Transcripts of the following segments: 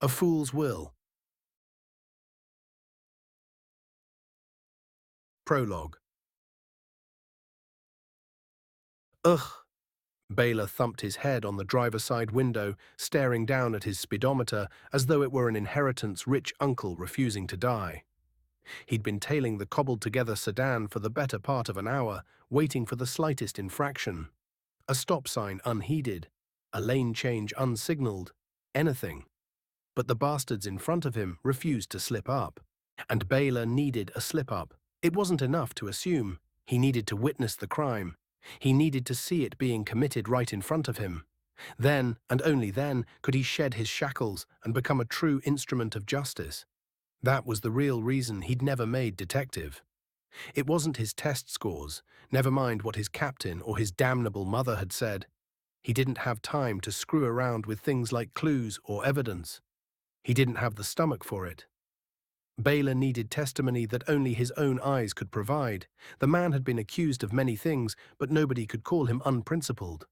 A fool's will. Prologue. Ugh! Baylor thumped his head on the driver's side window, staring down at his speedometer as though it were an inheritance-rich uncle refusing to die. He'd been tailing the cobbled-together sedan for the better part of an hour, waiting for the slightest infraction. A stop sign unheeded, a lane change unsignaled, anything. But the bastards in front of him refused to slip up. And Baylor needed a slip-up. It wasn't enough to assume. He needed to witness the crime. He needed to see it being committed right in front of him. Then, and only then, could he shed his shackles and become a true instrument of justice. That was the real reason he'd never made detective. It wasn't his test scores, never mind what his captain or his damnable mother had said. He didn't have time to screw around with things like clues or evidence. He didn't have the stomach for it. Baylor needed testimony that only his own eyes could provide. The man had been accused of many things, but nobody could call him unprincipled.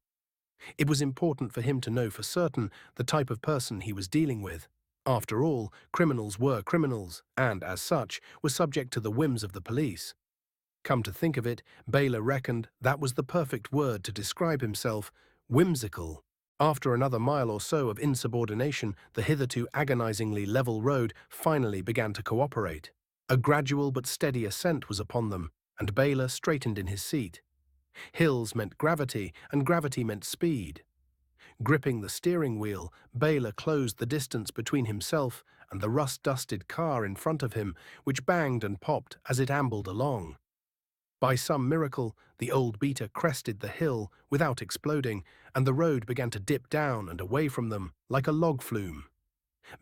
It was important for him to know for certain the type of person he was dealing with. After all, criminals were criminals, and, as such, were subject to the whims of the police. Come to think of it, Baylor reckoned that was the perfect word to describe himself: whimsical. After another mile or so of insubordination, the hitherto agonizingly level road finally began to cooperate. A gradual but steady ascent was upon them, and Baylor straightened in his seat. Hills meant gravity, and gravity meant speed. Gripping the steering wheel, Baylor closed the distance between himself and the rust-dusted car in front of him, which banged and popped as it ambled along. By some miracle, the old beater crested the hill without exploding, and the road began to dip down and away from them like a log flume.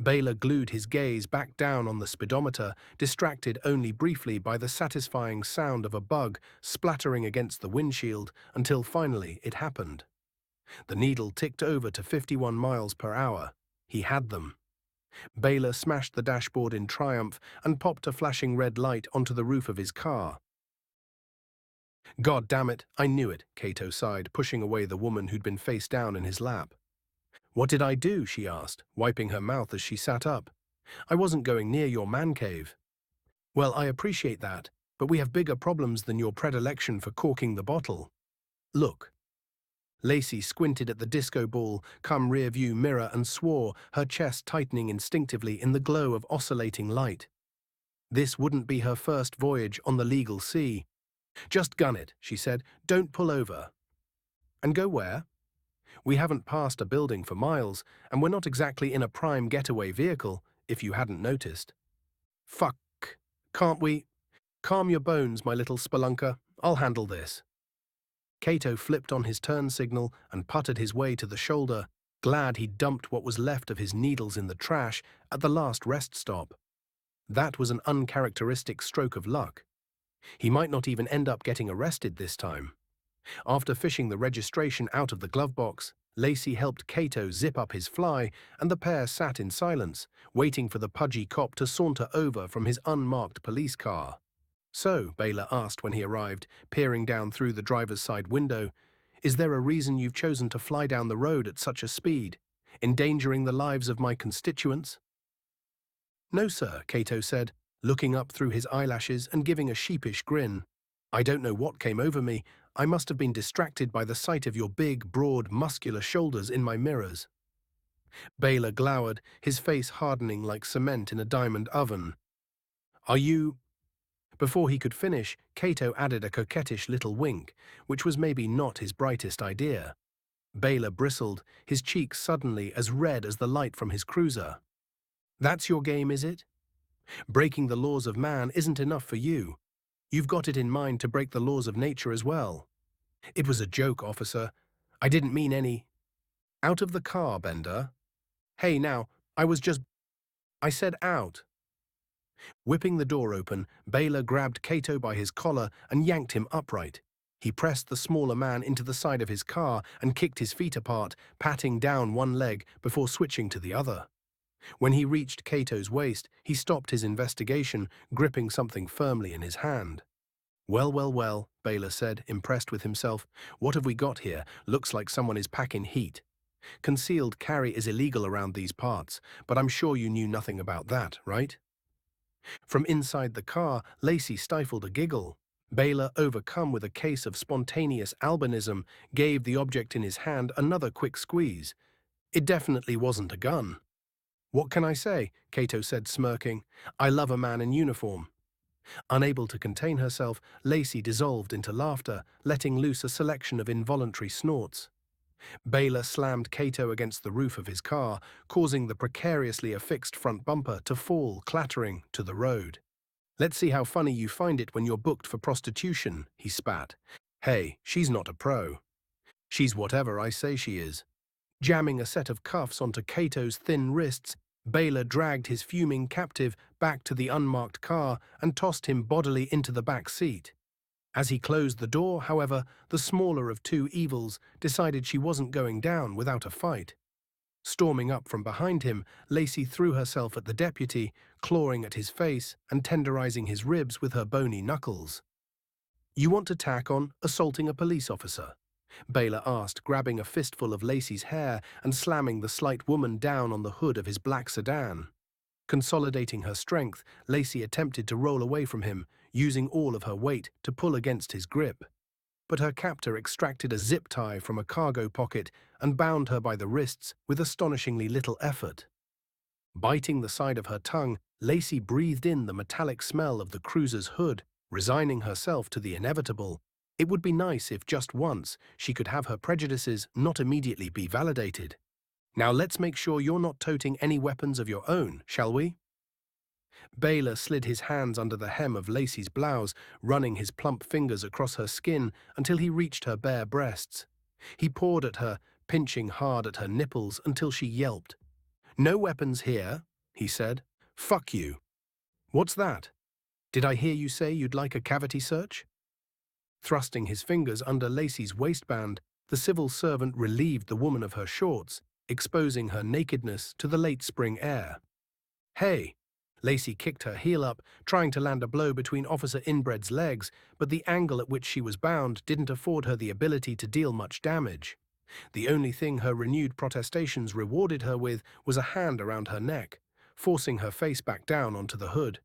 Baylor glued his gaze back down on the speedometer, distracted only briefly by the satisfying sound of a bug splattering against the windshield, until finally it happened. The needle ticked over to 51 miles per hour. He had them. Baylor smashed the dashboard in triumph and popped a flashing red light onto the roof of his car. "God damn it, I knew it," Cato sighed, pushing away the woman who'd been face down in his lap. "What did I do?" she asked, wiping her mouth as she sat up. "I wasn't going near your man cave." "Well, I appreciate that, but we have bigger problems than your predilection for corking the bottle. Look." Lacey squinted at the disco ball, come rear-view mirror, and swore, her chest tightening instinctively in the glow of oscillating light. This wouldn't be her first voyage on the legal sea. "Just gun it," she said. "Don't pull over." "And go where?" "We haven't passed a building for miles, and we're not exactly in a prime getaway vehicle, if you hadn't noticed." "Fuck. Can't we—" "Calm your bones, my little spelunker. I'll handle this." Cato flipped on his turn signal and puttered his way to the shoulder, glad he'd dumped what was left of his needles in the trash at the last rest stop. That was an uncharacteristic stroke of luck. He might not even end up getting arrested this time. After fishing the registration out of the glove box, Lacey helped Cato zip up his fly, and the pair sat in silence, waiting for the pudgy cop to saunter over from his unmarked police car. "So," Baylor asked when he arrived, peering down through the driver's side window, "is there a reason you've chosen to fly down the road at such a speed, endangering the lives of my constituents?" "No, sir," Cato said, looking up through his eyelashes and giving a sheepish grin. "I don't know what came over me. I must have been distracted by the sight of your big, broad, muscular shoulders in my mirrors." Baylor glowered, his face hardening like cement in a diamond oven. "Are you—" Before he could finish, Cato added a coquettish little wink, which was maybe not his brightest idea. Baylor bristled, his cheeks suddenly as red as the light from his cruiser. "That's your game, is it? Breaking the laws of man isn't enough for you. You've got it in mind to break the laws of nature as well." "It was a joke, officer. I didn't mean any—" "Out of the car, Bender." "Hey, now, I said out." Whipping the door open, Baylor grabbed Cato by his collar and yanked him upright. He pressed the smaller man into the side of his car and kicked his feet apart, patting down one leg before switching to the other. When he reached Cato's waist, he stopped his investigation, gripping something firmly in his hand. "Well, well, well," Baylor said, impressed with himself. "What have we got here? Looks like someone is packing heat." Concealed carry is illegal around these parts, but I'm sure you knew nothing about that, right? From inside the car, Lacey stifled a giggle. Baylor, overcome with a case of spontaneous albinism, gave the object in his hand another quick squeeze. It definitely wasn't a gun. What can I say? Cato said, smirking. I love a man in uniform. Unable to contain herself, Lacey dissolved into laughter, letting loose a selection of involuntary snorts. Baylor slammed Cato against the roof of his car, causing the precariously affixed front bumper to fall clattering to the road. Let's see how funny you find it when you're booked for prostitution, he spat. Hey, she's not a pro. She's whatever I say she is. Jamming a set of cuffs onto Cato's thin wrists, Baylor dragged his fuming captive back to the unmarked car and tossed him bodily into the back seat. As he closed the door, however, the smaller of two evils decided she wasn't going down without a fight. Storming up from behind him, Lacey threw herself at the deputy, clawing at his face and tenderizing his ribs with her bony knuckles. You want to tack on assaulting a police officer? Baylor asked, grabbing a fistful of Lacey's hair and slamming the slight woman down on the hood of his black sedan. Consolidating her strength, Lacey attempted to roll away from him, using all of her weight to pull against his grip. But her captor extracted a zip tie from a cargo pocket and bound her by the wrists with astonishingly little effort. Biting the side of her tongue, Lacey breathed in the metallic smell of the cruiser's hood, resigning herself to the inevitable. It would be nice if just once she could have her prejudices not immediately be validated. Now let's make sure you're not toting any weapons of your own, shall we? Baylor slid his hands under the hem of Lacey's blouse, running his plump fingers across her skin until he reached her bare breasts. He pawed at her, pinching hard at her nipples until she yelped. No weapons here, he said. Fuck you. What's that? Did I hear you say you'd like a cavity search? Thrusting his fingers under Lacey's waistband, the civil servant relieved the woman of her shorts, exposing her nakedness to the late spring air. Hey! Lacey kicked her heel up, trying to land a blow between Officer Inbred's legs, but the angle at which she was bound didn't afford her the ability to deal much damage. The only thing her renewed protestations rewarded her with was a hand around her neck, forcing her face back down onto the hood.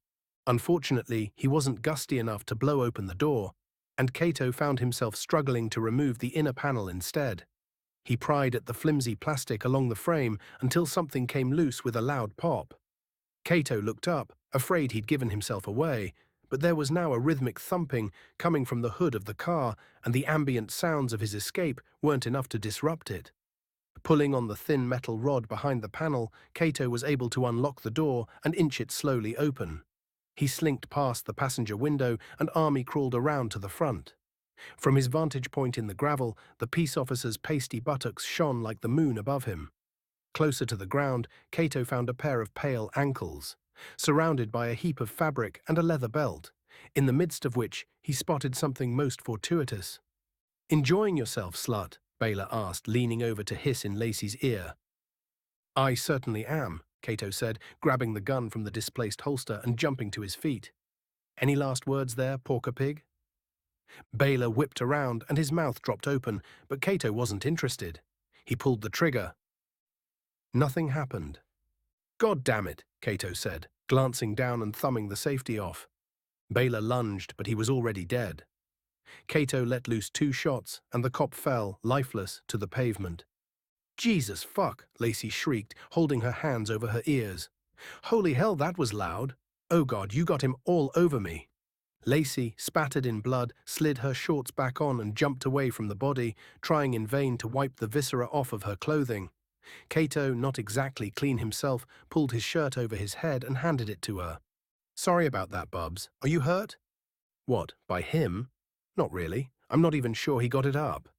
Unfortunately, he wasn't gusty enough to blow open the door, and Cato found himself struggling to remove the inner panel instead. He pried at the flimsy plastic along the frame until something came loose with a loud pop. Cato looked up, afraid he'd given himself away, but there was now a rhythmic thumping coming from the hood of the car, and the ambient sounds of his escape weren't enough to disrupt it. Pulling on the thin metal rod behind the panel, Cato was able to unlock the door and inch it slowly open. He slinked past the passenger window and army-crawled around to the front. From his vantage point in the gravel, the peace officer's pasty buttocks shone like the moon above him. Closer to the ground, Cato found a pair of pale ankles, surrounded by a heap of fabric and a leather belt, in the midst of which he spotted something most fortuitous. Enjoying yourself, slut? Baylor asked, leaning over to hiss in Lacey's ear. I certainly am, Cato said, grabbing the gun from the displaced holster and jumping to his feet. Any last words there, porker pig? Baylor whipped around and his mouth dropped open, but Cato wasn't interested. He pulled the trigger. Nothing happened. God damn it, Cato said, glancing down and thumbing the safety off. Baylor lunged, but he was already dead. Cato let loose 2 shots, and the cop fell, lifeless, to the pavement. Jesus fuck, Lacey shrieked, holding her hands over her ears. Holy hell, that was loud. Oh God, you got him all over me. Lacey, spattered in blood, slid her shorts back on and jumped away from the body, trying in vain to wipe the viscera off of her clothing. Cato, not exactly clean himself, pulled his shirt over his head and handed it to her. Sorry about that, Bubs. Are you hurt? What, by him? Not really. I'm not even sure he got it up.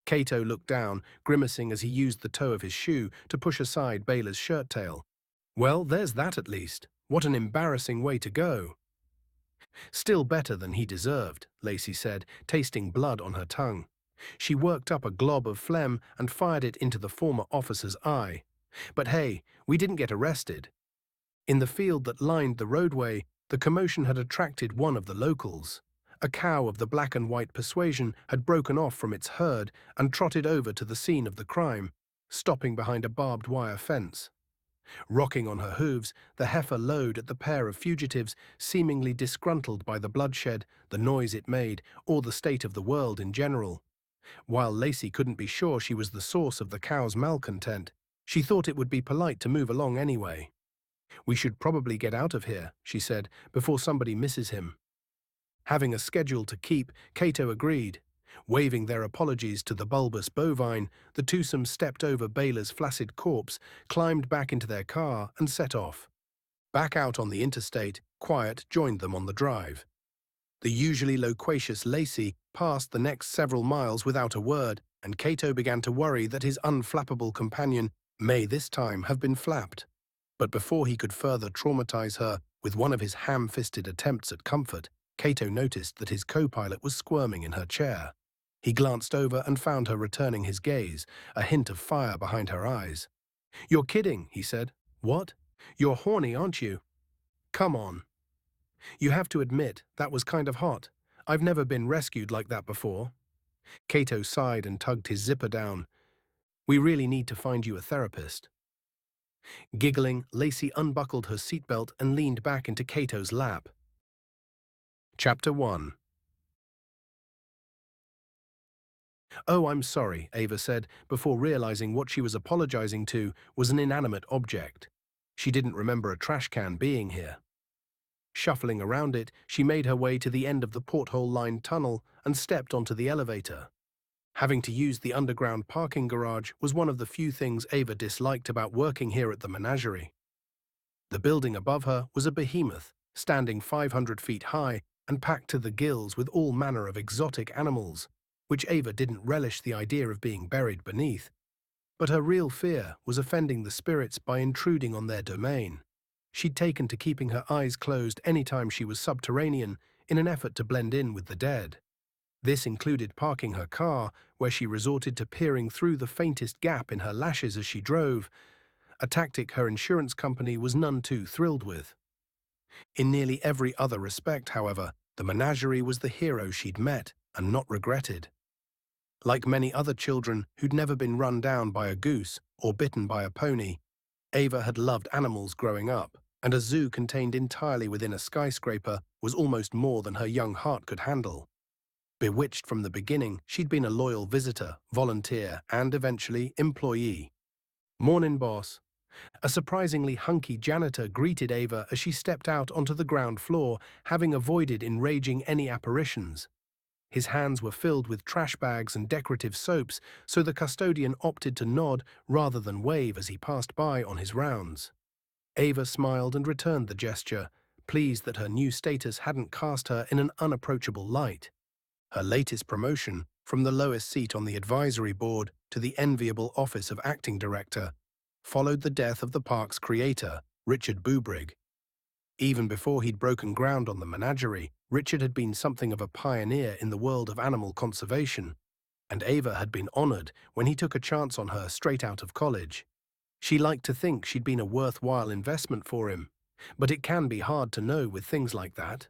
Cato looked down, grimacing as he used the toe of his shoe to push aside Baylor's shirt tail. Well, there's that at least. What an embarrassing way to go. Still better than he deserved, Lacey said, tasting blood on her tongue. She worked up a glob of phlegm and fired it into the former officer's eye. But hey, we didn't get arrested. In the field that lined the roadway, the commotion had attracted one of the locals. A cow of the black and white persuasion had broken off from its herd and trotted over to the scene of the crime. stopping behind a barbed wire fence. Rocking on her hooves, the heifer lowed at the pair of fugitives, seemingly disgruntled by the bloodshed, the noise it made, or the state of the world in general. While Lacey couldn't be sure she was the source of the cow's malcontent, she thought it would be polite to move along anyway. "We should probably get out of here," she said, "before somebody misses him." Having a schedule to keep, Cato agreed. Waving their apologies to the bulbous bovine, the twosome stepped over Baylor's flaccid corpse, climbed back into their car, and set off. Back out on the interstate, Quiet joined them on the drive. The usually loquacious Lacey passed the next several miles without a word, and Cato began to worry that his unflappable companion may this time have been flapped. But before he could further traumatize her with one of his ham-fisted attempts at comfort, Cato noticed that his co-pilot was squirming in her chair. He glanced over and found her returning his gaze, a hint of fire behind her eyes. "You're kidding," he said. "What? You're horny, aren't you? Come on. You have to admit, that was kind of hot. I've never been rescued like that before." Cato sighed and tugged his zipper down. "We really need to find you a therapist." Giggling, Lacey unbuckled her seatbelt and leaned back into Cato's lap. Chapter 1. "Oh, I'm sorry," Ava said, before realizing what she was apologizing to was an inanimate object. She didn't remember a trash can being here. Shuffling around it, she made her way to the end of the porthole-lined tunnel and stepped onto the elevator. Having to use the underground parking garage was one of the few things Ava disliked about working here at the menagerie. The building above her was a behemoth, standing 500 feet high and packed to the gills with all manner of exotic animals, which Ava didn't relish the idea of being buried beneath. But her real fear was offending the spirits by intruding on their domain. She'd taken to keeping her eyes closed any time she was subterranean in an effort to blend in with the dead. This included parking her car, where she resorted to peering through the faintest gap in her lashes as she drove, a tactic her insurance company was none too thrilled with. In nearly every other respect, however, the menagerie was the hero she'd met and not regretted. Like many other children who'd never been run down by a goose or bitten by a pony, Ava had loved animals growing up, and a zoo contained entirely within a skyscraper was almost more than her young heart could handle. Bewitched from the beginning, she'd been a loyal visitor, volunteer, and eventually employee. "Mornin', boss." A surprisingly hunky janitor greeted Ava as she stepped out onto the ground floor, having avoided enraging any apparitions. His hands were filled with trash bags and decorative soaps, so the custodian opted to nod rather than wave as he passed by on his rounds. Ava smiled and returned the gesture, pleased that her new status hadn't cast her in an unapproachable light. Her latest promotion, from the lowest seat on the advisory board to the enviable office of acting director, followed the death of the park's creator, Richard Boobrigg. Even before he'd broken ground on the menagerie, Richard had been something of a pioneer in the world of animal conservation, and Ava had been honored when he took a chance on her straight out of college. She liked to think she'd been a worthwhile investment for him, but it can be hard to know with things like that.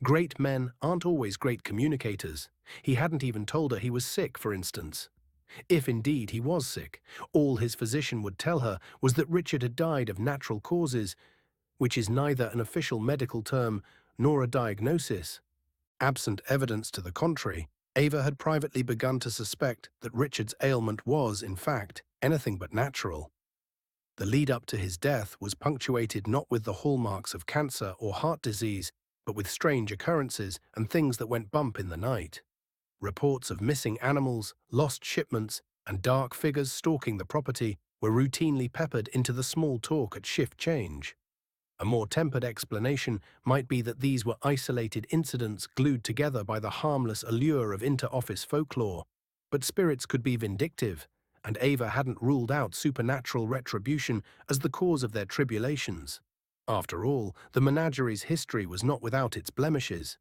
Great men aren't always great communicators. He hadn't even told her he was sick, for instance. If indeed he was sick, all his physician would tell her was that Richard had died of natural causes, which is neither an official medical term nor a diagnosis. Absent evidence to the contrary, Ava had privately begun to suspect that Richard's ailment was, in fact, anything but natural. The lead-up to his death was punctuated not with the hallmarks of cancer or heart disease, but with strange occurrences and things that went bump in the night. Reports of missing animals, lost shipments, and dark figures stalking the property were routinely peppered into the small talk at shift change. A more tempered explanation might be that these were isolated incidents glued together by the harmless allure of inter-office folklore, but spirits could be vindictive, and Ava hadn't ruled out supernatural retribution as the cause of their tribulations. After all, the menagerie's history was not without its blemishes.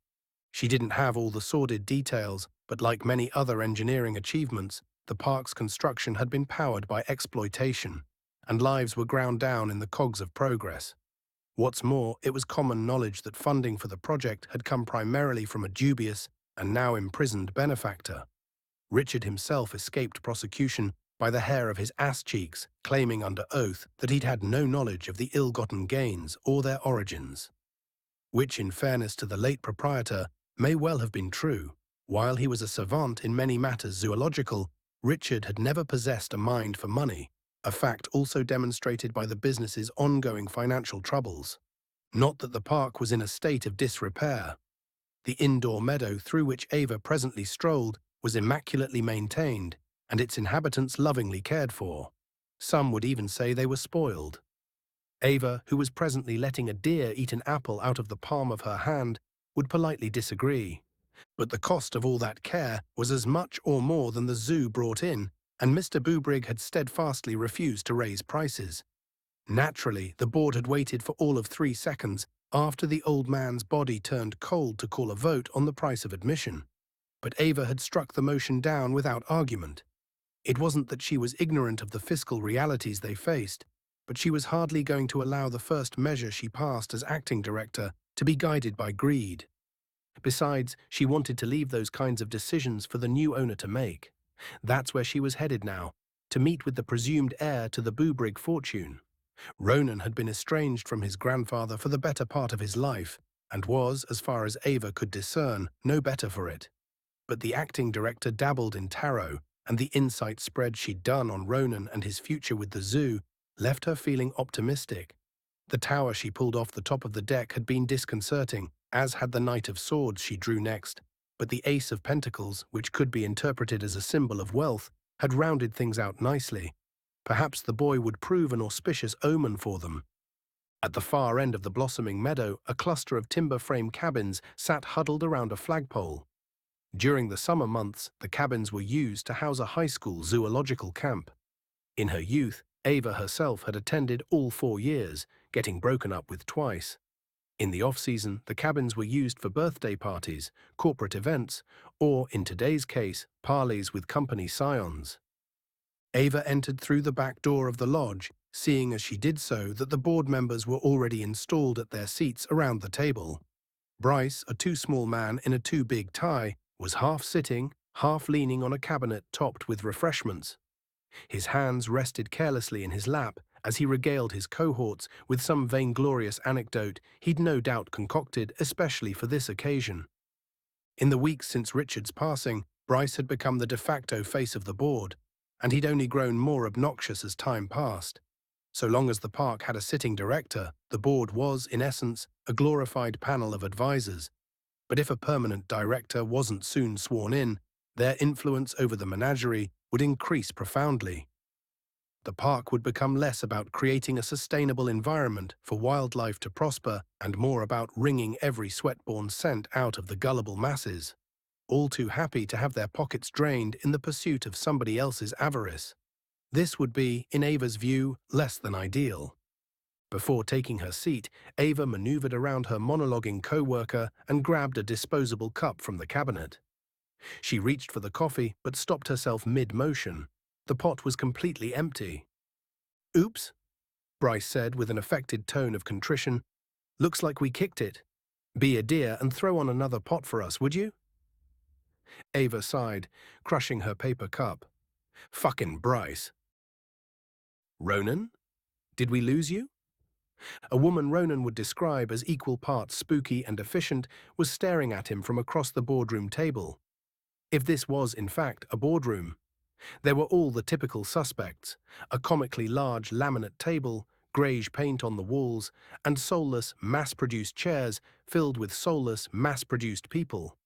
She didn't have all the sordid details, but like many other engineering achievements, the park's construction had been powered by exploitation, and lives were ground down in the cogs of progress. What's more, it was common knowledge that funding for the project had come primarily from a dubious and now imprisoned benefactor. Richard himself escaped prosecution by the hair of his ass cheeks, claiming under oath that he'd had no knowledge of the ill-gotten gains or their origins. Which, in fairness to the late proprietor, may well have been true. While he was a savant in many matters zoological, Richard had never possessed a mind for money, a fact also demonstrated by the business's ongoing financial troubles. Not that the park was in a state of disrepair. The indoor meadow through which Ava presently strolled was immaculately maintained, and its inhabitants lovingly cared for. Some would even say they were spoiled. Ava, who was presently letting a deer eat an apple out of the palm of her hand, would politely disagree. But the cost of all that care was as much or more than the zoo brought in, and Mr. Boobrigg had steadfastly refused to raise prices. Naturally, the board had waited for all of 3 seconds after the old man's body turned cold to call a vote on the price of admission. But Ava had struck the motion down without argument. It wasn't that she was ignorant of the fiscal realities they faced, but she was hardly going to allow the first measure she passed as acting director to be guided by greed. Besides, she wanted to leave those kinds of decisions for the new owner to make. That's where she was headed now, to meet with the presumed heir to the Boobrigg fortune. Ronan had been estranged from his grandfather for the better part of his life, and was, as far as Ava could discern, no better for it. But the acting director dabbled in tarot, and the insight spread she'd done on Ronan and his future with the zoo left her feeling optimistic. The tower she pulled off the top of the deck had been disconcerting, as had the Knight of Swords she drew next, but the Ace of Pentacles, which could be interpreted as a symbol of wealth, had rounded things out nicely. Perhaps the boy would prove an auspicious omen for them. At the far end of the blossoming meadow, a cluster of timber frame cabins sat huddled around a flagpole. During the summer months, the cabins were used to house a high school zoological camp. In her youth, Ava herself had attended all 4 years, getting broken up with twice. In the off-season, the cabins were used for birthday parties, corporate events, or, in today's case, parleys with company scions. Ava entered through the back door of the lodge, seeing as she did so that the board members were already installed at their seats around the table. Bryce, a too small man in a too big tie, was half sitting, half leaning on a cabinet topped with refreshments. His hands rested carelessly in his lap as he regaled his cohorts with some vainglorious anecdote he'd no doubt concocted especially for this occasion. In the weeks since Richard's passing, Bryce had become the de facto face of the board, and he'd only grown more obnoxious as time passed. So long as the park had a sitting director, the board was, in essence, a glorified panel of advisors. But if a permanent director wasn't soon sworn in, their influence over the menagerie would increase profoundly. The park would become less about creating a sustainable environment for wildlife to prosper and more about wringing every sweat-born cent out of the gullible masses, all too happy to have their pockets drained in the pursuit of somebody else's avarice. This would be, in Ava's view, less than ideal. Before taking her seat, Ava maneuvered around her monologuing co-worker and grabbed a disposable cup from the cabinet. She reached for the coffee but stopped herself mid-motion. The pot was completely empty. "Oops," Bryce said with an affected tone of contrition. "Looks like we kicked it. Be a dear and throw on another pot for us, would you?" Ava sighed, crushing her paper cup. "Fucking Bryce." "Ronan? Did we lose you?" A woman Ronan would describe as equal parts spooky and efficient was staring at him from across the boardroom table. If this was, in fact, a boardroom. There were all the typical suspects: a comically large laminate table, greige paint on the walls, and soulless, mass-produced chairs filled with soulless, mass-produced people.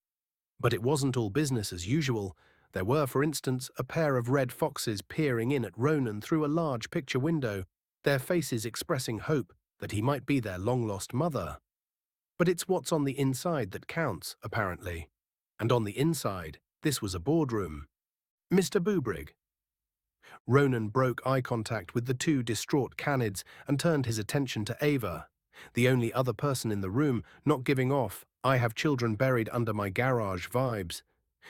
But it wasn't all business as usual. There were, for instance, a pair of red foxes peering in at Ronan through a large picture window, their faces expressing hope that he might be their long-lost mother. But it's what's on the inside that counts, apparently. And on the inside, this was a boardroom. "Mr. Boobrigg." Ronan broke eye contact with the 2 distraught canids and turned his attention to Ava, the only other person in the room not giving off "I have children buried under my garage" vibes.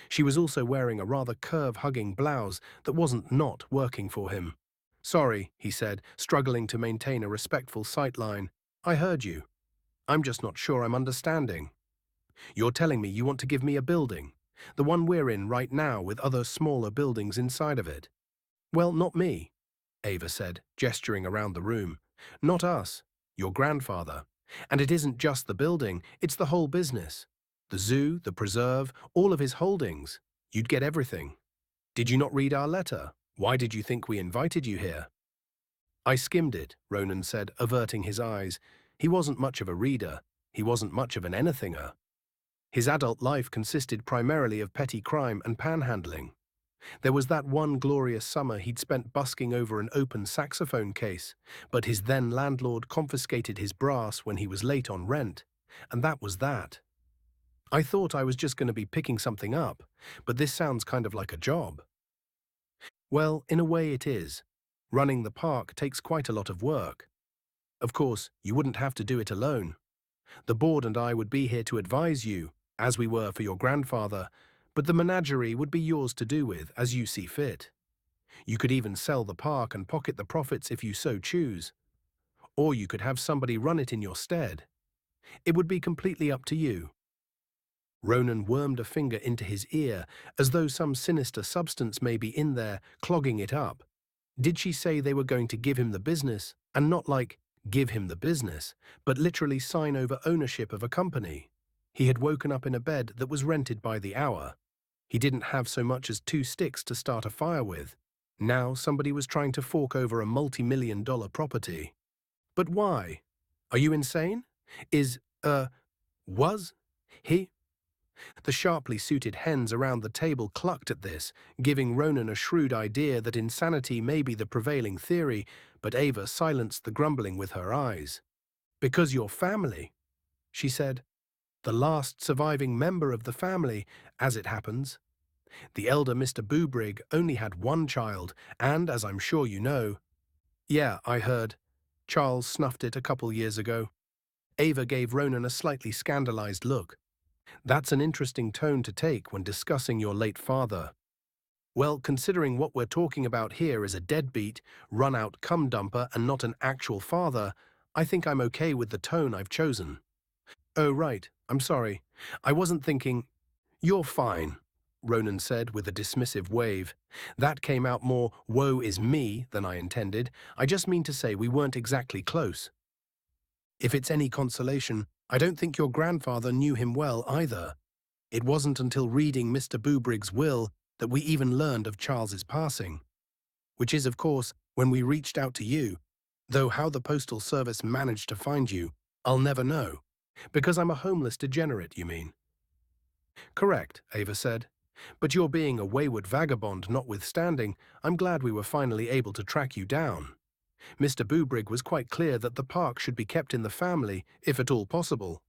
She was also wearing a rather curve-hugging blouse that wasn't not working for him. "Sorry," he said, struggling to maintain a respectful sightline. "I heard you. I'm just not sure I'm understanding. You're telling me you want to give me a building, the one we're in right now with other smaller buildings inside of it?" Well, not me, Ava said, gesturing around the room. Not us, your grandfather. And it isn't just the building, it's the whole business. The zoo, the preserve, all of his holdings. You'd get everything. Did you not read our letter? Why did you think we invited you here? I skimmed it, Ronan said, averting his eyes. He wasn't much of a reader. He wasn't much of an anythinger. His adult life consisted primarily of petty crime and panhandling. There was that one glorious summer he'd spent busking over an open saxophone case, but his then landlord confiscated his brass when he was late on rent, and that was that. I thought I was just going to be picking something up, but this sounds kind of like a job. Well, in a way it is. Running the park takes quite a lot of work. Of course, you wouldn't have to do it alone. The board and I would be here to advise you, as we were for your grandfather, but the menagerie would be yours to do with as you see fit. You could even sell the park and pocket the profits if you so choose. Or you could have somebody run it in your stead. It would be completely up to you. Ronan wormed a finger into his ear, as though some sinister substance may be in there, clogging it up. Did she say they were going to give him the business, and not like, give him the business, but literally sign over ownership of a company? He had woken up in a bed that was rented by the hour. He didn't have so much as 2 sticks to start a fire with. Now somebody was trying to fork over a multi-million-dollar property. But why? Are you insane? Was? He? The sharply suited hens around the table clucked at this, giving Ronan a shrewd idea that insanity may be the prevailing theory, but Ava silenced the grumbling with her eyes. Because your family, she said. The last surviving member of the family, as it happens. The elder Mr. Boobrig only had one child, and, as I'm sure you know— Yeah, I heard. Charles snuffed it a couple years ago. Ava gave Ronan a slightly scandalized look. That's an interesting tone to take when discussing your late father. Well, considering what we're talking about here is a deadbeat, run-out cum-dumper and not an actual father, I think I'm okay with the tone I've chosen. Oh, right, I'm sorry. I wasn't thinking— You're fine, Ronan said with a dismissive wave. That came out more woe is me than I intended. I just mean to say we weren't exactly close. If it's any consolation, I don't think your grandfather knew him well either. It wasn't until reading Mr. Boobrig's will that we even learned of Charles's passing. Which is, of course, when we reached out to you, though how the Postal Service managed to find you, I'll never know. Because I'm a homeless degenerate, you mean? Correct, Ava said. But your being a wayward vagabond notwithstanding, I'm glad we were finally able to track you down. Mr. Boobrig was quite clear that the park should be kept in the family, if at all possible.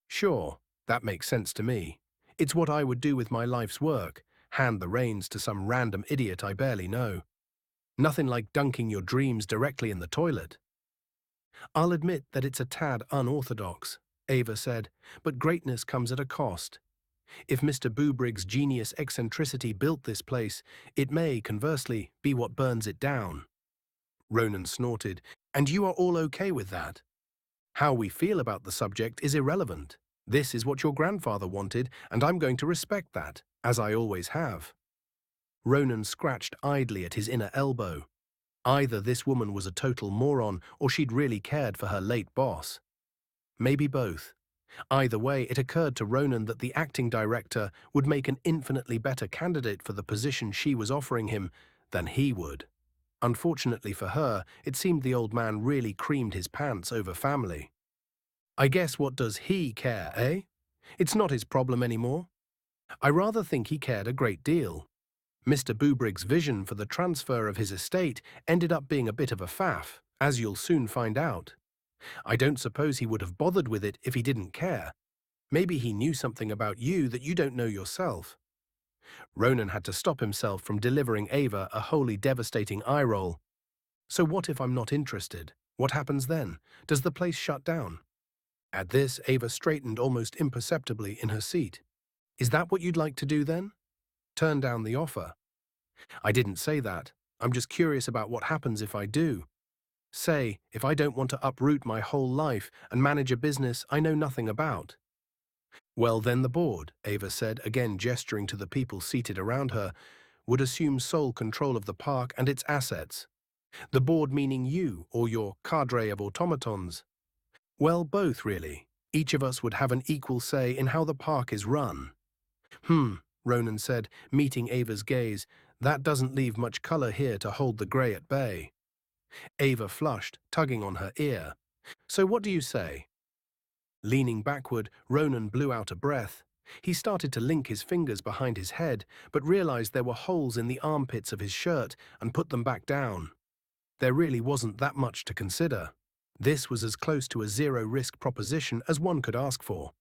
Sure, that makes sense to me. It's what I would do with my life's work, hand the reins to some random idiot I barely know. Nothing like dunking your dreams directly in the toilet. I'll admit that it's a tad unorthodox, Ava said, but greatness comes at a cost. If Mr. Boobrig's genius eccentricity built this place, it may, conversely, be what burns it down. Ronan snorted. And you are all okay with that? How we feel about the subject is irrelevant. This is what your grandfather wanted, and I'm going to respect that, as I always have. Ronan scratched idly at his inner elbow. Either this woman was a total moron, or she'd really cared for her late boss. Maybe both. Either way, it occurred to Ronan that the acting director would make an infinitely better candidate for the position she was offering him than he would. Unfortunately for her, it seemed the old man really creamed his pants over family. I guess what does he care, eh? It's not his problem anymore. I rather think he cared a great deal. Mr. Boobrig's vision for the transfer of his estate ended up being a bit of a faff, as you'll soon find out. I don't suppose he would have bothered with it if he didn't care. Maybe he knew something about you that you don't know yourself. Ronan had to stop himself from delivering Ava a wholly devastating eye roll. So what if I'm not interested? What happens then? Does the place shut down? At this, Ava straightened almost imperceptibly in her seat. Is that what you'd like to do then? Turn down the offer. I didn't say that. I'm just curious about what happens if I do. Say, if I don't want to uproot my whole life and manage a business I know nothing about. Well, then the board, Ava said, again gesturing to the people seated around her, would assume sole control of the park and its assets. The board meaning you or your cadre of automatons. Well, both, really. Each of us would have an equal say in how the park is run. Ronan said, meeting Ava's gaze. That doesn't leave much color here to hold the grey at bay. Ava flushed, tugging on her ear. So what do you say? Leaning backward, Ronan blew out a breath. He started to link his fingers behind his head, but realized there were holes in the armpits of his shirt and put them back down. There really wasn't that much to consider. This was as close to a zero-risk proposition as one could ask for.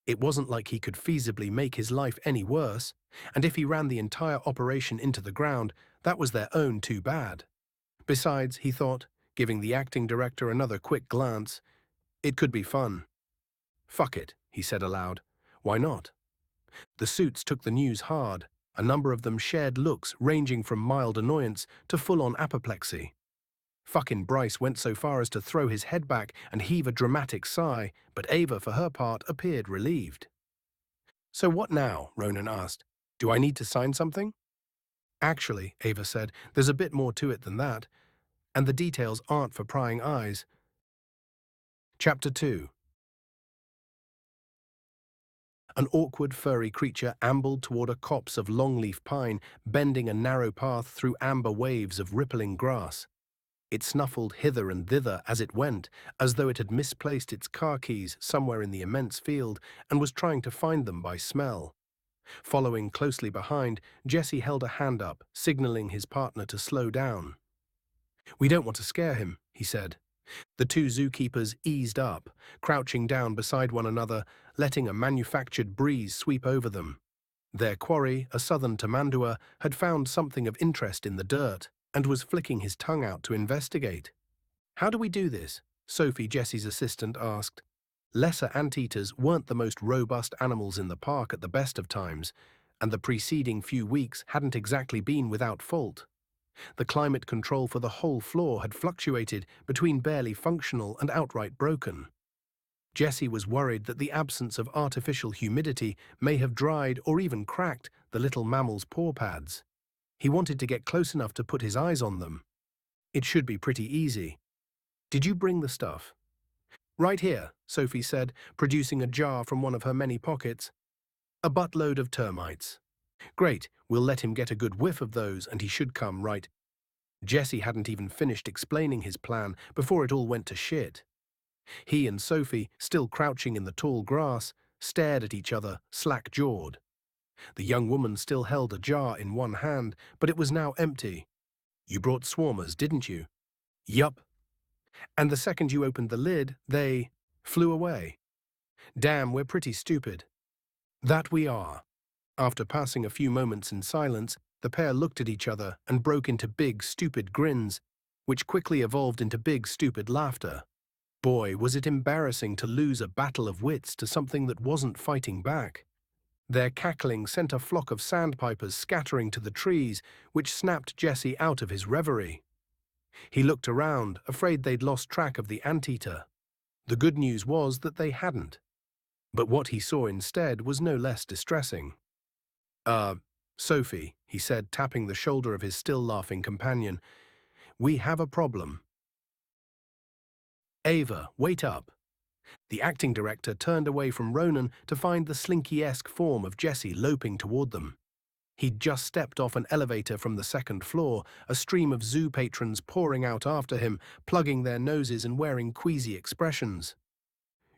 It wasn't like he could feasibly make his life any worse, and if he ran the entire operation into the ground, that was their own too bad. Besides, he thought, giving the acting director another quick glance, it could be fun. Fuck it, he said aloud. Why not? The suits took the news hard. A number of them shared looks ranging from mild annoyance to full-on apoplexy. Fucking Bryce went so far as to throw his head back and heave a dramatic sigh, but Ava, for her part, appeared relieved. So what now? Ronan asked. Do I need to sign something? Actually, Ava said, there's a bit more to it than that, and the details aren't for prying eyes. Chapter 2. An awkward, furry creature ambled toward a copse of longleaf pine, bending a narrow path through amber waves of rippling grass. It snuffled hither and thither as it went, as though it had misplaced its car keys somewhere in the immense field and was trying to find them by smell. Following closely behind, Jesse held a hand up, signaling his partner to slow down. We don't want to scare him, he said. The two zookeepers eased up, crouching down beside one another, letting a manufactured breeze sweep over them. Their quarry, a southern tamandua, had found something of interest in the dirt and was flicking his tongue out to investigate. How do we do this? Sophie, Jesse's assistant, asked. Lesser anteaters weren't the most robust animals in the park at the best of times, and the preceding few weeks hadn't exactly been without fault. The climate control for the whole floor had fluctuated between barely functional and outright broken. Jesse was worried that the absence of artificial humidity may have dried or even cracked the little mammal's paw pads. He wanted to get close enough to put his eyes on them. It should be pretty easy. Did you bring the stuff? Right here, Sophie said, producing a jar from one of her many pockets. A buttload of termites. Great, we'll let him get a good whiff of those and he should come right. Jesse hadn't even finished explaining his plan before it all went to shit. He and Sophie, still crouching in the tall grass, stared at each other, slack-jawed. The young woman still held a jar in one hand, but it was now empty. You brought swarmers, didn't you? Yup. And the second you opened the lid, they flew away. Damn, we're pretty stupid. That we are. After passing a few moments in silence, the pair looked at each other and broke into big, stupid grins, which quickly evolved into big, stupid laughter. Boy, was it embarrassing to lose a battle of wits to something that wasn't fighting back. Their cackling sent a flock of sandpipers scattering to the trees, which snapped Jesse out of his reverie. He looked around, afraid they'd lost track of the anteater. The good news was that they hadn't. But what he saw instead was no less distressing. Sophie, he said, tapping the shoulder of his still-laughing companion, we have a problem. Ava, wait up. The acting director turned away from Ronan to find the slinky-esque form of Jesse loping toward them. He'd just stepped off an elevator from the second floor, a stream of zoo patrons pouring out after him, plugging their noses and wearing queasy expressions.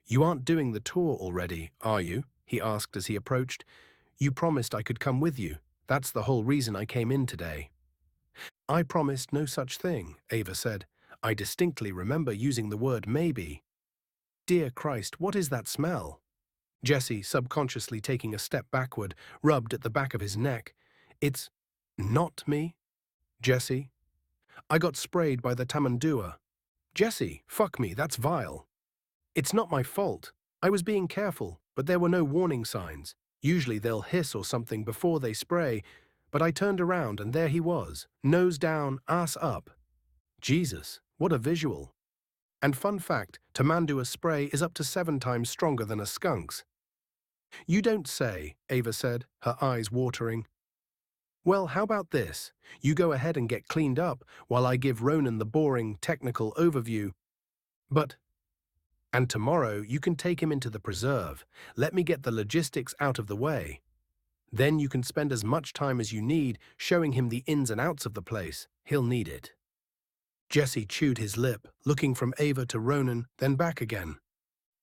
You aren't doing the tour already, are you? He asked as he approached. You promised I could come with you. That's the whole reason I came in today. I promised no such thing, Ava said. I distinctly remember using the word maybe. Dear Christ, what is that smell? Jesse, subconsciously taking a step backward, rubbed at the back of his neck. It's not me? Jesse? I got sprayed by the tamandua. Jesse, fuck me, that's vile. It's not my fault. I was being careful, but there were no warning signs. Usually they'll hiss or something before they spray, but I turned around and there he was, nose down, ass up. Jesus, what a visual. And fun fact, tamandua spray is up to 7 times stronger than a skunk's. You don't say, Ava said, her eyes watering. Well, how about this? You go ahead and get cleaned up while I give Ronan the boring, technical overview. But, and tomorrow you can take him into the preserve. Let me get the logistics out of the way. Then you can spend as much time as you need showing him the ins and outs of the place. He'll need it. Jesse chewed his lip, looking from Ava to Ronan, then back again.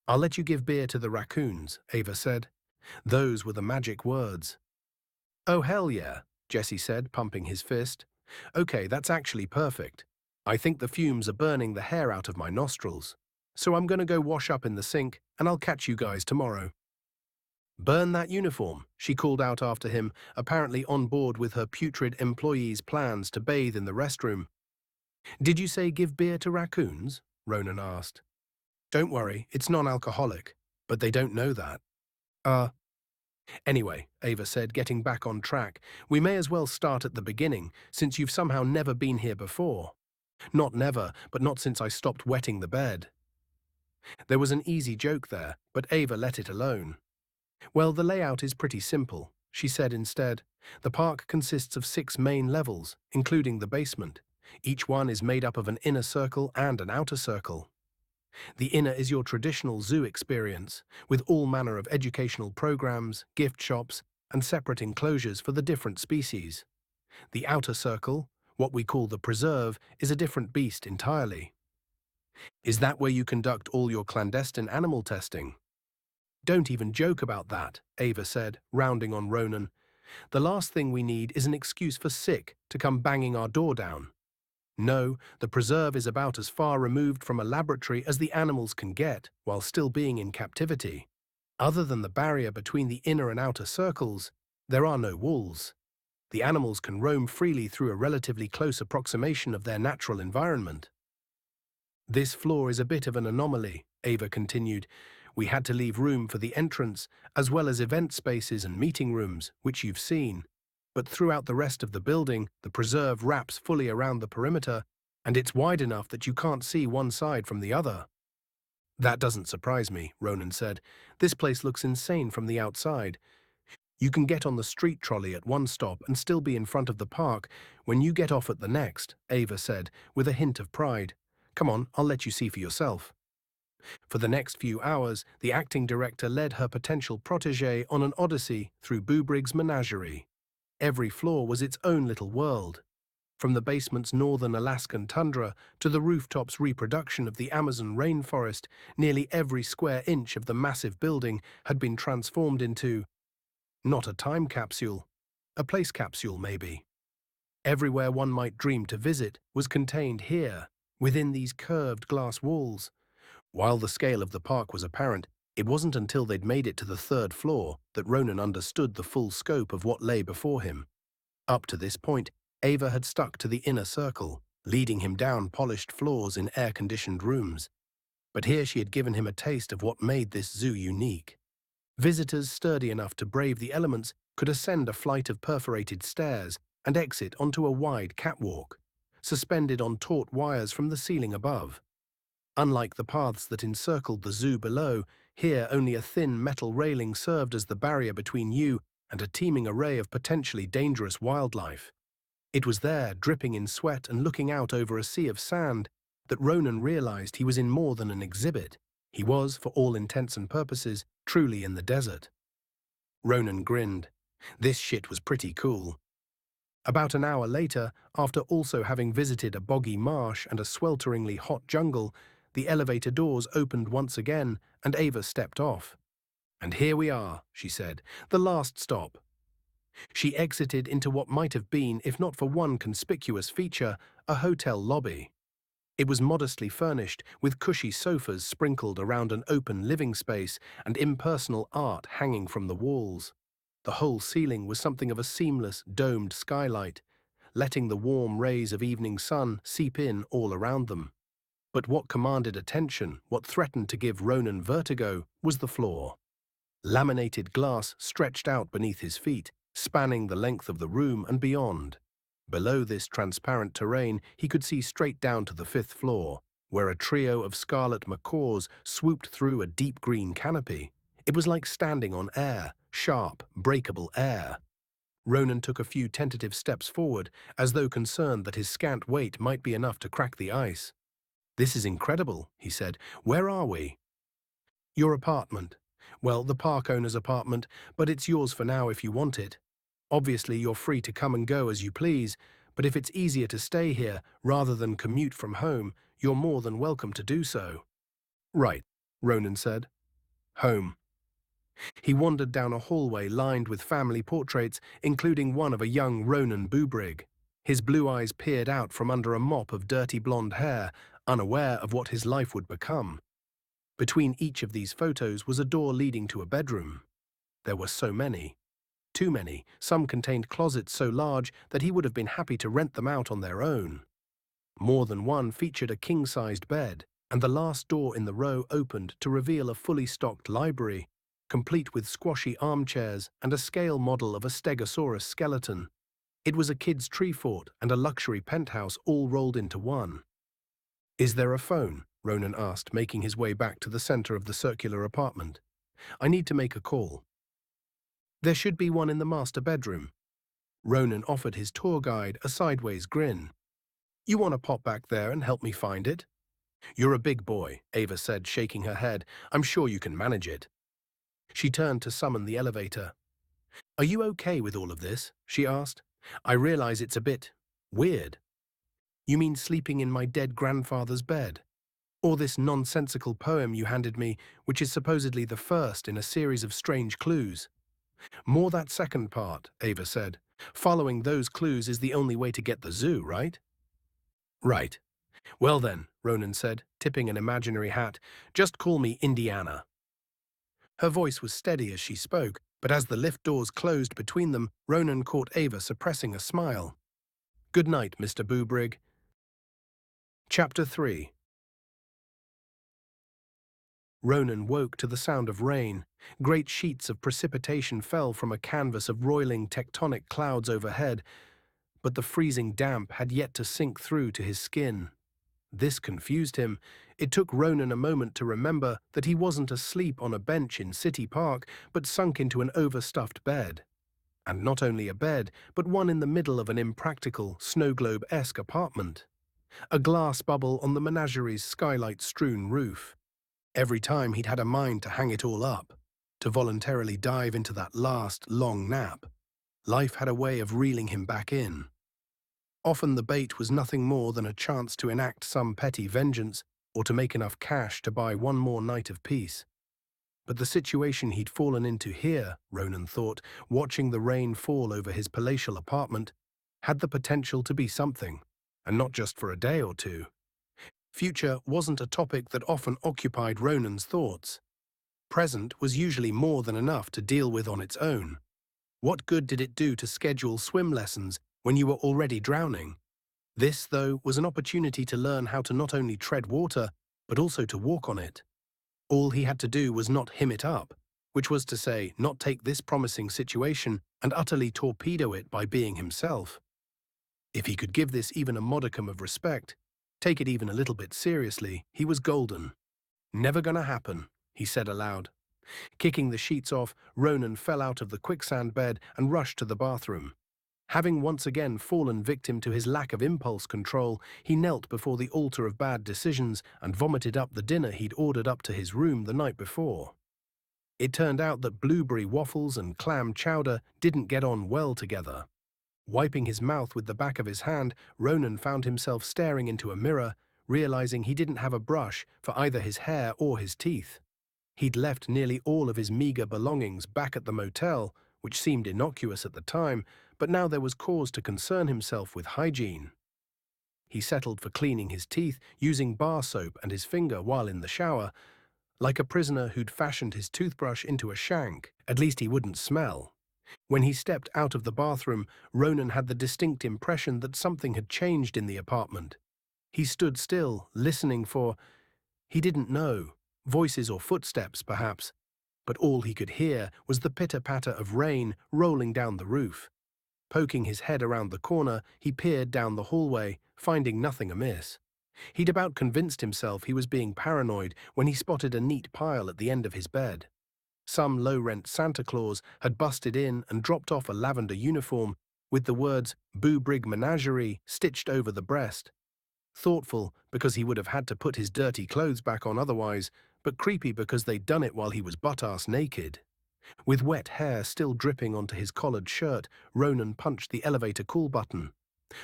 I'll let you give beer to the raccoons, Ava said. Those were the magic words. Oh, hell yeah, Jesse said, pumping his fist. Okay, that's actually perfect. I think the fumes are burning the hair out of my nostrils. So I'm gonna go wash up in the sink, and I'll catch you guys tomorrow. Burn that uniform, she called out after him, apparently on board with her putrid employee's plans to bathe in the restroom. Did you say give beer to raccoons? Ronan asked. Don't worry, it's non-alcoholic, but they don't know that. Anyway, Ava said, getting back on track, we may as well start at the beginning, since you've somehow never been here before. Not never, but not since I stopped wetting the bed. There was an easy joke there, but Ava let it alone. Well, the layout is pretty simple, she said instead. The park consists of 6 main levels, including the basement. Each one is made up of an inner circle and an outer circle. The inner is your traditional zoo experience, with all manner of educational programs, gift shops, and separate enclosures for the different species. The outer circle, what we call the preserve, is a different beast entirely. Is that where you conduct all your clandestine animal testing? Don't even joke about that, Ava said, rounding on Ronan. The last thing we need is an excuse for sick to come banging our door down. No, the preserve is about as far removed from a laboratory as the animals can get while still being in captivity. Other than the barrier between the inner and outer circles, there are no walls. The animals can roam freely through a relatively close approximation of their natural environment. This floor is a bit of an anomaly, Ava continued. We had to leave room for the entrance, as well as event spaces and meeting rooms, which you've seen. But throughout the rest of the building, the preserve wraps fully around the perimeter, and it's wide enough that you can't see one side from the other. That doesn't surprise me, Ronan said. This place looks insane from the outside. You can get on the street trolley at one stop and still be in front of the park when you get off at the next, Ava said, with a hint of pride. Come on, I'll let you see for yourself. For the next few hours, the acting director led her potential protégé on an odyssey through Boobrig's menagerie. Every floor was its own little world. From the basement's northern Alaskan tundra to the rooftop's reproduction of the Amazon rainforest, nearly every square inch of the massive building had been transformed into, not a time capsule, a place capsule maybe. Everywhere one might dream to visit was contained here, within these curved glass walls. While the scale of the park was apparent, it wasn't until they'd made it to the 3rd floor that Ronan understood the full scope of what lay before him. Up to this point, Ava had stuck to the inner circle, leading him down polished floors in air-conditioned rooms. But here she had given him a taste of what made this zoo unique. Visitors sturdy enough to brave the elements could ascend a flight of perforated stairs and exit onto a wide catwalk, suspended on taut wires from the ceiling above. Unlike the paths that encircled the zoo below, here only a thin metal railing served as the barrier between you and a teeming array of potentially dangerous wildlife. It was there, dripping in sweat and looking out over a sea of sand, that Ronan realized he was in more than an exhibit. He was, for all intents and purposes, truly in the desert. Ronan grinned. This shit was pretty cool. About an hour later, after also having visited a boggy marsh and a swelteringly hot jungle, the elevator doors opened once again, and Ava stepped off. And here we are, she said, the last stop. She exited into what might have been, if not for one conspicuous feature, a hotel lobby. It was modestly furnished, with cushy sofas sprinkled around an open living space and impersonal art hanging from the walls. The whole ceiling was something of a seamless, domed skylight, letting the warm rays of evening sun seep in all around them. But what commanded attention, what threatened to give Ronan vertigo, was the floor. Laminated glass stretched out beneath his feet, spanning the length of the room and beyond. Below this transparent terrain, he could see straight down to the 5th floor, where a trio of scarlet macaws swooped through a deep green canopy. It was like standing on air, sharp, breakable air. Ronan took a few tentative steps forward, as though concerned that his scant weight might be enough to crack the ice. "This is incredible," he said. "Where are we?" "Your apartment. Well, the park owner's apartment, but it's yours for now if you want it. Obviously, you're free to come and go as you please, but if it's easier to stay here rather than commute from home, you're more than welcome to do so." "Right," Ronan said. "Home." He wandered down a hallway lined with family portraits, including one of a young Ronan Bubrig. His blue eyes peered out from under a mop of dirty blonde hair, unaware of what his life would become. Between each of these photos was a door leading to a bedroom. There were so many. Too many. Some contained closets so large that he would have been happy to rent them out on their own. More than one featured a king-sized bed, and the last door in the row opened to reveal a fully stocked library, complete with squashy armchairs and a scale model of a stegosaurus skeleton. It was a kid's tree fort and a luxury penthouse all rolled into one. "Is there a phone?" Ronan asked, making his way back to the center of the circular apartment. "I need to make a call." "There should be one in the master bedroom." Ronan offered his tour guide a sideways grin. "You want to pop back there and help me find it?" "You're a big boy," Ava said, shaking her head. "I'm sure you can manage it." She turned to summon the elevator. "Are you okay with all of this?" she asked. "I realize it's a bit weird." "You mean sleeping in my dead grandfather's bed? Or this nonsensical poem you handed me, which is supposedly the first in a series of strange clues?" "More that second part," Ava said. "Following those clues is the only way to get the zoo, right?" "Right. Well then," Ronan said, tipping an imaginary hat, "just call me Indiana." Her voice was steady as she spoke, but as the lift doors closed between them, Ronan caught Ava suppressing a smile. "Good night, Mr. Bubrig." Chapter 3. Ronan woke to the sound of rain. Great sheets of precipitation fell from a canvas of roiling tectonic clouds overhead, but the freezing damp had yet to sink through to his skin. This confused him. It took Ronan a moment to remember that he wasn't asleep on a bench in City Park, but sunk into an overstuffed bed. And not only a bed, but one in the middle of an impractical, snow globe-esque apartment. A glass bubble on the menagerie's skylight-strewn roof. Every time he'd had a mind to hang it all up, to voluntarily dive into that last, long nap, life had a way of reeling him back in. Often the bait was nothing more than a chance to enact some petty vengeance or to make enough cash to buy one more night of peace. But the situation he'd fallen into here, Ronan thought, watching the rain fall over his palatial apartment, had the potential to be something, and not just for a day or two. Future wasn't a topic that often occupied Ronan's thoughts. Present was usually more than enough to deal with on its own. What good did it do to schedule swim lessons when you were already drowning? This, though, was an opportunity to learn how to not only tread water, but also to walk on it. All he had to do was not him it up, which was to say, not take this promising situation and utterly torpedo it by being himself. If he could give this even a modicum of respect, take it even a little bit seriously, he was golden. "Never gonna happen," he said aloud. Kicking the sheets off, Ronan fell out of the quicksand bed and rushed to the bathroom. Having once again fallen victim to his lack of impulse control, he knelt before the altar of bad decisions and vomited up the dinner he'd ordered up to his room the night before. It turned out that blueberry waffles and clam chowder didn't get on well together. Wiping his mouth with the back of his hand, Ronan found himself staring into a mirror, realizing he didn't have a brush for either his hair or his teeth. He'd left nearly all of his meager belongings back at the motel, which seemed innocuous at the time, but now there was cause to concern himself with hygiene. He settled for cleaning his teeth, using bar soap and his finger while in the shower. Like a prisoner who'd fashioned his toothbrush into a shank, at least he wouldn't smell. When he stepped out of the bathroom, Ronan had the distinct impression that something had changed in the apartment. He stood still, listening for, he didn't know, voices or footsteps, perhaps, but all he could hear was the pitter-patter of rain rolling down the roof. Poking his head around the corner, he peered down the hallway, finding nothing amiss. He'd about convinced himself he was being paranoid when he spotted a neat pile at the end of his bed. Some low-rent Santa Claus had busted in and dropped off a lavender uniform with the words Boo Brig Menagerie stitched over the breast. Thoughtful because he would have had to put his dirty clothes back on otherwise, but creepy because they'd done it while he was butt-ass naked. With wet hair still dripping onto his collared shirt, Ronan punched the elevator call button.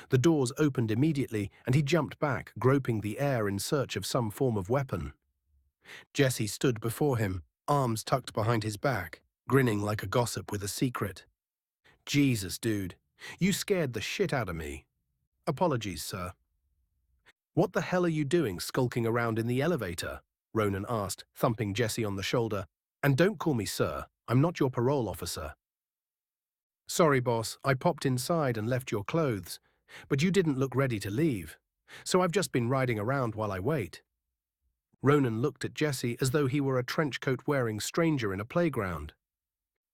The doors opened immediately, and he jumped back, groping the air in search of some form of weapon. Jesse stood before him, arms tucked behind his back, grinning like a gossip with a secret. Jesus, dude, you scared the shit out of me. Apologies, sir. What the hell are you doing skulking around in the elevator? Ronan asked, thumping Jesse on the shoulder. And don't call me sir, I'm not your parole officer. Sorry, boss, I popped inside and left your clothes, but you didn't look ready to leave, so I've just been riding around while I wait. Ronan looked at Jesse as though he were a trench-coat-wearing stranger in a playground.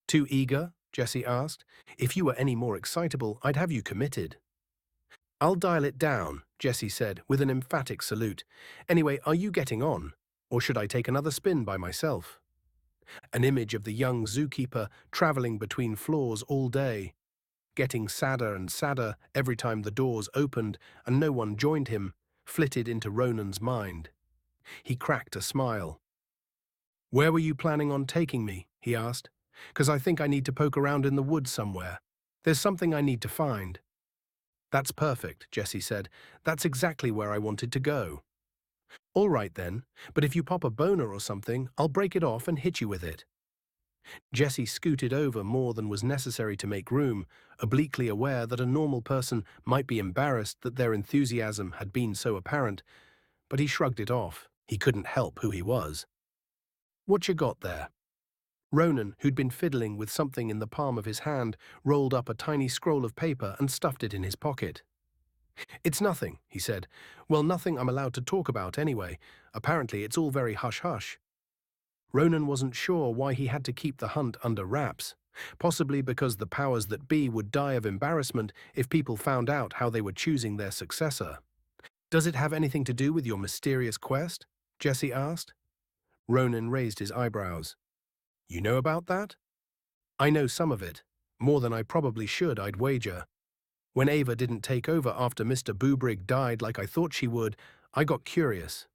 Too eager? Jesse asked. If you were any more excitable, I'd have you committed. I'll dial it down, Jesse said, with an emphatic salute. Anyway, are you getting on? Or should I take another spin by myself? An image of the young zookeeper traveling between floors all day, getting sadder and sadder every time the doors opened and no one joined him, flitted into Ronan's mind. He cracked a smile. Where were you planning on taking me? He asked. 'Cause I think I need to poke around in the woods somewhere. There's something I need to find. That's perfect, Jesse said. That's exactly where I wanted to go. All right then, but if you pop a boner or something, I'll break it off and hit you with it. Jesse scooted over more than was necessary to make room, obliquely aware that a normal person might be embarrassed that their enthusiasm had been so apparent, but he shrugged it off. He couldn't help who he was. What you got there? Ronan, who'd been fiddling with something in the palm of his hand, rolled up a tiny scroll of paper and stuffed it in his pocket. It's nothing, he said. Well, nothing I'm allowed to talk about anyway. Apparently it's all very hush-hush. Ronan wasn't sure why he had to keep the hunt under wraps, possibly because the powers that be would die of embarrassment if people found out how they were choosing their successor. Does it have anything to do with your mysterious quest? Jesse asked. Ronan raised his eyebrows. You know about that? I know some of it, more than I probably should, I'd wager. When Ava didn't take over after Mr. Boobrig died like I thought she would, I got curious.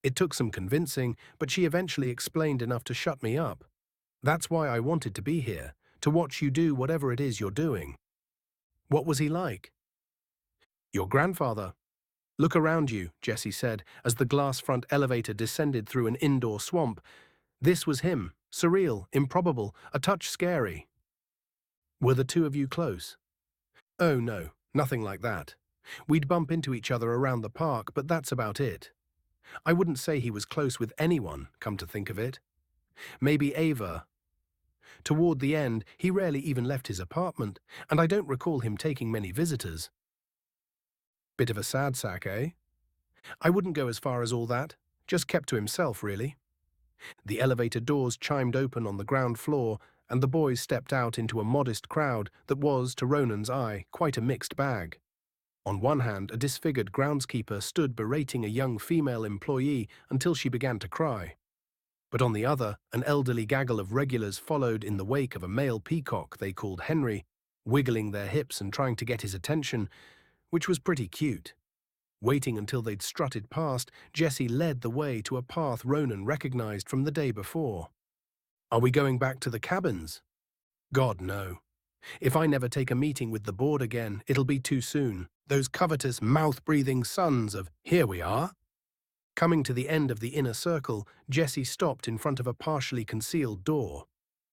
It took some convincing, but she eventually explained enough to shut me up. That's why I wanted to be here, to watch you do whatever it is you're doing. What was he like? Your grandfather. Look around you, Jesse said, as the glass front elevator descended through an indoor swamp. This was him, surreal, improbable, a touch scary. Were the two of you close? Oh no, nothing like that. We'd bump into each other around the park, but that's about it. I wouldn't say he was close with anyone, come to think of it. Maybe Ava. Toward the end, he rarely even left his apartment, and I don't recall him taking many visitors. Bit of a sad sack, eh? I wouldn't go as far as all that, just kept to himself, really. The elevator doors chimed open on the ground floor, and the boys stepped out into a modest crowd that was, to Ronan's eye, quite a mixed bag. On one hand, a disfigured groundskeeper stood berating a young female employee until she began to cry. But on the other, an elderly gaggle of regulars followed in the wake of a male peacock they called Henry, wiggling their hips and trying to get his attention, which was pretty cute. Waiting until they'd strutted past, Jesse led the way to a path Ronan recognized from the day before. Are we going back to the cabins? God, no. If I never take a meeting with the board again, it'll be too soon. Those covetous, mouth-breathing sons of here we are. Coming to the end of the inner circle, Jesse stopped in front of a partially concealed door.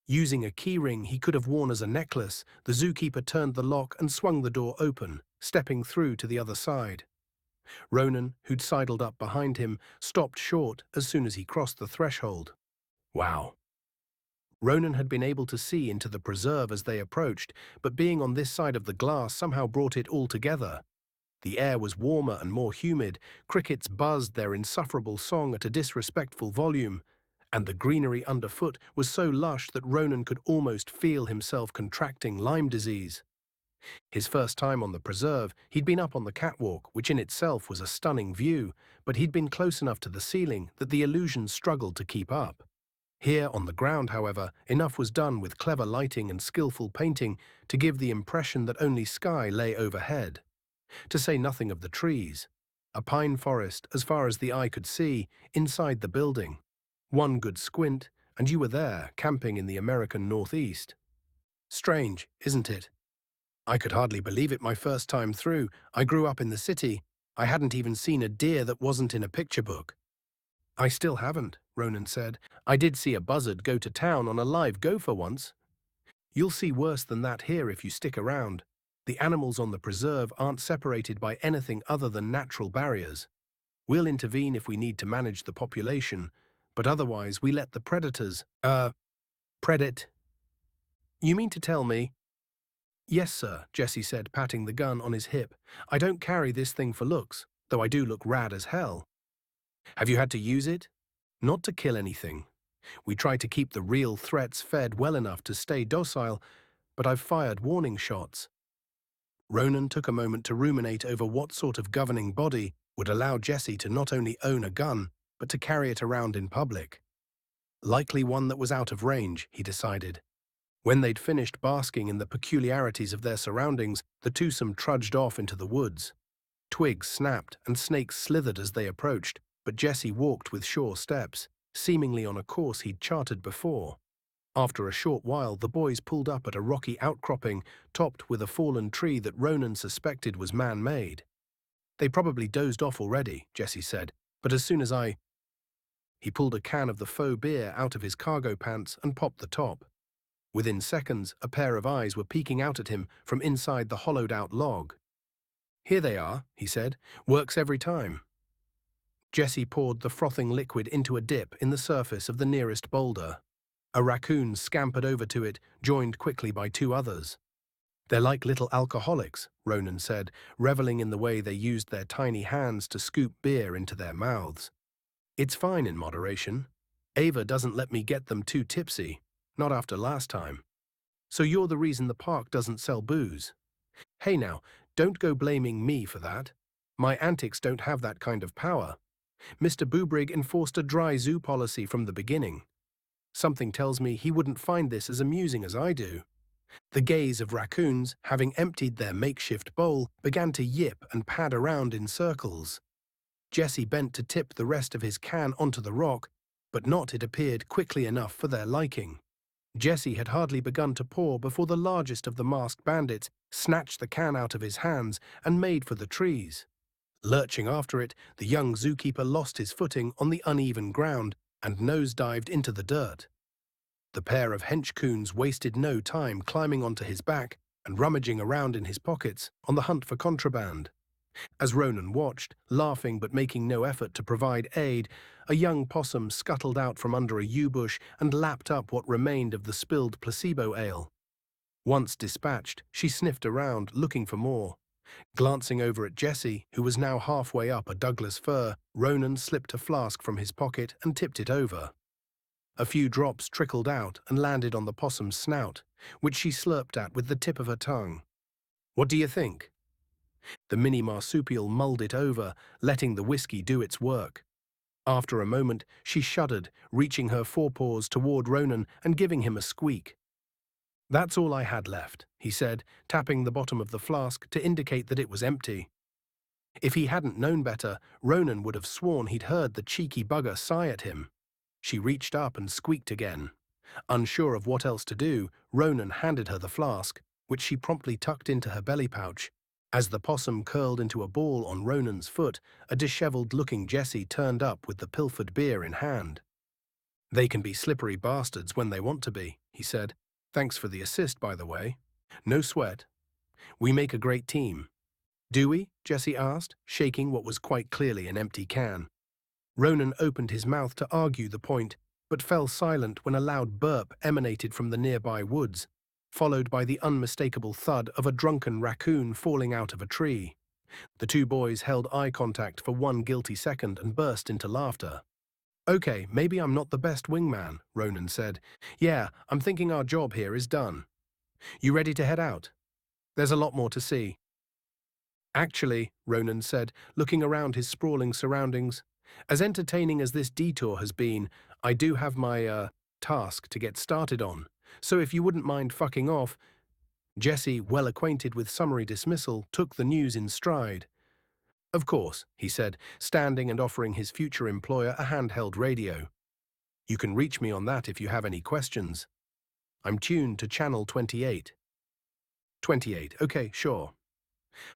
Using a keyring he could have worn as a necklace, the zookeeper turned the lock and swung the door open, stepping through to the other side. Ronan, who'd sidled up behind him, stopped short as soon as he crossed the threshold. Wow. Ronan had been able to see into the preserve as they approached, but being on this side of the glass somehow brought it all together. The air was warmer and more humid, crickets buzzed their insufferable song at a disrespectful volume, and the greenery underfoot was so lush that Ronan could almost feel himself contracting Lyme disease. His first time on the preserve, he'd been up on the catwalk, which in itself was a stunning view, but he'd been close enough to the ceiling that the illusion struggled to keep up. Here on the ground, however, enough was done with clever lighting and skillful painting to give the impression that only sky lay overhead, to say nothing of the trees. A pine forest, as far as the eye could see, inside the building. One good squint, and you were there, camping in the American Northeast. Strange, isn't it? I could hardly believe it my first time through. I grew up in the city. I hadn't even seen a deer that wasn't in a picture book. I still haven't, Ronan said. I did see a buzzard go to town on a live gopher once. You'll see worse than that here if you stick around. The animals on the preserve aren't separated by anything other than natural barriers. We'll intervene if we need to manage the population, but otherwise we let the predators, predate. You mean to tell me? Yes, sir, Jesse said, patting the gun on his hip. I don't carry this thing for looks, though I do look rad as hell. Have you had to use it? Not to kill anything. We try to keep the real threats fed well enough to stay docile, but I've fired warning shots. Ronan took a moment to ruminate over what sort of governing body would allow Jesse to not only own a gun, but to carry it around in public. Likely one that was out of range, he decided. When they'd finished basking in the peculiarities of their surroundings, the twosome trudged off into the woods. Twigs snapped and snakes slithered as they approached, but Jesse walked with sure steps, seemingly on a course he'd charted before. After a short while, the boys pulled up at a rocky outcropping topped with a fallen tree that Ronan suspected was man-made. They probably dozed off already, Jesse said, but as soon as He pulled a can of the faux beer out of his cargo pants and popped the top. Within seconds, a pair of eyes were peeking out at him from inside the hollowed-out log. Here they are, he said. Works every time. Jesse poured the frothing liquid into a dip in the surface of the nearest boulder. A raccoon scampered over to it, joined quickly by two others. They're like little alcoholics, Ronan said, reveling in the way they used their tiny hands to scoop beer into their mouths. It's fine in moderation. Ava doesn't let me get them too tipsy, not after last time. So you're the reason the park doesn't sell booze. Hey now, don't go blaming me for that. My antics don't have that kind of power. Mr. Boobrig enforced a dry zoo policy from the beginning. Something tells me he wouldn't find this as amusing as I do. The gaze of raccoons, having emptied their makeshift bowl, began to yip and pad around in circles. Jesse bent to tip the rest of his can onto the rock, but not, it appeared, quickly enough for their liking. Jesse had hardly begun to pour before the largest of the masked bandits snatched the can out of his hands and made for the trees. Lurching after it, the young zookeeper lost his footing on the uneven ground and nose-dived into the dirt. The pair of henchcoons wasted no time climbing onto his back and rummaging around in his pockets on the hunt for contraband. As Ronan watched, laughing but making no effort to provide aid, a young possum scuttled out from under a yew bush and lapped up what remained of the spilled placebo ale. Once dispatched, she sniffed around, looking for more. Glancing over at Jesse, who was now halfway up a Douglas fir, Ronan slipped a flask from his pocket and tipped it over. A few drops trickled out and landed on the possum's snout, which she slurped at with the tip of her tongue. What do you think? The mini marsupial mulled it over, letting the whiskey do its work. After a moment, she shuddered, reaching her forepaws toward Ronan and giving him a squeak. That's all I had left, he said, tapping the bottom of the flask to indicate that it was empty. If he hadn't known better, Ronan would have sworn he'd heard the cheeky bugger sigh at him. She reached up and squeaked again. Unsure of what else to do, Ronan handed her the flask, which she promptly tucked into her belly pouch. As the possum curled into a ball on Ronan's foot, a disheveled-looking Jesse turned up with the pilfered beer in hand. They can be slippery bastards when they want to be, he said. Thanks for the assist, by the way. No sweat. We make a great team. Do we? Jesse asked, shaking what was quite clearly an empty can. Ronan opened his mouth to argue the point, but fell silent when a loud burp emanated from the nearby woods, followed by the unmistakable thud of a drunken raccoon falling out of a tree. The two boys held eye contact for one guilty second and burst into laughter. Okay, maybe I'm not the best wingman, Ronan said. Yeah, I'm thinking our job here is done. You ready to head out? There's a lot more to see. Actually, Ronan said, looking around his sprawling surroundings, as entertaining as this detour has been, I do have my, task to get started on, so if you wouldn't mind fucking off. Jesse, well acquainted with summary dismissal, took the news in stride. Of course, he said, standing and offering his future employer a handheld radio. You can reach me on that if you have any questions. I'm tuned to channel 28. 28, okay, sure.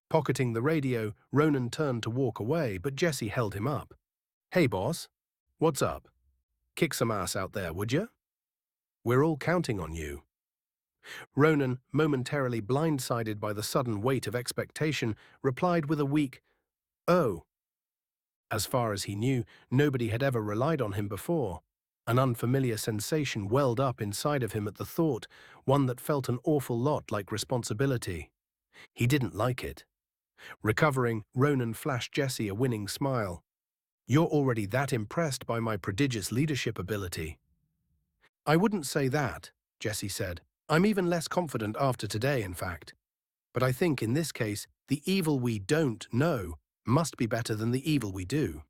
Pocketing the radio, Ronan turned to walk away, but Jesse held him up. Hey, boss. What's up? Kick some ass out there, would you? We're all counting on you. Ronan, momentarily blindsided by the sudden weight of expectation, replied with a weak, "Oh." As far as he knew, nobody had ever relied on him before. An unfamiliar sensation welled up inside of him at the thought, one that felt an awful lot like responsibility. He didn't like it. Recovering, Ronan flashed Jesse a winning smile. You're already that impressed by my prodigious leadership ability. I wouldn't say that, Jesse said. I'm even less confident after today, in fact. But I think in this case, the evil we don't know must be better than the evil we do.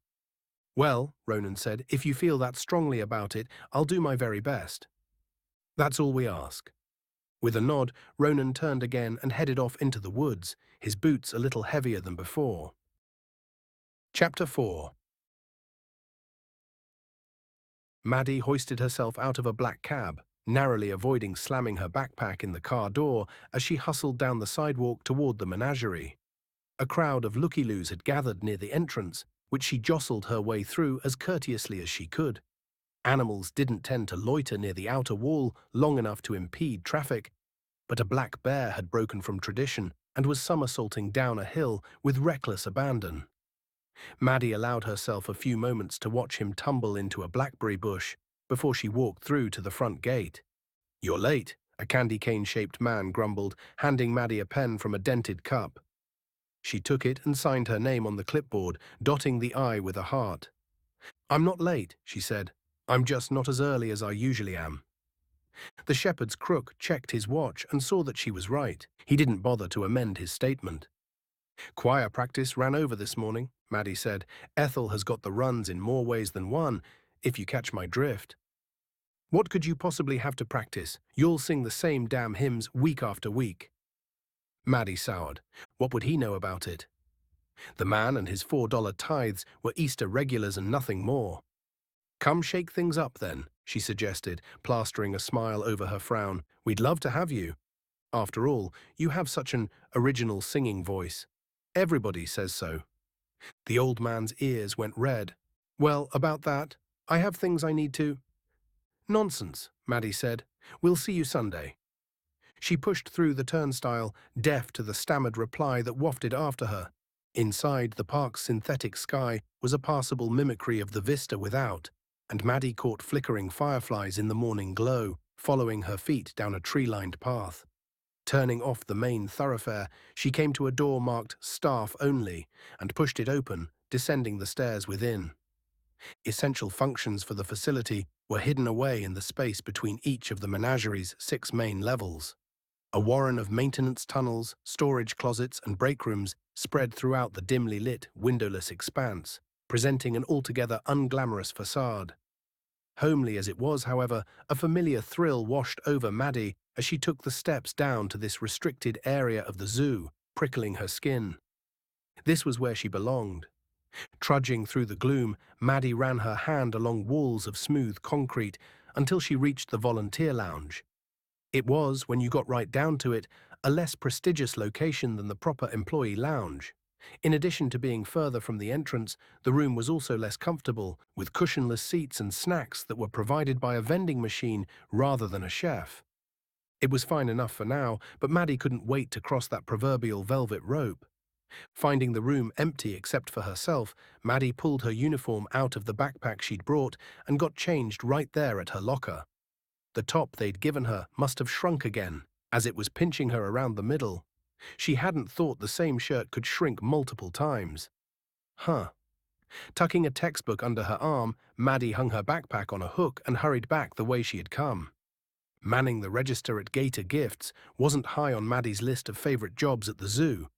Well, Ronan said, if you feel that strongly about it, I'll do my very best. That's all we ask. With a nod, Ronan turned again and headed off into the woods, his boots a little heavier than before. Chapter 4. Maddie hoisted herself out of a black cab, narrowly avoiding slamming her backpack in the car door as she hustled down the sidewalk toward the menagerie. A crowd of looky-loos had gathered near the entrance, which she jostled her way through as courteously as she could. Animals didn't tend to loiter near the outer wall long enough to impede traffic, but a black bear had broken from tradition and was somersaulting down a hill with reckless abandon. Maddie allowed herself a few moments to watch him tumble into a blackberry bush before she walked through to the front gate. You're late, a candy cane-shaped man grumbled, handing Maddie a pen from a dented cup. She took it and signed her name on the clipboard, dotting the I with a heart. I'm not late, she said. I'm just not as early as I usually am. The shepherd's crook checked his watch and saw that she was right. He didn't bother to amend his statement. Choir practice ran over this morning, Maddie said. Ethel has got the runs in more ways than one, if you catch my drift. What could you possibly have to practice? You'll sing the same damn hymns week after week. Maddie soured. What would he know about it? The man and his $4 tithes were Easter regulars and nothing more. Come shake things up then, she suggested, plastering a smile over her frown. We'd love to have you. After all, you have such an original singing voice. Everybody says so. The old man's ears went red. Well, about that, I have things I need to... Nonsense, Maddie said. We'll see you Sunday. She pushed through the turnstile, deaf to the stammered reply that wafted after her. Inside, the park's synthetic sky was a passable mimicry of the vista without, and Maddie caught flickering fireflies in the morning glow, following her feet down a tree-lined path. Turning off the main thoroughfare, she came to a door marked Staff Only and pushed it open, descending the stairs within. Essential functions for the facility were hidden away in the space between each of the menagerie's 6 main levels. A warren of maintenance tunnels, storage closets, and break rooms spread throughout the dimly lit, windowless expanse, presenting an altogether unglamorous facade. Homely as it was, however, a familiar thrill washed over Maddie as she took the steps down to this restricted area of the zoo, prickling her skin. This was where she belonged. Trudging through the gloom, Maddie ran her hand along walls of smooth concrete until she reached the volunteer lounge. It was, when you got right down to it, a less prestigious location than the proper employee lounge. In addition to being further from the entrance, the room was also less comfortable, with cushionless seats and snacks that were provided by a vending machine rather than a chef. It was fine enough for now, but Maddie couldn't wait to cross that proverbial velvet rope. Finding the room empty except for herself, Maddie pulled her uniform out of the backpack she'd brought and got changed right there at her locker. The top they'd given her must have shrunk again, as it was pinching her around the middle. She hadn't thought the same shirt could shrink multiple times. Huh. Tucking a textbook under her arm, Maddie hung her backpack on a hook and hurried back the way she had come. Manning the register at Gator Gifts wasn't high on Maddie's list of favorite jobs at the zoo.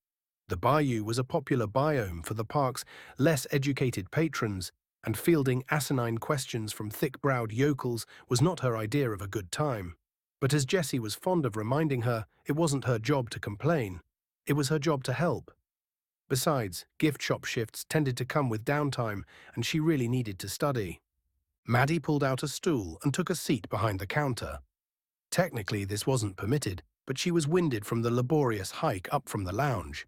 The bayou was a popular biome for the park's less educated patrons, and fielding asinine questions from thick-browed yokels was not her idea of a good time. But as Jessie was fond of reminding her, it wasn't her job to complain. It was her job to help. Besides, gift shop shifts tended to come with downtime, and she really needed to study. Maddie pulled out a stool and took a seat behind the counter. Technically, this wasn't permitted, but she was winded from the laborious hike up from the lounge.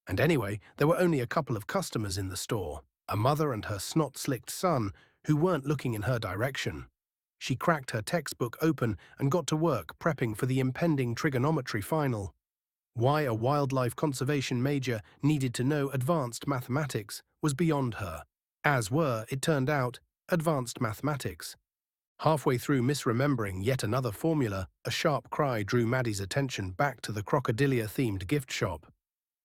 And anyway, there were only a couple of customers in the store, a mother and her snot-slicked son, who weren't looking in her direction. She cracked her textbook open and got to work prepping for the impending trigonometry final. Why a wildlife conservation major needed to know advanced mathematics was beyond her, as were, it turned out, advanced mathematics. Halfway through misremembering yet another formula, a sharp cry drew Maddie's attention back to the crocodilia-themed gift shop.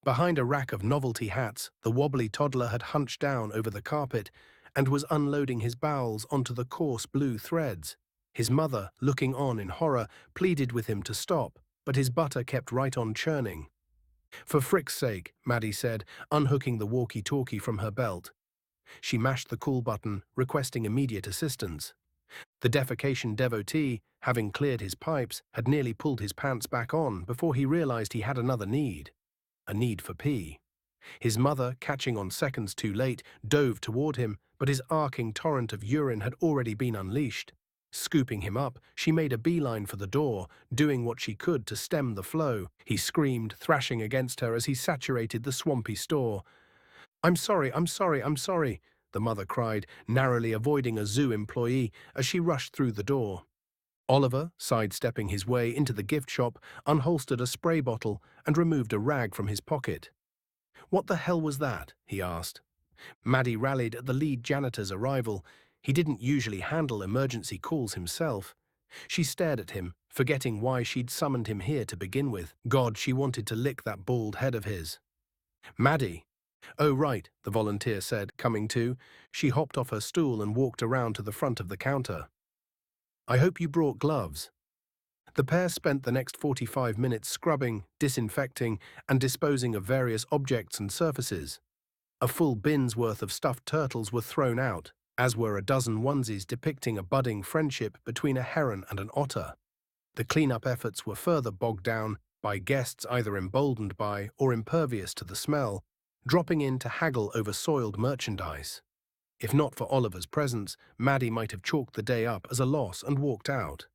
Behind a rack of novelty hats, the wobbly toddler had hunched down over the carpet and was unloading his bowels onto the coarse blue threads. His mother, looking on in horror, pleaded with him to stop, but his butter kept right on churning. "For frick's sake," Maddie said, unhooking the walkie-talkie from her belt. She mashed the call button, requesting immediate assistance. The defecation devotee, having cleared his pipes, had nearly pulled his pants back on before he realized he had another need. A need for pee. His mother, catching on seconds too late, dove toward him, but his arcing torrent of urine had already been unleashed. Scooping him up, she made a beeline for the door, doing what she could to stem the flow. He screamed, thrashing against her as he saturated the swampy store. "I'm sorry, I'm sorry, I'm sorry," the mother cried, narrowly avoiding a zoo employee as she rushed through the door. Oliver, sidestepping his way into the gift shop, unholstered a spray bottle and removed a rag from his pocket. "What the hell was that?" he asked. Maddie rallied at the lead janitor's arrival. He didn't usually handle emergency calls himself. She stared at him, forgetting why she'd summoned him here to begin with. God, she wanted to lick that bald head of his. "Maddie." "Oh, right," the volunteer said, coming to. She hopped off her stool and walked around to the front of the counter. "I hope you brought gloves." The pair spent the next 45 minutes scrubbing, disinfecting, and disposing of various objects and surfaces. A full bin's worth of stuffed turtles were thrown out, as were a dozen onesies depicting a budding friendship between a heron and an otter. The cleanup efforts were further bogged down by guests either emboldened by or impervious to the smell, dropping in to haggle over soiled merchandise. If not for Oliver's presence, Maddie might have chalked the day up as a loss and walked out.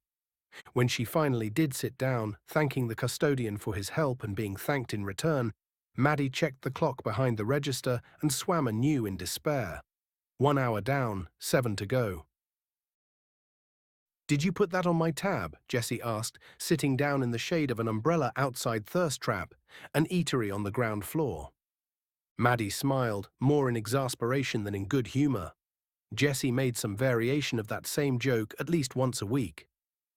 When she finally did sit down, thanking the custodian for his help and being thanked in return, Maddie checked the clock behind the register and swam anew in despair. 1 hour down, 7 to go. "Did you put that on my tab?" Jessie asked, sitting down in the shade of an umbrella outside Thirst Trap, an eatery on the ground floor. Maddie smiled, more in exasperation than in good humor. Jessie made some variation of that same joke at least once a week.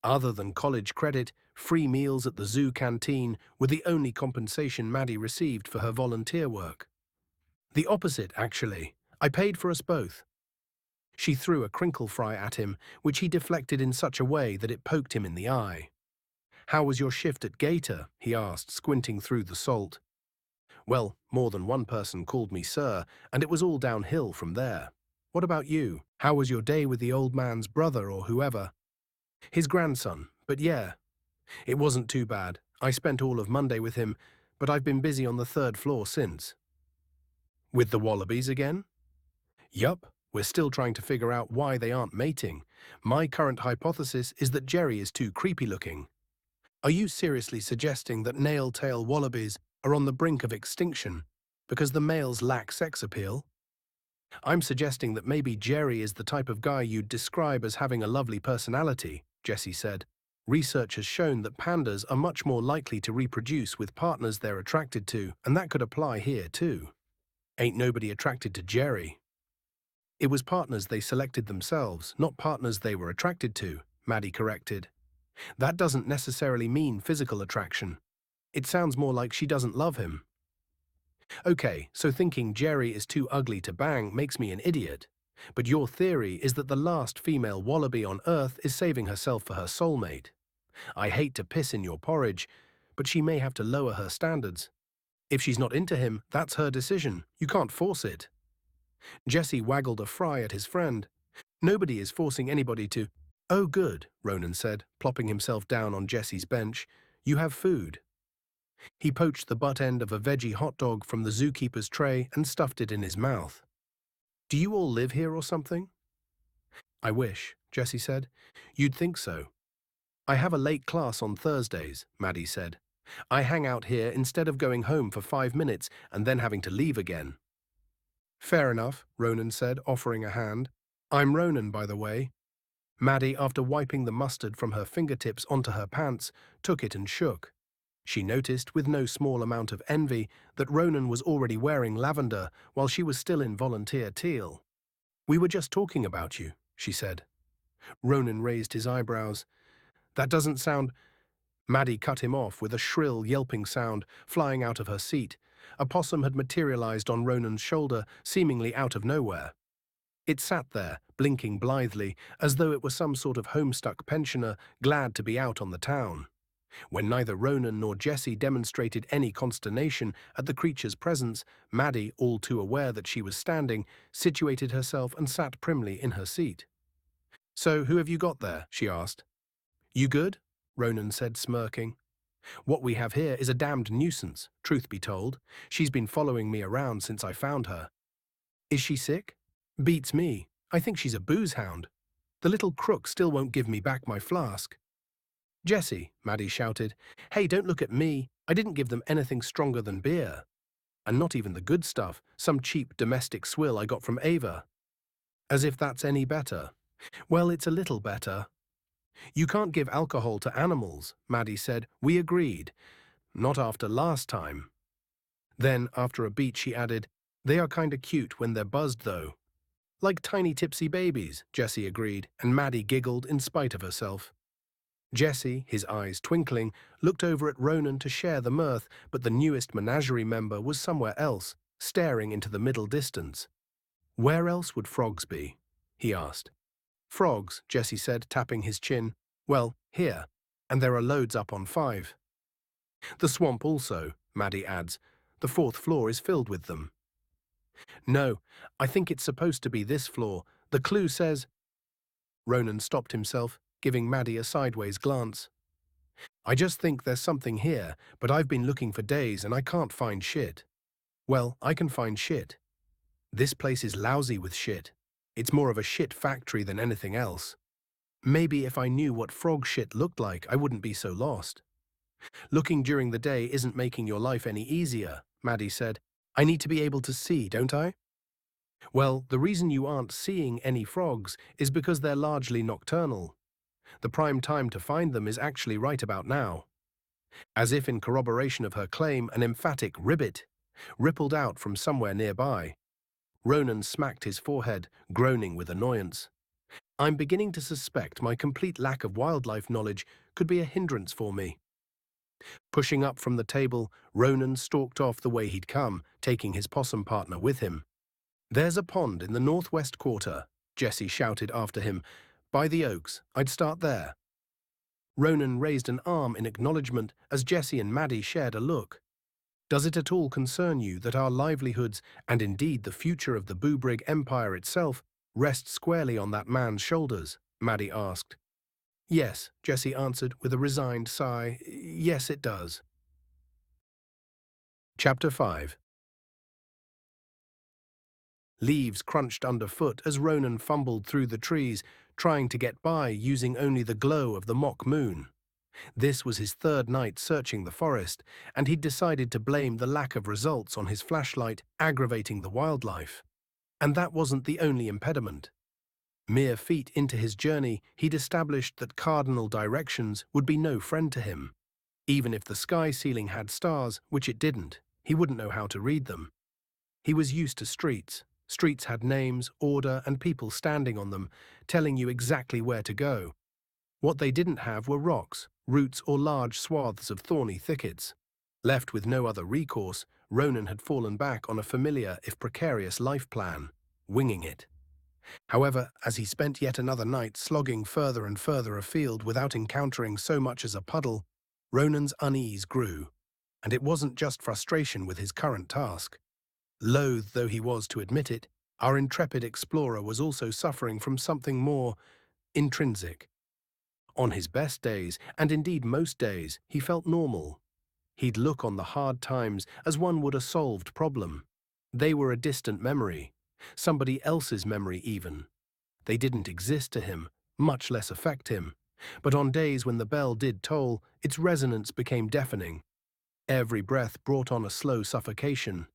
Other than college credit, free meals at the zoo canteen were the only compensation Maddie received for her volunteer work. The opposite, actually. I paid for us both. She threw a crinkle fry at him, which he deflected in such a way that it poked him in the eye. "How was your shift at Gator?" he asked, squinting through the salt. "Well, more than one person called me sir, and it was all downhill from there. What about you? How was your day with the old man's brother or whoever?" "His grandson, but yeah. It wasn't too bad. I spent all of Monday with him, but I've been busy on the 3rd floor since." "With the wallabies again?" "Yup. We're still trying to figure out why they aren't mating. My current hypothesis is that Jerry is too creepy-looking." "Are you seriously suggesting that nail-tail wallabies are on the brink of extinction because the males lack sex appeal?" "I'm suggesting that maybe Jerry is the type of guy you'd describe as having a lovely personality," Jessie said. "Research has shown that pandas are much more likely to reproduce with partners they're attracted to, and that could apply here too." "Ain't nobody attracted to Jerry." "It was partners they selected themselves, not partners they were attracted to," Maddie corrected. "That doesn't necessarily mean physical attraction. It sounds more like she doesn't love him." "Okay, so thinking Jerry is too ugly to bang makes me an idiot. But your theory is that the last female wallaby on Earth is saving herself for her soulmate. I hate to piss in your porridge, but she may have to lower her standards. If she's not into him, that's her decision. You can't force it." Jesse waggled a fry at his friend. Nobody is forcing anybody to. Oh, good, Ronan said, plopping himself down on Jesse's bench. You have food. He poached the butt end of a veggie hot dog from the zookeeper's tray and stuffed it in his mouth. Do you all live here or something? I wish, Jesse said. You'd think so. I have a late class on Thursdays, Maddie said. I hang out here instead of going home for 5 minutes and then having to leave again. Fair enough, Ronan said, offering a hand. I'm Ronan, by the way. Maddie, after wiping the mustard from her fingertips onto her pants, took it and shook. She noticed, with no small amount of envy, that Ronan was already wearing lavender while she was still in volunteer teal. We were just talking about you, she said. Ronan raised his eyebrows. That doesn't sound… Maddie cut him off with a shrill, yelping sound, flying out of her seat. A possum had materialized on Ronan's shoulder, seemingly out of nowhere. It sat there, blinking blithely, as though it were some sort of homestuck pensioner glad to be out on the town. When neither Ronan nor Jesse demonstrated any consternation at the creature's presence, Maddie, all too aware that she was standing, situated herself and sat primly in her seat. So, who have you got there? She asked. You good? Ronan said, smirking. What we have here is a damned nuisance, truth be told. She's been following me around since I found her. Is she sick? Beats me. I think she's a booze hound. The little crook still won't give me back my flask. Jesse, Maddie shouted. Hey, don't look at me. I didn't give them anything stronger than beer. And not even the good stuff, some cheap domestic swill I got from Ava. As if that's any better. Well, it's a little better. You can't give alcohol to animals, Maddie said. We agreed. Not after last time. Then, after a beat, she added, They are kinda cute when they're buzzed, though. Like tiny tipsy babies, Jesse agreed, and Maddie giggled in spite of herself. Jesse, his eyes twinkling, looked over at Ronan to share the mirth, but the newest menagerie member was somewhere else, staring into the middle distance. Where else would frogs be? He asked. Frogs, Jesse said, tapping his chin. Well, here. And there are loads up on 5. The swamp also, Maddie adds. The 4th floor is filled with them. No, I think it's supposed to be this floor. The clue says… Ronan stopped himself, giving Maddie a sideways glance. I just think there's something here, but I've been looking for days and I can't find shit. Well, I can find shit. This place is lousy with shit. It's more of a shit factory than anything else. Maybe if I knew what frog shit looked like, I wouldn't be so lost. Looking during the day isn't making your life any easier, Maddie said. I need to be able to see, don't I? Well, the reason you aren't seeing any frogs is because they're largely nocturnal. The prime time to find them is actually right about now. As if in corroboration of her claim, an emphatic ribbit rippled out from somewhere nearby. Ronan smacked his forehead, groaning with annoyance. I'm beginning to suspect my complete lack of wildlife knowledge could be a hindrance for me. Pushing up from the table, Ronan stalked off the way he'd come, taking his possum partner with him. There's a pond in the northwest quarter, Jesse shouted after him. By the oaks, I'd start there. Ronan raised an arm in acknowledgement as Jesse and Maddie shared a look. Does it at all concern you that our livelihoods, and indeed the future of the Boobrig Empire itself, rest squarely on that man's shoulders? Maddie asked. Yes, Jesse answered with a resigned sigh. Yes, it does. Chapter 5. Leaves crunched underfoot as Ronan fumbled through the trees, trying to get by using only the glow of the mock moon. This was his 3rd night searching the forest, and he'd decided to blame the lack of results on his flashlight aggravating the wildlife. And that wasn't the only impediment. Mere feet into his journey, he'd established that cardinal directions would be no friend to him. Even if the sky ceiling had stars, which it didn't, he wouldn't know how to read them. He was used to streets. Streets had names, order, and people standing on them, telling you exactly where to go. What they didn't have were rocks, roots, or large swaths of thorny thickets. Left with no other recourse, Ronan had fallen back on a familiar, if precarious, life plan, winging it. However, as he spent yet another night slogging further and further afield without encountering so much as a puddle, Ronan's unease grew, and it wasn't just frustration with his current task. Loath though he was to admit it, Our intrepid explorer was also suffering from something more intrinsic. On his best days, and indeed most days, he felt normal. He'd look on the hard times as one would a solved problem. They were a distant memory, somebody else's memory even. They didn't exist to him, much less affect him. But on days when the bell did toll, its resonance became deafening. Every breath brought on a slow suffocation.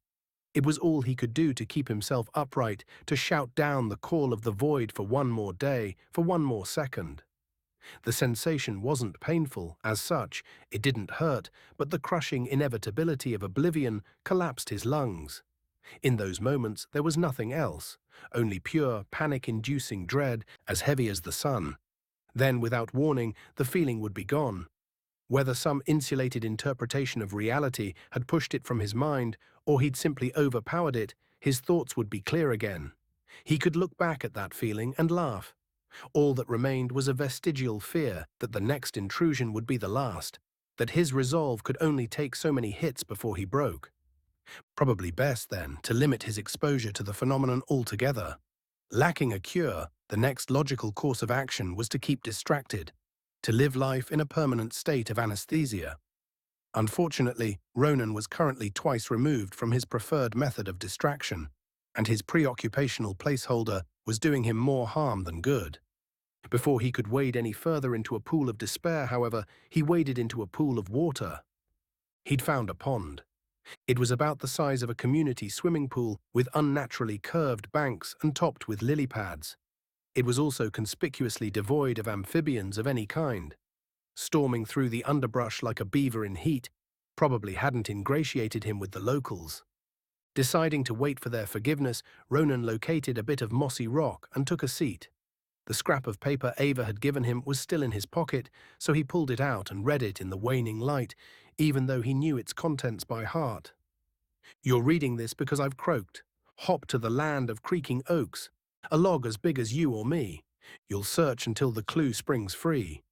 It was all he could do to keep himself upright, to shout down the call of the void for one more day, for one more second. The sensation wasn't painful, as such, it didn't hurt, but the crushing inevitability of oblivion collapsed his lungs. In those moments there was nothing else, only pure, panic-inducing dread, as heavy as the sun. Then, without warning, the feeling would be gone. Whether some insulated interpretation of reality had pushed it from his mind, or he'd simply overpowered it, his thoughts would be clear again. He could look back at that feeling and laugh. All that remained was a vestigial fear that the next intrusion would be the last, that his resolve could only take so many hits before he broke. Probably best, then, to limit his exposure to the phenomenon altogether. Lacking a cure, the next logical course of action was to keep distracted, to live life in a permanent state of anesthesia. Unfortunately, Ronan was currently twice removed from his preferred method of distraction, and his preoccupational placeholder was doing him more harm than good. Before he could wade any further into a pool of despair, however, he waded into a pool of water. He'd found a pond. It was about the size of a community swimming pool with unnaturally curved banks and topped with lily pads. It was also conspicuously devoid of amphibians of any kind. Storming through the underbrush like a beaver in heat probably hadn't ingratiated him with the locals. Deciding to wait for their forgiveness, Ronan located a bit of mossy rock and took a seat. The scrap of paper Ava had given him was still in his pocket, so he pulled it out and read it in the waning light, even though he knew its contents by heart. "You're reading this because I've croaked. Hop to the land of creaking oaks. A log as big as you or me. You'll search until the clue springs free."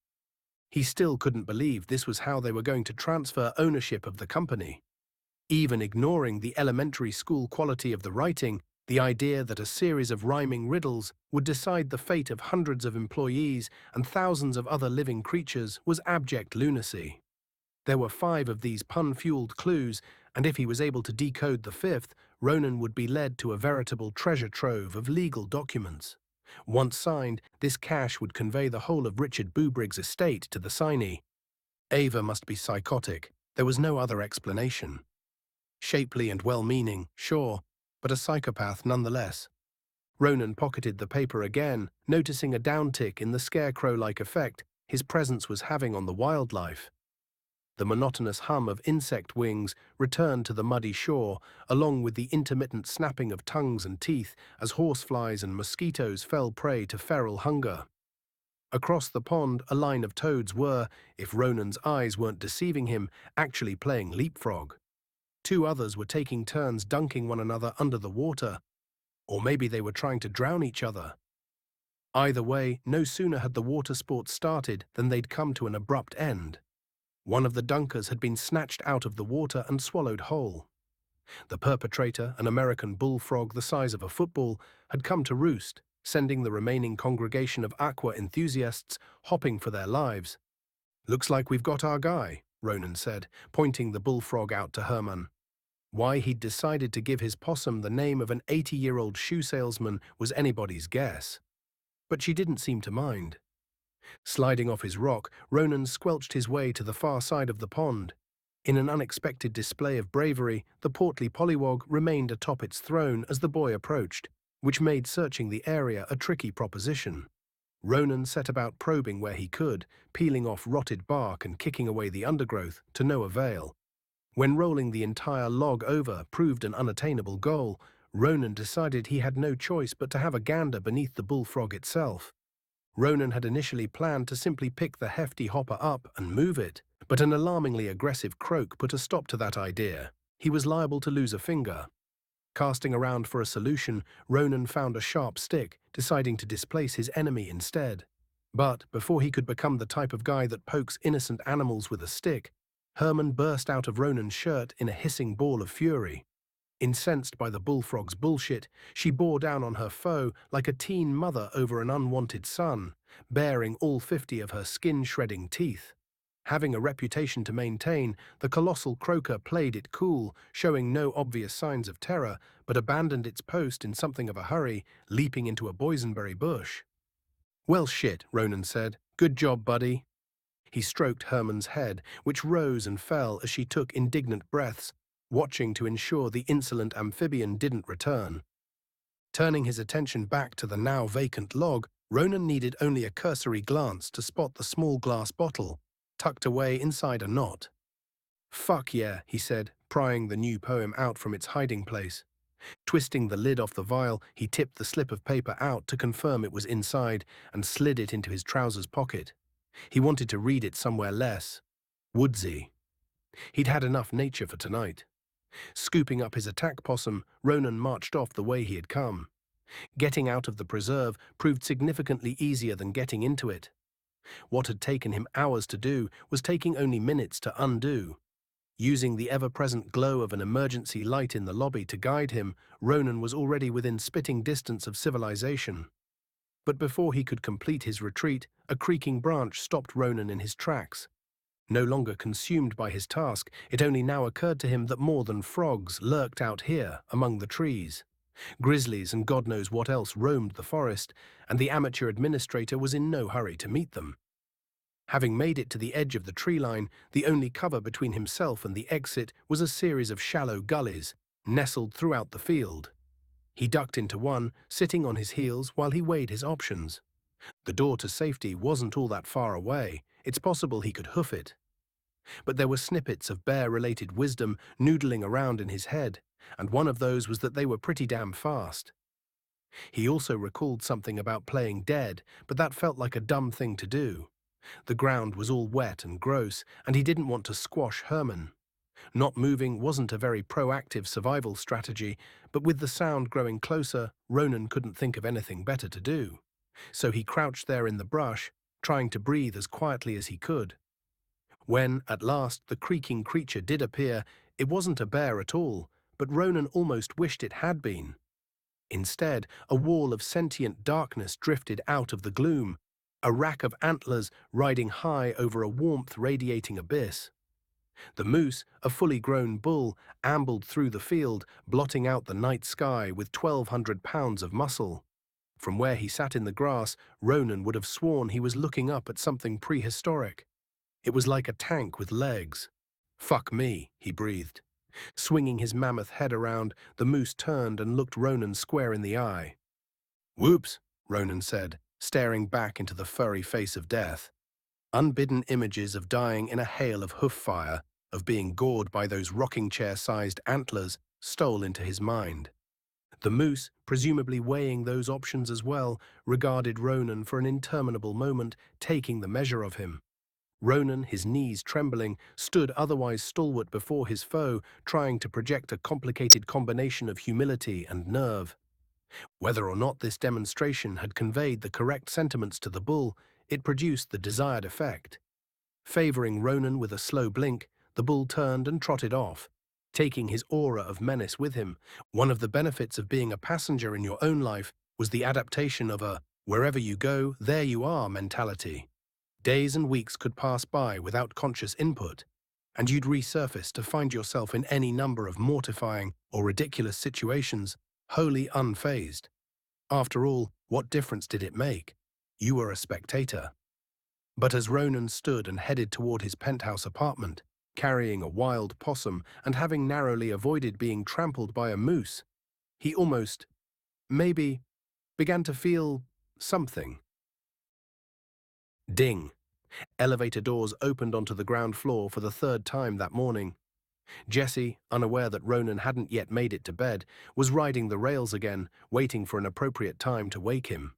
He still couldn't believe this was how they were going to transfer ownership of the company. Even ignoring the elementary school quality of the writing, the idea that a series of rhyming riddles would decide the fate of hundreds of employees and thousands of other living creatures was abject lunacy. There were 5 of these pun-fueled clues, and if he was able to decode the 5th, Ronan would be led to a veritable treasure trove of legal documents. Once signed, this cash would convey the whole of Richard Boobrig's estate to the signee. Ava must be psychotic. There was no other explanation. Shapely and well-meaning, sure, but a psychopath nonetheless. Ronan pocketed the paper again, noticing a downtick in the scarecrow-like effect his presence was having on the wildlife. The monotonous hum of insect wings returned to the muddy shore, along with the intermittent snapping of tongues and teeth as horseflies and mosquitoes fell prey to feral hunger. Across the pond, a line of toads were, if Ronan's eyes weren't deceiving him, actually playing leapfrog. 2 others were taking turns dunking one another under the water, or maybe they were trying to drown each other. Either way, no sooner had the water sports started than they'd come to an abrupt end. One of the dunkers had been snatched out of the water and swallowed whole. The perpetrator, an American bullfrog the size of a football, had come to roost, sending the remaining congregation of aqua enthusiasts hopping for their lives. "Looks like we've got our guy," Ronan said, pointing the bullfrog out to Herman. Why he'd decided to give his possum the name of an 80-year-old shoe salesman was anybody's guess. But she didn't seem to mind. Sliding off his rock, Ronan squelched his way to the far side of the pond. In an unexpected display of bravery, the portly pollywog remained atop its throne as the boy approached, which made searching the area a tricky proposition. Ronan set about probing where he could, peeling off rotted bark and kicking away the undergrowth, to no avail. When rolling the entire log over proved an unattainable goal, Ronan decided he had no choice but to have a gander beneath the bullfrog itself. Ronan had initially planned to simply pick the hefty hopper up and move it, but an alarmingly aggressive croak put a stop to that idea. He was liable to lose a finger. Casting around for a solution, Ronan found a sharp stick, deciding to displace his enemy instead. But before he could become the type of guy that pokes innocent animals with a stick, Herman burst out of Ronan's shirt in a hissing ball of fury. Incensed by the bullfrog's bullshit, she bore down on her foe like a teen mother over an unwanted son, baring all 50 of her skin-shredding teeth. Having a reputation to maintain, the colossal croaker played it cool, showing no obvious signs of terror, but abandoned its post in something of a hurry, leaping into a boysenberry bush. "Well shit," Ronan said. "Good job, buddy." He stroked Herman's head, which rose and fell as she took indignant breaths, watching to ensure the insolent amphibian didn't return. Turning his attention back to the now vacant log, Ronan needed only a cursory glance to spot the small glass bottle, tucked away inside a knot. "Fuck yeah," he said, prying the new poem out from its hiding place. Twisting the lid off the vial, he tipped the slip of paper out to confirm it was inside and slid it into his trousers pocket. He wanted to read it somewhere less woodsy. He'd had enough nature for tonight. Scooping up his attack possum, Ronan marched off the way he had come. Getting out of the preserve proved significantly easier than getting into it. What had taken him hours to do was taking only minutes to undo. Using the ever-present glow of an emergency light in the lobby to guide him, Ronan was already within spitting distance of civilization. But before he could complete his retreat, a creaking branch stopped Ronan in his tracks. No longer consumed by his task, it only now occurred to him that more than frogs lurked out here, among the trees. Grizzlies and God knows what else roamed the forest, and the amateur administrator was in no hurry to meet them. Having made it to the edge of the tree line, the only cover between himself and the exit was a series of shallow gullies, nestled throughout the field. He ducked into one, sitting on his heels while he weighed his options. The door to safety wasn't all that far away. It's possible he could hoof it. But there were snippets of bear-related wisdom noodling around in his head, and one of those was that they were pretty damn fast. He also recalled something about playing dead, but that felt like a dumb thing to do. The ground was all wet and gross, and he didn't want to squash Herman. Not moving wasn't a very proactive survival strategy, but with the sound growing closer, Ronan couldn't think of anything better to do. So he crouched there in the brush, trying to breathe as quietly as he could. When, at last, the creaking creature did appear, it wasn't a bear at all, but Ronan almost wished it had been. Instead, a wall of sentient darkness drifted out of the gloom, a rack of antlers riding high over a warmth-radiating abyss. The moose, a fully grown bull, ambled through the field, blotting out the night sky with 1,200 pounds of muscle. From where he sat in the grass, Ronan would have sworn he was looking up at something prehistoric. It was like a tank with legs. "Fuck me," he breathed. Swinging his mammoth head around, the moose turned and looked Ronan square in the eye. "Whoops," Ronan said, staring back into the furry face of death. Unbidden images of dying in a hail of hoof fire, of being gored by those rocking chair-sized antlers, stole into his mind. The moose, presumably weighing those options as well, regarded Ronan for an interminable moment, taking the measure of him. Ronan, his knees trembling, stood otherwise stalwart before his foe, trying to project a complicated combination of humility and nerve. Whether or not this demonstration had conveyed the correct sentiments to the bull, it produced the desired effect. Favoring Ronan with a slow blink, the bull turned and trotted off, taking his aura of menace with him. One of the benefits of being a passenger in your own life was the adaptation of a "wherever you go, there you are" mentality. Days and weeks could pass by without conscious input, and you'd resurface to find yourself in any number of mortifying or ridiculous situations, wholly unfazed. After all, what difference did it make? You were a spectator. But as Ronan stood and headed toward his penthouse apartment, carrying a wild possum and having narrowly avoided being trampled by a moose, he almost, maybe, began to feel something. Ding. Elevator doors opened onto the ground floor for the third time that morning. Jessie, unaware that Ronan hadn't yet made it to bed, was riding the rails again, waiting for an appropriate time to wake him.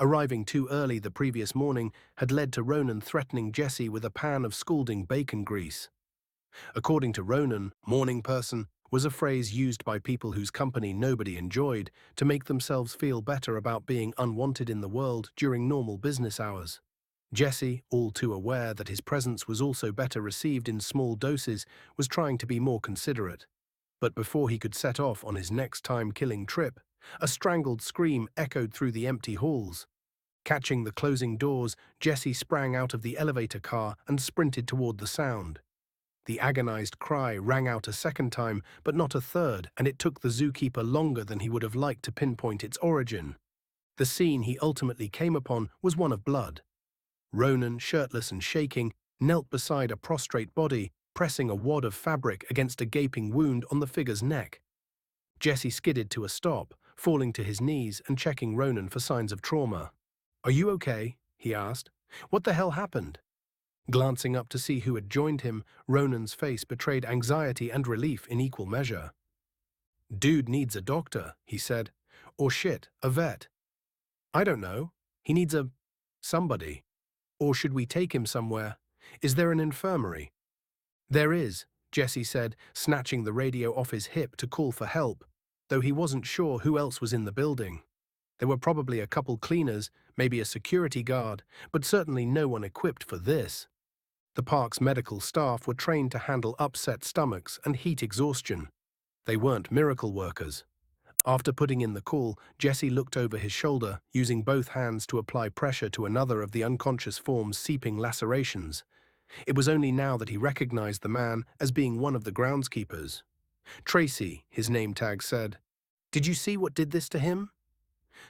Arriving too early the previous morning had led to Ronan threatening Jessie with a pan of scalding bacon grease. According to Ronan, "morning person" was a phrase used by people whose company nobody enjoyed to make themselves feel better about being unwanted in the world during normal business hours. Jessie, all too aware that his presence was also better received in small doses, was trying to be more considerate. But before he could set off on his next time-killing trip, a strangled scream echoed through the empty halls. Catching the closing doors, Jesse sprang out of the elevator car and sprinted toward the sound. The agonized cry rang out a second time, but not a third, and it took the zookeeper longer than he would have liked to pinpoint its origin. The scene he ultimately came upon was one of blood. Ronan, shirtless and shaking, knelt beside a prostrate body, pressing a wad of fabric against a gaping wound on the figure's neck. Jesse skidded to a stop, falling to his knees and checking Ronan for signs of trauma. "Are you okay?" he asked. "What the hell happened?" Glancing up to see who had joined him, Ronan's face betrayed anxiety and relief in equal measure. "Dude needs a doctor," he said. "Or shit, a vet. I don't know. He needs somebody. Or should we take him somewhere? Is there an infirmary?" "There is," Jesse said, snatching the radio off his hip to call for help, though he wasn't sure who else was in the building. There were probably a couple cleaners, maybe a security guard, but certainly no one equipped for this. The park's medical staff were trained to handle upset stomachs and heat exhaustion. They weren't miracle workers. After putting in the call, Jesse looked over his shoulder, using both hands to apply pressure to another of the unconscious form's seeping lacerations. It was only now that he recognized the man as being one of the groundskeepers. "Tracy," his name tag said. "Did you see what did this to him?"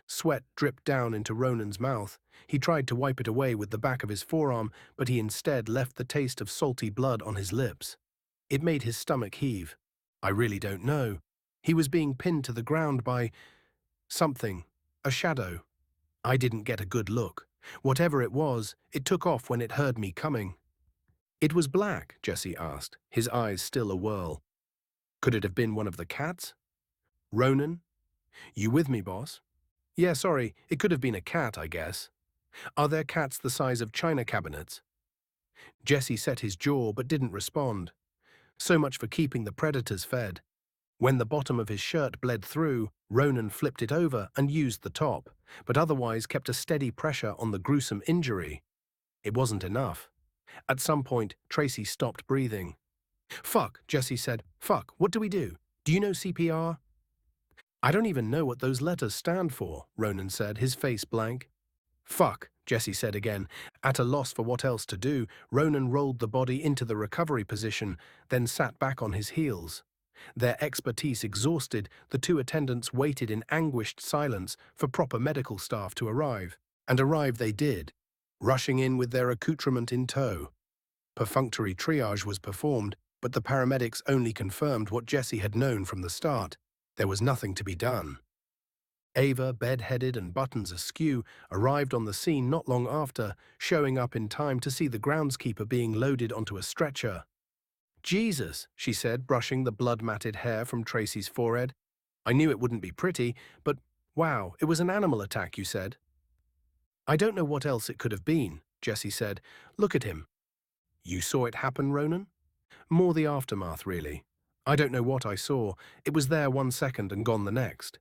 Sweat dripped down into Ronan's mouth. He tried to wipe it away with the back of his forearm, but he instead left the taste of salty blood on his lips. It made his stomach heave. "I really don't know. He was being pinned to the ground by something, a shadow. I didn't get a good look. Whatever it was, it took off when it heard me coming." "It was black?" Jesse asked, his eyes still awhirl. "Could it have been one of the cats?" "Ronan? You with me, boss?" "Yeah, sorry, it could have been a cat, I guess. Are there cats the size of china cabinets?" Jesse set his jaw but didn't respond. So much for keeping the predators fed. When the bottom of his shirt bled through, Ronan flipped it over and used the top, but otherwise kept a steady pressure on the gruesome injury. It wasn't enough. At some point, Tracy stopped breathing. "Fuck," Jesse said. "Fuck, what do we do? Do you know CPR?" "I don't even know what those letters stand for," Ronan said, his face blank. "Fuck," Jesse said again. At a loss for what else to do, Ronan rolled the body into the recovery position, then sat back on his heels. Their expertise exhausted, the two attendants waited in anguished silence for proper medical staff to arrive. And arrive they did, rushing in with their accoutrement in tow. Perfunctory triage was performed, but the paramedics only confirmed what Jesse had known from the start. There was nothing to be done. Ava, bed-headed and buttons askew, arrived on the scene not long after, showing up in time to see the groundskeeper being loaded onto a stretcher. "Jesus," she said, brushing the blood-matted hair from Tracy's forehead. "I knew it wouldn't be pretty, but wow, it was an animal attack, you said." "I don't know what else it could have been," Jesse said. "Look at him." "You saw it happen, Ronan?" "More the aftermath, really. I don't know what I saw. It was there 1 second and gone the next."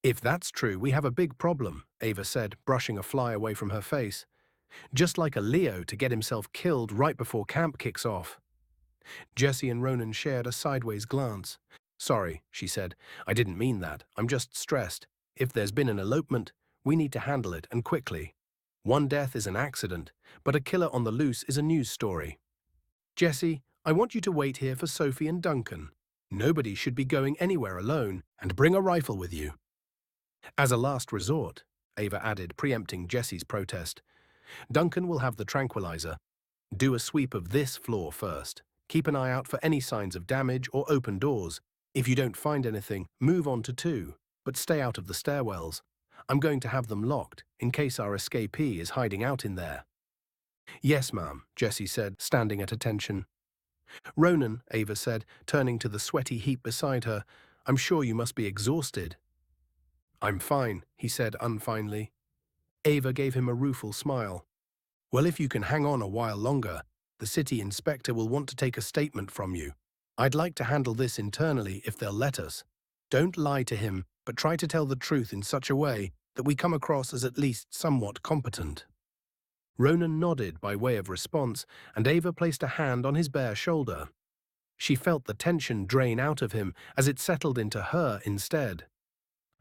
"If that's true, we have a big problem," Ava said, brushing a fly away from her face. "Just like a Leo to get himself killed right before camp kicks off." Jesse and Ronan shared a sideways glance. "Sorry," she said. "I didn't mean that. I'm just stressed. If there's been an elopement, we need to handle it, and quickly. One death is an accident, but a killer on the loose is a news story. Jesse, I want you to wait here for Sophie and Duncan. Nobody should be going anywhere alone, and bring a rifle with you." "As a last resort," Ava added, preempting Jesse's protest. "Duncan will have the tranquilizer. Do a sweep of this floor first. Keep an eye out for any signs of damage or open doors. If you don't find anything, move on to 2, but stay out of the stairwells. I'm going to have them locked, in case our escapee is hiding out in there." "Yes, ma'am," Jesse said, standing at attention. "Ronan," Ava said, turning to the sweaty heap beside her, "I'm sure you must be exhausted." "I'm fine," he said unfinely. Ava gave him a rueful smile. "Well, if you can hang on a while longer, the city inspector will want to take a statement from you. I'd like to handle this internally if they'll let us. Don't lie to him, but try to tell the truth in such a way that we come across as at least somewhat competent." Ronan nodded by way of response, and Ava placed a hand on his bare shoulder. She felt the tension drain out of him as it settled into her instead.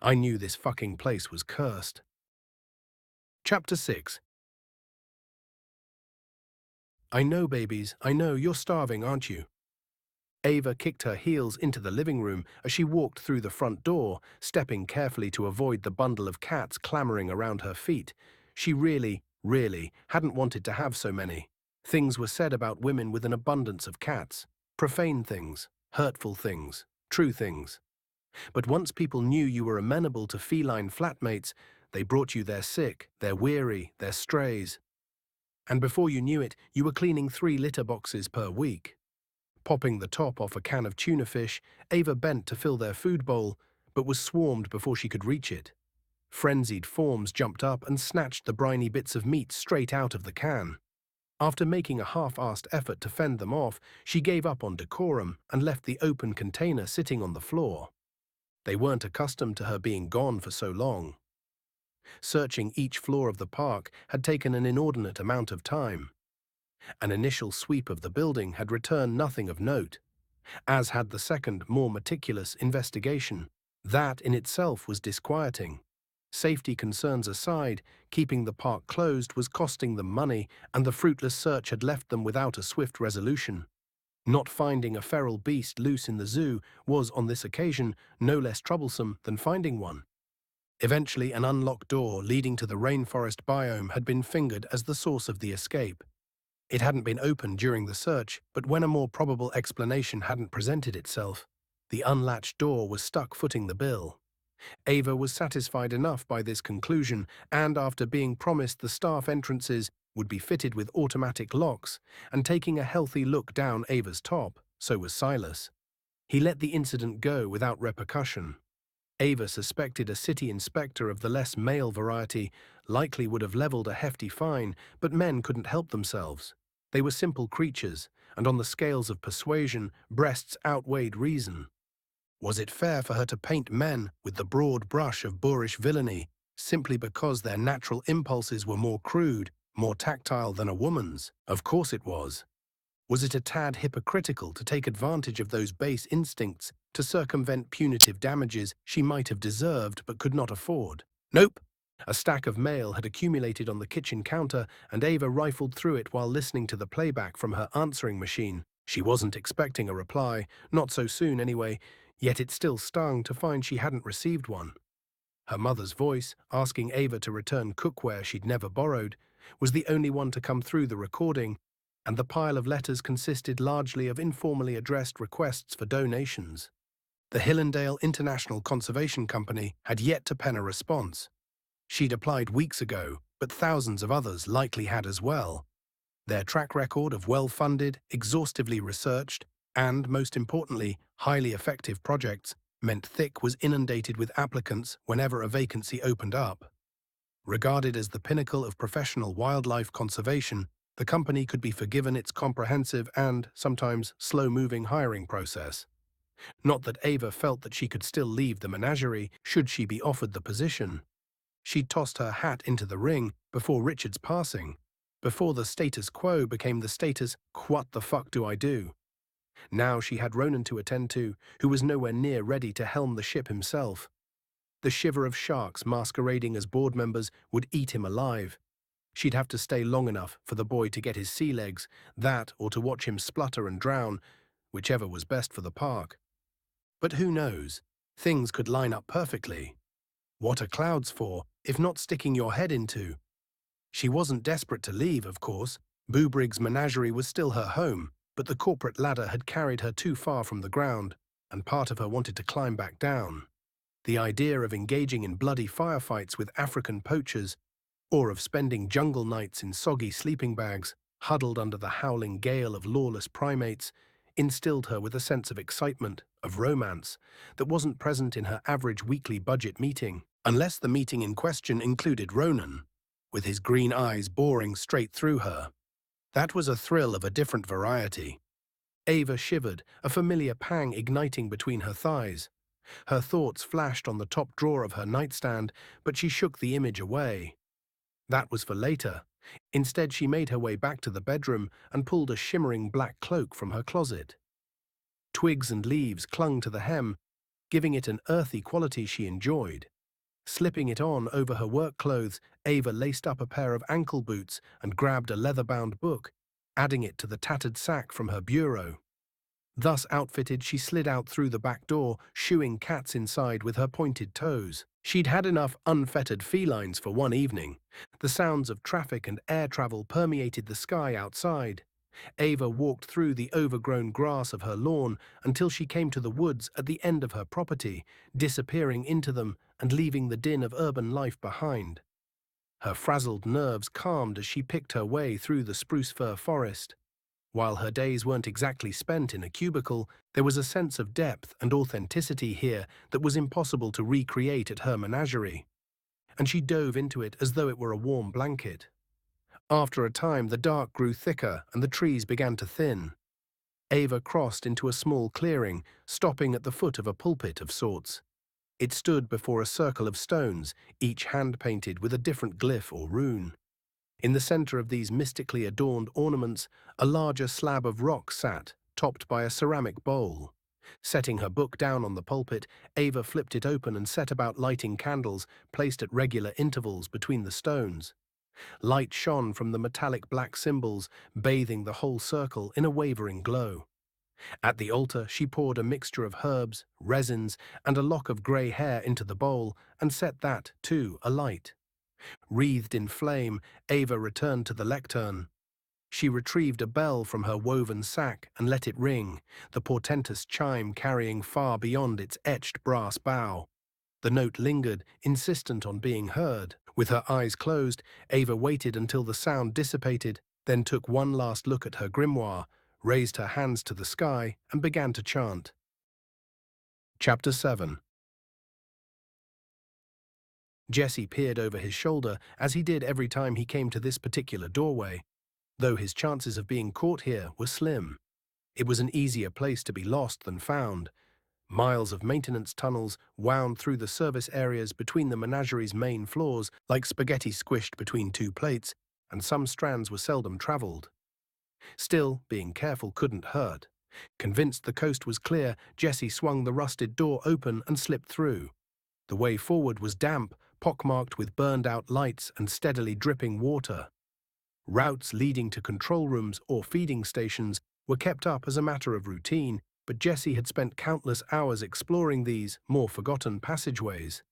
I knew this fucking place was cursed. Chapter 6. I know, babies, I know, you're starving, aren't you? Ava kicked her heels into the living room as she walked through the front door, stepping carefully to avoid the bundle of cats clamoring around her feet. She really hadn't wanted to have so many. Things were said about women with an abundance of cats. Profane things, hurtful things, true things. But once people knew you were amenable to feline flatmates, they brought you their sick, their weary, their strays. And before you knew it, you were cleaning 3 litter boxes per week. Popping the top off a can of tuna fish, Ava bent to fill their food bowl, but was swarmed before she could reach it. Frenzied forms jumped up and snatched the briny bits of meat straight out of the can. After making a half-assed effort to fend them off, she gave up on decorum and left the open container sitting on the floor. They weren't accustomed to her being gone for so long. Searching each floor of the park had taken an inordinate amount of time. An initial sweep of the building had returned nothing of note, as had the second, more meticulous investigation. That in itself was disquieting. Safety concerns aside, keeping the park closed was costing them money, and the fruitless search had left them without a swift resolution. Not finding a feral beast loose in the zoo was, on this occasion, no less troublesome than finding one. Eventually, an unlocked door leading to the rainforest biome had been fingered as the source of the escape. It hadn't been opened during the search, but when a more probable explanation hadn't presented itself, the unlatched door was stuck footing the bill. Ava was satisfied enough by this conclusion, and after being promised the staff entrances would be fitted with automatic locks, and taking a healthy look down Ava's top, so was Silas. He let the incident go without repercussion. Ava suspected a city inspector of the less male variety likely would have leveled a hefty fine, but men couldn't help themselves. They were simple creatures, and on the scales of persuasion, breasts outweighed reason. Was it fair for her to paint men with the broad brush of boorish villainy simply because their natural impulses were more crude, more tactile than a woman's? Of course it was. Was it a tad hypocritical to take advantage of those base instincts to circumvent punitive damages she might have deserved but could not afford? Nope. A stack of mail had accumulated on the kitchen counter, and Ava rifled through it while listening to the playback from her answering machine. She wasn't expecting a reply, not so soon anyway, yet it still stung to find she hadn't received one. Her mother's voice, asking Ava to return cookware she'd never borrowed, was the only one to come through the recording, and the pile of letters consisted largely of informally addressed requests for donations. The Hillendale International Conservation Company had yet to pen a response. She'd applied weeks ago, but thousands of others likely had as well. Their track record of well-funded, exhaustively researched, and, most importantly, highly effective projects meant Thick was inundated with applicants whenever a vacancy opened up. Regarded as the pinnacle of professional wildlife conservation, the company could be forgiven its comprehensive and, sometimes, slow-moving hiring process. Not that Ava felt that she could still leave the menagerie should she be offered the position. She'd tossed her hat into the ring before Richard's passing, before the status quo became the status, what the fuck do I do? Now she had Ronan to attend to, who was nowhere near ready to helm the ship himself. The shiver of sharks masquerading as board members would eat him alive. She'd have to stay long enough for the boy to get his sea legs, that or to watch him splutter and drown, whichever was best for the park. But who knows? Things could line up perfectly. What are clouds for, if not sticking your head into? She wasn't desperate to leave, of course. Boobrig's menagerie was still her home, but the corporate ladder had carried her too far from the ground, and part of her wanted to climb back down. The idea of engaging in bloody firefights with African poachers, or of spending jungle nights in soggy sleeping bags, huddled under the howling gale of lawless primates, instilled her with a sense of excitement, of romance, that wasn't present in her average weekly budget meeting, unless the meeting in question included Ronan, with his green eyes boring straight through her. That was a thrill of a different variety. Ava shivered, a familiar pang igniting between her thighs. Her thoughts flashed on the top drawer of her nightstand, but she shook the image away. That was for later. Instead, she made her way back to the bedroom and pulled a shimmering black cloak from her closet. Twigs and leaves clung to the hem, giving it an earthy quality she enjoyed. Slipping it on over her work clothes, Ava laced up a pair of ankle boots and grabbed a leather-bound book, adding it to the tattered sack from her bureau. Thus outfitted, she slid out through the back door, shooing cats inside with her pointed toes. She'd had enough unfettered felines for one evening. The sounds of traffic and air travel permeated the sky outside. Ava walked through the overgrown grass of her lawn until she came to the woods at the end of her property, disappearing into them and leaving the din of urban life behind. Her frazzled nerves calmed as she picked her way through the spruce fir forest. While her days weren't exactly spent in a cubicle, there was a sense of depth and authenticity here that was impossible to recreate at her menagerie, and she dove into it as though it were a warm blanket. After a time, the dark grew thicker and the trees began to thin. Ava crossed into a small clearing, stopping at the foot of a pulpit of sorts. It stood before a circle of stones, each hand-painted with a different glyph or rune. In the center of these mystically adorned ornaments, a larger slab of rock sat, topped by a ceramic bowl. Setting her book down on the pulpit, Ava flipped it open and set about lighting candles placed at regular intervals between the stones. Light shone from the metallic black symbols, bathing the whole circle in a wavering glow. At the altar, she poured a mixture of herbs, resins, and a lock of grey hair into the bowl and set that, too, alight. Wreathed in flame, Ava returned to the lectern. She retrieved a bell from her woven sack and let it ring, the portentous chime carrying far beyond its etched brass bow. The note lingered, insistent on being heard. With her eyes closed, Ava waited until the sound dissipated, then took one last look at her grimoire, raised her hands to the sky, and began to chant. Chapter 7. Jesse peered over his shoulder, as he did every time he came to this particular doorway, though his chances of being caught here were slim. It was an easier place to be lost than found. Miles of maintenance tunnels wound through the service areas between the menagerie's main floors like spaghetti squished between two plates, and some strands were seldom traveled. Still, being careful couldn't hurt. Convinced the coast was clear, Jesse swung the rusted door open and slipped through. The way forward was damp, pockmarked with burned-out lights and steadily dripping water. Routes leading to control rooms or feeding stations were kept up as a matter of routine, but Jesse had spent countless hours exploring these, more forgotten passageways.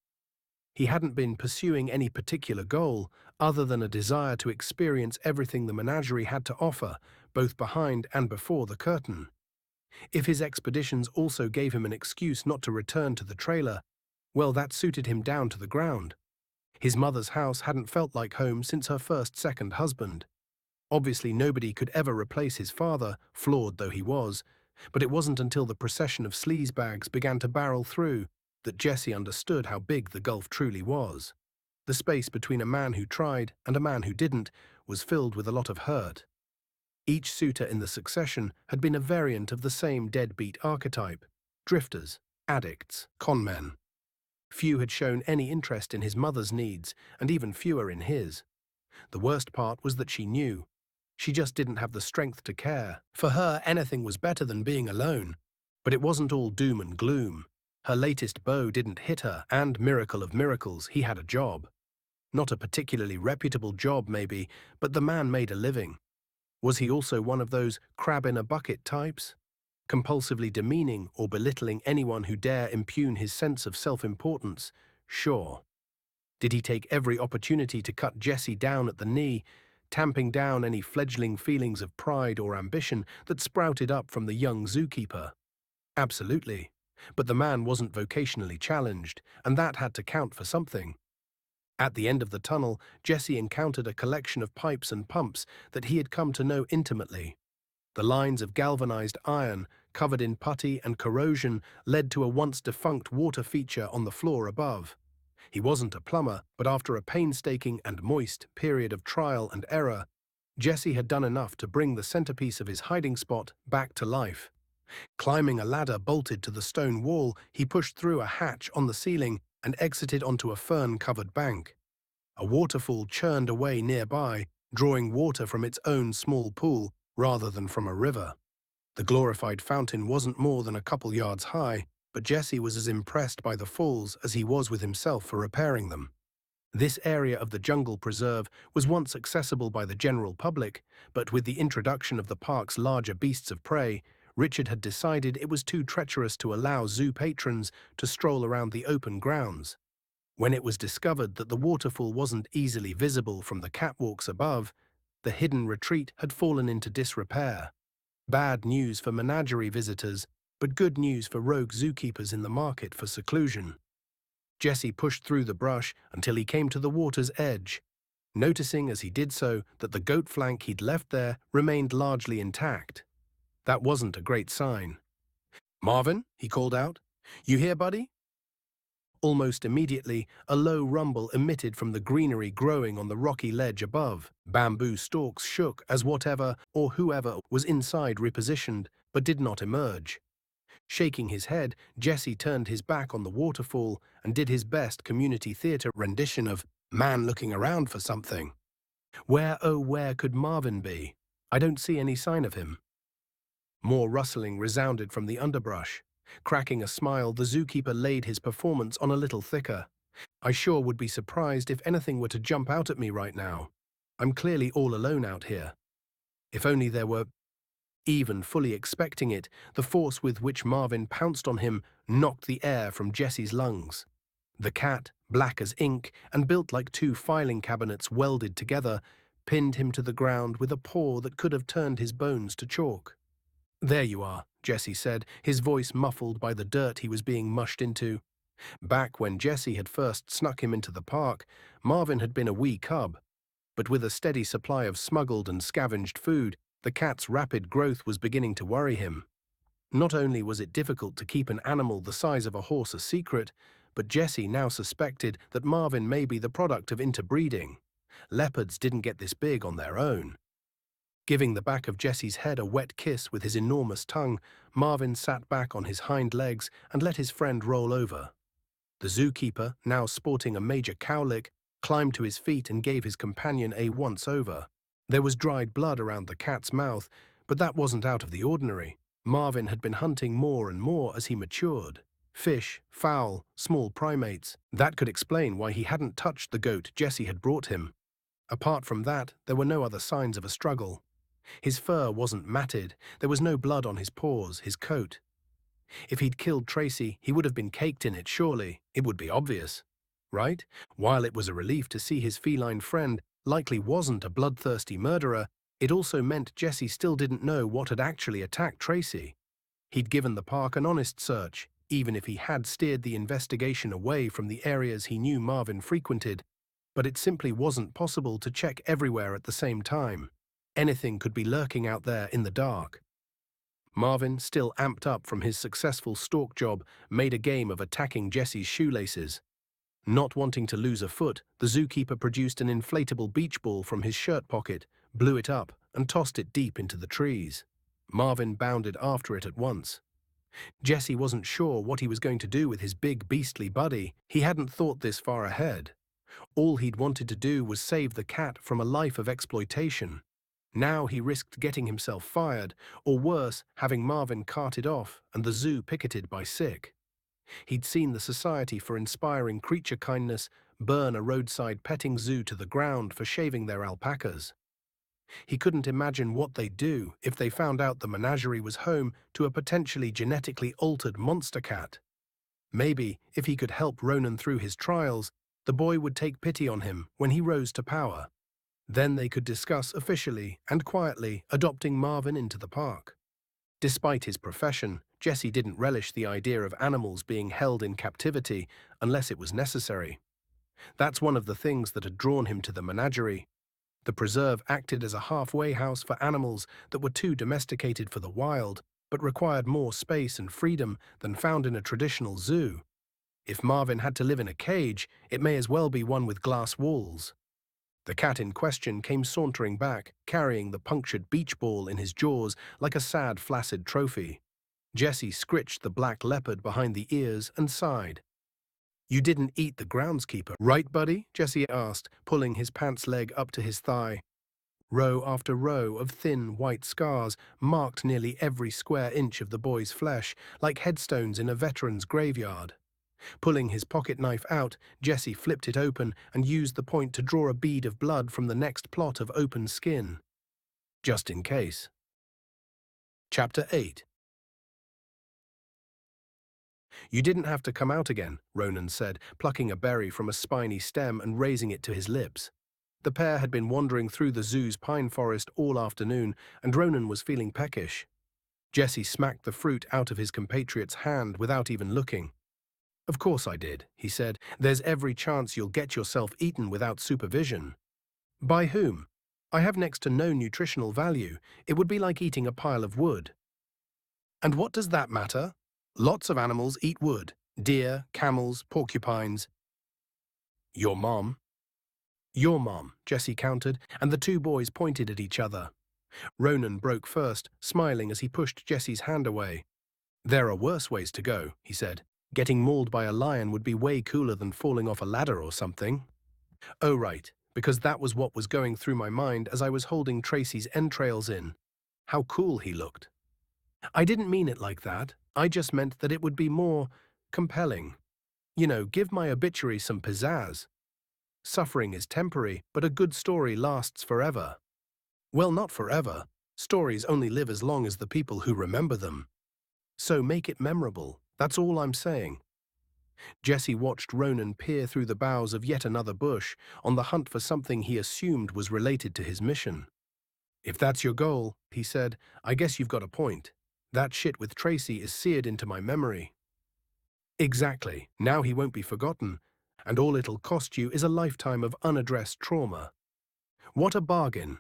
He hadn't been pursuing any particular goal, other than a desire to experience everything the menagerie had to offer, both behind and before the curtain. If his expeditions also gave him an excuse not to return to the trailer, well, that suited him down to the ground. His mother's house hadn't felt like home since her second husband. Obviously, nobody could ever replace his father, flawed though he was, but it wasn't until the procession of sleazebags began to barrel through that Jesse understood how big the gulf truly was. The space between a man who tried and a man who didn't was filled with a lot of hurt. Each suitor in the succession had been a variant of the same deadbeat archetype: drifters, addicts, conmen. Few had shown any interest in his mother's needs, and even fewer in his. The worst part was that she knew. She just didn't have the strength to care. For her, anything was better than being alone. But it wasn't all doom and gloom. Her latest beau didn't hit her, and, miracle of miracles, he had a job. Not a particularly reputable job, maybe, but the man made a living. Was he also one of those crab-in-a-bucket types? Compulsively demeaning or belittling anyone who dare impugn his sense of self-importance? Sure. Did he take every opportunity to cut Jesse down at the knee, tamping down any fledgling feelings of pride or ambition that sprouted up from the young zookeeper? Absolutely. But the man wasn't vocationally challenged, and that had to count for something. At the end of the tunnel, Jesse encountered a collection of pipes and pumps that he had come to know intimately. The lines of galvanized iron, covered in putty and corrosion, led to a once-defunct water feature on the floor above. He wasn't a plumber, but after a painstaking and moist period of trial and error, Jesse had done enough to bring the centerpiece of his hiding spot back to life. Climbing a ladder bolted to the stone wall, he pushed through a hatch on the ceiling and exited onto a fern-covered bank. A waterfall churned away nearby, drawing water from its own small pool rather than from a river. The glorified fountain wasn't more than a couple yards high, but Jesse was as impressed by the falls as he was with himself for repairing them. This area of the jungle preserve was once accessible by the general public, but with the introduction of the park's larger beasts of prey, Richard had decided it was too treacherous to allow zoo patrons to stroll around the open grounds. When it was discovered that the waterfall wasn't easily visible from the catwalks above, the hidden retreat had fallen into disrepair. Bad news for menagerie visitors, but good news for rogue zookeepers in the market for seclusion. Jesse pushed through the brush until he came to the water's edge, noticing as he did so that the goat flank he'd left there remained largely intact. That wasn't a great sign. "Marvin," he called out. "You here, buddy?" Almost immediately, a low rumble emitted from the greenery growing on the rocky ledge above. Bamboo stalks shook as whatever or whoever was inside repositioned, but did not emerge. Shaking his head, Jesse turned his back on the waterfall and did his best community theatre rendition of "Man looking around for something." Where, oh where could Marvin be? I don't see any sign of him. More rustling resounded from the underbrush. Cracking a smile, the zookeeper laid his performance on a little thicker. "I sure would be surprised if anything were to jump out at me right now. I'm clearly all alone out here. If only there were..." Even fully expecting it, the force with which Marvin pounced on him knocked the air from Jesse's lungs. The cat, black as ink and built like two filing cabinets welded together, pinned him to the ground with a paw that could have turned his bones to chalk. "There you are," Jesse said, his voice muffled by the dirt he was being mushed into. Back when Jesse had first snuck him into the park, Marvin had been a wee cub. But with a steady supply of smuggled and scavenged food, the cat's rapid growth was beginning to worry him. Not only was it difficult to keep an animal the size of a horse a secret, but Jesse now suspected that Marvin may be the product of interbreeding. Leopards didn't get this big on their own. Giving the back of Jesse's head a wet kiss with his enormous tongue, Marvin sat back on his hind legs and let his friend roll over. The zookeeper, now sporting a major cowlick, climbed to his feet and gave his companion a once-over. There was dried blood around the cat's mouth, but that wasn't out of the ordinary. Marvin had been hunting more and more as he matured. Fish, fowl, small primates. That could explain why he hadn't touched the goat Jesse had brought him. Apart from that, there were no other signs of a struggle. His fur wasn't matted, there was no blood on his paws, his coat. If he'd killed Tracy, he would have been caked in it, surely. It would be obvious. Right? While it was a relief to see his feline friend likely wasn't a bloodthirsty murderer, it also meant Jesse still didn't know what had actually attacked Tracy. He'd given the park an honest search, even if he had steered the investigation away from the areas he knew Marvin frequented, but it simply wasn't possible to check everywhere at the same time. Anything could be lurking out there in the dark. Marvin, still amped up from his successful stalk job, made a game of attacking Jesse's shoelaces. Not wanting to lose a foot, the zookeeper produced an inflatable beach ball from his shirt pocket, blew it up, and tossed it deep into the trees. Marvin bounded after it at once. Jesse wasn't sure what he was going to do with his big beastly buddy. He hadn't thought this far ahead. All he'd wanted to do was save the cat from a life of exploitation. Now he risked getting himself fired, or worse, having Marvin carted off and the zoo picketed by sick. He'd seen the Society for Inspiring Creature Kindness burn a roadside petting zoo to the ground for shaving their alpacas. He couldn't imagine what they'd do if they found out the menagerie was home to a potentially genetically altered monster cat. Maybe, if he could help Ronan through his trials, the boy would take pity on him when he rose to power. Then they could discuss officially and quietly adopting Marvin into the park. Despite his profession, Jesse didn't relish the idea of animals being held in captivity unless it was necessary. That's one of the things that had drawn him to the menagerie. The preserve acted as a halfway house for animals that were too domesticated for the wild, but required more space and freedom than found in a traditional zoo. If Marvin had to live in a cage, it may as well be one with glass walls. The cat in question came sauntering back, carrying the punctured beach ball in his jaws like a sad, flaccid trophy. Jesse scritched the black leopard behind the ears and sighed. "You didn't eat the groundskeeper, right, buddy?" Jesse asked, pulling his pants leg up to his thigh. Row after row of thin, white scars marked nearly every square inch of the boy's flesh, like headstones in a veteran's graveyard. Pulling his pocket knife out, Jesse flipped it open and used the point to draw a bead of blood from the next plot of open skin. Just in case. Chapter 8. You didn't have to come out again, Ronan said, plucking a berry from a spiny stem and raising it to his lips. The pair had been wandering through the zoo's pine forest all afternoon, and Ronan was feeling peckish. Jesse smacked the fruit out of his compatriot's hand without even looking. Of course I did, he said. There's every chance you'll get yourself eaten without supervision. By whom? I have next to no nutritional value. It would be like eating a pile of wood. And what does that matter? Lots of animals eat wood. Deer, camels, porcupines. Your mom? Your mom, Jesse countered, and the two boys pointed at each other. Ronan broke first, smiling as he pushed Jesse's hand away. There are worse ways to go, he said. Getting mauled by a lion would be way cooler than falling off a ladder or something. Oh right, because that was what was going through my mind as I was holding Tracy's entrails in. How cool he looked. I didn't mean it like that. I just meant that it would be more compelling. You know, give my obituary some pizzazz. Suffering is temporary, but a good story lasts forever. Well, not forever. Stories only live as long as the people who remember them. So make it memorable. That's all I'm saying. Jesse watched Ronan peer through the boughs of yet another bush, on the hunt for something he assumed was related to his mission. If that's your goal, he said, I guess you've got a point. That shit with Tracy is seared into my memory. Exactly. Now he won't be forgotten, and all it'll cost you is a lifetime of unaddressed trauma. What a bargain.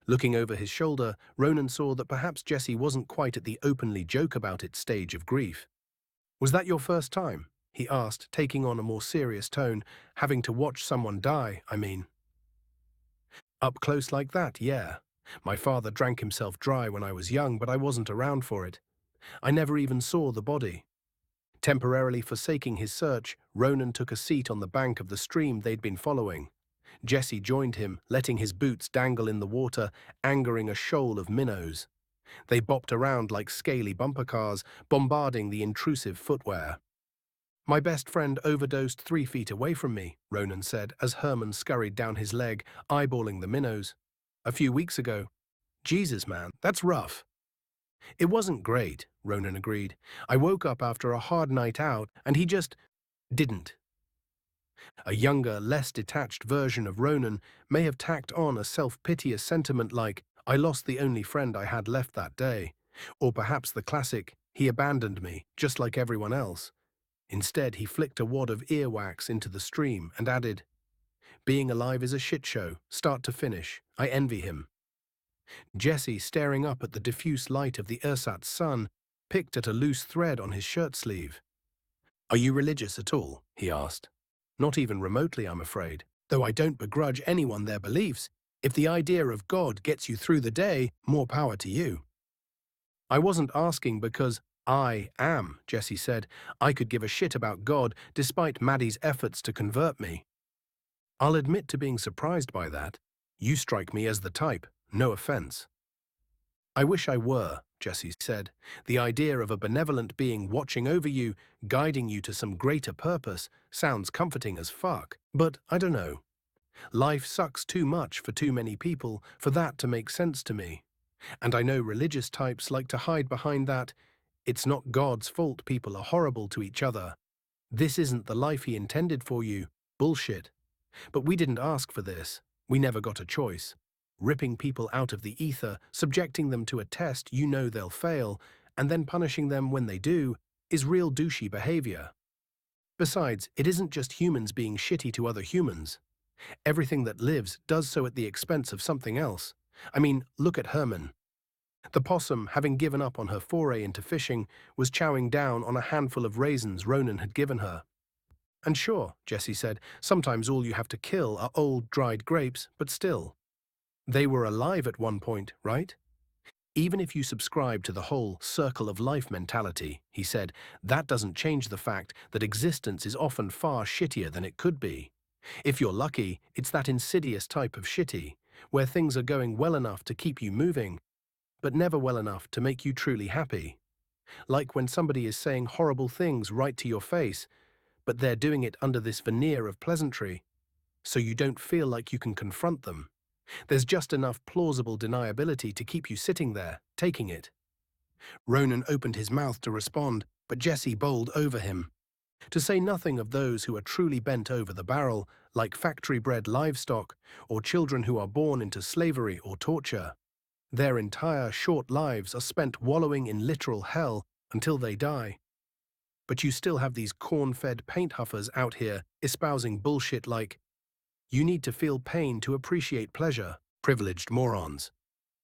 Looking over his shoulder, Ronan saw that perhaps Jesse wasn't quite at the openly joke-about-it stage of grief. Was that your first time? He asked, taking on a more serious tone. Having to watch someone die, I mean. Up close like that, yeah. My father drank himself dry when I was young, but I wasn't around for it. I never even saw the body. Temporarily forsaking his search, Ronan took a seat on the bank of the stream they'd been following. Jesse joined him, letting his boots dangle in the water, angering a shoal of minnows. They bopped around like scaly bumper cars, bombarding the intrusive footwear. My best friend overdosed 3 feet away from me, Ronan said, as Herman scurried down his leg, eyeballing the minnows. A few weeks ago. Jesus, man, that's rough. It wasn't great, Ronan agreed. I woke up after a hard night out, and he just didn't. A younger, less detached version of Ronan may have tacked on a self-piteous sentiment like, I lost the only friend I had left that day. Or perhaps the classic, he abandoned me, just like everyone else. Instead, he flicked a wad of earwax into the stream and added, being alive is a shit show, start to finish. I envy him. Jesse, staring up at the diffuse light of the ersatz sun, picked at a loose thread on his shirt sleeve. Are you religious at all? He asked. Not even remotely, I'm afraid. Though I don't begrudge anyone their beliefs. If the idea of God gets you through the day, more power to you. I wasn't asking because I am, Jesse said. I could give a shit about God despite Maddie's efforts to convert me. I'll admit to being surprised by that. You strike me as the type, no offense. I wish I were, Jesse said. The idea of a benevolent being watching over you, guiding you to some greater purpose, sounds comforting as fuck. But I don't know. Life sucks too much for too many people for that to make sense to me. And I know religious types like to hide behind that, it's not God's fault people are horrible to each other. This isn't the life he intended for you. Bullshit. But we didn't ask for this. We never got a choice. Ripping people out of the ether, subjecting them to a test you know they'll fail, and then punishing them when they do, is real douchey behavior. Besides, it isn't just humans being shitty to other humans. Everything that lives does so at the expense of something else. I mean, look at Herman. The possum, having given up on her foray into fishing, was chowing down on a handful of raisins Ronan had given her. And sure, Jesse said, sometimes all you have to kill are old, dried grapes, but still. They were alive at one point, right? Even if you subscribe to the whole circle of life mentality, he said, that doesn't change the fact that existence is often far shittier than it could be. If you're lucky, it's that insidious type of shitty, where things are going well enough to keep you moving, but never well enough to make you truly happy. Like when somebody is saying horrible things right to your face, but they're doing it under this veneer of pleasantry, so you don't feel like you can confront them. There's just enough plausible deniability to keep you sitting there, taking it. Ronan opened his mouth to respond, but Jesse bowled over him. To say nothing of those who are truly bent over the barrel, like factory-bred livestock, or children who are born into slavery or torture. Their entire short lives are spent wallowing in literal hell until they die. But you still have these corn-fed paint huffers out here espousing bullshit like, you need to feel pain to appreciate pleasure, privileged morons.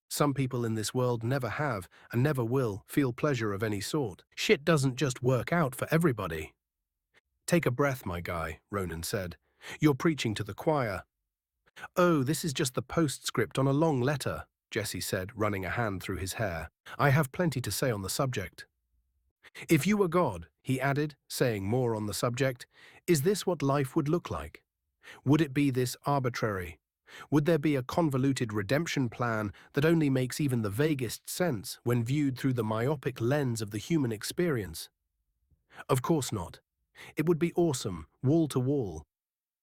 Some people in this world never have and never will feel pleasure of any sort. Shit doesn't just work out for everybody. Take a breath, my guy, Ronan said. You're preaching to the choir. Oh, this is just the postscript on a long letter, Jesse said, running a hand through his hair. I have plenty to say on the subject. If you were God, he added, saying more on the subject, is this what life would look like? Would it be this arbitrary? Would there be a convoluted redemption plan that only makes even the vaguest sense when viewed through the myopic lens of the human experience? Of course not. It would be awesome, wall to wall.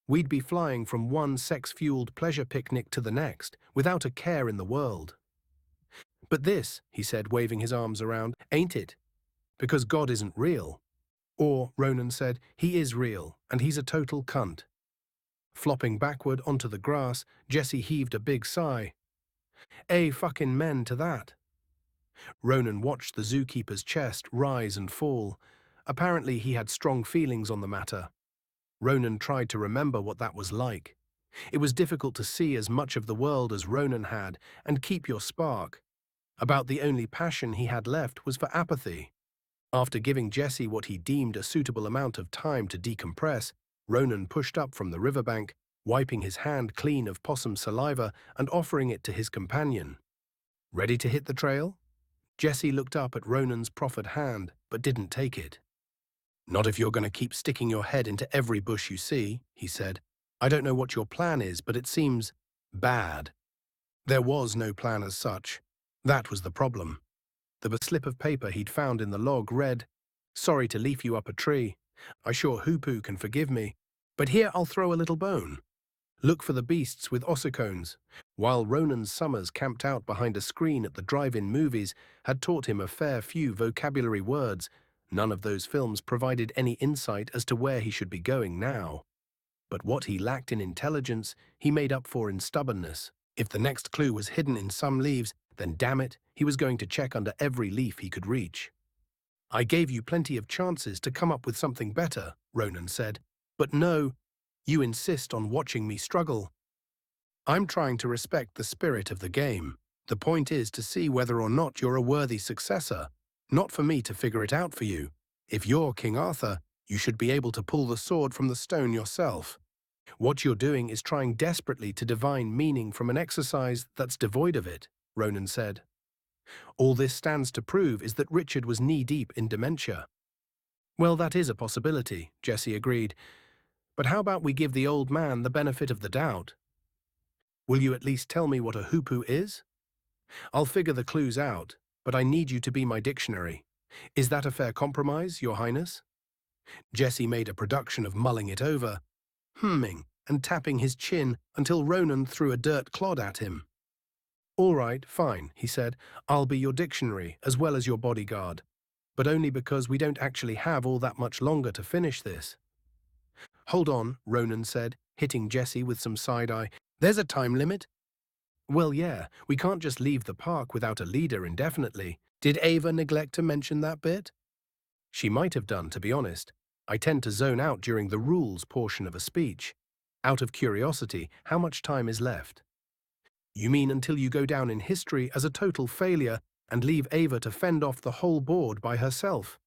We'd be flying from one sex-fueled pleasure picnic to the next, without a care in the world. But this, he said, waving his arms around, ain't it? Because God isn't real. Or, Ronan said, he is real, and he's a total cunt. Flopping backward onto the grass, Jesse heaved a big sigh. Fucking men to that. Ronan watched the zookeeper's chest rise and fall. Apparently he had strong feelings on the matter. Ronan tried to remember what that was like. It was difficult to see as much of the world as Ronan had and keep your spark. About the only passion he had left was for apathy. After giving Jesse what he deemed a suitable amount of time to decompress, Ronan pushed up from the riverbank, wiping his hand clean of possum saliva and offering it to his companion. Ready to hit the trail? Jesse looked up at Ronan's proffered hand, but didn't take it. Not if you're going to keep sticking your head into every bush you see, he said. I don't know what your plan is, but it seems bad. There was no plan as such. That was the problem. The slip of paper he'd found in the log read, Sorry to leaf you up a tree. I sure Hoopoe can forgive me. But here I'll throw a little bone. Look for the beasts with ossicones. While Ronan's summers camped out behind a screen at the drive-in movies had taught him a fair few vocabulary words, none of those films provided any insight as to where he should be going now. But what he lacked in intelligence, he made up for in stubbornness. If the next clue was hidden in some leaves, then damn it, he was going to check under every leaf he could reach. I gave you plenty of chances to come up with something better, Ronan said. But no, you insist on watching me struggle. I'm trying to respect the spirit of the game. The point is to see whether or not you're a worthy successor, not for me to figure it out for you. If you're King Arthur, you should be able to pull the sword from the stone yourself. What you're doing is trying desperately to divine meaning from an exercise that's devoid of it, Ronan said. All this stands to prove is that Richard was knee-deep in dementia. Well, that is a possibility, Jesse agreed. But how about we give the old man the benefit of the doubt? Will you at least tell me what a Hoopoe is? I'll figure the clues out, but I need you to be my dictionary. Is that a fair compromise, Your Highness? Jesse made a production of mulling it over, humming and tapping his chin until Ronan threw a dirt clod at him. All right, fine, he said. I'll be your dictionary as well as your bodyguard, but only because we don't actually have all that much longer to finish this. Hold on, Ronan said, hitting Jesse with some side-eye. There's a time limit? Well, yeah, we can't just leave the park without a leader indefinitely. Did Ava neglect to mention that bit? She might have done, to be honest. I tend to zone out during the rules portion of a speech. Out of curiosity, how much time is left? You mean until you go down in history as a total failure and leave Ava to fend off the whole board by herself?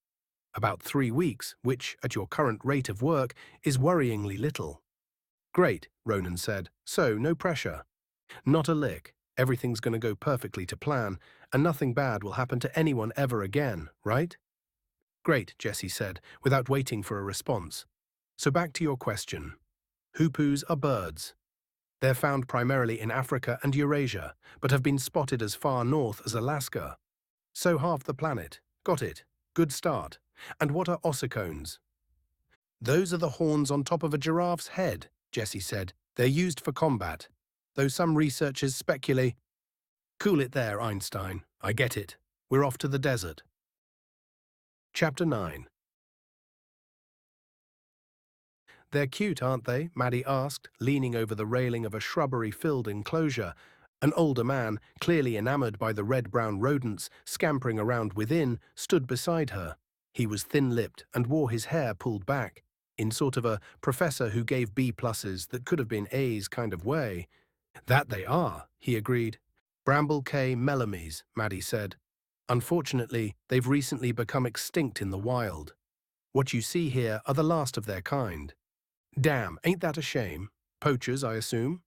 About 3 weeks, which, at your current rate of work, is worryingly little. Great, Ronan said. So, no pressure. Not a lick. Everything's going to go perfectly to plan, and nothing bad will happen to anyone ever again, right? Great, Jesse said, without waiting for a response. So back to your question. Hoopoes are birds. They're found primarily in Africa and Eurasia, but have been spotted as far north as Alaska. So half the planet. Got it. Good start. And what are ossicones? Those are the horns on top of a giraffe's head, Jesse said. They're used for combat. Though some researchers speculate. Cool it there, Einstein. I get it. We're off to the desert. Chapter 9. They're cute, aren't they? Maddie asked, leaning over the railing of a shrubbery-filled enclosure. An older man, clearly enamored by the red-brown rodents scampering around within, stood beside her. He was thin-lipped and wore his hair pulled back, in sort of a professor who gave B-pluses that could have been A's kind of way. That they are, he agreed. Bramble K. melamies, Maddie said. Unfortunately, they've recently become extinct in the wild. What you see here are the last of their kind. Damn, ain't that a shame? Poachers, I assume?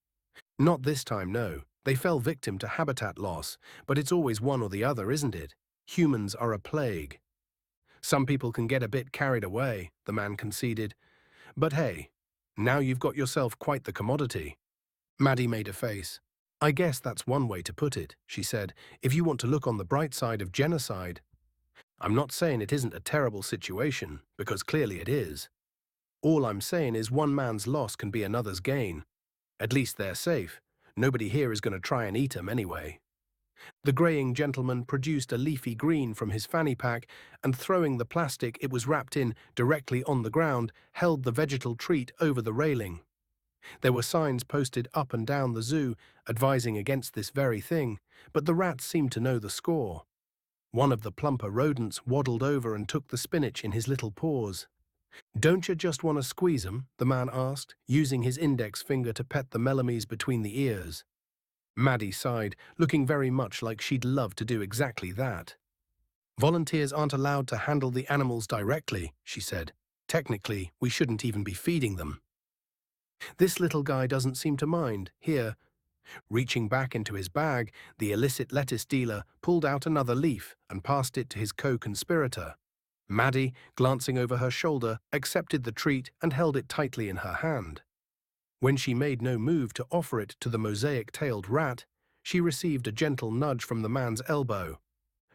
Not this time, no. They fell victim to habitat loss, but it's always one or the other, isn't it? Humans are a plague. Some people can get a bit carried away, the man conceded. But hey, now you've got yourself quite the commodity. Maddie made a face. I guess that's one way to put it, she said, if you want to look on the bright side of genocide. I'm not saying it isn't a terrible situation, because clearly it is. All I'm saying is one man's loss can be another's gain. At least they're safe. Nobody here is going to try and eat 'em anyway. The greying gentleman produced a leafy green from his fanny pack and, throwing the plastic it was wrapped in directly on the ground, held the vegetal treat over the railing. There were signs posted up and down the zoo advising against this very thing, but the rats seemed to know the score. One of the plumper rodents waddled over and took the spinach in his little paws. Don't you just want to squeeze 'em? The man asked, using his index finger to pet the melamies between the ears. Maddie sighed, looking very much like she'd love to do exactly that. Volunteers aren't allowed to handle the animals directly, she said. Technically, we shouldn't even be feeding them. This little guy doesn't seem to mind. Here. Reaching back into his bag, the illicit lettuce dealer pulled out another leaf and passed it to his co-conspirator. Maddie, glancing over her shoulder, accepted the treat and held it tightly in her hand. When she made no move to offer it to the mosaic-tailed rat, she received a gentle nudge from the man's elbow.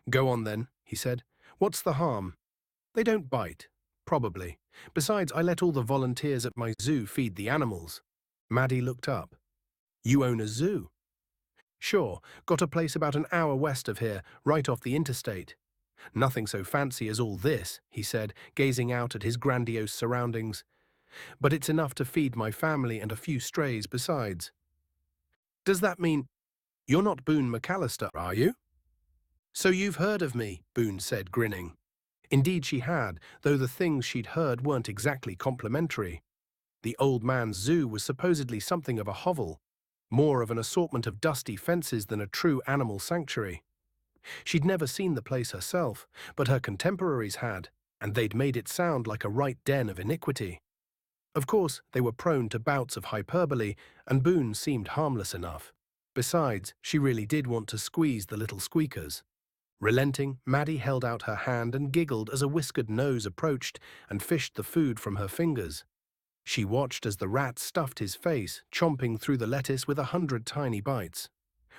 Go on then, he said. What's the harm? They don't bite. Probably. Besides, I let all the volunteers at my zoo feed the animals. Maddie looked up. You own a zoo? Sure, got a place about an hour west of here, right off the interstate. Nothing so fancy as all this, he said, gazing out at his grandiose surroundings. But it's enough to feed my family and a few strays besides. Does that mean you're not Boone McAllister, are you? So you've heard of me, Boone said, grinning. Indeed she had, though the things she'd heard weren't exactly complimentary. The old man's zoo was supposedly something of a hovel, more of an assortment of dusty fences than a true animal sanctuary. She'd never seen the place herself, but her contemporaries had, and they'd made it sound like a right den of iniquity. Of course, they were prone to bouts of hyperbole, and Boone seemed harmless enough. Besides, she really did want to squeeze the little squeakers. Relenting, Maddie held out her hand and giggled as a whiskered nose approached and fished the food from her fingers. She watched as the rat stuffed his face, chomping through the lettuce with 100 tiny bites.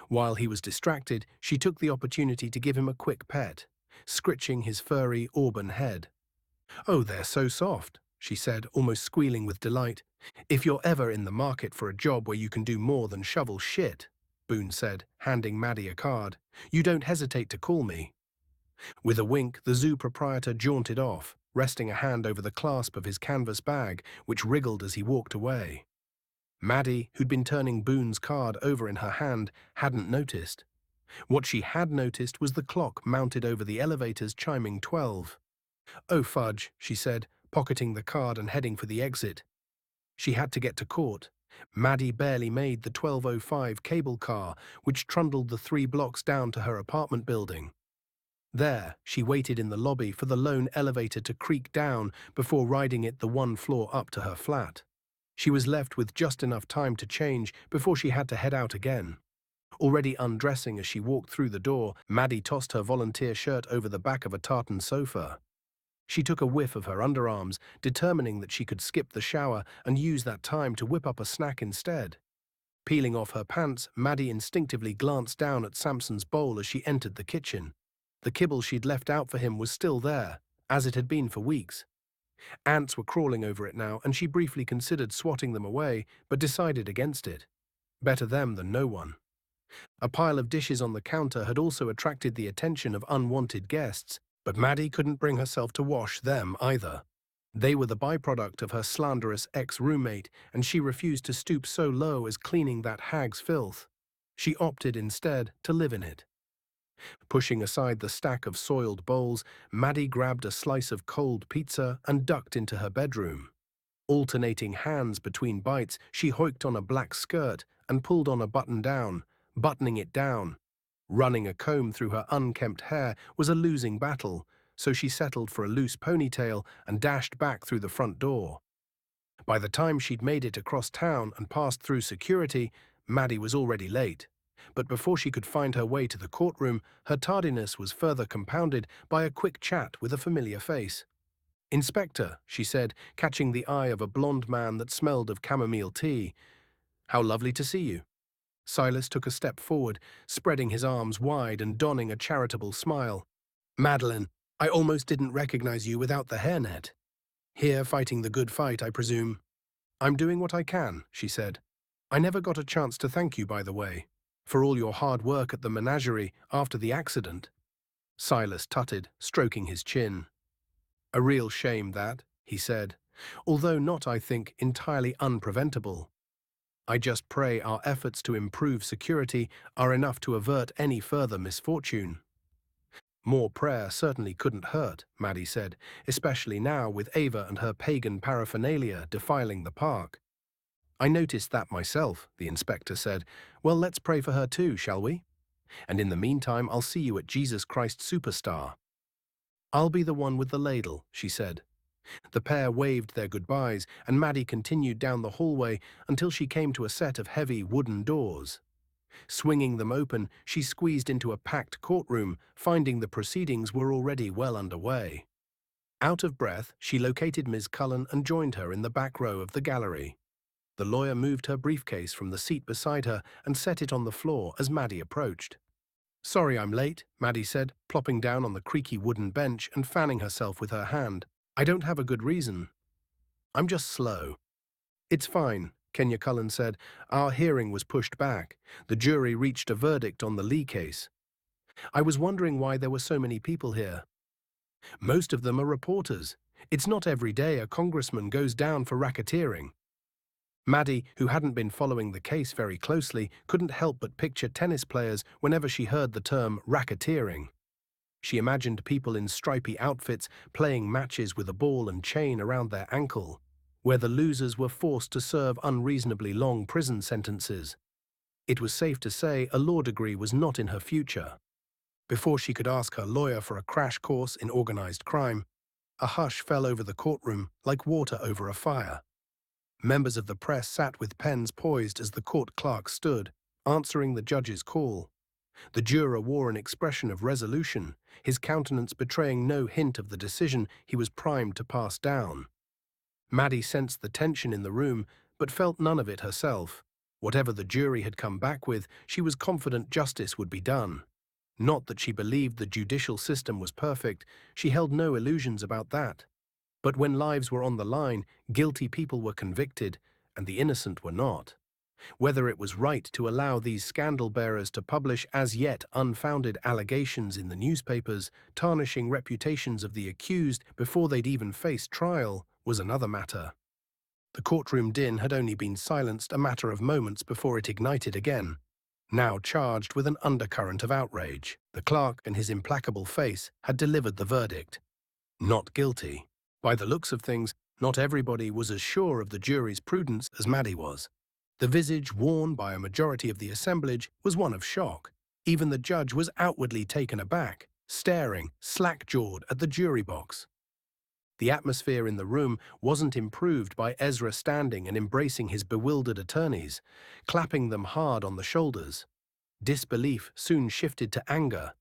While he was distracted, she took the opportunity to give him a quick pet, scritching his furry auburn head. Oh, they're so soft, she said, almost squealing with delight. If you're ever in the market for a job where you can do more than shovel shit, Boone said, handing Maddie a card, you don't hesitate to call me. With a wink, the zoo proprietor jaunted off, resting a hand over the clasp of his canvas bag, which wriggled as he walked away. Maddie, who'd been turning Boone's card over in her hand, hadn't noticed. What she had noticed was the clock mounted over the elevators chiming 12. Oh fudge, she said, pocketing the card and heading for the exit. She had to get to court. Maddie barely made the 12:05 cable car, which trundled the 3 blocks down to her apartment building. There, she waited in the lobby for the lone elevator to creak down before riding it the 1 floor up to her flat. She was left with just enough time to change before she had to head out again. Already undressing as she walked through the door, Maddie tossed her volunteer shirt over the back of a tartan sofa. She took a whiff of her underarms, determining that she could skip the shower and use that time to whip up a snack instead. Peeling off her pants, Maddie instinctively glanced down at Samson's bowl as she entered the kitchen. The kibble she'd left out for him was still there, as it had been for weeks. Ants were crawling over it now, and she briefly considered swatting them away, but decided against it. Better them than no one. A pile of dishes on the counter had also attracted the attention of unwanted guests, but Maddie couldn't bring herself to wash them either. They were the byproduct of her slanderous ex-roommate, and she refused to stoop so low as cleaning that hag's filth. She opted instead to live in it. Pushing aside the stack of soiled bowls, Maddie grabbed a slice of cold pizza and ducked into her bedroom. Alternating hands between bites, she hoiked on a black skirt and pulled on a button down, buttoning it down. Running a comb through her unkempt hair was a losing battle, so she settled for a loose ponytail and dashed back through the front door. By the time she'd made it across town and passed through security, Maddie was already late. But before she could find her way to the courtroom, her tardiness was further compounded by a quick chat with a familiar face. "Inspector," she said, catching the eye of a blond man that smelled of chamomile tea. "How lovely to see you." Silas took a step forward, spreading his arms wide and donning a charitable smile. "Madeline, I almost didn't recognize you without the hairnet. Here fighting the good fight, I presume." "I'm doing what I can," she said. "I never got a chance to thank you, by the way, for all your hard work at the menagerie after the accident." Silas tutted, stroking his chin. "A real shame that," he said, "although not, I think, entirely unpreventable. I just pray our efforts to improve security are enough to avert any further misfortune." "More prayer certainly couldn't hurt," Maddie said, "especially now with Ava and her pagan paraphernalia defiling the park." "I noticed that myself," the inspector said. "Well, let's pray for her too, shall we? And in the meantime, I'll see you at Jesus Christ Superstar." "I'll be the one with the ladle," she said. The pair waved their goodbyes, and Maddie continued down the hallway until she came to a set of heavy wooden doors. Swinging them open, she squeezed into a packed courtroom, finding the proceedings were already well underway. Out of breath, she located Ms. Cullen and joined her in the back row of the gallery. The lawyer moved her briefcase from the seat beside her and set it on the floor as Maddie approached. "Sorry I'm late," Maddie said, plopping down on the creaky wooden bench and fanning herself with her hand. "I don't have a good reason. I'm just slow." "It's fine," Kenya Cullen said. "Our hearing was pushed back. The jury reached a verdict on the Lee case. I was wondering why there were so many people here. Most of them are reporters. It's not every day a congressman goes down for racketeering." Maddie, who hadn't been following the case very closely, couldn't help but picture tennis players whenever she heard the term racketeering. She imagined people in stripy outfits playing matches with a ball and chain around their ankle, where the losers were forced to serve unreasonably long prison sentences. It was safe to say a law degree was not in her future. Before she could ask her lawyer for a crash course in organized crime, a hush fell over the courtroom like water over a fire. Members of the press sat with pens poised as the court clerk stood, answering the judge's call. The juror wore an expression of resolution, his countenance betraying no hint of the decision he was primed to pass down. Maddie sensed the tension in the room, but felt none of it herself. Whatever the jury had come back with, she was confident justice would be done. Not that she believed the judicial system was perfect, she held no illusions about that. But when lives were on the line, guilty people were convicted, and the innocent were not. Whether it was right to allow these scandal bearers to publish as yet unfounded allegations in the newspapers, tarnishing reputations of the accused before they'd even faced trial, was another matter. The courtroom din had only been silenced a matter of moments before it ignited again, now charged with an undercurrent of outrage. The clerk and his implacable face had delivered the verdict. Not guilty. By the looks of things, not everybody was as sure of the jury's prudence as Maddie was. The visage worn by a majority of the assemblage was one of shock. Even the judge was outwardly taken aback, staring, slack-jawed, at the jury box. The atmosphere in the room wasn't improved by Ezra standing and embracing his bewildered attorneys, clapping them hard on the shoulders. Disbelief soon shifted to anger,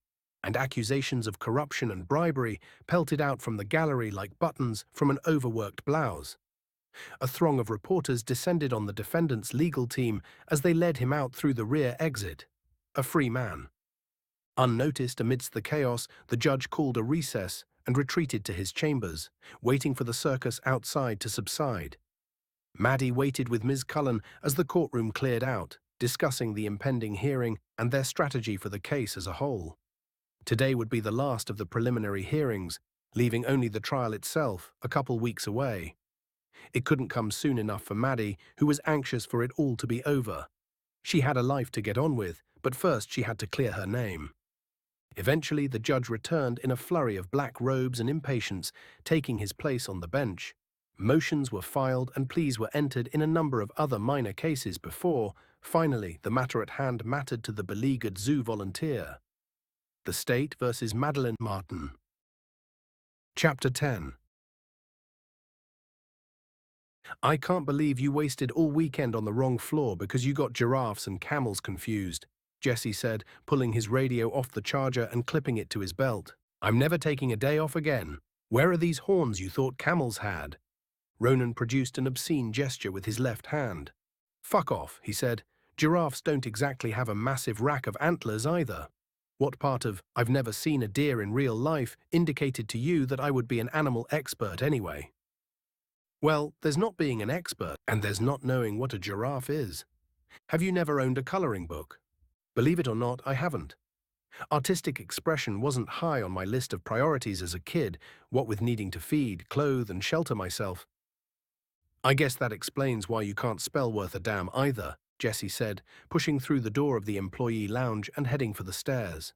and accusations of corruption and bribery pelted out from the gallery like buttons from an overworked blouse. A throng of reporters descended on the defendant's legal team as they led him out through the rear exit. A free man. Unnoticed amidst the chaos, the judge called a recess and retreated to his chambers, waiting for the circus outside to subside. Maddie waited with Ms. Cullen as the courtroom cleared out, discussing the impending hearing and their strategy for the case as a whole. Today would be the last of the preliminary hearings, leaving only the trial itself a couple weeks away. It couldn't come soon enough for Maddie, who was anxious for it all to be over. She had a life to get on with, but first she had to clear her name. Eventually, the judge returned in a flurry of black robes and impatience, taking his place on the bench. Motions were filed and pleas were entered in a number of other minor cases before, finally, the matter at hand mattered to the beleaguered zoo volunteer. The State versus Madeline Martin. Chapter 10. I can't believe you wasted all weekend on the wrong floor because you got giraffes and camels confused, Jesse said, pulling his radio off the charger and clipping it to his belt. I'm never taking a day off again. Where are these horns you thought camels had? Ronan produced an obscene gesture with his left hand. Fuck off, he said. Giraffes don't exactly have a massive rack of antlers either. What part of "I've never seen a deer in real life" indicated to you that I would be an animal expert anyway? Well, there's not being an expert, and there's not knowing what a giraffe is. Have you never owned a coloring book? Believe it or not, I haven't. Artistic expression wasn't high on my list of priorities as a kid, what with needing to feed, clothe, and shelter myself. I guess that explains why you can't spell worth a damn either, Jesse said, pushing through the door of the employee lounge and heading for the stairs.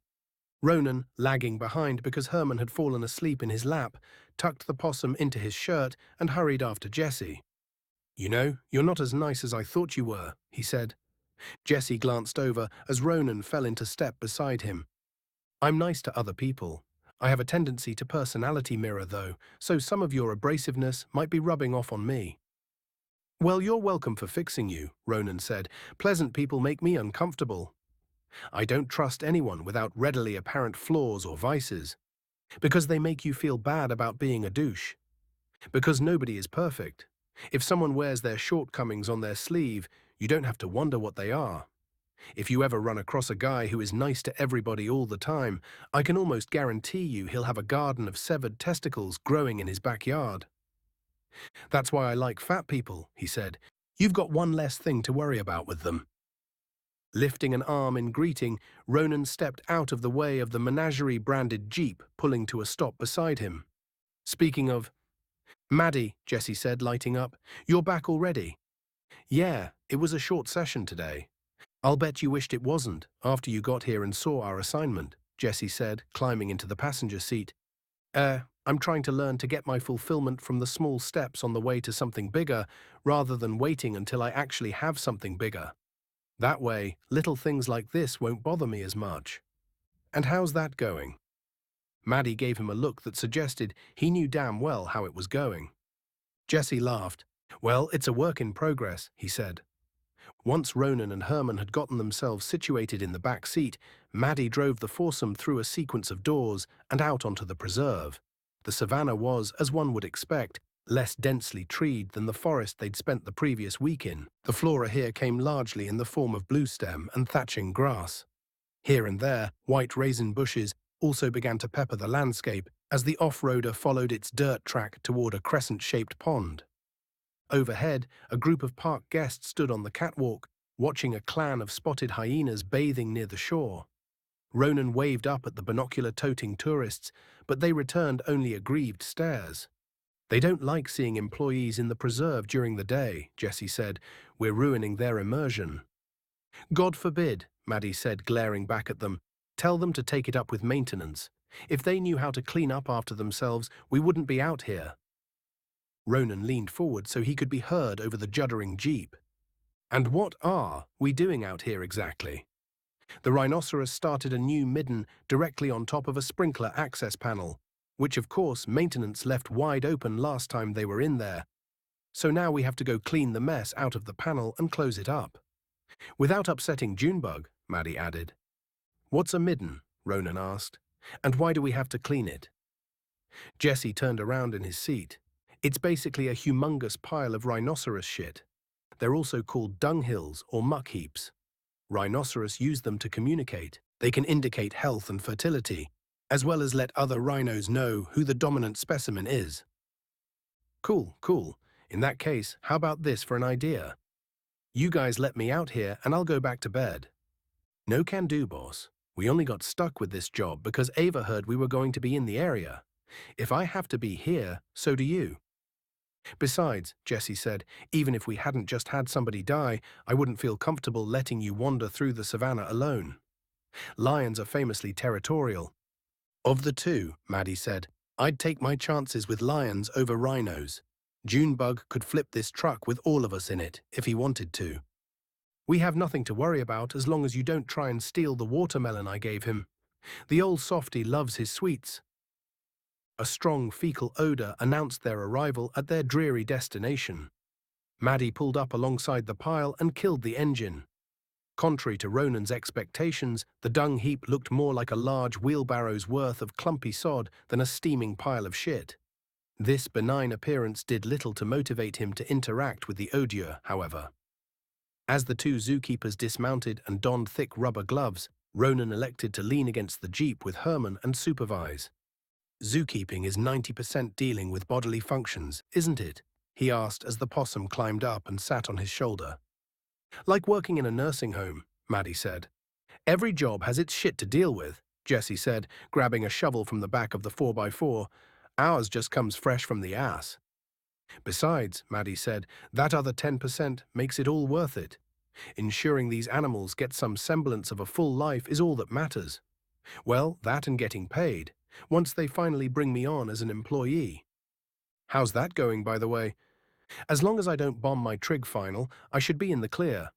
Ronan, lagging behind because Herman had fallen asleep in his lap, tucked the possum into his shirt and hurried after Jesse. You know, you're not as nice as I thought you were, he said. Jesse glanced over as Ronan fell into step beside him. I'm nice to other people. I have a tendency to personality mirror, though, so some of your abrasiveness might be rubbing off on me. Well, you're welcome for fixing you, Ronan said. Pleasant people make me uncomfortable. I don't trust anyone without readily apparent flaws or vices. Because they make you feel bad about being a douche. Because nobody is perfect. If someone wears their shortcomings on their sleeve, you don't have to wonder what they are. If you ever run across a guy who is nice to everybody all the time, I can almost guarantee you he'll have a garden of severed testicles growing in his backyard. That's why I like fat people, he said. You've got one less thing to worry about with them. Lifting an arm in greeting, Ronan stepped out of the way of the Menagerie-branded Jeep, pulling to a stop beside him. Speaking of... Maddie, Jesse said, lighting up, you're back already? Yeah, it was a short session today. I'll bet you wished it wasn't, after you got here and saw our assignment, Jesse said, climbing into the passenger seat. I'm trying to learn to get my fulfillment from the small steps on the way to something bigger, rather than waiting until I actually have something bigger. That way, little things like this won't bother me as much. And how's that going? Maddie gave him a look that suggested he knew damn well how it was going. Jesse laughed. Well, it's a work in progress, he said. Once Ronan and Herman had gotten themselves situated in the back seat, Maddie drove the foursome through a sequence of doors and out onto the preserve. The savannah was, as one would expect, less densely treed than the forest they'd spent the previous week in. The flora here came largely in the form of bluestem and thatching grass. Here and there, white raisin bushes also began to pepper the landscape as the off-roader followed its dirt track toward a crescent-shaped pond. Overhead, a group of park guests stood on the catwalk, watching a clan of spotted hyenas bathing near the shore. Ronan waved up at the binocular-toting tourists, but they returned only aggrieved stares. They don't like seeing employees in the preserve during the day, Jesse said. We're ruining their immersion. God forbid, Maddie said, glaring back at them. Tell them to take it up with maintenance. If they knew how to clean up after themselves, we wouldn't be out here. Ronan leaned forward so he could be heard over the juddering jeep. And what are we doing out here exactly? The rhinoceros started a new midden directly on top of a sprinkler access panel, which of course maintenance left wide open last time they were in there. So now we have to go clean the mess out of the panel and close it up. Without upsetting Junebug, Maddie added. What's a midden? Ronan asked. And why do we have to clean it? Jesse turned around in his seat. It's basically a humongous pile of rhinoceros shit. They're also called dunghills or muck heaps. Rhinoceros use them to communicate. They can indicate health and fertility, as well as let other rhinos know who the dominant specimen is. Cool, cool. In that case, how about this for an idea? You guys let me out here and I'll go back to bed. No can do, boss. We only got stuck with this job because Ava heard we were going to be in the area. If I have to be here, so do you. Besides, Jesse said, even if we hadn't just had somebody die, I wouldn't feel comfortable letting you wander through the savannah alone. Lions are famously territorial. Of the two, Maddie said, I'd take my chances with lions over rhinos. Junebug could flip this truck with all of us in it, if he wanted to. We have nothing to worry about as long as you don't try and steal the watermelon I gave him. The old softy loves his sweets. A strong fecal odor announced their arrival at their dreary destination. Maddie pulled up alongside the pile and killed the engine. Contrary to Ronan's expectations, the dung heap looked more like a large wheelbarrow's worth of clumpy sod than a steaming pile of shit. This benign appearance did little to motivate him to interact with the odeur, however. As the two zookeepers dismounted and donned thick rubber gloves, Ronan elected to lean against the jeep with Herman and supervise. Zookeeping is 90% dealing with bodily functions, isn't it? He asked as the possum climbed up and sat on his shoulder. Like working in a nursing home, Maddie said. Every job has its shit to deal with, Jesse said, grabbing a shovel from the back of the 4x4. Ours just comes fresh from the ass. Besides, Maddie said, that other 10% makes it all worth it. Ensuring these animals get some semblance of a full life is all that matters. Well, that and getting paid, once they finally bring me on as an employee. How's that going, by the way? As long as I don't bomb my trig final, I should be in the clear.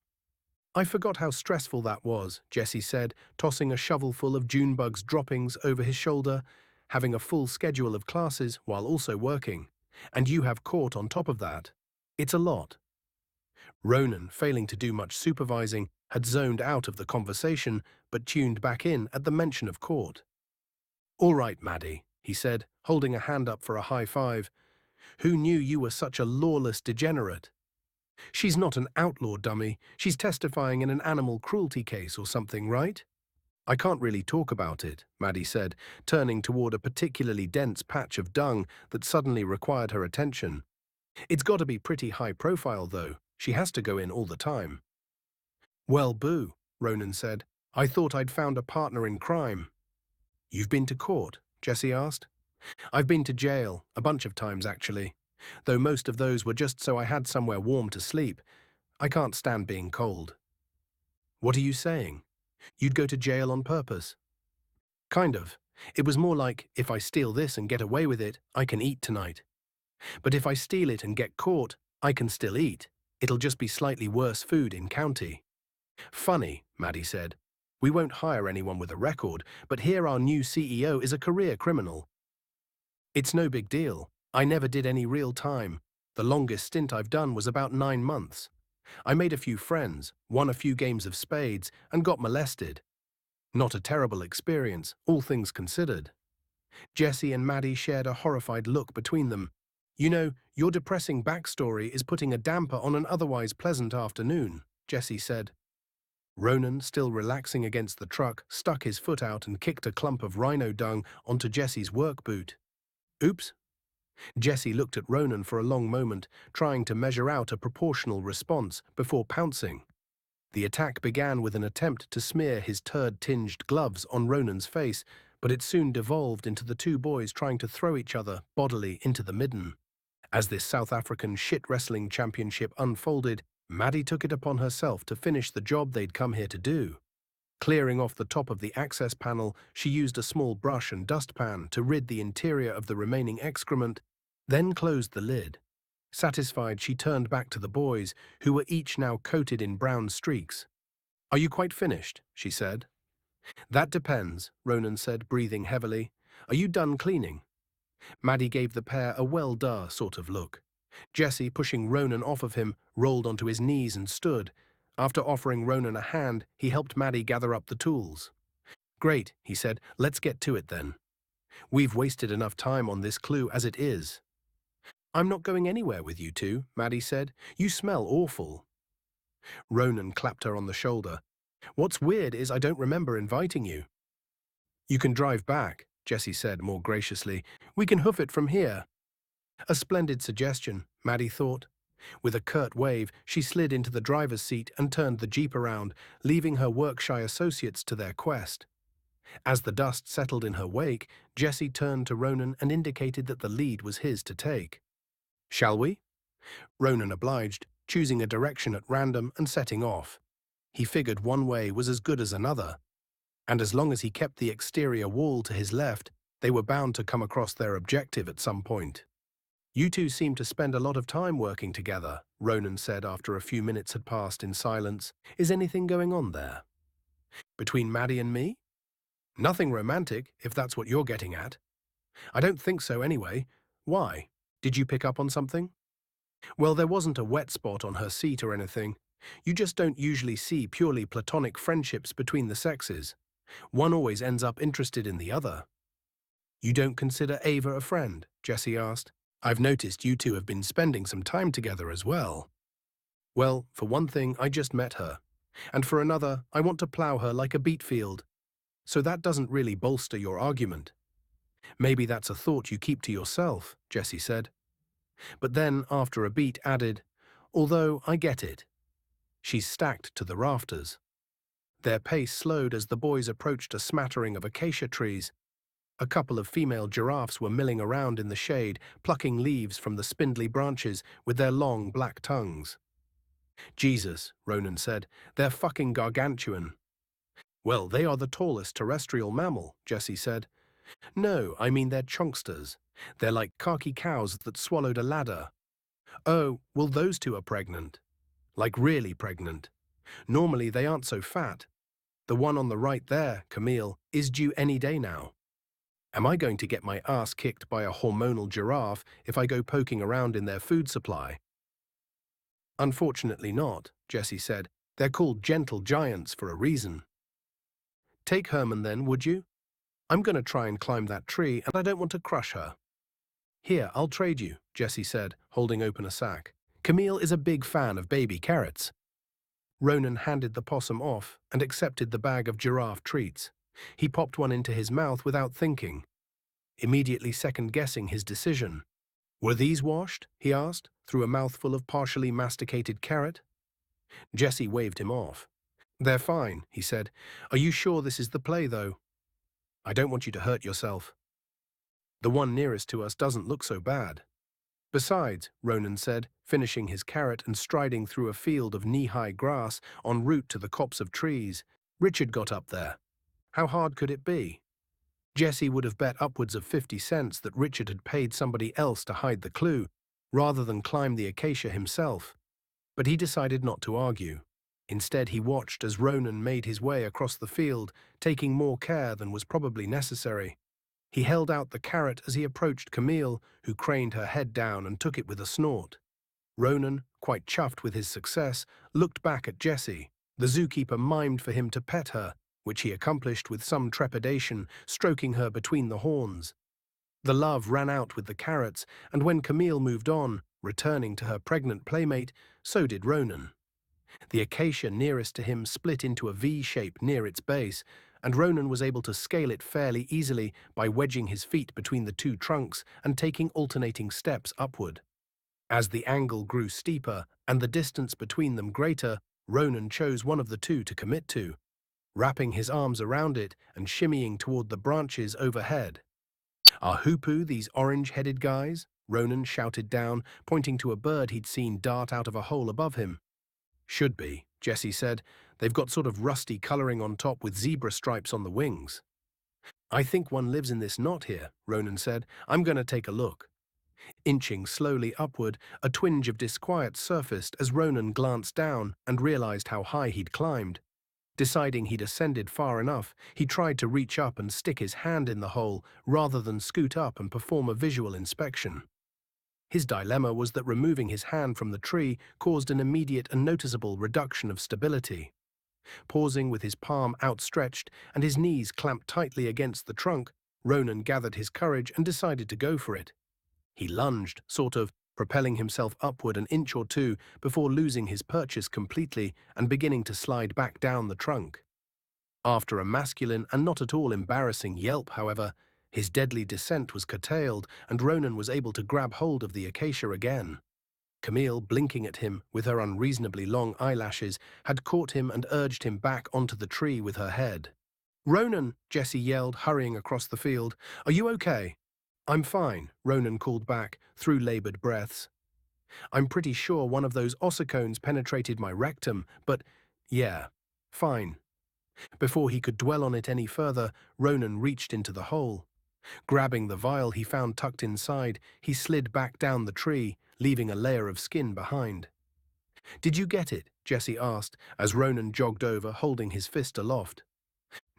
I forgot how stressful that was, Jesse said, tossing a shovelful of Junebug's droppings over his shoulder, having a full schedule of classes while also working. And you have court on top of that. It's a lot. Ronan, failing to do much supervising, had zoned out of the conversation but tuned back in at the mention of court. All right, Maddie, he said, holding a hand up for a high five. Who knew you were such a lawless degenerate? She's not an outlaw, dummy. She's testifying in an animal cruelty case or something, right? I can't really talk about it, Maddie said, turning toward a particularly dense patch of dung that suddenly required her attention. It's got to be pretty high profile, though. She has to go in all the time. Well, boo, Ronan said. I thought I'd found a partner in crime. You've been to court? Jesse asked. I've been to jail, a bunch of times actually, though most of those were just so I had somewhere warm to sleep. I can't stand being cold. What are you saying? You'd go to jail on purpose? Kind of. It was more like, if I steal this and get away with it, I can eat tonight. But if I steal it and get caught, I can still eat. It'll just be slightly worse food in county. Funny, Maddie said. We won't hire anyone with a record, but here our new CEO is a career criminal. It's no big deal. I never did any real time. The longest stint I've done was about 9 months. I made a few friends, won a few games of spades, and got molested. Not a terrible experience, all things considered. Jesse and Maddie shared a horrified look between them. You know, your depressing backstory is putting a damper on an otherwise pleasant afternoon, Jesse said. Ronan, still relaxing against the truck, stuck his foot out and kicked a clump of rhino dung onto Jesse's work boot. Oops. Jesse looked at Ronan for a long moment, trying to measure out a proportional response before pouncing. The attack began with an attempt to smear his turd-tinged gloves on Ronan's face, but it soon devolved into the two boys trying to throw each other bodily into the midden. As this South African shit wrestling championship unfolded, Maddie took it upon herself to finish the job they'd come here to do. Clearing off the top of the access panel, she used a small brush and dustpan to rid the interior of the remaining excrement, then closed the lid. Satisfied, she turned back to the boys, who were each now coated in brown streaks. Are you quite finished? She said. That depends, Ronan said, breathing heavily. Are you done cleaning? Maddie gave the pair a well-duh sort of look. Jesse, pushing Ronan off of him, rolled onto his knees and stood. After offering Ronan a hand, he helped Maddie gather up the tools. Great, he said, let's get to it then. We've wasted enough time on this clue as it is. I'm not going anywhere with you two, Maddie said. You smell awful. Ronan clapped her on the shoulder. What's weird is I don't remember inviting you. You can drive back, Jessie said more graciously. We can hoof it from here. A splendid suggestion, Maddie thought. With a curt wave, she slid into the driver's seat and turned the Jeep around, leaving her work-shy associates to their quest. As the dust settled in her wake, Jessie turned to Ronan and indicated that the lead was his to take. Shall we? Ronan obliged, choosing a direction at random and setting off. He figured one way was as good as another, and as long as he kept the exterior wall to his left, they were bound to come across their objective at some point. You two seem to spend a lot of time working together, Ronan said after a few minutes had passed in silence. Is anything going on there? Between Maddie and me? Nothing romantic, if that's what you're getting at. I don't think so anyway. Why? Did you pick up on something? Well, there wasn't a wet spot on her seat or anything. You just don't usually see purely platonic friendships between the sexes. One always ends up interested in the other. You don't consider Ava a friend? Jessie asked. I've noticed you two have been spending some time together as well. Well, for one thing, I just met her. And for another, I want to plough her like a beet field. So that doesn't really bolster your argument. Maybe that's a thought you keep to yourself, Jessie said. But then, after a beat, added, although I get it. She's stacked to the rafters. Their pace slowed as the boys approached a smattering of acacia trees. A couple of female giraffes were milling around in the shade, plucking leaves from the spindly branches with their long black tongues. Jesus, Ronan said, they're fucking gargantuan. Well, they are the tallest terrestrial mammal, Jessie said. No, I mean they're chunksters. They're like khaki cows that swallowed a ladder. Oh, well, those two are pregnant. Like really pregnant. Normally they aren't so fat. The one on the right there, Camille, is due any day now. Am I going to get my ass kicked by a hormonal giraffe if I go poking around in their food supply? Unfortunately not, Jessie said. They're called gentle giants for a reason. Take Herman then, would you? I'm going to try and climb that tree and I don't want to crush her. Here, I'll trade you, Jessie said, holding open a sack. Camille is a big fan of baby carrots. Ronan handed the possum off and accepted the bag of giraffe treats. He popped one into his mouth without thinking, immediately second-guessing his decision. Were these washed? He asked, through a mouthful of partially masticated carrot. Jessie waved him off. They're fine, he said. Are you sure this is the play, though? I don't want you to hurt yourself. The one nearest to us doesn't look so bad. Besides, Ronan said, finishing his carrot and striding through a field of knee-high grass en route to the copse of trees, Richard got up there. How hard could it be? Jessie would have bet upwards of 50 cents that Richard had paid somebody else to hide the clue, rather than climb the acacia himself. But he decided not to argue. Instead, he watched as Ronan made his way across the field, taking more care than was probably necessary. He held out the carrot as he approached Camille, who craned her head down and took it with a snort. Ronan, quite chuffed with his success, looked back at Jessie. The zookeeper mimed for him to pet her, which he accomplished with some trepidation, stroking her between the horns. The love ran out with the carrots, and when Camille moved on, returning to her pregnant playmate, so did Ronan. The acacia nearest to him split into a V shape near its base, and Ronan was able to scale it fairly easily by wedging his feet between the two trunks and taking alternating steps upward. As the angle grew steeper and the distance between them greater, Ronan chose one of the two to commit to, wrapping his arms around it and shimmying toward the branches overhead. Are hoopoo these orange-headed guys? Ronan shouted down, pointing to a bird he'd seen dart out of a hole above him. Should be, Jessie said. They've got sort of rusty coloring on top with zebra stripes on the wings. I think one lives in this knot here, Ronan said. I'm going to take a look. Inching slowly upward, a twinge of disquiet surfaced as Ronan glanced down and realized how high he'd climbed. Deciding he'd ascended far enough, he tried to reach up and stick his hand in the hole rather than scoot up and perform a visual inspection. His dilemma was that removing his hand from the tree caused an immediate and noticeable reduction of stability. Pausing with his palm outstretched and his knees clamped tightly against the trunk, Ronan gathered his courage and decided to go for it. He lunged, sort of propelling himself upward an inch or two before losing his purchase completely and beginning to slide back down the trunk. After a masculine and not at all embarrassing yelp, however, his deadly descent was curtailed and Ronan was able to grab hold of the acacia again. Camille, blinking at him with her unreasonably long eyelashes, had caught him and urged him back onto the tree with her head. "Ronan," Jessie yelled, hurrying across the field. "Are you okay?" "I'm fine," Ronan called back, through labored breaths. "I'm pretty sure one of those ossicones penetrated my rectum, but yeah, fine." Before he could dwell on it any further, Ronan reached into the hole. Grabbing the vial he found tucked inside, he slid back down the tree, leaving a layer of skin behind. "Did you get it?" Jessie asked, as Ronan jogged over, holding his fist aloft.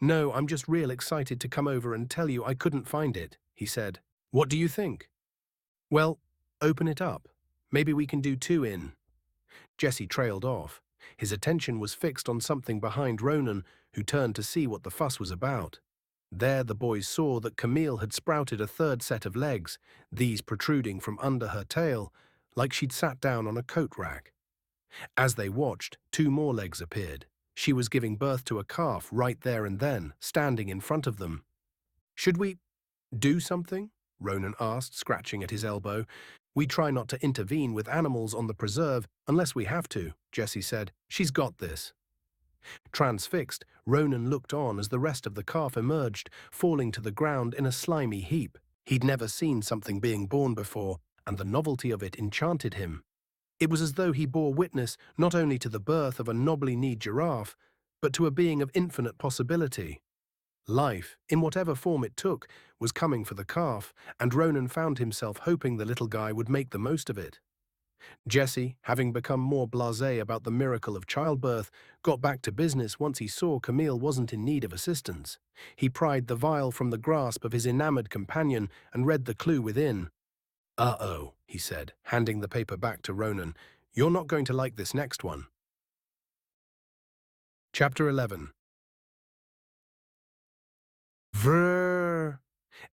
"No, I'm just real excited to come over and tell you I couldn't find it," he said. "What do you think?" "Well, open it up. Maybe we can do two in." Jessie trailed off. His attention was fixed on something behind Ronan, who turned to see what the fuss was about. There the boys saw that Camille had sprouted a third set of legs, these protruding from under her tail, like she'd sat down on a coat rack. As they watched, two more legs appeared. She was giving birth to a calf right there and then, standing in front of them. "Should we do something?" Ronan asked, scratching at his elbow. "We try not to intervene with animals on the preserve unless we have to," Jessie said. "She's got this." Transfixed, Ronan looked on as the rest of the calf emerged, falling to the ground in a slimy heap. He'd never seen something being born before, and the novelty of it enchanted him. It was as though he bore witness not only to the birth of a knobbly-kneed giraffe, but to a being of infinite possibility. Life, in whatever form it took, was coming for the calf, and Ronan found himself hoping the little guy would make the most of it. Jessie, having become more blasé about the miracle of childbirth, got back to business once he saw Camille wasn't in need of assistance. He pried the vial from the grasp of his enamored companion and read the clue within. "Uh-oh," he said, handing the paper back to Ronan. "You're not going to like this next one." Chapter 11. Vrrr.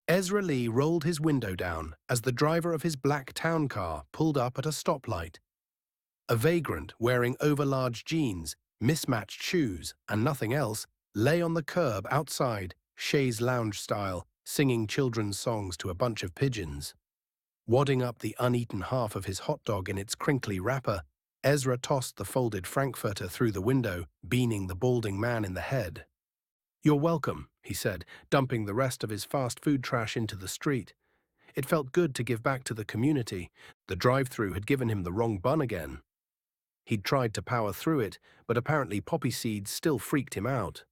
Ezra Lee rolled his window down as the driver of his black town car pulled up at a stoplight. A vagrant wearing overlarge jeans, mismatched shoes, and nothing else lay on the curb outside, chaise lounge style, singing children's songs to a bunch of pigeons. Wadding up the uneaten half of his hot dog in its crinkly wrapper, Ezra tossed the folded frankfurter through the window, beaning the balding man in the head. "You're welcome," he said, dumping the rest of his fast food trash into the street. It felt good to give back to the community. The drive-thru had given him the wrong bun again. He'd tried to power through it, but apparently poppy seeds still freaked him out.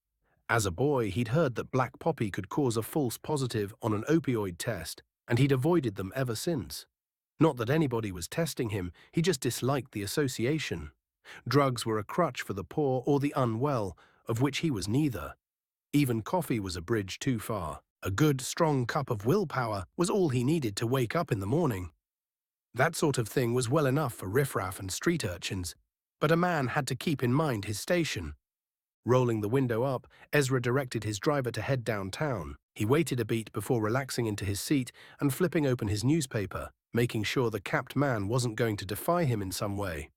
As a boy, he'd heard that black poppy could cause a false positive on an opioid test, and he'd avoided them ever since. Not that anybody was testing him, he just disliked the association. Drugs were a crutch for the poor or the unwell, of which he was neither. Even coffee was a bridge too far. A good, strong cup of willpower was all he needed to wake up in the morning. That sort of thing was well enough for riffraff and street urchins, but a man had to keep in mind his station. Rolling the window up, Ezra directed his driver to head downtown. He waited a beat before relaxing into his seat and flipping open his newspaper, making sure the capped man wasn't going to defy him in some way.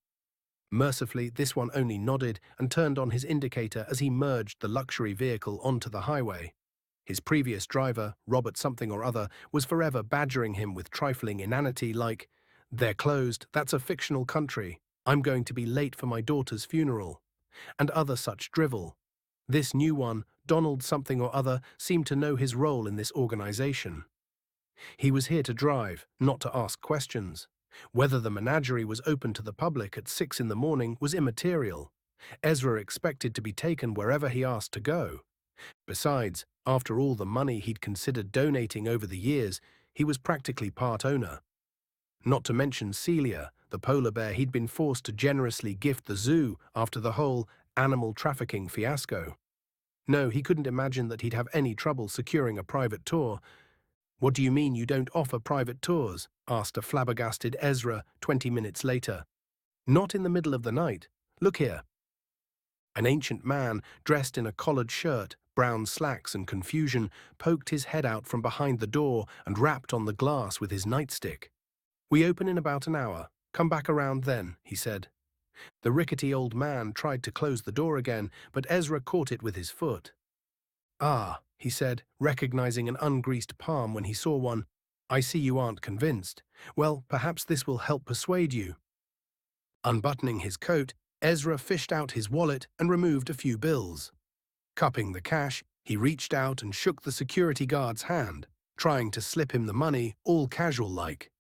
Mercifully, this one only nodded and turned on his indicator as he merged the luxury vehicle onto the highway. His previous driver, Robert something or other, was forever badgering him with trifling inanity like, "They're closed, that's a fictional country, I'm going to be late for my daughter's funeral," and other such drivel. This new one, Donald something or other, seemed to know his role in this organization. He was here to drive, not to ask questions. Whether the menagerie was open to the public at 6 in the morning was immaterial. Ezra expected to be taken wherever he asked to go. Besides, after all the money he'd considered donating over the years, he was practically part owner. Not to mention Celia, the polar bear he'd been forced to generously gift the zoo after the whole animal trafficking fiasco. No, he couldn't imagine that he'd have any trouble securing a private tour. "What do you mean you don't offer private tours?" asked a flabbergasted Ezra 20 minutes later. "Not in the middle of the night. Look here." An ancient man, dressed in a collared shirt, brown slacks and confusion, poked his head out from behind the door and rapped on the glass with his nightstick. We open in about an hour. Come back around then, he said. The rickety old man tried to close the door again, but Ezra caught it with his foot. Ah, he said, recognizing an ungreased palm when he saw one. I see you aren't convinced. Well, perhaps this will help persuade you. Unbuttoning his coat, Ezra fished out his wallet and removed a few bills. Cupping the cash, he reached out and shook the security guard's hand, trying to slip him the money, all casual-like.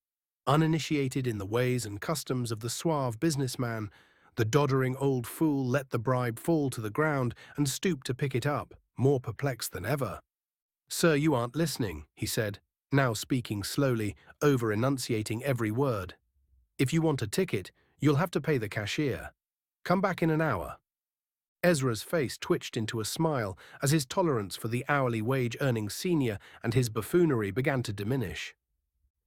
Uninitiated in the ways and customs of the suave businessman, the doddering old fool let the bribe fall to the ground and stooped to pick it up, more perplexed than ever. Sir, you aren't listening, he said, now speaking slowly, over-enunciating every word. If you want a ticket, you'll have to pay the cashier. Come back in an hour. Ezra's face twitched into a smile as his tolerance for the hourly wage-earning senior and his buffoonery began to diminish.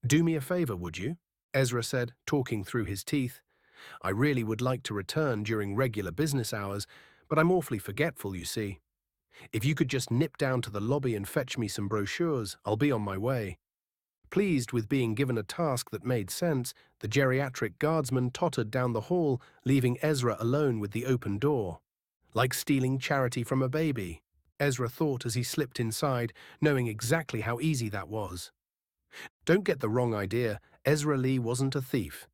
Do me a favor, would you? Ezra said, talking through his teeth. I really would like to return during regular business hours, but I'm awfully forgetful, you see. If you could just nip down to the lobby and fetch me some brochures, I'll be on my way. Pleased with being given a task that made sense, the geriatric guardsman tottered down the hall, leaving Ezra alone with the open door. Like stealing charity from a baby, Ezra thought as he slipped inside, knowing exactly how easy that was. Don't get the wrong idea, Ezra Lee wasn't a thief.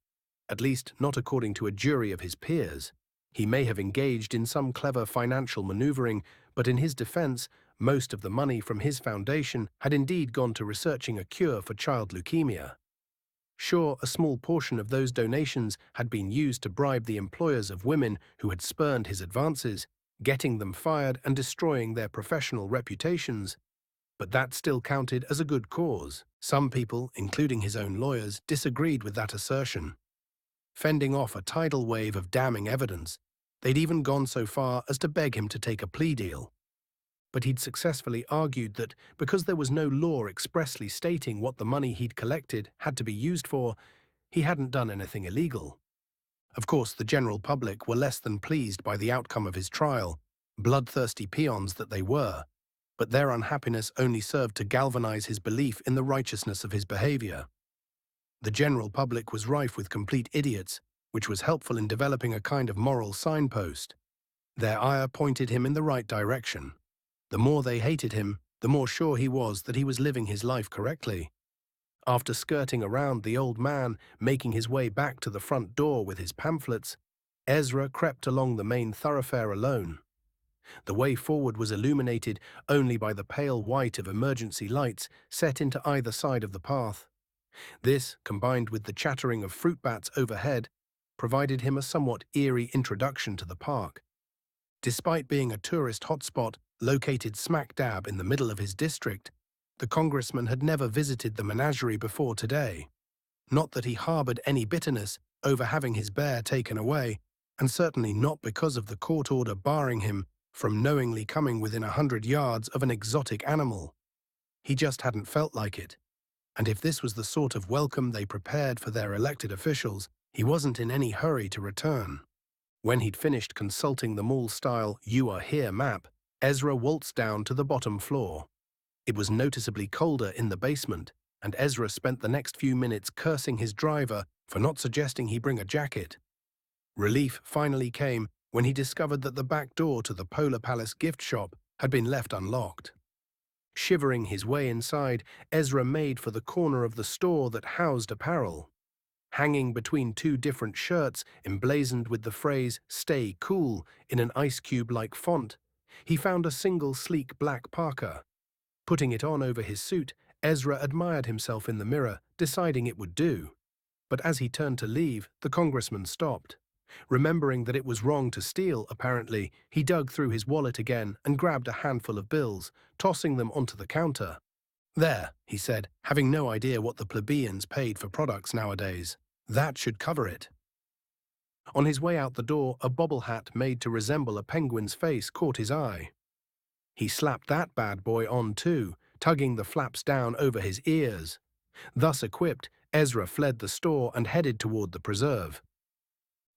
At least, not according to a jury of his peers. He may have engaged in some clever financial maneuvering, but in his defense, most of the money from his foundation had indeed gone to researching a cure for child leukemia. Sure, a small portion of those donations had been used to bribe the employers of women who had spurned his advances, getting them fired and destroying their professional reputations. But that still counted as a good cause. Some people, including his own lawyers, disagreed with that assertion. Fending off a tidal wave of damning evidence, they'd even gone so far as to beg him to take a plea deal. But he'd successfully argued that because there was no law expressly stating what the money he'd collected had to be used for, he hadn't done anything illegal. Of course, the general public were less than pleased by the outcome of his trial, bloodthirsty peons that they were, but their unhappiness only served to galvanize his belief in the righteousness of his behavior. The general public was rife with complete idiots, which was helpful in developing a kind of moral signpost. Their ire pointed him in the right direction. The more they hated him, the more sure he was that he was living his life correctly. After skirting around the old man, making his way back to the front door with his pamphlets, Ezra crept along the main thoroughfare alone. The way forward was illuminated only by the pale white of emergency lights set into either side of the path. This, combined with the chattering of fruit bats overhead, provided him a somewhat eerie introduction to the park. Despite being a tourist hotspot located smack dab in the middle of his district, the congressman had never visited the menagerie before today. Not that he harbored any bitterness over having his bear taken away, and certainly not because of the court order barring him from knowingly coming within 100 yards of an exotic animal. He just hadn't felt like it. And if this was the sort of welcome they prepared for their elected officials, he wasn't in any hurry to return. When he'd finished consulting the mall-style "You Are Here" map, Ezra waltzed down to the bottom floor. It was noticeably colder in the basement, and Ezra spent the next few minutes cursing his driver for not suggesting he bring a jacket. Relief finally came when he discovered that the back door to the Polar Palace gift shop had been left unlocked. Shivering his way inside, Ezra made for the corner of the store that housed apparel. Hanging between two different shirts emblazoned with the phrase "Stay Cool" in an ice cube-like font, he found a single sleek black parka. Putting it on over his suit, Ezra admired himself in the mirror, deciding it would do. But as he turned to leave, the congressman stopped. Remembering that it was wrong to steal, apparently, he dug through his wallet again and grabbed a handful of bills, tossing them onto the counter. There, he said, having no idea what the plebeians paid for products nowadays. That should cover it. On his way out the door, a bobble hat made to resemble a penguin's face caught his eye. He slapped that bad boy on too, tugging the flaps down over his ears. Thus equipped, Ezra fled the store and headed toward the preserve.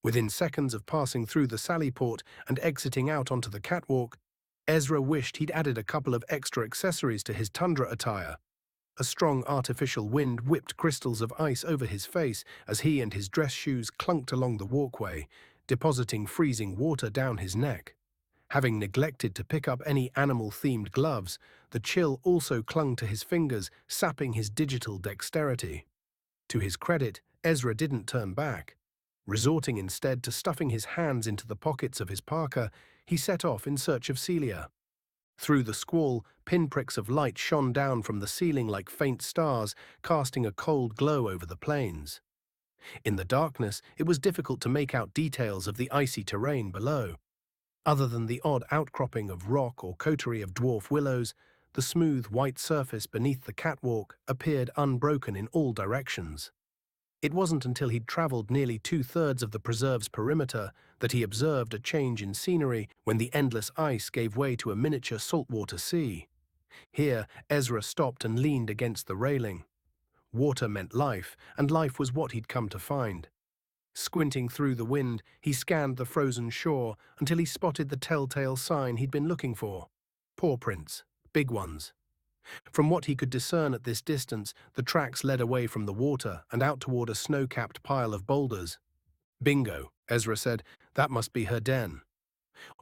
Within seconds of passing through the sally port and exiting out onto the catwalk, Ezra wished he'd added a couple of extra accessories to his tundra attire. A strong artificial wind whipped crystals of ice over his face as he and his dress shoes clunked along the walkway, depositing freezing water down his neck. Having neglected to pick up any animal-themed gloves, the chill also clung to his fingers, sapping his digital dexterity. To his credit, Ezra didn't turn back. Resorting instead to stuffing his hands into the pockets of his parka, he set off in search of Celia. Through the squall, pinpricks of light shone down from the ceiling like faint stars, casting a cold glow over the plains. In the darkness, it was difficult to make out details of the icy terrain below. Other than the odd outcropping of rock or coterie of dwarf willows, the smooth white surface beneath the catwalk appeared unbroken in all directions. It wasn't until he'd traveled nearly 2/3 of the preserve's perimeter that he observed a change in scenery when the endless ice gave way to a miniature saltwater sea. Here, Ezra stopped and leaned against the railing. Water meant life, and life was what he'd come to find. Squinting through the wind, he scanned the frozen shore until he spotted the telltale sign he'd been looking for. Paw prints, big ones. From what he could discern at this distance, the tracks led away from the water and out toward a snow-capped pile of boulders. Bingo, Ezra said. That must be her den.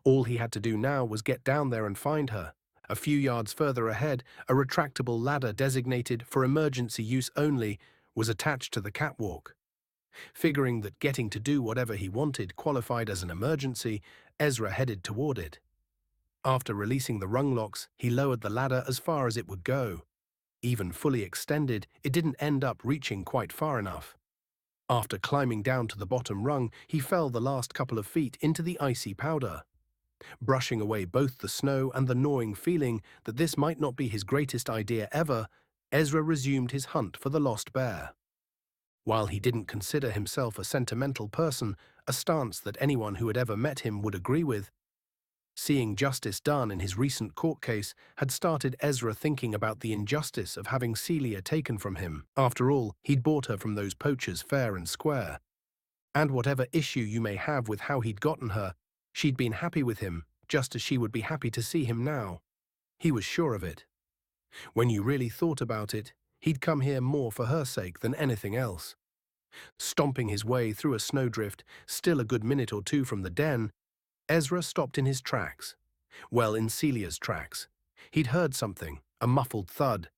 All he had to do now was get down there and find her. A few yards further ahead, a retractable ladder designated for emergency use only was attached to the catwalk. Figuring that getting to do whatever he wanted qualified as an emergency, Ezra headed toward it. After releasing the rung locks, he lowered the ladder as far as it would go. Even fully extended, it didn't end up reaching quite far enough. After climbing down to the bottom rung, he fell the last couple of feet into the icy powder. Brushing away both the snow and the gnawing feeling that this might not be his greatest idea ever, Ezra resumed his hunt for the lost bear. While he didn't consider himself a sentimental person, a stance that anyone who had ever met him would agree with, seeing justice done in his recent court case had started Ezra thinking about the injustice of having Celia taken from him. After all, he'd bought her from those poachers fair and square. And whatever issue you may have with how he'd gotten her, she'd been happy with him, just as she would be happy to see him now. He was sure of it. When you really thought about it, he'd come here more for her sake than anything else. Stomping his way through a snowdrift, still a good minute or two from the den, Ezra stopped in his tracks. Well, in Celia's tracks. He'd heard something, a muffled thud,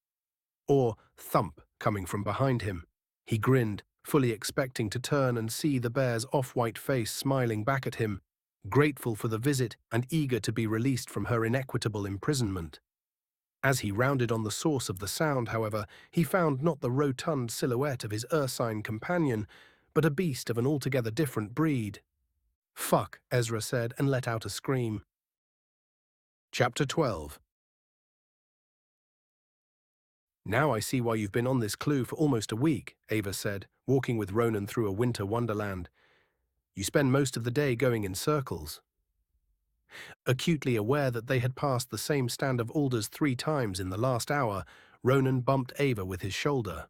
or thump coming from behind him. He grinned, fully expecting to turn and see the bear's off-white face smiling back at him, grateful for the visit and eager to be released from her inequitable imprisonment. As he rounded on the source of the sound, however, he found not the rotund silhouette of his ursine companion, but a beast of an altogether different breed. "Fuck," Ezra said and let out a scream. Chapter 12. "Now I see why you've been on this clue for almost a week," Ava said, walking with Ronan through a winter wonderland. "You spend most of the day going in circles." Acutely aware that they had passed the same stand of alders 3 times in the last hour, Ronan bumped Ava with his shoulder.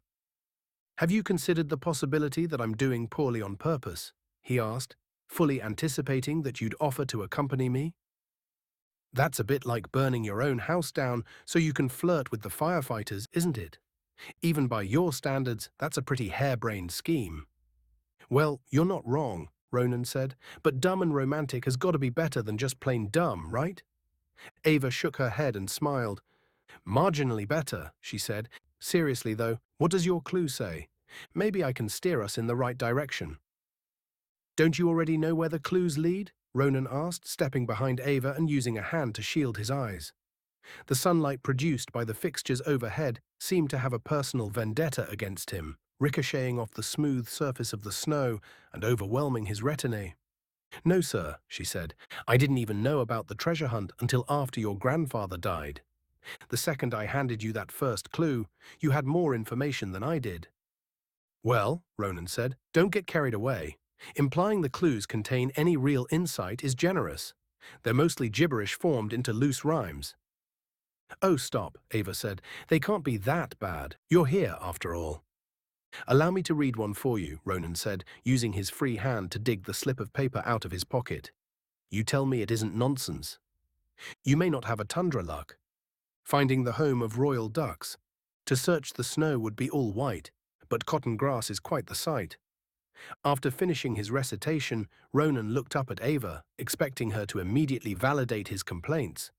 "Have you considered the possibility that I'm doing poorly on purpose?" he asked, fully anticipating that you'd offer to accompany me. "That's a bit like burning your own house down so you can flirt with the firefighters, isn't it? Even by your standards, that's a pretty harebrained scheme." "Well, you're not wrong," Ronan said, "but dumb and romantic has got to be better than just plain dumb, right?" Ava shook her head and smiled. "Marginally better," she said. "Seriously, though, what does your clue say? Maybe I can steer us in the right direction." "Don't you already know where the clues lead?" Ronan asked, stepping behind Ava and using a hand to shield his eyes. The sunlight produced by the fixtures overhead seemed to have a personal vendetta against him, ricocheting off the smooth surface of the snow and overwhelming his retinue. "No, sir," she said. "I didn't even know about the treasure hunt until after your grandfather died. The second I handed you that first clue, you had more information than I did." "Well," Ronan said, "don't get carried away. Implying the clues contain any real insight is generous. They're mostly gibberish formed into loose rhymes." "Oh, stop," Ava said. "They can't be that bad. You're here, after all." "Allow me to read one for you," Ronan said, using his free hand to dig the slip of paper out of his pocket. "You tell me it isn't nonsense. You may not have a tundra luck. Finding the home of royal ducks. To search the snow would be all white, but cotton grass is quite the sight. After finishing his recitation, Ronan looked up at Ava, expecting her to immediately validate his complaints.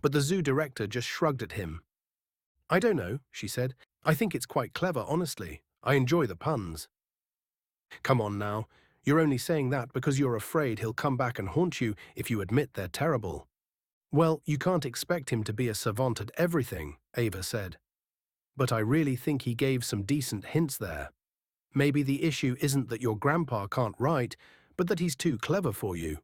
But the zoo director just shrugged at him. "I don't know," she said. "I think it's quite clever, honestly. I enjoy the puns." "Come on now. You're only saying that because you're afraid he'll come back and haunt you if you admit they're terrible." "Well, you can't expect him to be a savant at everything," Ava said. "But I really think he gave some decent hints there. Maybe the issue isn't that your grandpa can't write, but that he's too clever for you."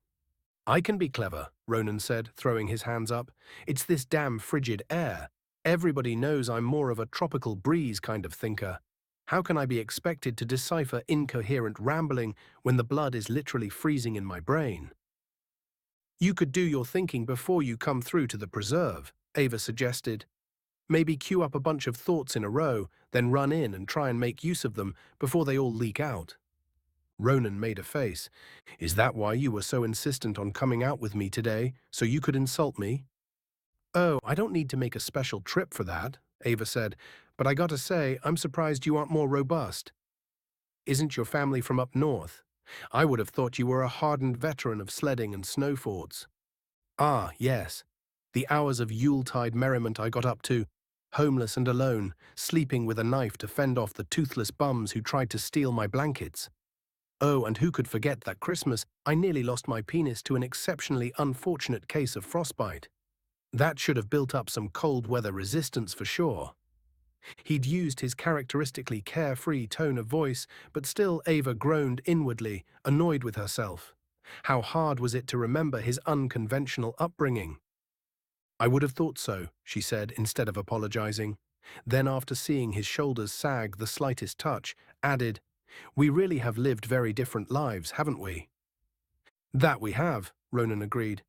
"I can be clever," Ronan said, throwing his hands up. "It's this damn frigid air. Everybody knows I'm more of a tropical breeze kind of thinker. How can I be expected to decipher incoherent rambling when the blood is literally freezing in my brain?" "You could do your thinking before you come through to the preserve," Ava suggested. "Maybe queue up a bunch of thoughts in a row, then run in and try and make use of them before they all leak out." Ronan made a face. "Is that why you were so insistent on coming out with me today, so you could insult me?" "Oh, I don't need to make a special trip for that," Ava said, "but I gotta say, I'm surprised you aren't more robust. Isn't your family from up north? I would have thought you were a hardened veteran of sledding and snow forts." "Ah, yes. The hours of Yuletide merriment I got up to, homeless and alone, sleeping with a knife to fend off the toothless bums who tried to steal my blankets. Oh, and who could forget that Christmas I nearly lost my penis to an exceptionally unfortunate case of frostbite. That should have built up some cold weather resistance for sure." He'd used his characteristically carefree tone of voice, but still Ava groaned inwardly, annoyed with herself. How hard was it to remember his unconventional upbringing? "I would have thought so," she said, instead of apologizing. Then, after seeing his shoulders sag the slightest touch, added, "We really have lived very different lives, haven't we?" "That we have," Ronan agreed.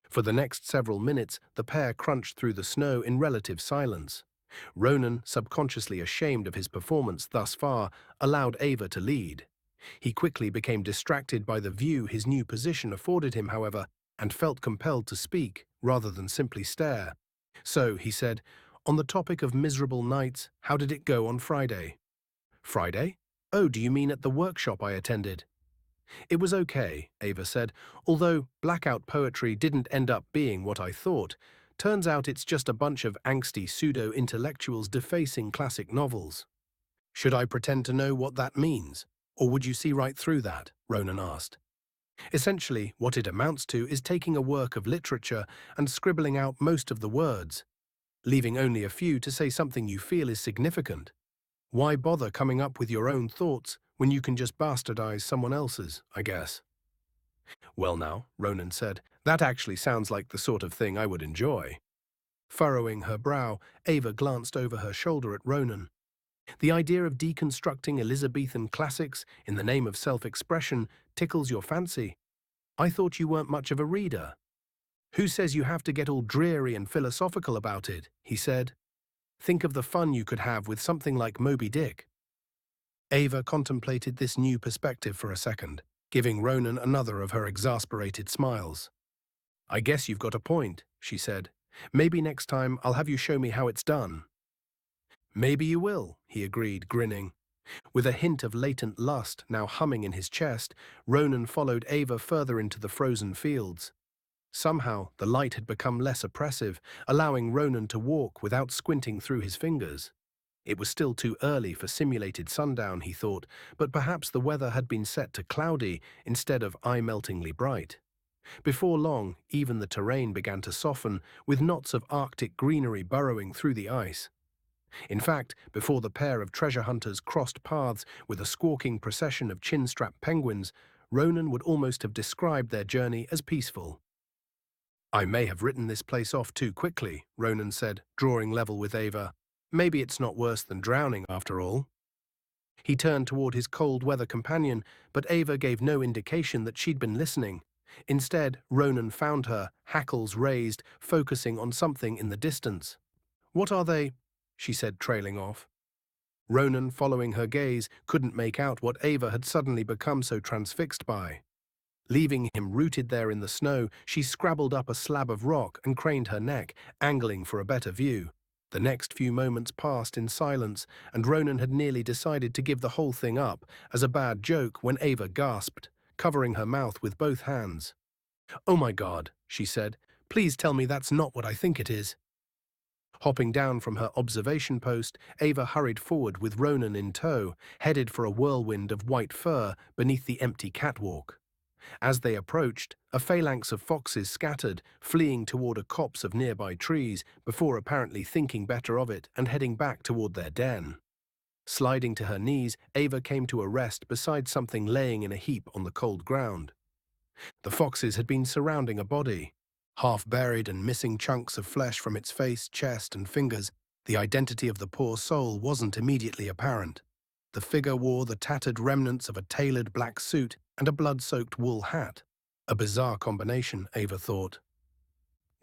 For the next several minutes, the pair crunched through the snow in relative silence. Ronan, subconsciously ashamed of his performance thus far, allowed Ava to lead. He quickly became distracted by the view his new position afforded him, however, and felt compelled to speak, rather than simply stare. "So," he said, "on the topic of miserable nights, how did it go on Friday?" "Friday? Oh, do you mean at the workshop I attended?" "It was okay," Ava said, "although blackout poetry didn't end up being what I thought. Turns out it's just a bunch of angsty pseudo-intellectuals defacing classic novels." "Should I pretend to know what that means? Or would you see right through that?" Ronan asked. "Essentially, what it amounts to is taking a work of literature and scribbling out most of the words, leaving only a few to say something you feel is significant. Why bother coming up with your own thoughts when you can just bastardize someone else's, I guess?" "Well now," Ronan said, "that actually sounds like the sort of thing I would enjoy." Furrowing her brow, Ava glanced over her shoulder at Ronan. "The idea of deconstructing Elizabethan classics in the name of self-expression tickles your fancy. I thought you weren't much of a reader." "Who says you have to get all dreary and philosophical about it?" he said. "Think of the fun you could have with something like Moby Dick." Ava contemplated this new perspective for a second, giving Ronan another of her exasperated smiles. "I guess you've got a point," she said. "Maybe next time I'll have you show me how it's done." "Maybe you will," he agreed, grinning. With a hint of latent lust now humming in his chest, Ronan followed Ava further into the frozen fields. Somehow, the light had become less oppressive, allowing Ronan to walk without squinting through his fingers. It was still too early for simulated sundown, he thought, but perhaps the weather had been set to cloudy instead of eye-meltingly bright. Before long, even the terrain began to soften, with knots of Arctic greenery burrowing through the ice. In fact, before the pair of treasure hunters crossed paths with a squawking procession of chin-strapped penguins, Ronan would almost have described their journey as peaceful. "I may have written this place off too quickly," Ronan said, drawing level with Ava. "Maybe it's not worse than drowning, after all." He turned toward his cold-weather companion, but Ava gave no indication that she'd been listening. Instead, Ronan found her, hackles raised, focusing on something in the distance. "What are they?" she said, trailing off. Ronan, following her gaze, couldn't make out what Ava had suddenly become so transfixed by. Leaving him rooted there in the snow, she scrabbled up a slab of rock and craned her neck, angling for a better view. The next few moments passed in silence, and Ronan had nearly decided to give the whole thing up as a bad joke when Ava gasped, covering her mouth with both hands. "Oh my God," she said. "Please tell me that's not what I think it is." Hopping down from her observation post, Ava hurried forward with Ronan in tow, headed for a whirlwind of white fur beneath the empty catwalk. As they approached, a phalanx of foxes scattered, fleeing toward a copse of nearby trees before apparently thinking better of it and heading back toward their den. Sliding to her knees, Ava came to a rest beside something laying in a heap on the cold ground. The foxes had been surrounding a body. Half buried and missing chunks of flesh from its face, chest, and fingers, the identity of the poor soul wasn't immediately apparent. The figure wore the tattered remnants of a tailored black suit and a blood-soaked wool hat. A bizarre combination, Ava thought.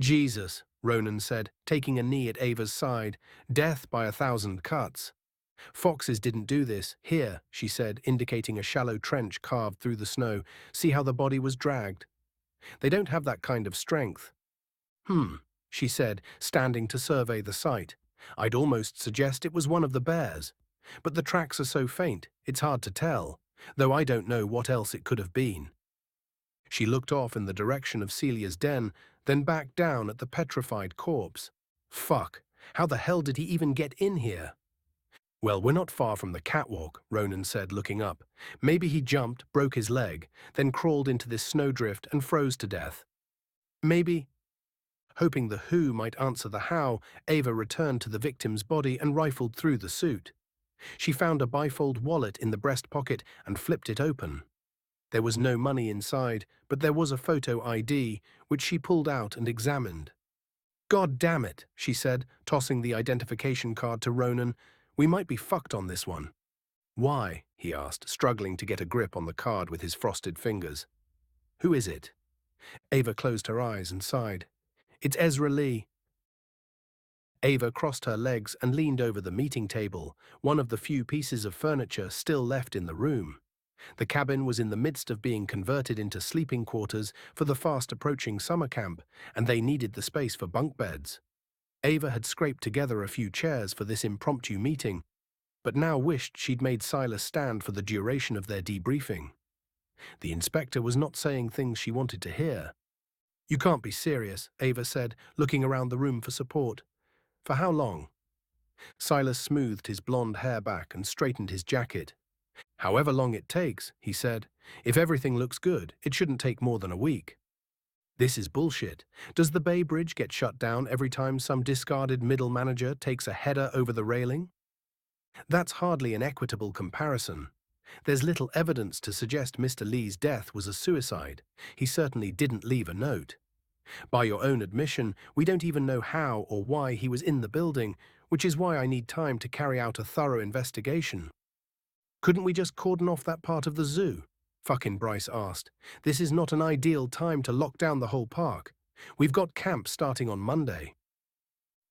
"Jesus," Ronan said, taking a knee at Ava's side. "Death by 1,000 cuts." "Foxes didn't do this. Here," she said, indicating a shallow trench carved through the snow. "See how the body was dragged? They don't have that kind of strength." She said, standing to survey the site. "I'd almost suggest it was one of the bears. But the tracks are so faint, it's hard to tell, though I don't know what else it could have been." She looked off in the direction of Celia's den, then back down at the petrified corpse. "Fuck, how the hell did he even get in here?" "Well, we're not far from the catwalk," Ronan said, looking up. "Maybe he jumped, broke his leg, then crawled into this snowdrift and froze to death. Maybe—" Hoping the who might answer the how, Ava returned to the victim's body and rifled through the suit. She found a bifold wallet in the breast pocket and flipped it open. There was no money inside, but there was a photo ID, which she pulled out and examined. "God damn it," she said, tossing the identification card to Ronan. "We might be fucked on this one." "Why?" he asked, struggling to get a grip on the card with his frosted fingers. "Who is it?" Ava closed her eyes and sighed. "It's Ezra Lee." Ava crossed her legs and leaned over the meeting table, one of the few pieces of furniture still left in the room. The cabin was in the midst of being converted into sleeping quarters for the fast-approaching summer camp, and they needed the space for bunk beds. Ava had scraped together a few chairs for this impromptu meeting, but now wished she'd made Silas stand for the duration of their debriefing. The inspector was not saying things she wanted to hear. "You can't be serious," Ava said, looking around the room for support. "For how long?" Silas smoothed his blonde hair back and straightened his jacket. "However long it takes," he said. "If everything looks good, it shouldn't take more than a week." "This is bullshit. Does the Bay Bridge get shut down every time some discarded middle manager takes a header over the railing?" "That's hardly an equitable comparison. There's little evidence to suggest Mr. Lee's death was a suicide. He certainly didn't leave a note. By your own admission, we don't even know how or why he was in the building, which is why I need time to carry out a thorough investigation." "Couldn't we just cordon off that part of the zoo?" fucking Bryce asked. "This is not an ideal time to lock down the whole park. We've got camp starting on Monday."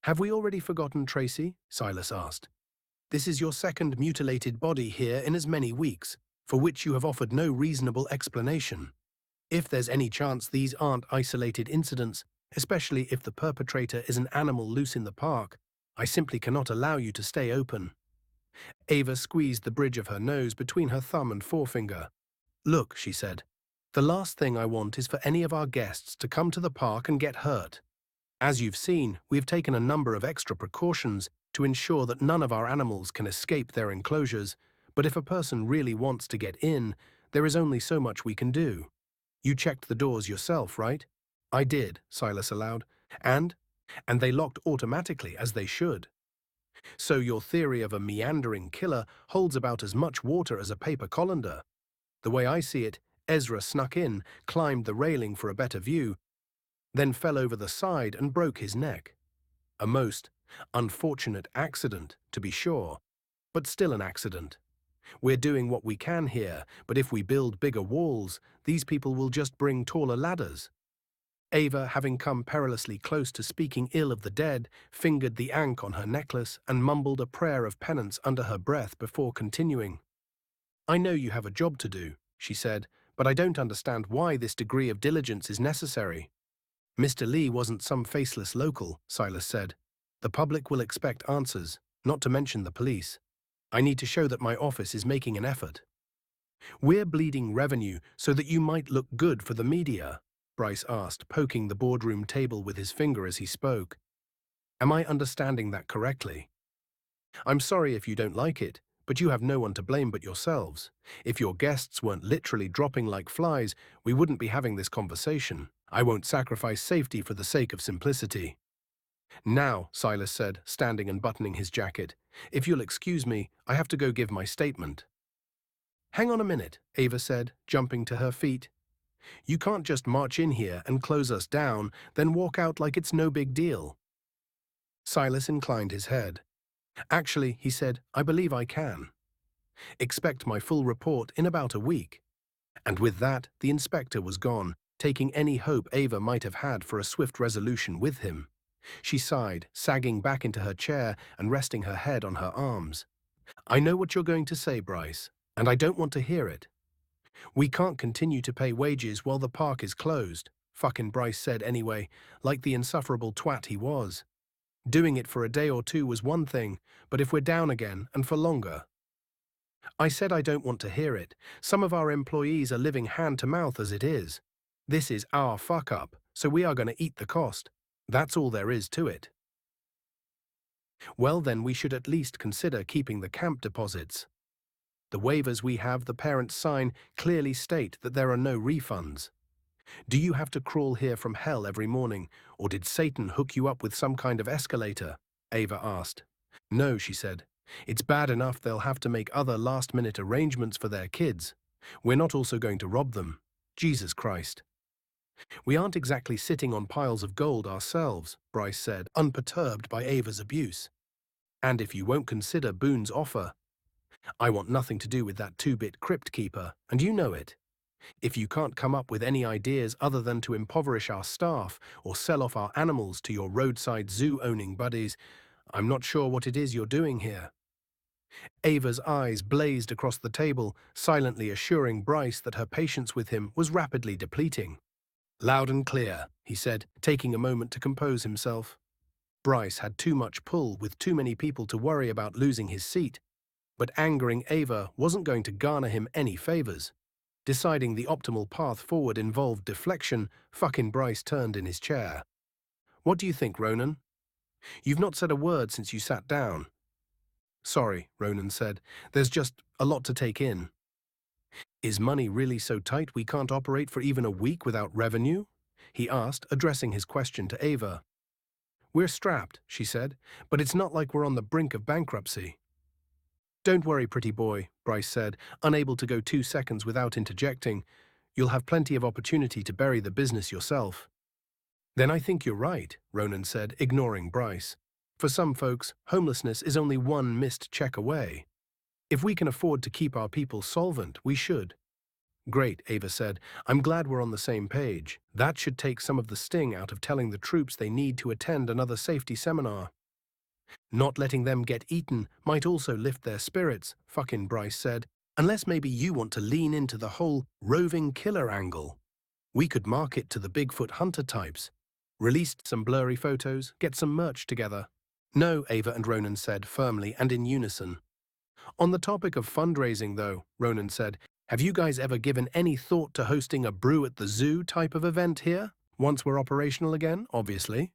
"Have we already forgotten Tracy?" Silas asked. "This is your second mutilated body here in as many weeks, for which you have offered no reasonable explanation. If there's any chance these aren't isolated incidents, especially if the perpetrator is an animal loose in the park, I simply cannot allow you to stay open." Ava squeezed the bridge of her nose between her thumb and forefinger. "Look," she said, "the last thing I want is for any of our guests to come to the park and get hurt. As you've seen, we've taken a number of extra precautions to ensure that none of our animals can escape their enclosures, but if a person really wants to get in, there is only so much we can do. You checked the doors yourself, right?" "I did," Silas allowed. And they locked automatically, as they should. "So your theory of a meandering killer holds about as much water as a paper colander. The way I see it, Ezra snuck in, climbed the railing for a better view, then fell over the side and broke his neck. A most unfortunate accident, to be sure, but still an accident. We're doing what we can here, but if we build bigger walls, these people will just bring taller ladders." Ava, having come perilously close to speaking ill of the dead, fingered the ankh on her necklace and mumbled a prayer of penance under her breath before continuing. "I know you have a job to do," she said, "but I don't understand why this degree of diligence is necessary." "Mr. Lee wasn't some faceless local," Silas said. The public will expect answers, not to mention the police. I need to show that my office is making an effort. We're bleeding revenue so that you might look good for the media, Bryce asked, poking the boardroom table with his finger as he spoke. Am I understanding that correctly? I'm sorry if you don't like it, but you have no one to blame but yourselves. If your guests weren't literally dropping like flies, we wouldn't be having this conversation. I won't sacrifice safety for the sake of simplicity. Now, Silas said, standing and buttoning his jacket, if you'll excuse me, I have to go give my statement. Hang on a minute, Ava said, jumping to her feet. You can't just march in here and close us down, then walk out like it's no big deal. Silas inclined his head. Actually, he said, I believe I can. Expect my full report in about a week. And with that, the inspector was gone, taking any hope Ava might have had for a swift resolution with him. She sighed, sagging back into her chair and resting her head on her arms. I know what you're going to say, Bryce, and I don't want to hear it. We can't continue to pay wages while the park is closed, fucking Bryce said anyway, like the insufferable twat he was. Doing it for a day or two was one thing, but if we're down again, and for longer. I said I don't want to hear it. Some of our employees are living hand to mouth as it is. This is our fuck up, so we are going to eat the cost. That's all there is to it. Well, then we should at least consider keeping the camp deposits. The waivers we have the parents sign clearly state that there are no refunds. Do you have to crawl here from hell every morning, or did Satan hook you up with some kind of escalator? Ava asked. No, she said. It's bad enough they'll have to make other last-minute arrangements for their kids. We're not also going to rob them. Jesus Christ. We aren't exactly sitting on piles of gold ourselves, Bryce said, unperturbed by Ava's abuse. And if you won't consider Boone's offer, I want nothing to do with that two-bit crypt keeper, and you know it. If you can't come up with any ideas other than to impoverish our staff or sell off our animals to your roadside zoo-owning buddies, I'm not sure what it is you're doing here. Ava's eyes blazed across the table, silently assuring Bryce that her patience with him was rapidly depleting. Loud and clear, he said, taking a moment to compose himself. Bryce had too much pull with too many people to worry about losing his seat, but angering Ava wasn't going to garner him any favors. Deciding the optimal path forward involved deflection, fucking Bryce turned in his chair. What do you think, Ronan? You've not said a word since you sat down. Sorry, Ronan said. There's just a lot to take in. Is money really so tight we can't operate for even a week without revenue? He asked, addressing his question to Ava. We're strapped, she said, but it's not like we're on the brink of bankruptcy. Don't worry, pretty boy, Bryce said, unable to go 2 seconds without interjecting. You'll have plenty of opportunity to bury the business yourself. Then I think you're right, Ronan said, ignoring Bryce. For some folks, homelessness is only one missed check away. If we can afford to keep our people solvent, we should. Great, Ava said. I'm glad we're on the same page. That should take some of the sting out of telling the troops they need to attend another safety seminar. Not letting them get eaten might also lift their spirits, fucking Bryce said, unless maybe you want to lean into the whole roving killer angle. We could market to the Bigfoot hunter types. Release some blurry photos, get some merch together. No, Ava and Ronan said, firmly and in unison. On the topic of fundraising, though, Ronan said, have you guys ever given any thought to hosting a brew at the zoo type of event here? Once we're operational again, obviously.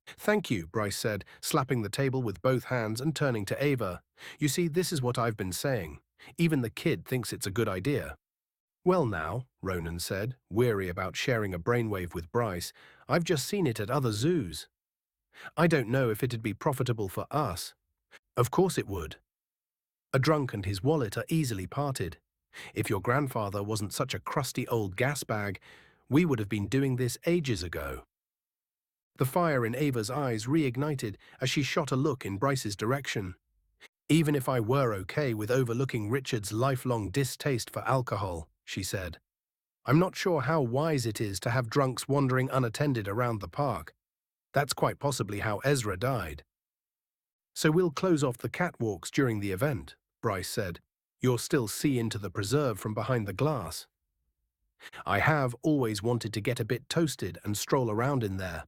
Thank you, Bryce said, slapping the table with both hands and turning to Ava. You see, this is what I've been saying. Even the kid thinks it's a good idea. Well now, Ronan said, weary about sharing a brainwave with Bryce, I've just seen it at other zoos. I don't know if it'd be profitable for us. Of course it would. A drunk and his wallet are easily parted. If your grandfather wasn't such a crusty old gasbag, we would have been doing this ages ago. The fire in Ava's eyes reignited as she shot a look in Bryce's direction. Even if I were okay with overlooking Richard's lifelong distaste for alcohol, she said, I'm not sure how wise it is to have drunks wandering unattended around the park. That's quite possibly how Ezra died. So we'll close off the catwalks during the event, Bryce said. You'll still see into the preserve from behind the glass. I have always wanted to get a bit toasted and stroll around in there.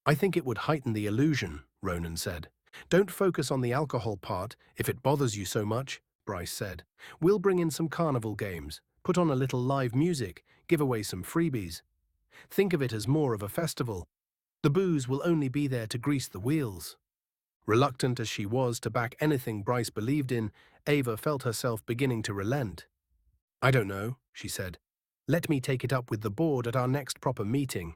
I think it would heighten the illusion, Ronan said. Don't focus on the alcohol part if it bothers you so much, Bryce said. We'll bring in some carnival games, put on a little live music, give away some freebies. Think of it as more of a festival. The booze will only be there to grease the wheels. Reluctant as she was to back anything Bryce believed in, Ava felt herself beginning to relent. I don't know, she said. Let me take it up with the board at our next proper meeting.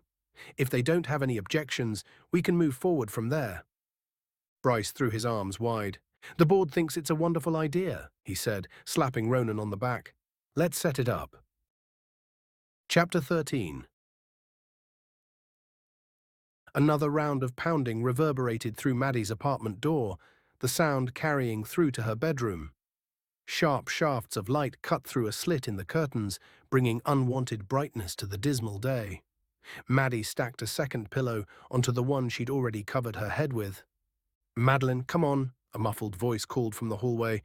If they don't have any objections, we can move forward from there. Bryce threw his arms wide. The board thinks it's a wonderful idea, he said, slapping Ronan on the back. Let's set it up. Chapter 13. Another round of pounding reverberated through Maddie's apartment door, the sound carrying through to her bedroom. Sharp shafts of light cut through a slit in the curtains, bringing unwanted brightness to the dismal day. Maddie stacked a second pillow onto the one she'd already covered her head with. Madeline, come on, a muffled voice called from the hallway.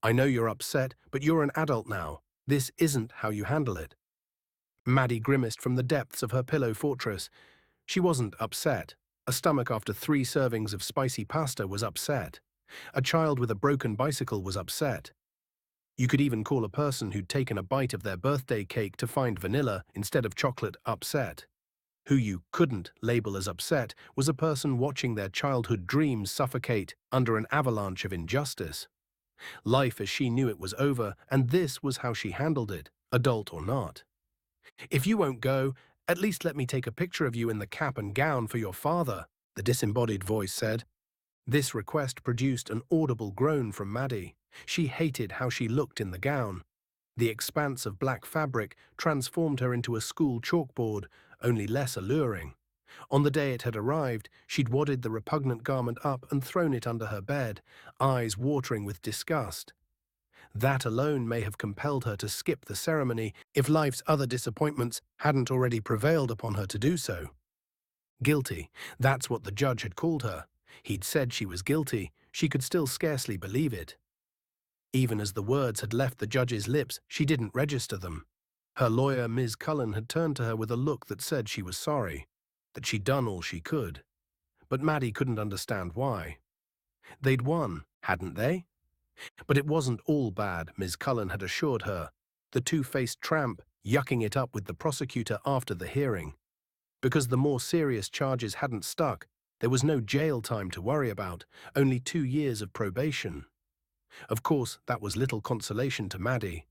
I know you're upset, but you're an adult now. This isn't how you handle it. Maddie grimaced from the depths of her pillow fortress. She wasn't upset. A stomach after 3 servings of spicy pasta was upset. A child with a broken bicycle was upset. You could even call a person who'd taken a bite of their birthday cake to find vanilla instead of chocolate upset. Who you couldn't label as upset was a person watching their childhood dreams suffocate under an avalanche of injustice. Life as she knew it was over, and this was how she handled it, adult or not. If you won't go, at least let me take a picture of you in the cap and gown for your father, the disembodied voice said. This request produced an audible groan from Maddie. She hated how she looked in the gown. The expanse of black fabric transformed her into a school chalkboard, only less alluring. On the day it had arrived, she'd wadded the repugnant garment up and thrown it under her bed, eyes watering with disgust. That alone may have compelled her to skip the ceremony if life's other disappointments hadn't already prevailed upon her to do so. Guilty, that's what the judge had called her. He'd said she was guilty. She could still scarcely believe it. Even as the words had left the judge's lips, she didn't register them. Her lawyer, Ms. Cullen, had turned to her with a look that said she was sorry, that she'd done all she could. But Maddie couldn't understand why. They'd won, hadn't they? But it wasn't all bad, Ms. Cullen had assured her, the two-faced tramp yucking it up with the prosecutor after the hearing. Because the more serious charges hadn't stuck, there was no jail time to worry about, only 2 years of probation. Of course, that was little consolation to Maddie.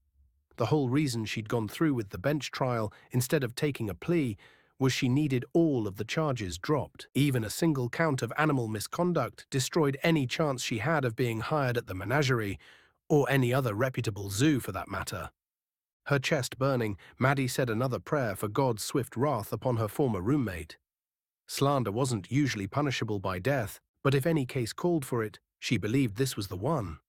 The whole reason she'd gone through with the bench trial instead of taking a plea was she needed all of the charges dropped. Even a single count of animal misconduct destroyed any chance she had of being hired at the menagerie, or any other reputable zoo for that matter. Her chest burning, Maddie said another prayer for God's swift wrath upon her former roommate. Slander wasn't usually punishable by death, but if any case called for it, she believed this was the one.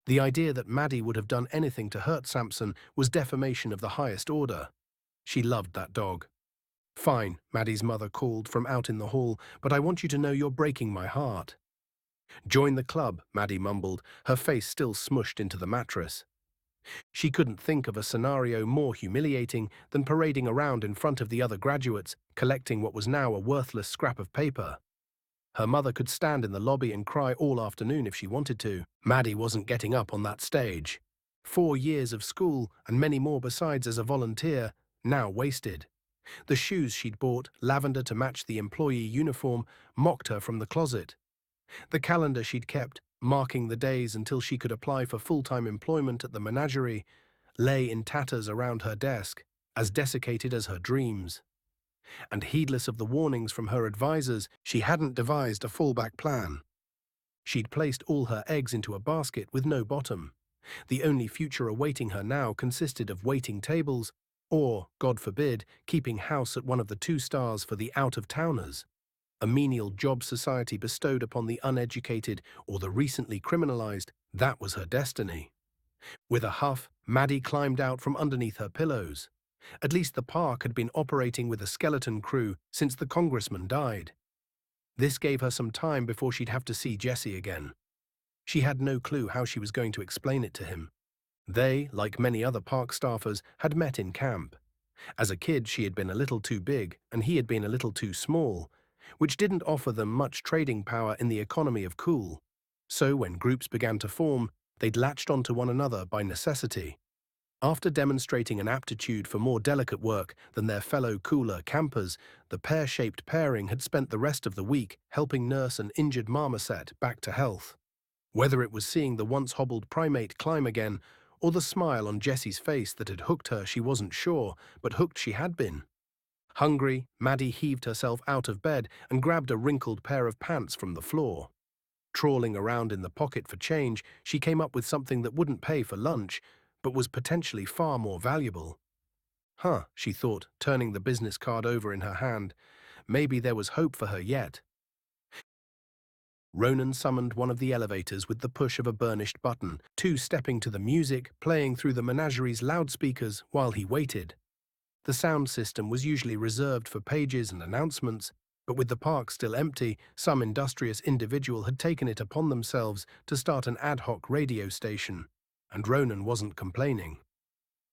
The idea that Maddie would have done anything to hurt Samson was defamation of the highest order. She loved that dog. Fine, Maddie's mother called from out in the hall, but I want you to know you're breaking my heart. Join the club, Maddie mumbled, her face still smushed into the mattress. She couldn't think of a scenario more humiliating than parading around in front of the other graduates, collecting what was now a worthless scrap of paper. Her mother could stand in the lobby and cry all afternoon if she wanted to. Maddie wasn't getting up on that stage. 4 years of school, and many more besides as a volunteer, now wasted. The shoes she'd bought, lavender to match the employee uniform, mocked her from the closet. The calendar she'd kept, marking the days until she could apply for full-time employment at the menagerie, lay in tatters around her desk, as desiccated as her dreams. And heedless of the warnings from her advisors, she hadn't devised a fallback plan. She'd placed all her eggs into a basket with no bottom. The only future awaiting her now consisted of waiting tables, or, God forbid, keeping house at one of the 2 stars for the out-of-towners, a menial job society bestowed upon the uneducated or the recently criminalized. That was her destiny. With a huff, Maddie climbed out from underneath her pillows. At least the park had been operating with a skeleton crew since the congressman died. This gave her some time before she'd have to see Jesse again. She had no clue how she was going to explain it to him. They, like many other park staffers, had met in camp. As a kid, she had been a little too big, and he had been a little too small. which didn't offer them much trading power in the economy of cool. So when groups began to form, they'd latched onto one another by necessity. After demonstrating an aptitude for more delicate work than their fellow cooler campers, the pear-shaped pairing had spent the rest of the week helping nurse an injured marmoset back to health. Whether it was seeing the once-hobbled primate climb again, or the smile on Jessie's face that had hooked her, she wasn't sure, but hooked she had been. Hungry, Maddie heaved herself out of bed and grabbed a wrinkled pair of pants from the floor. Trawling around in the pocket for change, she came up with something that wouldn't pay for lunch, but was potentially far more valuable. Huh, she thought, turning the business card over in her hand. Maybe there was hope for her yet. Ronan summoned one of the elevators with the push of a burnished button, two-stepping to the music, playing through the menagerie's loudspeakers while he waited. The sound system was usually reserved for pages and announcements, but with the park still empty, some industrious individual had taken it upon themselves to start an ad hoc radio station, and Ronan wasn't complaining.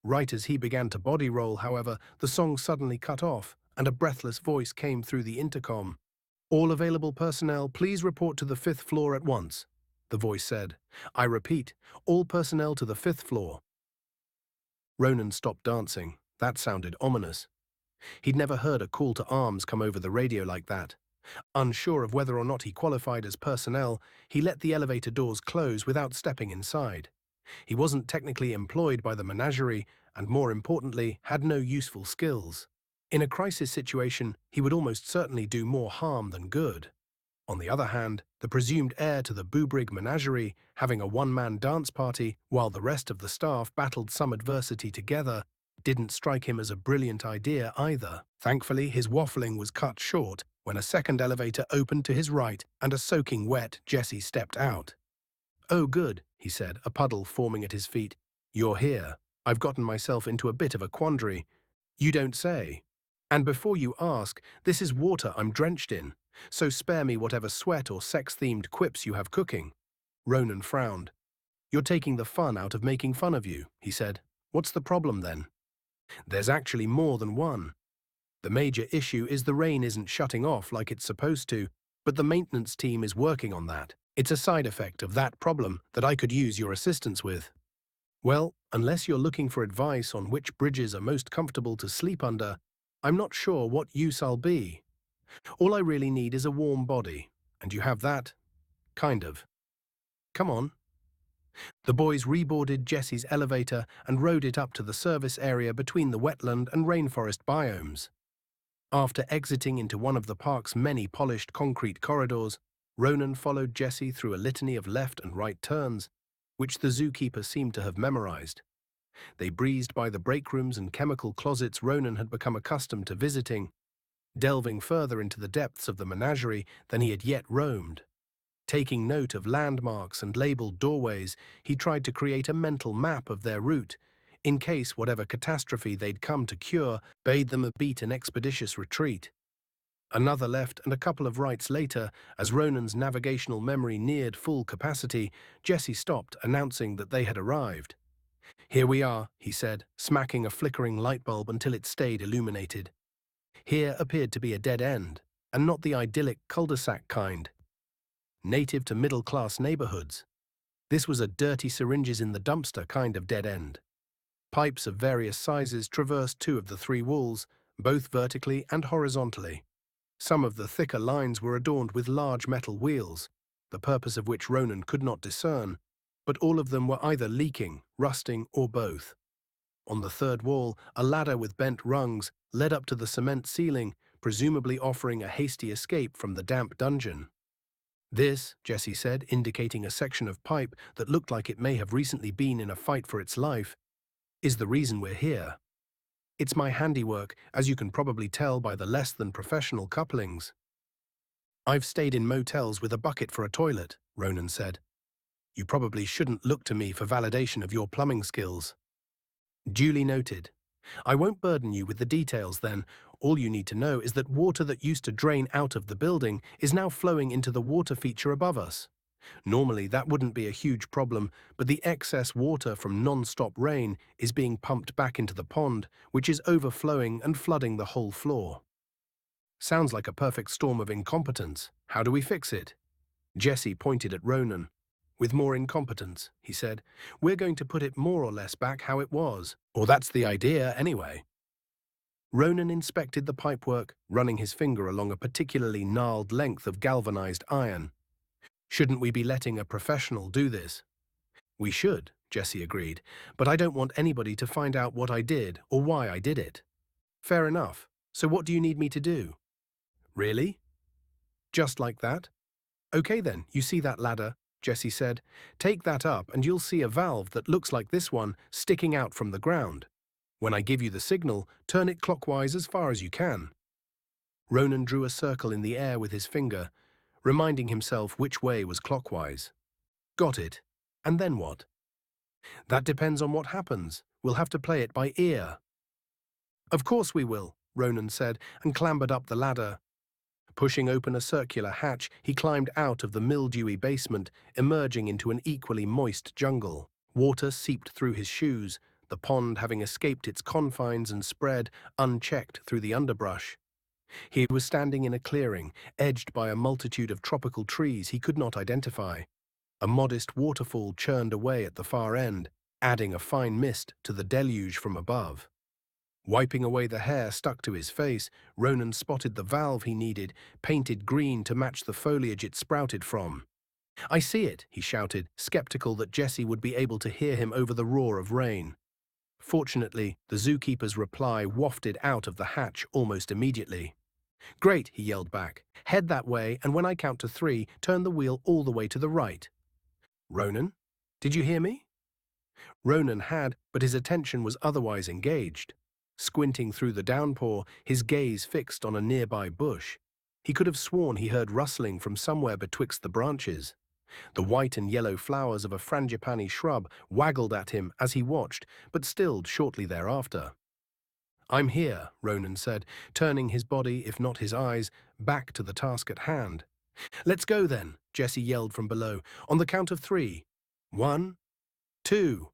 Right as he began to body roll, however, the song suddenly cut off, and a breathless voice came through the intercom. "All available personnel, please report to the 5th floor at once," the voice said. "I repeat, all personnel to the 5th floor." Ronan stopped dancing. That sounded ominous. He'd never heard a call to arms come over the radio like that. Unsure of whether or not he qualified as personnel, he let the elevator doors close without stepping inside. He wasn't technically employed by the menagerie, and more importantly, had no useful skills. In a crisis situation, he would almost certainly do more harm than good. On the other hand, the presumed heir to the Boobrig menagerie, having a one-man dance party while the rest of the staff battled some adversity together, didn't strike him as a brilliant idea either. Thankfully, his waffling was cut short when a second elevator opened to his right and a soaking wet Jessie stepped out. "Oh good," he said, a puddle forming at his feet. "You're here. I've gotten myself into a bit of a quandary." "You don't say. And before you ask, this is water I'm drenched in, so spare me whatever sweat or sex-themed quips you have cooking." Ronan frowned. "You're taking the fun out of making fun of you," he said. "What's the problem then?" "There's actually more than one. The major issue is the rain isn't shutting off like it's supposed to, but the maintenance team is working on that. It's a side effect of that problem that I could use your assistance with." "Well, unless you're looking for advice on which bridges are most comfortable to sleep under, I'm not sure what use I'll be. All I really need is a warm body, and you have that, kind of. Come on." The boys reboarded Jessie's elevator and rode it up to the service area between the wetland and rainforest biomes. After exiting into one of the park's many polished concrete corridors, Ronan followed Jessie through a litany of left and right turns, which the zookeeper seemed to have memorized. They breezed by the break rooms and chemical closets Ronan had become accustomed to visiting, delving further into the depths of the menagerie than he had yet roamed. Taking note of landmarks and labeled doorways, he tried to create a mental map of their route, in case whatever catastrophe they'd come to cure bade them beat an expeditious retreat. Another left and a couple of rights later, as Ronan's navigational memory neared full capacity, Jessie stopped, announcing that they had arrived. "Here we are," he said, smacking a flickering light bulb until it stayed illuminated. Here appeared to be a dead end, and not the idyllic cul-de-sac kind, native to middle-class neighborhoods. This was a dirty syringes in the dumpster kind of dead end. Pipes of various sizes traversed two of the three walls, both vertically and horizontally. Some of the thicker lines were adorned with large metal wheels, the purpose of which Ronan could not discern, but all of them were either leaking, rusting, or both. On the third wall, a ladder with bent rungs led up to the cement ceiling, presumably offering a hasty escape from the damp dungeon. "This," Jessie said, indicating a section of pipe that looked like it may have recently been in a fight for its life, "is the reason we're here. It's my handiwork, as you can probably tell by the less-than-professional couplings." "I've stayed in motels with a bucket for a toilet," Ronan said. "You probably shouldn't look to me for validation of your plumbing skills." "Duly noted. I won't burden you with the details then. All you need to know is that water that used to drain out of the building is now flowing into the water feature above us. Normally that wouldn't be a huge problem, but the excess water from non-stop rain is being pumped back into the pond, which is overflowing and flooding the whole floor." Sounds like a perfect storm of incompetence. How do we fix it? Jesse pointed at Ronan. With more incompetence, he said. We're going to put it more or less back how it was. Or that's the idea, anyway. Ronan inspected the pipework, running his finger along a particularly gnarled length of galvanized iron. Shouldn't we be letting a professional do this? We should, Jesse agreed, but I don't want anybody to find out what I did or why I did it. Fair enough. So what do you need me to do? Really? Just like that? Okay then, you see that ladder, Jesse said. Take that up and you'll see a valve that looks like this one sticking out from the ground. When I give you the signal, turn it clockwise as far as you can. Ronan drew a circle in the air with his finger, reminding himself which way was clockwise. Got it. And then what? That depends on what happens. We'll have to play it by ear. Of course we will, Ronan said, and clambered up the ladder. Pushing open a circular hatch, he climbed out of the mildewy basement, emerging into an equally moist jungle. Water seeped through his shoes, the pond having escaped its confines and spread, unchecked, through the underbrush. He was standing in a clearing, edged by a multitude of tropical trees he could not identify. A modest waterfall churned away at the far end, adding a fine mist to the deluge from above. Wiping away the hair stuck to his face, Ronan spotted the valve he needed, painted green to match the foliage it sprouted from. I see it, he shouted, skeptical that Jesse would be able to hear him over the roar of rain. Fortunately, the zookeeper's reply wafted out of the hatch almost immediately. Great, he yelled back. Head that way, and when I count to 3, turn the wheel all the way to the right. Ronan? Did you hear me? Ronan had, but his attention was otherwise engaged. Squinting through the downpour, his gaze fixed on a nearby bush. He could have sworn he heard rustling from somewhere betwixt the branches. The white and yellow flowers of a frangipani shrub waggled at him as he watched, but stilled shortly thereafter. I'm here, Ronan said, turning his body, if not his eyes, back to the task at hand. Let's go then, Jesse yelled from below, on the count of 3. 1, 2.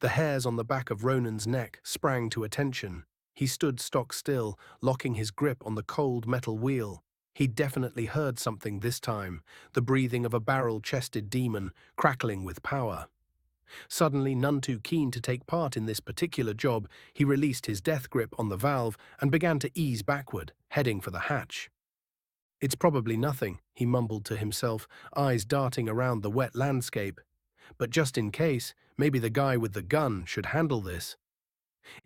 The hairs on the back of Ronan's neck sprang to attention. He stood stock still, locking his grip on the cold metal wheel. He'd definitely heard something this time, the breathing of a barrel-chested demon, crackling with power. Suddenly, none too keen to take part in this particular job, he released his death grip on the valve and began to ease backward, heading for the hatch. It's probably nothing, he mumbled to himself, eyes darting around the wet landscape. But just in case, maybe the guy with the gun should handle this.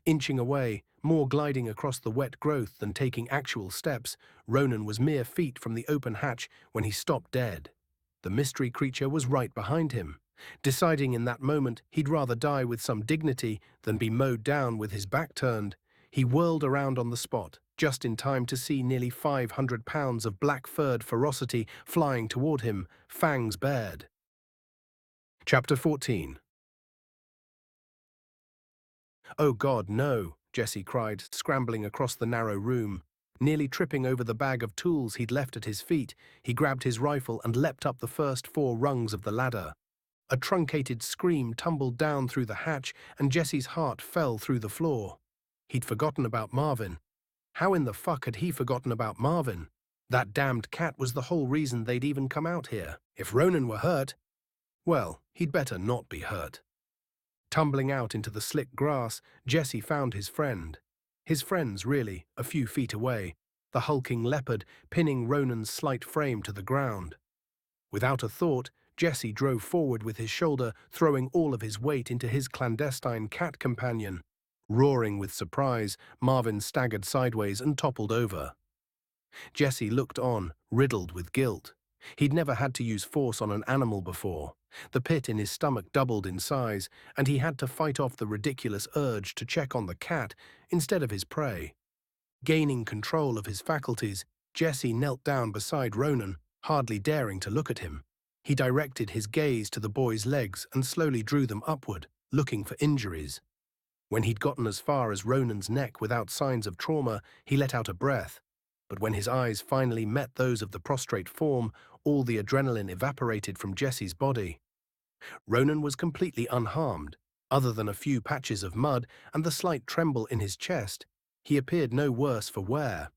Inching away, more gliding across the wet growth than taking actual steps, Ronan was mere feet from the open hatch when he stopped dead. The mystery creature was right behind him. Deciding in that moment he'd rather die with some dignity than be mowed down with his back turned, he whirled around on the spot, just in time to see nearly 500 pounds of black-furred ferocity flying toward him, fangs bared. Chapter 14. Oh God, no, Jesse cried, scrambling across the narrow room. Nearly tripping over the bag of tools he'd left at his feet, he grabbed his rifle and leapt up the first 4 rungs of the ladder. A truncated scream tumbled down through the hatch, and Jesse's heart fell through the floor. He'd forgotten about Marvin. How in the fuck had he forgotten about Marvin? That damned cat was the whole reason they'd even come out here. If Ronan were hurt, well, he'd better not be hurt. Tumbling out into the slick grass, Jesse found his friend. His friends, really, a few feet away, the hulking leopard pinning Ronan's slight frame to the ground. Without a thought, Jesse drove forward with his shoulder, throwing all of his weight into his clandestine cat companion. Roaring with surprise, Marvin staggered sideways and toppled over. Jesse looked on, riddled with guilt. He'd never had to use force on an animal before. The pit in his stomach doubled in size, and he had to fight off the ridiculous urge to check on the cat instead of his prey. Gaining control of his faculties, Jesse knelt down beside Ronan, hardly daring to look at him. He directed his gaze to the boy's legs and slowly drew them upward, looking for injuries. When he'd gotten as far as Ronan's neck without signs of trauma, he let out a breath. But when his eyes finally met those of the prostrate form, all the adrenaline evaporated from Jesse's body. Ronan was completely unharmed. Other than a few patches of mud and the slight tremble in his chest, he appeared no worse for wear.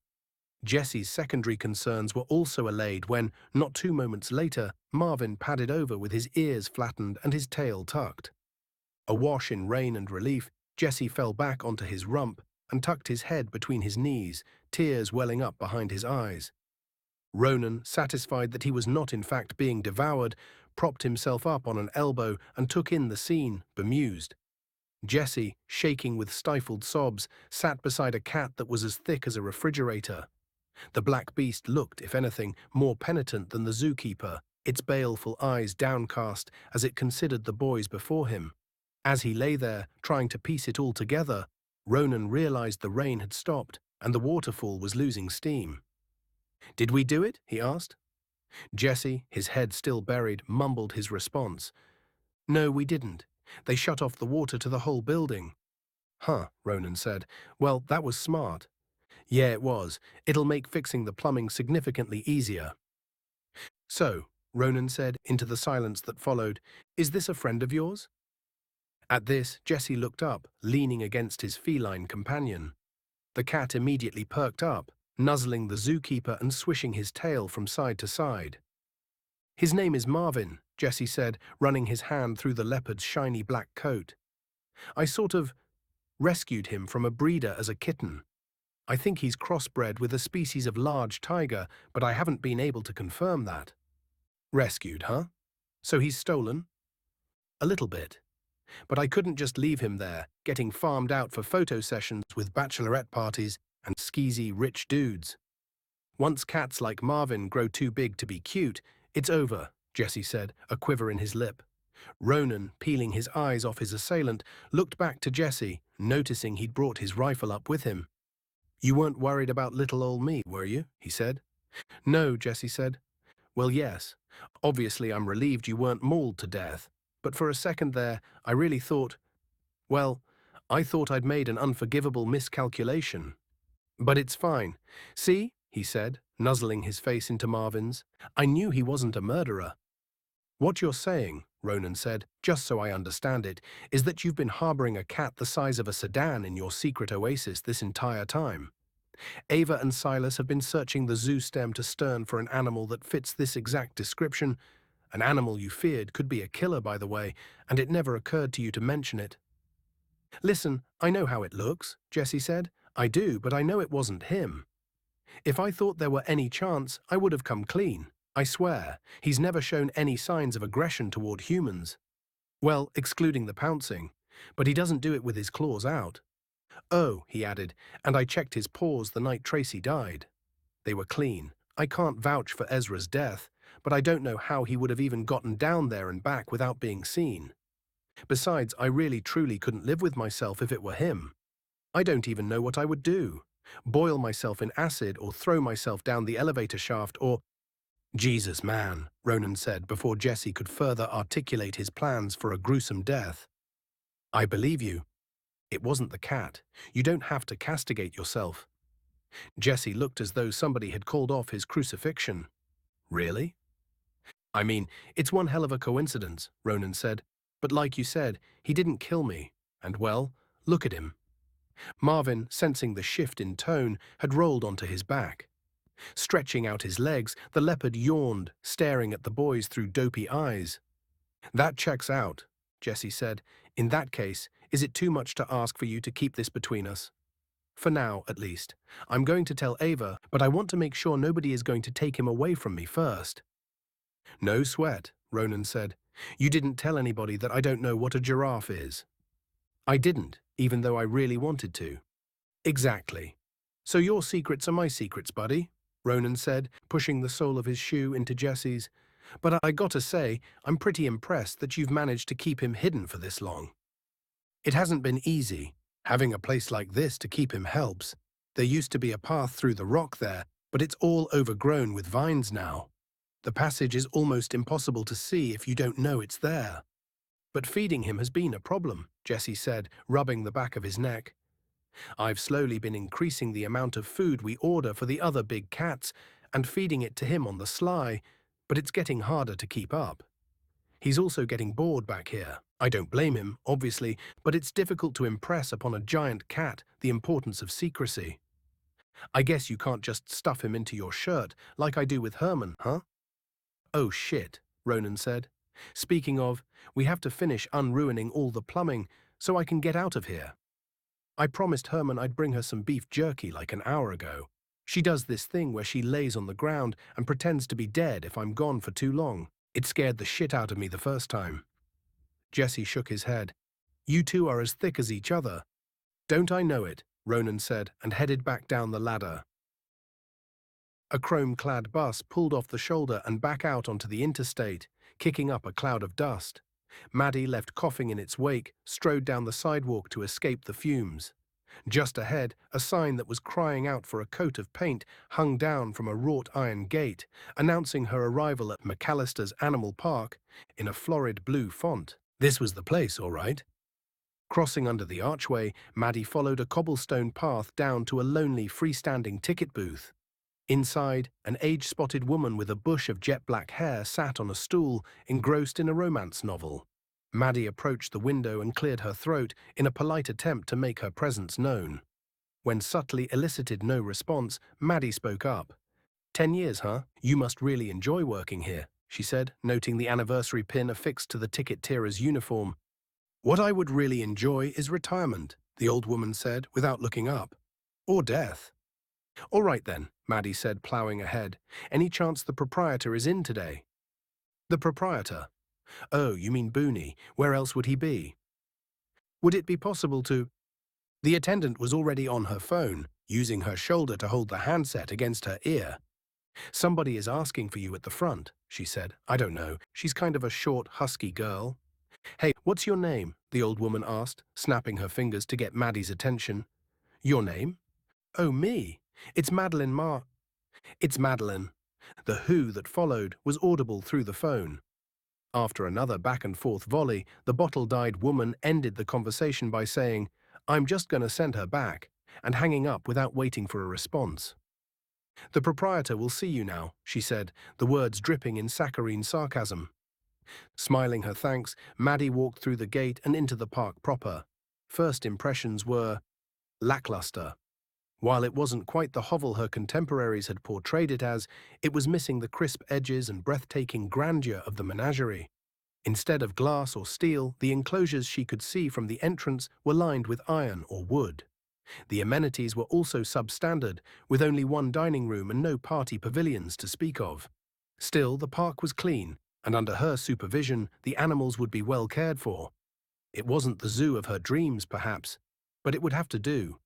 Jesse's secondary concerns were also allayed when, not 2 moments later, Marvin padded over with his ears flattened and his tail tucked. Awash in rain and relief, Jesse fell back onto his rump and tucked his head between his knees, tears welling up behind his eyes. Ronan, satisfied that he was not in fact being devoured, propped himself up on an elbow and took in the scene, bemused. Jesse, shaking with stifled sobs, sat beside a cat that was as thick as a refrigerator. The black beast looked, if anything, more penitent than the zookeeper, its baleful eyes downcast as it considered the boys before him. As he lay there, trying to piece it all together, Ronan realized the rain had stopped and the waterfall was losing steam. "Did we do it?" he asked. Jesse, his head still buried, mumbled his response. "No, we didn't. They shut off the water to the whole building." "Huh," Ronan said. "Well, that was smart." "Yeah, it was. It'll make fixing the plumbing significantly easier." "So," Ronan said into the silence that followed, "is this a friend of yours?" At this, Jesse looked up, leaning against his feline companion. The cat immediately perked up, nuzzling the zookeeper and swishing his tail from side to side. "His name is Marvin," Jesse said, running his hand through the leopard's shiny black coat. "I sort of rescued him from a breeder as a kitten. I think he's crossbred with a species of large tiger, but I haven't been able to confirm that." "Rescued, huh? So he's stolen?" "A little bit. But I couldn't just leave him there, getting farmed out for photo sessions with bachelorette parties and skeezy rich dudes. Once cats like Marvin grow too big to be cute, it's over," Jesse said, a quiver in his lip. Ronan, peeling his eyes off his assailant, looked back to Jesse, noticing he'd brought his rifle up with him. "You weren't worried about little old me, were you?" he said. "No," Jesse said. "Well, yes. Obviously, I'm relieved you weren't mauled to death. But for a second there, I really thought, well, I thought I'd made an unforgivable miscalculation. But it's fine. See," he said, nuzzling his face into Marvin's, "I knew he wasn't a murderer." "What you're saying," Ronan said, "just so I understand it, is that you've been harboring a cat the size of a sedan in your secret oasis this entire time. Ava and Silas have been searching the zoo stem to stern for an animal that fits this exact description. An animal you feared could be a killer, by the way, and it never occurred to you to mention it." "Listen, I know how it looks," Jesse said. "I do, but I know it wasn't him. If I thought there were any chance, I would have come clean. I swear, he's never shown any signs of aggression toward humans. Well, excluding the pouncing. But he doesn't do it with his claws out. Oh," he added, "and I checked his paws the night Tracy died. They were clean. I can't vouch for Ezra's death, but I don't know how he would have even gotten down there and back without being seen. Besides, I really truly couldn't live with myself if it were him. I don't even know what I would do. Boil myself in acid or throw myself down the elevator shaft or—" "Jesus, man," Ronan said before Jesse could further articulate his plans for a gruesome death. "I believe you. It wasn't the cat. You don't have to castigate yourself." Jesse looked as though somebody had called off his crucifixion. "Really?" "I mean, it's one hell of a coincidence," Ronan said. "But like you said, he didn't kill me. And well, look at him." Marvin, sensing the shift in tone, had rolled onto his back. Stretching out his legs, the leopard yawned, staring at the boys through dopey eyes. "That checks out," Jesse said. "In that case, is it too much to ask for you to keep this between us? For now, at least. I'm going to tell Ava, but I want to make sure nobody is going to take him away from me first." "No sweat," Ronan said. "You didn't tell anybody that I don't know what a giraffe is." "I didn't, even though I really wanted to." "Exactly. So your secrets are my secrets, buddy," Ronan said, pushing the sole of his shoe into Jesse's. "But I gotta say, I'm pretty impressed that you've managed to keep him hidden for this long. It hasn't been easy. Having a place like this to keep him helps. There used to be a path through the rock there, but it's all overgrown with vines now. The passage is almost impossible to see if you don't know it's there." "But feeding him has been a problem," Jesse said, rubbing the back of his neck. "I've slowly been increasing the amount of food we order for the other big cats and feeding it to him on the sly, but it's getting harder to keep up. He's also getting bored back here. I don't blame him, obviously, but it's difficult to impress upon a giant cat the importance of secrecy." I guess you can't just stuff him into your shirt like I do with Herman, huh? Oh shit, Ronan said. Speaking of, we have to finish unruining all the plumbing so I can get out of here. I promised Herman I'd bring her some beef jerky like an hour ago. She does this thing where she lays on the ground and pretends to be dead if I'm gone for too long. It scared the shit out of me the first time. Jesse shook his head. You two are as thick as each other. Don't I know it, Ronan said and headed back down the ladder. A chrome-clad bus pulled off the shoulder and back out onto the interstate, kicking up a cloud of dust. Maddie, left coughing in its wake, strode down the sidewalk to escape the fumes. Just ahead, a sign that was crying out for a coat of paint hung down from a wrought iron gate, announcing her arrival at McAllister's Animal Park in a florid blue font. This was the place, all right. Crossing under the archway, Maddie followed a cobblestone path down to a lonely freestanding ticket booth. Inside, an age-spotted woman with a bush of jet-black hair sat on a stool, engrossed in a romance novel. Maddie approached the window and cleared her throat in a polite attempt to make her presence known. When subtly elicited no response, Maddie spoke up. 10 years, huh? You must really enjoy working here, she said, noting the anniversary pin affixed to the ticket-tierer's uniform. What I would really enjoy is retirement, the old woman said, without looking up. Or death. All right then, Maddie said, ploughing ahead. Any chance the proprietor is in today? The proprietor? Oh, you mean Booney. Where else would he be? Would it be possible to… The attendant was already on her phone, using her shoulder to hold the handset against her ear. Somebody is asking for you at the front, she said. I don't know. She's kind of a short, husky girl. Hey, what's your name? The old woman asked, snapping her fingers to get Maddie's attention. Your name? Oh, me. It's Madeline It's Madeline. The who that followed was audible through the phone. After another back-and-forth volley, the bottle-dyed woman ended the conversation by saying, I'm just going to send her back, and hanging up without waiting for a response. The proprietor will see you now, she said, the words dripping in saccharine sarcasm. Smiling her thanks, Maddie walked through the gate and into the park proper. First impressions were lackluster. While it wasn't quite the hovel her contemporaries had portrayed it as, it was missing the crisp edges and breathtaking grandeur of the menagerie. Instead of glass or steel, the enclosures she could see from the entrance were lined with iron or wood. The amenities were also substandard, with only one dining room and no party pavilions to speak of. Still, the park was clean, and under her supervision, the animals would be well cared for. It wasn't the zoo of her dreams, perhaps, but it would have to do.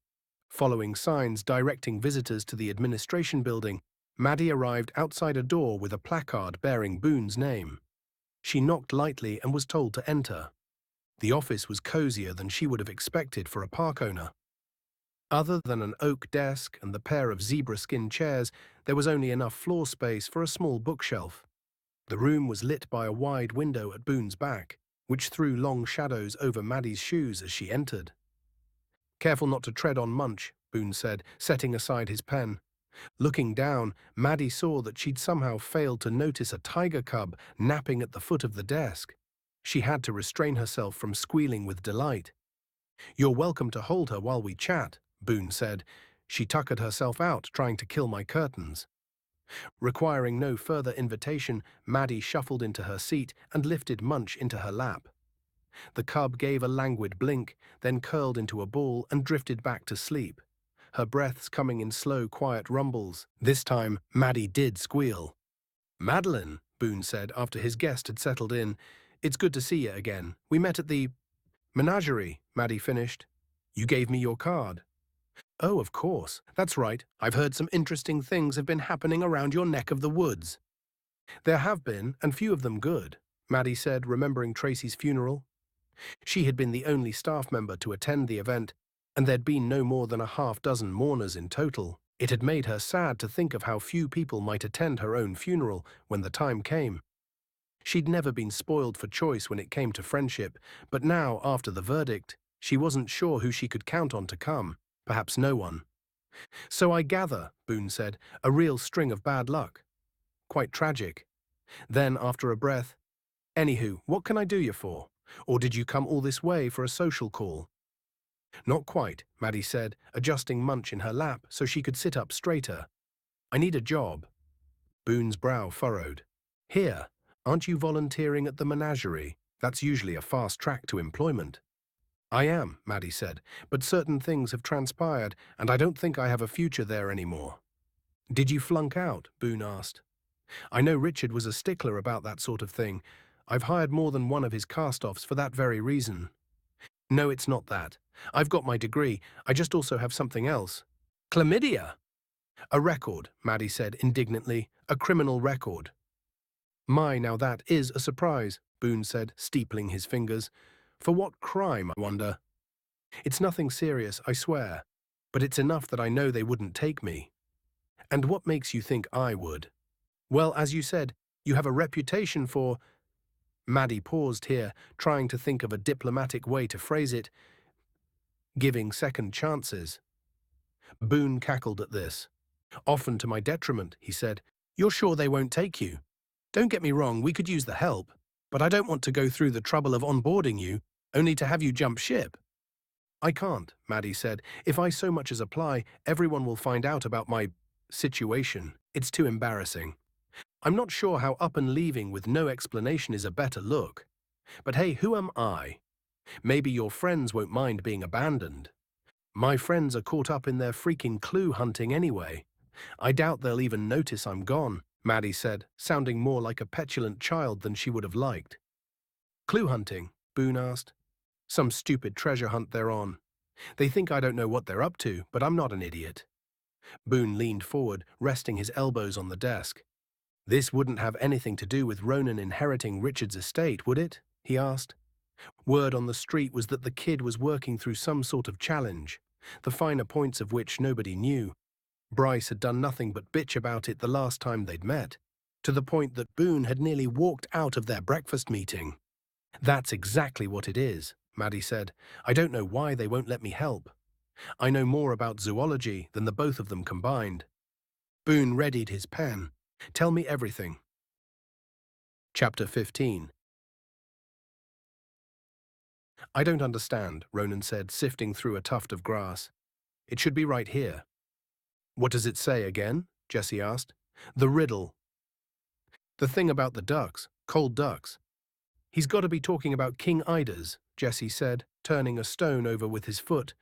Following signs directing visitors to the administration building, Maddie arrived outside a door with a placard bearing Boone's name. She knocked lightly and was told to enter. The office was cozier than she would have expected for a park owner. Other than an oak desk and the pair of zebra-skin chairs, there was only enough floor space for a small bookshelf. The room was lit by a wide window at Boone's back, which threw long shadows over Maddie's shoes as she entered. Careful not to tread on Munch, Boone said, setting aside his pen. Looking down, Maddie saw that she'd somehow failed to notice a tiger cub napping at the foot of the desk. She had to restrain herself from squealing with delight. You're welcome to hold her while we chat, Boone said. She tuckered herself out, trying to kill my curtains. Requiring no further invitation, Maddie shuffled into her seat and lifted Munch into her lap. The cub gave a languid blink, then curled into a ball and drifted back to sleep, her breaths coming in slow, quiet rumbles. This time, Maddie did squeal. Madeline, Boone said after his guest had settled in. It's good to see you again. We met at the menagerie, Maddie finished. You gave me your card. Oh, of course. That's right. I've heard some interesting things have been happening around your neck of the woods. There have been, and few of them good, Maddie said, remembering Tracy's funeral. She had been the only staff member to attend the event, and there'd been no more than a half-dozen mourners in total. It had made her sad to think of how few people might attend her own funeral when the time came. She'd never been spoiled for choice when it came to friendship, but now, after the verdict, she wasn't sure who she could count on to come, perhaps no one. So I gather, Boone said, a real string of bad luck. Quite tragic. Then, after a breath, anywho, what can I do you for? Or did you come all this way for a social call? Not quite, Maddie said, adjusting Munch in her lap so she could sit up straighter. I need a job. Boone's brow furrowed. Here, aren't you volunteering at the menagerie? That's usually a fast track to employment. I am, Maddie said, but certain things have transpired, and I don't think I have a future there anymore. Did you flunk out? Boone asked. I know Richard was a stickler about that sort of thing. I've hired more than one of his cast-offs for that very reason. No, it's not that. I've got my degree. I just also have something else. Chlamydia! A record, Maddie said indignantly. A criminal record. My, now that is a surprise, Boone said, steepling his fingers. For what crime, I wonder? It's nothing serious, I swear. But it's enough that I know they wouldn't take me. And what makes you think I would? Well, as you said, you have a reputation for… Maddie paused here, trying to think of a diplomatic way to phrase it. Giving second chances. Boone cackled at this. Often to my detriment, he said. You're sure they won't take you? Don't get me wrong, we could use the help, but I don't want to go through the trouble of onboarding you, only to have you jump ship. I can't, Maddie said. If I so much as apply, everyone will find out about my situation. It's too embarrassing. I'm not sure how up and leaving with no explanation is a better look. But hey, who am I? Maybe your friends won't mind being abandoned. My friends are caught up in their freaking clue hunting anyway. I doubt they'll even notice I'm gone, Maddie said, sounding more like a petulant child than she would have liked. Clue hunting? Boone asked. Some stupid treasure hunt they're on. They think I don't know what they're up to, but I'm not an idiot. Boone leaned forward, resting his elbows on the desk. This wouldn't have anything to do with Ronan inheriting Richard's estate, would it? He asked. Word on the street was that the kid was working through some sort of challenge, the finer points of which nobody knew. Bryce had done nothing but bitch about it the last time they'd met, to the point that Boone had nearly walked out of their breakfast meeting. That's exactly what it is, Maddie said. I don't know why they won't let me help. I know more about zoology than the both of them combined. Boone readied his pen. Tell me everything. Chapter 15. I don't understand, Ronan said, sifting through a tuft of grass. It should be right here. What does it say again? Jessie asked. The riddle. The thing about the ducks, cold ducks. He's got to be talking about king eiders, Jessie said, turning a stone over with his foot,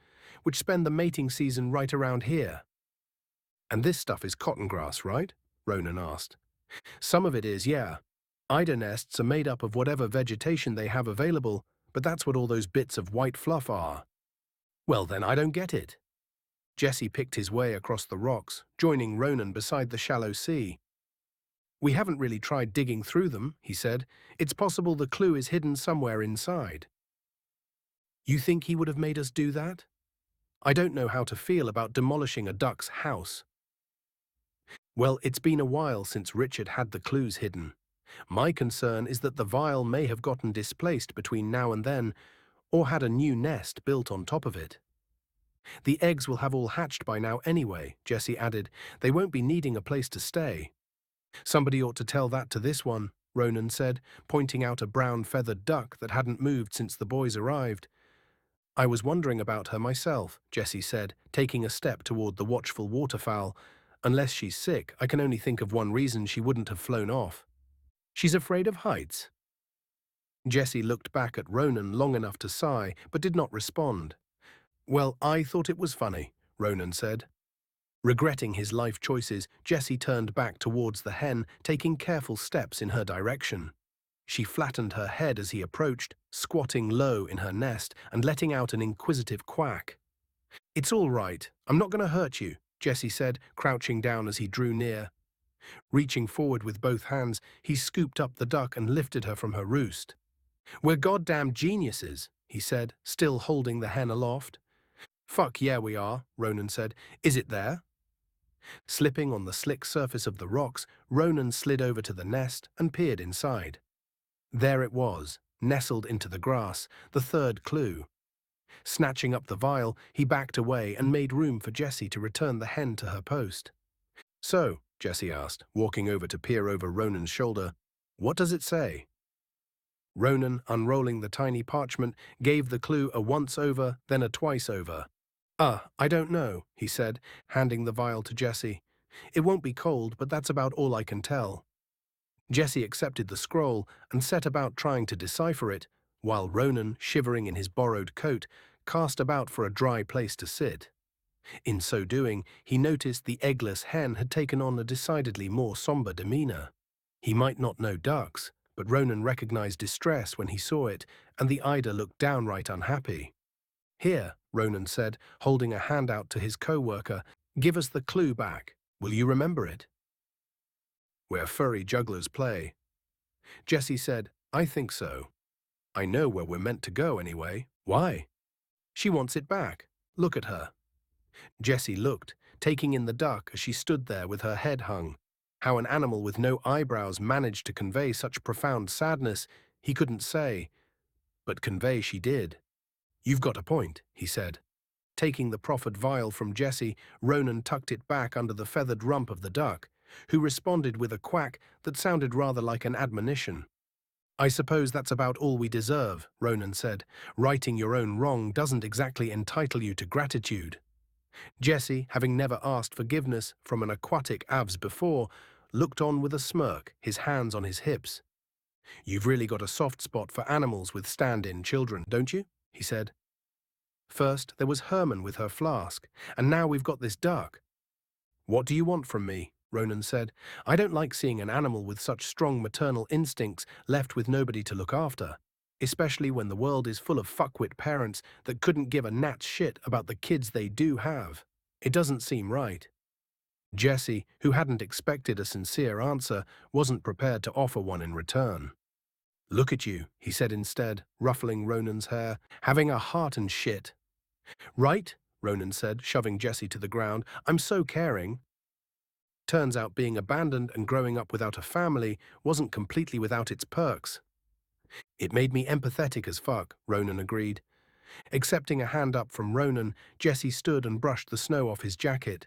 which spend the mating season right around here. And this stuff is cotton grass, right? Ronan asked. Some of it is, yeah. Eider nests are made up of whatever vegetation they have available, but that's what all those bits of white fluff are. Well, then I don't get it. Jessie picked his way across the rocks, joining Ronan beside the shallow sea. We haven't really tried digging through them, he said. It's possible the clue is hidden somewhere inside. You think he would have made us do that? I don't know how to feel about demolishing a duck's house. Well, it's been a while since Richard had the clues hidden. My concern is that the vial may have gotten displaced between now and then, or had a new nest built on top of it. The eggs will have all hatched by now anyway, Jessie added. They won't be needing a place to stay. Somebody ought to tell that to this one, Ronan said, pointing out a brown feathered duck that hadn't moved since the boys arrived. I was wondering about her myself, Jessie said, taking a step toward the watchful waterfowl. Unless she's sick, I can only think of one reason she wouldn't have flown off. She's afraid of heights. Jessie looked back at Ronan long enough to sigh, but did not respond. Well, I thought it was funny, Ronan said. Regretting his life choices, Jessie turned back towards the hen, taking careful steps in her direction. She flattened her head as he approached, squatting low in her nest and letting out an inquisitive quack. It's all right. I'm not going to hurt you, Jessie said, crouching down as he drew near. Reaching forward with both hands, he scooped up the duck and lifted her from her roost. We're goddamn geniuses, he said, still holding the hen aloft. Fuck yeah we are, Ronan said. Is it there? Slipping on the slick surface of the rocks, Ronan slid over to the nest and peered inside. There it was, nestled into the grass, the third clue. Snatching up the vial, he backed away and made room for Jessie to return the hen to her post. So, Jessie asked, walking over to peer over Ronan's shoulder, what does it say? Ronan, unrolling the tiny parchment, gave the clue a once-over, then a twice-over. I don't know, he said, handing the vial to Jessie. It won't be cold, but that's about all I can tell. Jessie accepted the scroll and set about trying to decipher it, while Ronan, shivering in his borrowed coat, cast about for a dry place to sit. In so doing, he noticed the eggless hen had taken on a decidedly more somber demeanor. He might not know ducks, but Ronan recognized distress when he saw it, and the eider looked downright unhappy. Here, Ronan said, holding a hand out to his co-worker, give us the clue back. Will you remember it? Where furry jugglers play. Jessie said, I think so. I know where we're meant to go anyway. Why? She wants it back. Look at her. Jessie looked, taking in the duck as she stood there with her head hung. How an animal with no eyebrows managed to convey such profound sadness, he couldn't say. But convey she did. You've got a point, he said. Taking the proffered vial from Jessie, Ronan tucked it back under the feathered rump of the duck, who responded with a quack that sounded rather like an admonition. I suppose that's about all we deserve, Ronan said. Righting your own wrong doesn't exactly entitle you to gratitude. Jessie, having never asked forgiveness from an aquatic avs before, looked on with a smirk, his hands on his hips. You've really got a soft spot for animals with stand-in children, don't you? He said. First, there was Herman with her flask, and now we've got this duck. What do you want from me? Ronan said. I don't like seeing an animal with such strong maternal instincts left with nobody to look after, especially when the world is full of fuckwit parents that couldn't give a gnat's shit about the kids they do have. It doesn't seem right. Jessie, who hadn't expected a sincere answer, wasn't prepared to offer one in return. Look at you, he said instead, ruffling Ronan's hair, having a heart and shit. Right, Ronan said, shoving Jessie to the ground. I'm so caring. Turns out being abandoned and growing up without a family wasn't completely without its perks. It made me empathetic as fuck, Ronan agreed. Accepting a hand up from Ronan, Jessie stood and brushed the snow off his jacket.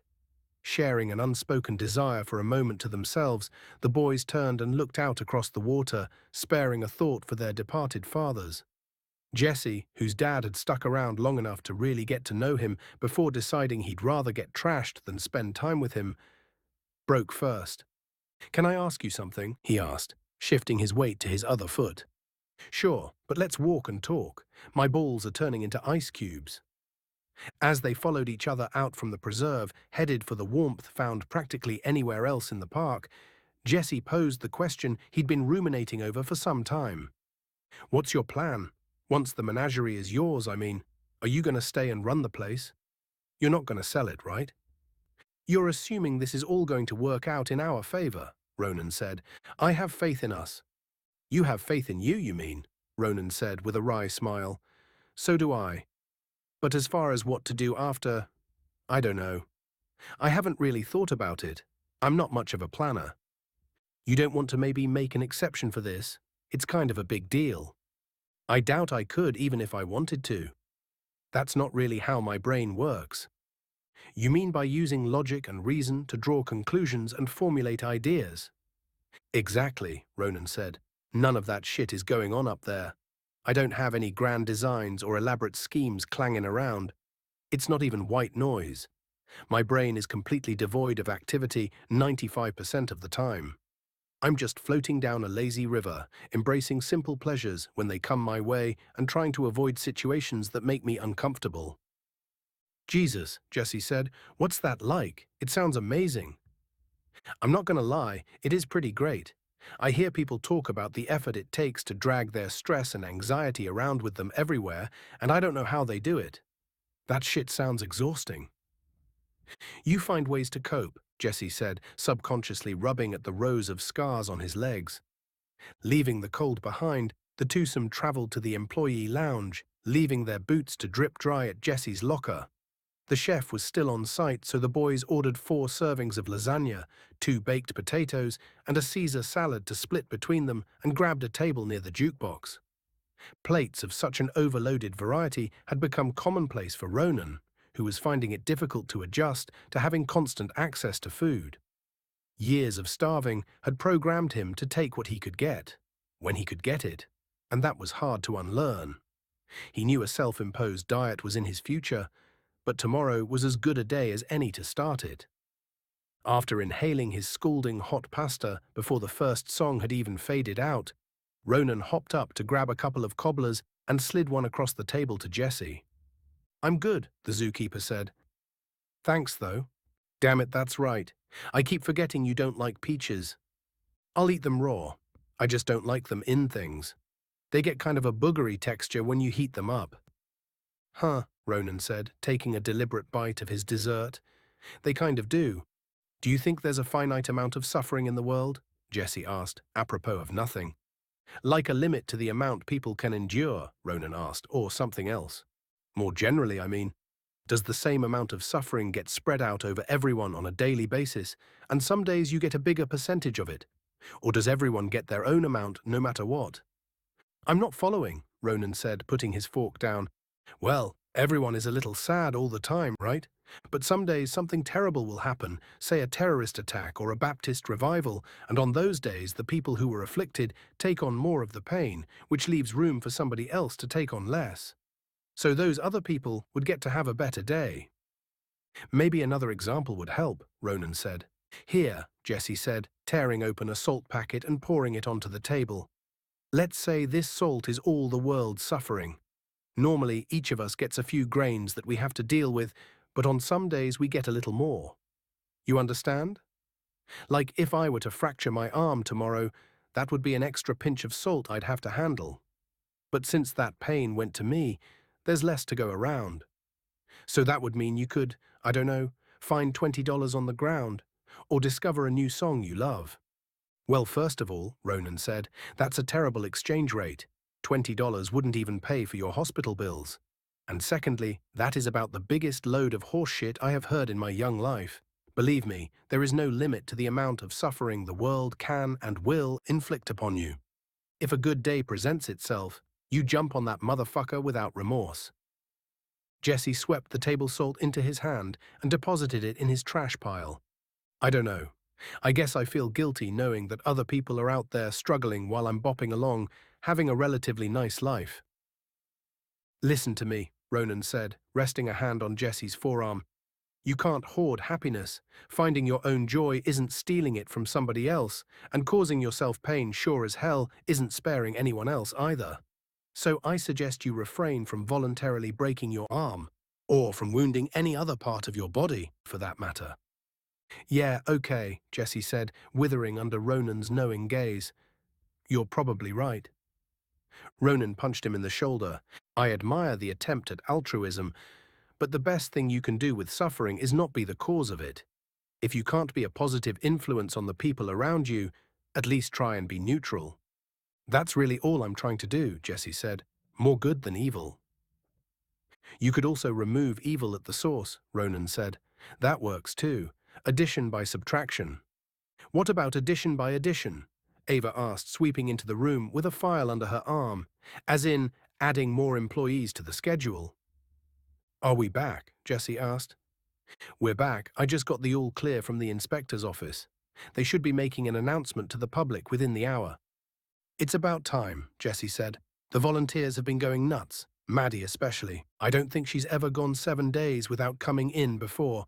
Sharing an unspoken desire for a moment to themselves, the boys turned and looked out across the water, sparing a thought for their departed fathers. Jessie, whose dad had stuck around long enough to really get to know him before deciding he'd rather get trashed than spend time with him, broke first. Can I ask you something? He asked, shifting his weight to his other foot. Sure, but let's walk and talk. My balls are turning into ice cubes. As they followed each other out from the preserve, headed for the warmth found practically anywhere else in the park, Jessie posed the question he'd been ruminating over for some time. What's your plan? Once the menagerie is yours, I mean. Are you going to stay and run the place? You're not going to sell it, right? You're assuming this is all going to work out in our favor, Ronan said. I have faith in us. You have faith in you mean, Ronan said with a wry smile. So do I. But as far as what to do after, I don't know. I haven't really thought about it. I'm not much of a planner. You don't want to maybe make an exception for this? It's kind of a big deal. I doubt I could even if I wanted to. That's not really how my brain works. You mean by using logic and reason to draw conclusions and formulate ideas? Exactly, Ronan said. None of that shit is going on up there. I don't have any grand designs or elaborate schemes clanging around. It's not even white noise. My brain is completely devoid of activity 95% of the time. I'm just floating down a lazy river, embracing simple pleasures when they come my way and trying to avoid situations that make me uncomfortable. Jesus, Jessie said, what's that like? It sounds amazing. I'm not going to lie, it is pretty great. I hear people talk about the effort it takes to drag their stress and anxiety around with them everywhere, and I don't know how they do it. That shit sounds exhausting. You find ways to cope, Jessie said, subconsciously rubbing at the rows of scars on his legs. Leaving the cold behind, the twosome traveled to the employee lounge, leaving their boots to drip dry at Jessie's locker. The chef was still on site, so the boys ordered 4 servings of lasagna, 2 baked potatoes, and a Caesar salad to split between them and grabbed a table near the jukebox. Plates of such an overloaded variety had become commonplace for Ronan, who was finding it difficult to adjust to having constant access to food. Years of starving had programmed him to take what he could get, when he could get it, and that was hard to unlearn. He knew a self-imposed diet was in his future, but tomorrow was as good a day as any to start it. After inhaling his scalding hot pasta before the first song had even faded out, Ronan hopped up to grab a couple of cobblers and slid one across the table to Jessie. "I'm good," the zookeeper said. "Thanks, though." "Damn it, that's right. I keep forgetting you don't like peaches." "I'll eat them raw. I just don't like them in things. They get kind of a boogery texture when you heat them up." "Huh," Ronan said, taking a deliberate bite of his dessert. "They kind of do. Do you think there's a finite amount of suffering in the world?" Jessie asked, apropos of nothing. "Like a limit to the amount people can endure," Ronan asked, "or something else? More generally, I mean. Does the same amount of suffering get spread out over everyone on a daily basis, and some days you get a bigger percentage of it? Or does everyone get their own amount no matter what?" "I'm not following," Ronan said, putting his fork down. "Well, everyone is a little sad all the time, right? But some days something terrible will happen, say a terrorist attack or a Baptist revival, and on those days the people who were afflicted take on more of the pain, which leaves room for somebody else to take on less. So those other people would get to have a better day." "Maybe another example would help," Ronan said. "Here," Jessie said, tearing open a salt packet and pouring it onto the table. "Let's say this salt is all the world's suffering. Normally, each of us gets a few grains that we have to deal with, but on some days we get a little more. You understand? Like if I were to fracture my arm tomorrow, that would be an extra pinch of salt I'd have to handle. But since that pain went to me, there's less to go around. So that would mean you could, I don't know, find $20 on the ground, or discover a new song you love." "Well, first of all," Ronan said, "that's a terrible exchange rate. $20 wouldn't even pay for your hospital bills. And secondly, that is about the biggest load of horseshit I have heard in my young life. Believe me, there is no limit to the amount of suffering the world can and will inflict upon you. If a good day presents itself, you jump on that motherfucker without remorse." Jessie swept the table salt into his hand and deposited it in his trash pile. "I don't know. I guess I feel guilty knowing that other people are out there struggling while I'm bopping along, having a relatively nice life." "Listen to me," Ronan said, resting a hand on Jessie's forearm. "You can't hoard happiness. Finding your own joy isn't stealing it from somebody else, and causing yourself pain sure as hell isn't sparing anyone else either. So I suggest you refrain from voluntarily breaking your arm, or from wounding any other part of your body, for that matter." "Yeah, okay," Jessie said, withering under Ronan's knowing gaze. "You're probably right." Ronan punched him in the shoulder. "I admire the attempt at altruism, but the best thing you can do with suffering is not be the cause of it. If you can't be a positive influence on the people around you, at least try and be neutral." "That's really all I'm trying to do," Jessie said. "More good than evil." "You could also remove evil at the source," Ronan said. "That works too. Addition by subtraction." "What about addition by addition?" Ava asked, sweeping into the room with a file under her arm. "As in, adding more employees to the schedule." "Are we back?" Jessie asked. "We're back. I just got the all clear from the inspector's office. They should be making an announcement to the public within the hour." "It's about time," Jessie said. "The volunteers have been going nuts, Maddie especially. I don't think she's ever gone 7 days without coming in before,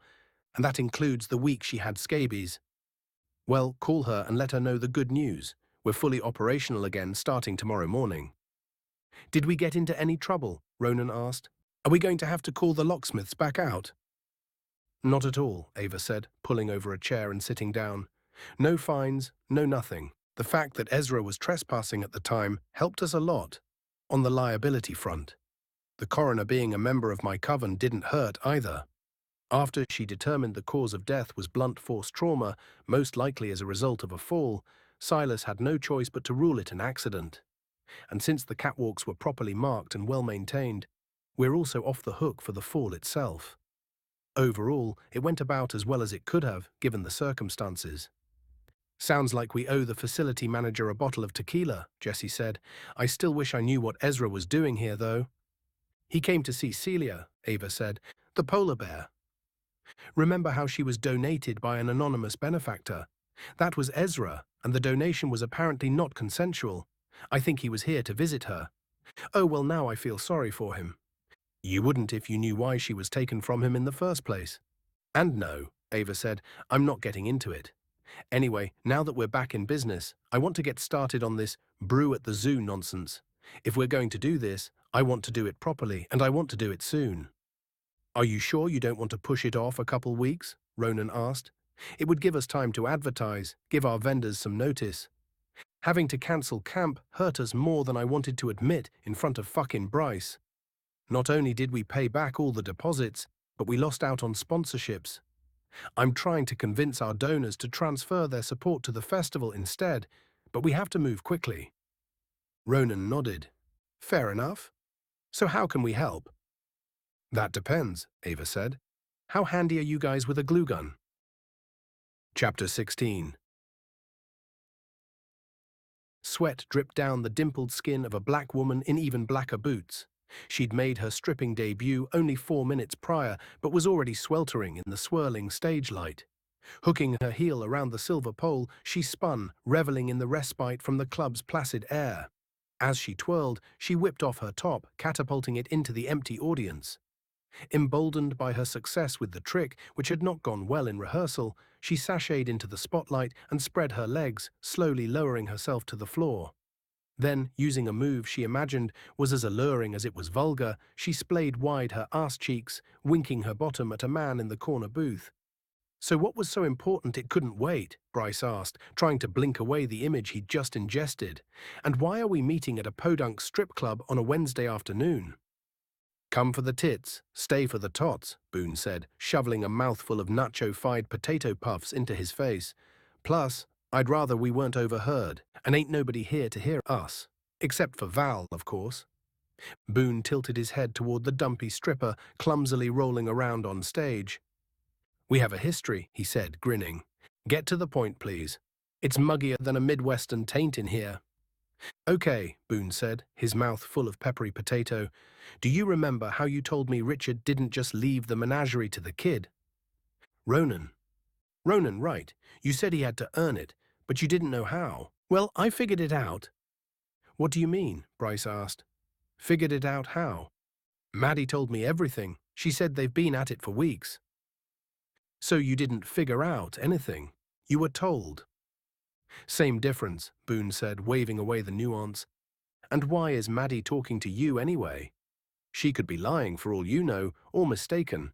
and that includes the week she had scabies. Well, call her and let her know the good news. We're fully operational again starting tomorrow morning." "Did we get into any trouble?" Ronan asked. "Are we going to have to call the locksmiths back out?" "Not at all," Ava said, pulling over a chair and sitting down. "No fines, no nothing. The fact that Ezra was trespassing at the time helped us a lot. On the liability front. The coroner being a member of my coven didn't hurt either. After she determined the cause of death was blunt force trauma, most likely as a result of a fall, Silas had no choice but to rule it an accident. And since the catwalks were properly marked and well maintained, we're also off the hook for the fall itself. Overall, it went about as well as it could have, given the circumstances." "Sounds like we owe the facility manager a bottle of tequila," Jessie said. "I still wish I knew what Ezra was doing here, though." "He came to see Celia," Ava said. "The polar bear. Remember how she was donated by an anonymous benefactor? That was Ezra, and the donation was apparently not consensual. I think he was here to visit her. Oh, well, now I feel sorry for him. You wouldn't if you knew why she was taken from him in the first place. And no, Ava said, I'm not getting into it. Anyway, now that we're back in business, I want to get started on this brew at the zoo nonsense. If we're going to do this, I want to do it properly, and I want to do it soon. Are you sure you don't want to push it off a couple weeks? Ronan asked. It would give us time to advertise, give our vendors some notice. Having to cancel camp hurt us more than I wanted to admit in front of fucking Bryce. Not only did we pay back all the deposits, but we lost out on sponsorships. I'm trying to convince our donors to transfer their support to the festival instead, but we have to move quickly. Ronan nodded. Fair enough. So how can we help? That depends, Ava said. How handy are you guys with a glue gun? Chapter 16. Sweat dripped down the dimpled skin of a black woman in even blacker boots. She'd made her stripping debut only 4 minutes prior, but was already sweltering in the swirling stage light. Hooking her heel around the silver pole, she spun, reveling in the respite from the club's placid air. As she twirled, she whipped off her top, catapulting it into the empty audience. Emboldened by her success with the trick, which had not gone well in rehearsal, she sashayed into the spotlight and spread her legs, slowly lowering herself to the floor. Then, using a move she imagined was as alluring as it was vulgar, she splayed wide her ass cheeks, winking her bottom at a man in the corner booth. So what was so important it couldn't wait? Bryce asked, trying to blink away the image he'd just ingested. And why are we meeting at a podunk strip club on a Wednesday afternoon? Come for the tits, stay for the tots, Boone said, shoveling a mouthful of nacho-fried potato puffs into his face. Plus, I'd rather we weren't overheard, and ain't nobody here to hear us. Except for Val, of course. Boone tilted his head toward the dumpy stripper, clumsily rolling around on stage. We have a history, he said, grinning. Get to the point, please. It's muggier than a Midwestern taint in here. Okay, Boone said, his mouth full of peppery potato. Do you remember how you told me Richard didn't just leave the menagerie to the kid? Ronan, right. You said he had to earn it, but you didn't know how. Well, I figured it out. What do you mean? Bryce asked. Figured it out how? Maddie told me everything. She said they've been at it for weeks. So you didn't figure out anything. You were told. Same difference, Boone said, waving away the nuance. And why is Maddie talking to you anyway? She could be lying for all you know, or mistaken.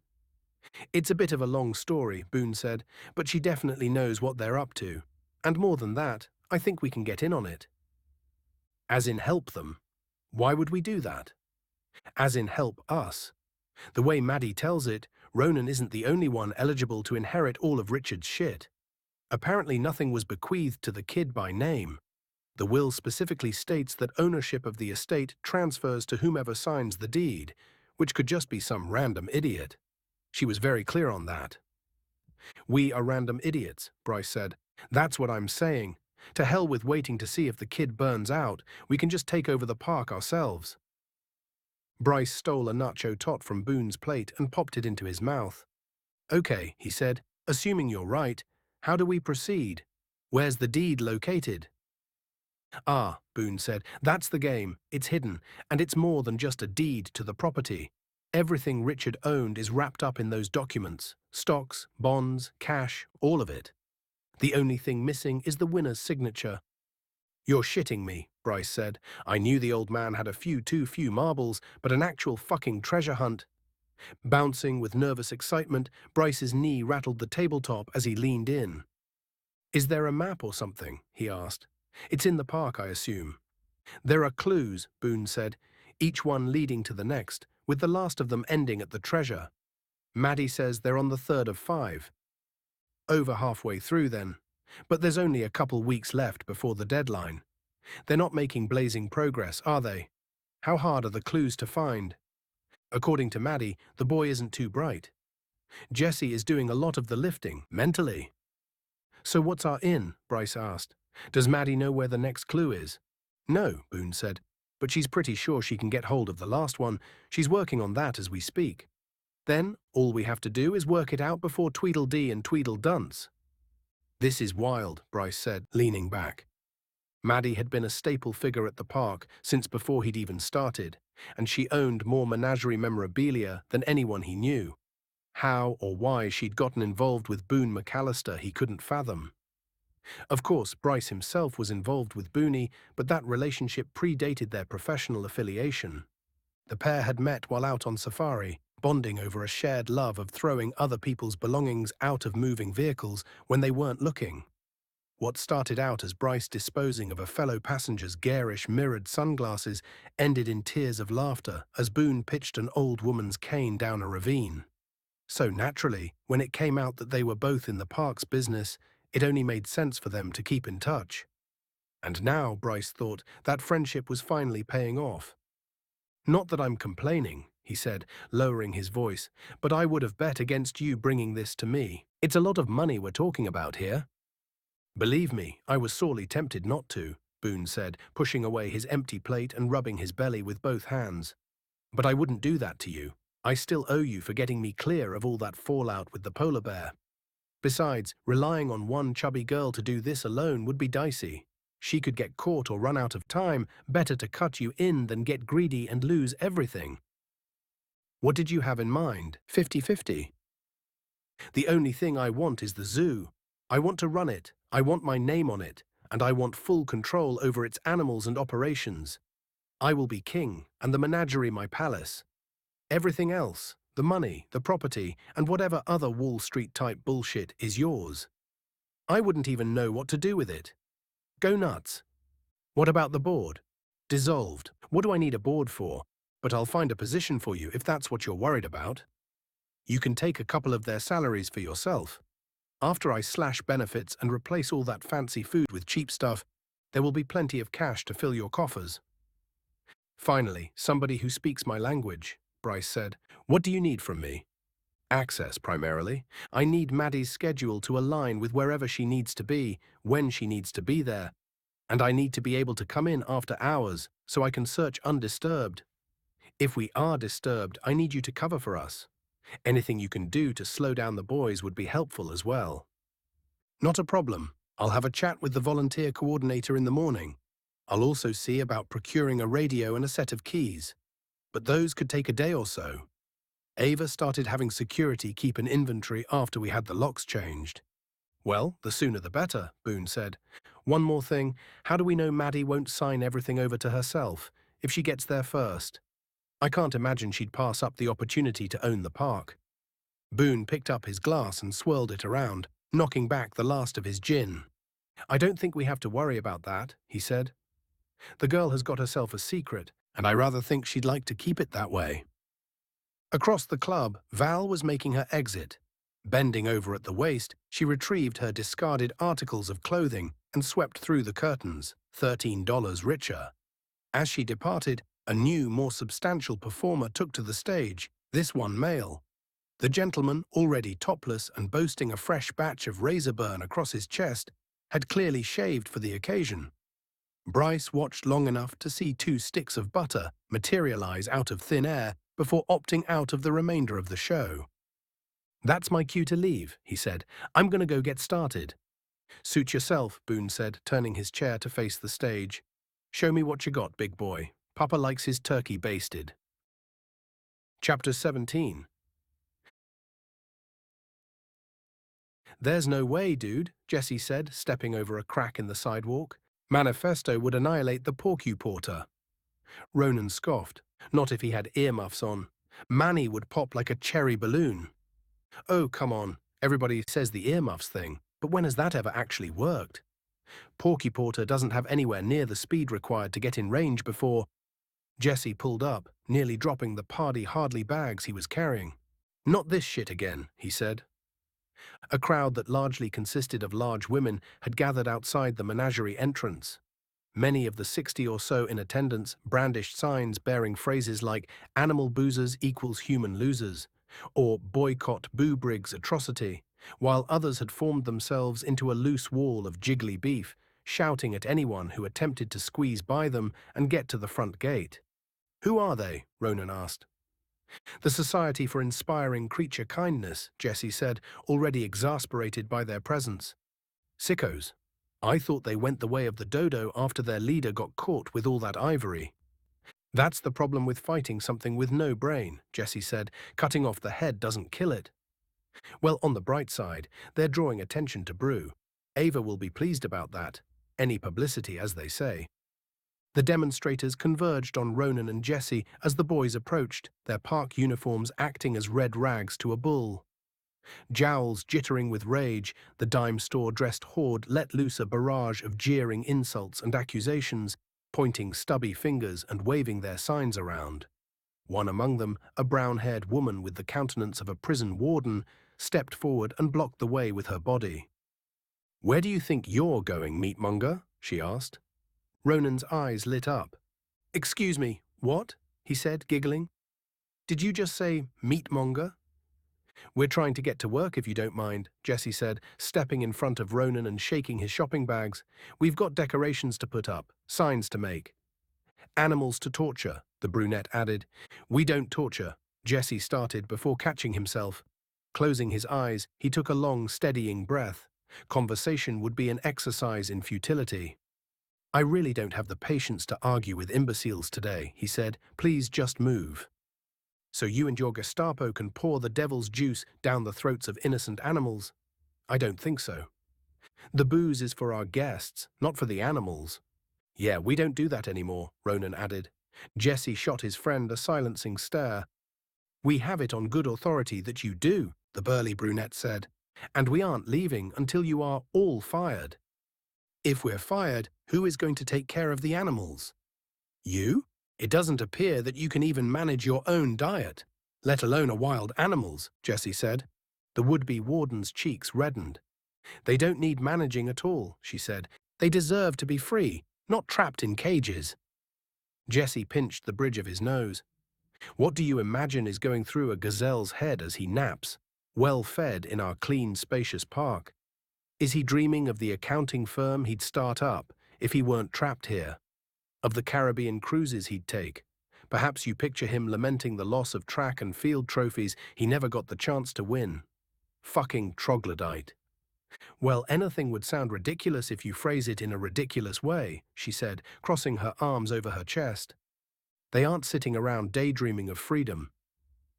It's a bit of a long story, Boone said, but she definitely knows what they're up to. And more than that, I think we can get in on it. As in help them. Why would we do that? As in help us. The way Maddie tells it, Ronan isn't the only one eligible to inherit all of Richard's shit. Apparently nothing was bequeathed to the kid by name. The will specifically states that ownership of the estate transfers to whomever signs the deed, which could just be some random idiot. She was very clear on that. We are random idiots, Bryce said. That's what I'm saying. To hell with waiting to see if the kid burns out. We can just take over the park ourselves. Bryce stole a nacho tot from Boone's plate and popped it into his mouth. Okay, he said, assuming you're right, how do we proceed? Where's the deed located? Ah, Boone said, that's the game. It's hidden, and it's more than just a deed to the property. Everything Richard owned is wrapped up in those documents. Stocks, bonds, cash, all of it. The only thing missing is the winner's signature. You're shitting me, Bryce said. I knew the old man had a few too few marbles, but an actual fucking treasure hunt. Bouncing with nervous excitement, Bryce's knee rattled the tabletop as he leaned in. Is there a map or something? He asked. It's in the park, I assume. There are clues, Boone said, each one leading to the next, with the last of them ending at the treasure. Maddie says they're on the 3rd of 5. Over halfway through, then. But there's only a couple weeks left before the deadline. They're not making blazing progress, are they? How hard are the clues to find? According to Maddie, the boy isn't too bright. Jesse is doing a lot of the lifting, mentally. So what's our in? Bryce asked. Does Maddie know where the next clue is? No, Boone said, but she's pretty sure she can get hold of the last one. She's working on that as we speak. Then, all we have to do is work it out before Tweedledee and Tweedledunce. This is wild, Bryce said, leaning back. Maddie had been a staple figure at the park since before he'd even started, and she owned more menagerie memorabilia than anyone he knew. How or why she'd gotten involved with Boone McAllister he couldn't fathom. Of course, Bryce himself was involved with Booney, but that relationship predated their professional affiliation. The pair had met while out on safari, bonding over a shared love of throwing other people's belongings out of moving vehicles when they weren't looking. What started out as Bryce disposing of a fellow passenger's garish mirrored sunglasses ended in tears of laughter as Boone pitched an old woman's cane down a ravine. So naturally, when it came out that they were both in the park's business, it only made sense for them to keep in touch. And now, Bryce thought, that friendship was finally paying off. "Not that I'm complaining," he said, lowering his voice, "but I would have bet against you bringing this to me. It's a lot of money we're talking about here." "Believe me, I was sorely tempted not to," Boone said, pushing away his empty plate and rubbing his belly with both hands. "But I wouldn't do that to you. I still owe you for getting me clear of all that fallout with the polar bear. Besides, relying on one chubby girl to do this alone would be dicey. She could get caught or run out of time. Better to cut you in than get greedy and lose everything." "What did you have in mind? 50-50? "The only thing I want is the zoo. I want to run it, I want my name on it, and I want full control over its animals and operations. I will be king, and the menagerie my palace. Everything else, the money, the property, and whatever other Wall Street-type bullshit is yours. I wouldn't even know what to do with it. Go nuts." "What about the board?" "Dissolved. What do I need a board for? But I'll find a position for you if that's what you're worried about. You can take a couple of their salaries for yourself. After I slash benefits and replace all that fancy food with cheap stuff, there will be plenty of cash to fill your coffers." "Finally, somebody who speaks my language," Bryce said. "What do you need from me?" "Access, primarily. I need Maddie's schedule to align with wherever she needs to be, when she needs to be there. And I need to be able to come in after hours so I can search undisturbed. If we are disturbed, I need you to cover for us. Anything you can do to slow down the boys would be helpful as well." "Not a problem. I'll have a chat with the volunteer coordinator in the morning. I'll also see about procuring a radio and a set of keys. But those could take a day or so. Ava started having security keep an inventory after we had the locks changed." "Well, the sooner the better," Boone said. "One more thing, how do we know Maddie won't sign everything over to herself, if she gets there first? I can't imagine she'd pass up the opportunity to own the park." Boone picked up his glass and swirled it around, knocking back the last of his gin. "I don't think we have to worry about that," he said. "The girl has got herself a secret, and I rather think she'd like to keep it that way." Across the club, Val was making her exit. Bending over at the waist, she retrieved her discarded articles of clothing and swept through the curtains, $13 richer. As she departed, a new, more substantial performer took to the stage, this one male. The gentleman, already topless and boasting a fresh batch of razor burn across his chest, had clearly shaved for the occasion. Bryce watched long enough to see 2 sticks of butter materialize out of thin air before opting out of the remainder of the show. "That's my cue to leave," he said. "I'm going to go get started." "Suit yourself," Boone said, turning his chair to face the stage. "Show me what you got, big boy. Papa likes his turkey basted." Chapter 17. "There's no way, dude," Jesse said, stepping over a crack in the sidewalk. "Manifesto would annihilate the porcu-porter." Ronan scoffed. "Not if he had earmuffs on. Manny would pop like a cherry balloon." "Oh, come on. Everybody says the earmuffs thing, but when has that ever actually worked? Porky Porter doesn't have anywhere near the speed required to get in range before—" Jesse pulled up, nearly dropping the Pardee Hardley bags he was carrying. "Not this shit again," he said. A crowd that largely consisted of large women had gathered outside the menagerie entrance. Many of the 60 or so in attendance brandished signs bearing phrases like "animal boozers equals human losers," or "boycott Boo Briggs atrocity," while others had formed themselves into a loose wall of jiggly beef, shouting at anyone who attempted to squeeze by them and get to the front gate. "Who are they?" Ronan asked. "The Society for Inspiring Creature Kindness," Jesse said, already exasperated by their presence. "Sickos. I thought they went the way of the dodo after their leader got caught with all that ivory. That's the problem with fighting something with no brain, Jesse said. Cutting off the head doesn't kill it. Well, on the bright side, they're drawing attention to Brew. Ava will be pleased about that. Any publicity, as they say. The demonstrators converged on Ronan and Jesse as the boys approached, their park uniforms acting as red rags to a bull. Jowls jittering with rage, the dime store-dressed horde let loose a barrage of jeering insults and accusations, pointing stubby fingers and waving their signs around. One among them, a brown-haired woman with the countenance of a prison warden, stepped forward and blocked the way with her body. "Where do you think you're going, meatmonger?" she asked. Ronan's eyes lit up. "Excuse me, what?" he said, giggling. "Did you just say meatmonger?" "We're trying to get to work if you don't mind," Jesse said, stepping in front of Ronan and shaking his shopping bags. "We've got decorations to put up, signs to make." "Animals to torture," the brunette added. "We don't torture," Jesse started before catching himself. Closing his eyes, he took a long, steadying breath. Conversation would be an exercise in futility. "I really don't have the patience to argue with imbeciles today," he said. "Please just move." "So you and your Gestapo can pour the devil's juice down the throats of innocent animals?" "I don't think so." "The booze is for our guests, not for the animals." "Yeah, we don't do that anymore," Ronan added. Jesse shot his friend a silencing stare. "We have it on good authority that you do," the burly brunette said. "And we aren't leaving until you are all fired." "If we're fired, who is going to take care of the animals?" "You? It doesn't appear that you can even manage your own diet, let alone a wild animal's," Jesse said. The would-be warden's cheeks reddened. "They don't need managing at all," she said. "They deserve to be free, not trapped in cages." Jesse pinched the bridge of his nose. "What do you imagine is going through a gazelle's head as he naps, well-fed in our clean, spacious park? Is he dreaming of the accounting firm he'd start up if he weren't trapped here? Of the Caribbean cruises he'd take? Perhaps you picture him lamenting the loss of track and field trophies he never got the chance to win. Fucking troglodyte." "Well, anything would sound ridiculous if you phrase it in a ridiculous way," she said, crossing her arms over her chest. "They aren't sitting around daydreaming of freedom.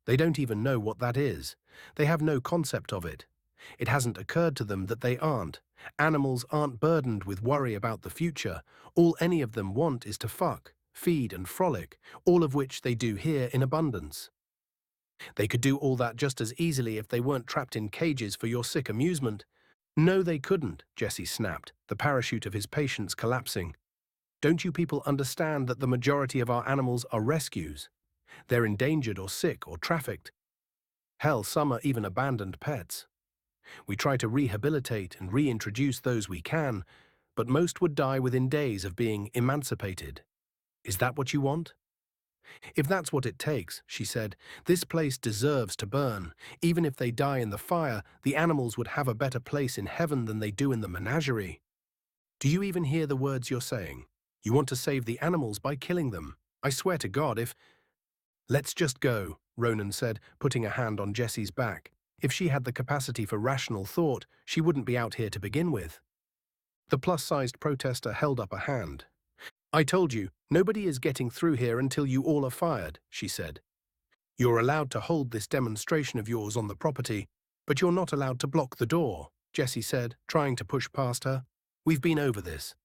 They don't even know what that is. They have no concept of it. It hasn't occurred to them that they aren't. Animals aren't burdened with worry about the future. All any of them want is to fuck, feed and frolic, all of which they do here in abundance. They could do all that just as easily if they weren't trapped in cages for your sick amusement." "No, they couldn't," Jesse snapped, the parachute of his patience collapsing. "Don't you people understand that the majority of our animals are rescues? They're endangered or sick or trafficked. Hell, some are even abandoned pets. We try to rehabilitate and reintroduce those we can, but most would die within days of being emancipated. Is that what you want?" "If that's what it takes," she said, "this place deserves to burn. Even if they die in the fire, the animals would have a better place in heaven than they do in the menagerie." "Do you even hear the words you're saying? You want to save the animals by killing them. I swear to God, if—" "Let's just go," Ronan said, putting a hand on Jessie's back. If she had the capacity for rational thought, she wouldn't be out here to begin with. The plus-sized protester held up a hand. "I told you, nobody is getting through here until you all are fired," she said. "You're allowed to hold this demonstration of yours on the property, but you're not allowed to block the door," Jesse said, trying to push past her. "We've been over this."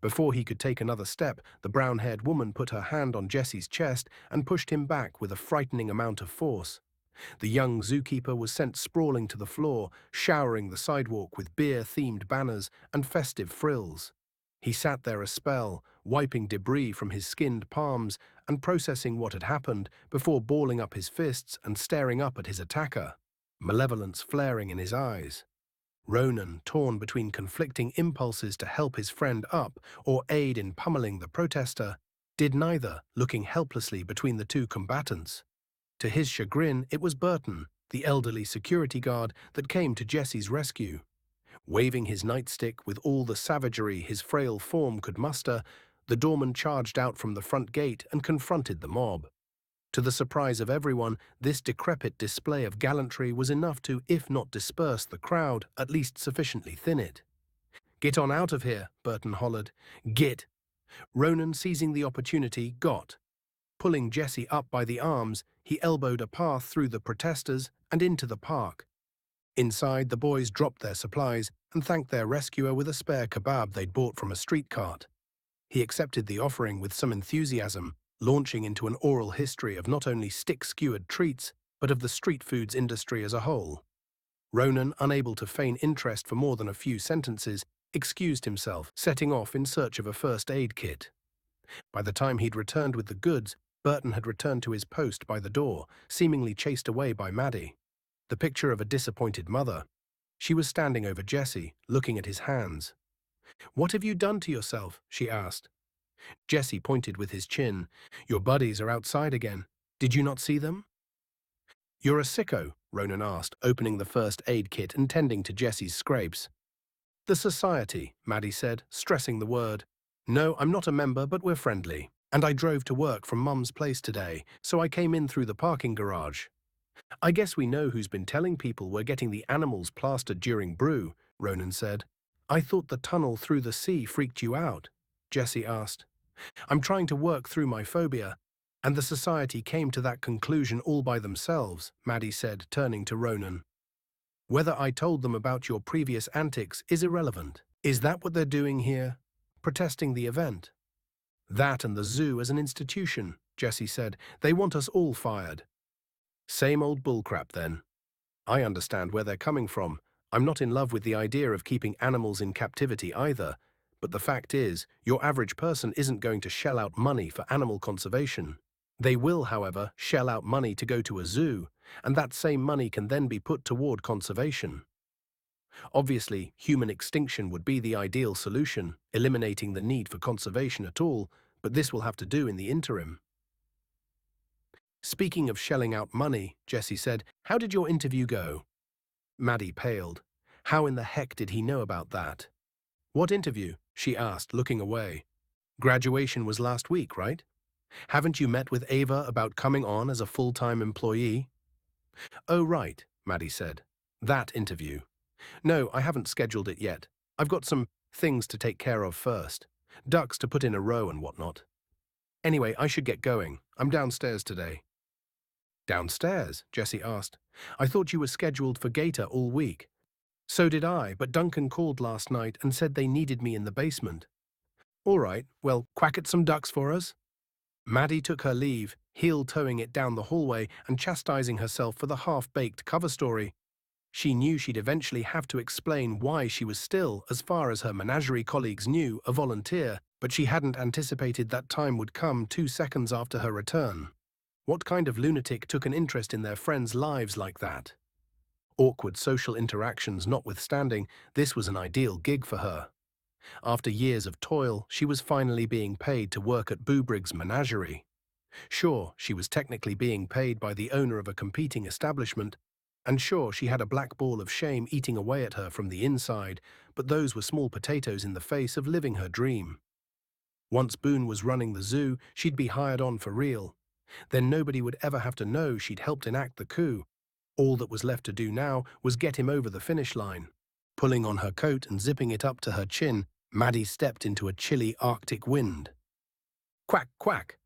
Before he could take another step, the brown-haired woman put her hand on Jesse's chest and pushed him back with a frightening amount of force. The young zookeeper was sent sprawling to the floor, showering the sidewalk with beer-themed banners and festive frills. He sat there a spell, wiping debris from his skinned palms and processing what had happened before balling up his fists and staring up at his attacker, malevolence flaring in his eyes. Ronan, torn between conflicting impulses to help his friend up or aid in pummeling the protester, did neither, looking helplessly between the two combatants. To his chagrin, it was Burton, the elderly security guard, that came to Jesse's rescue. Waving his nightstick with all the savagery his frail form could muster, the doorman charged out from the front gate and confronted the mob. To the surprise of everyone, this decrepit display of gallantry was enough to, if not disperse the crowd, at least sufficiently thin it. Get on out of here, Burton hollered. Git! Ronan, seizing the opportunity, got. Pulling Jessie up by the arms, he elbowed a path through the protesters and into the park. Inside, the boys dropped their supplies and thanked their rescuer with a spare kebab they'd bought from a street cart. He accepted the offering with some enthusiasm, launching into an oral history of not only stick-skewered treats, but of the street foods industry as a whole. Ronan, unable to feign interest for more than a few sentences, excused himself, setting off in search of a first aid kit. By the time he'd returned with the goods, Burton had returned to his post by the door, seemingly chased away by Maddie. The picture of a disappointed mother. She was standing over Jessie, looking at his hands. "What have you done to yourself?" she asked. Jessie pointed with his chin. "Your buddies are outside again. Did you not see them?" "You're a sicko," Ronan asked, opening the first aid kit and tending to Jessie's scrapes. "The society," Maddie said, stressing the word. "No, I'm not a member, but we're friendly. And I drove to work from Mum's place today, so I came in through the parking garage." "I guess we know who's been telling people we're getting the animals plastered during brew," Ronan said. "I thought the tunnel through the sea freaked you out," Jessie asked. "I'm trying to work through my phobia, and the society came to that conclusion all by themselves," Maddie said, turning to Ronan. "Whether I told them about your previous antics is irrelevant. Is that what they're doing here? Protesting the event?" "That and the zoo as an institution," Jessie said. "They want us all fired." "Same old bullcrap then. I understand where they're coming from. I'm not in love with the idea of keeping animals in captivity either, but the fact is, your average person isn't going to shell out money for animal conservation. They will, however, shell out money to go to a zoo, and that same money can then be put toward conservation. Obviously, human extinction would be the ideal solution, eliminating the need for conservation at all, but this will have to do in the interim." "Speaking of shelling out money," Jessie said, "how did your interview go?" Maddie paled. How in the heck did he know about that? "What interview?" she asked, looking away. "Graduation was last week, right? Haven't you met with Ava about coming on as a full-time employee?" "Oh, right," Maddie said. "That interview. No, I haven't scheduled it yet. I've got some things to take care of first. Ducks to put in a row and whatnot. Anyway, I should get going. I'm downstairs today." "Downstairs?" Jessie asked. "I thought you were scheduled for Gator all week." "So did I, but Duncan called last night and said they needed me in the basement." "All right, well, quack at some ducks for us." Maddie took her leave, heel-toeing it down the hallway and chastising herself for the half-baked cover story. She knew she'd eventually have to explain why she was still, as far as her menagerie colleagues knew, a volunteer, but she hadn't anticipated that time would come 2 seconds after her return. What kind of lunatic took an interest in their friends' lives like that? Awkward social interactions notwithstanding, this was an ideal gig for her. After years of toil, she was finally being paid to work at Boobrig's menagerie. Sure, she was technically being paid by the owner of a competing establishment, and sure, she had a black ball of shame eating away at her from the inside, but those were small potatoes in the face of living her dream. Once Boone was running the zoo, she'd be hired on for real. Then nobody would ever have to know she'd helped enact the coup. All that was left to do now was get him over the finish line. Pulling on her coat and zipping it up to her chin, Maddie stepped into a chilly Arctic wind. Quack, quack.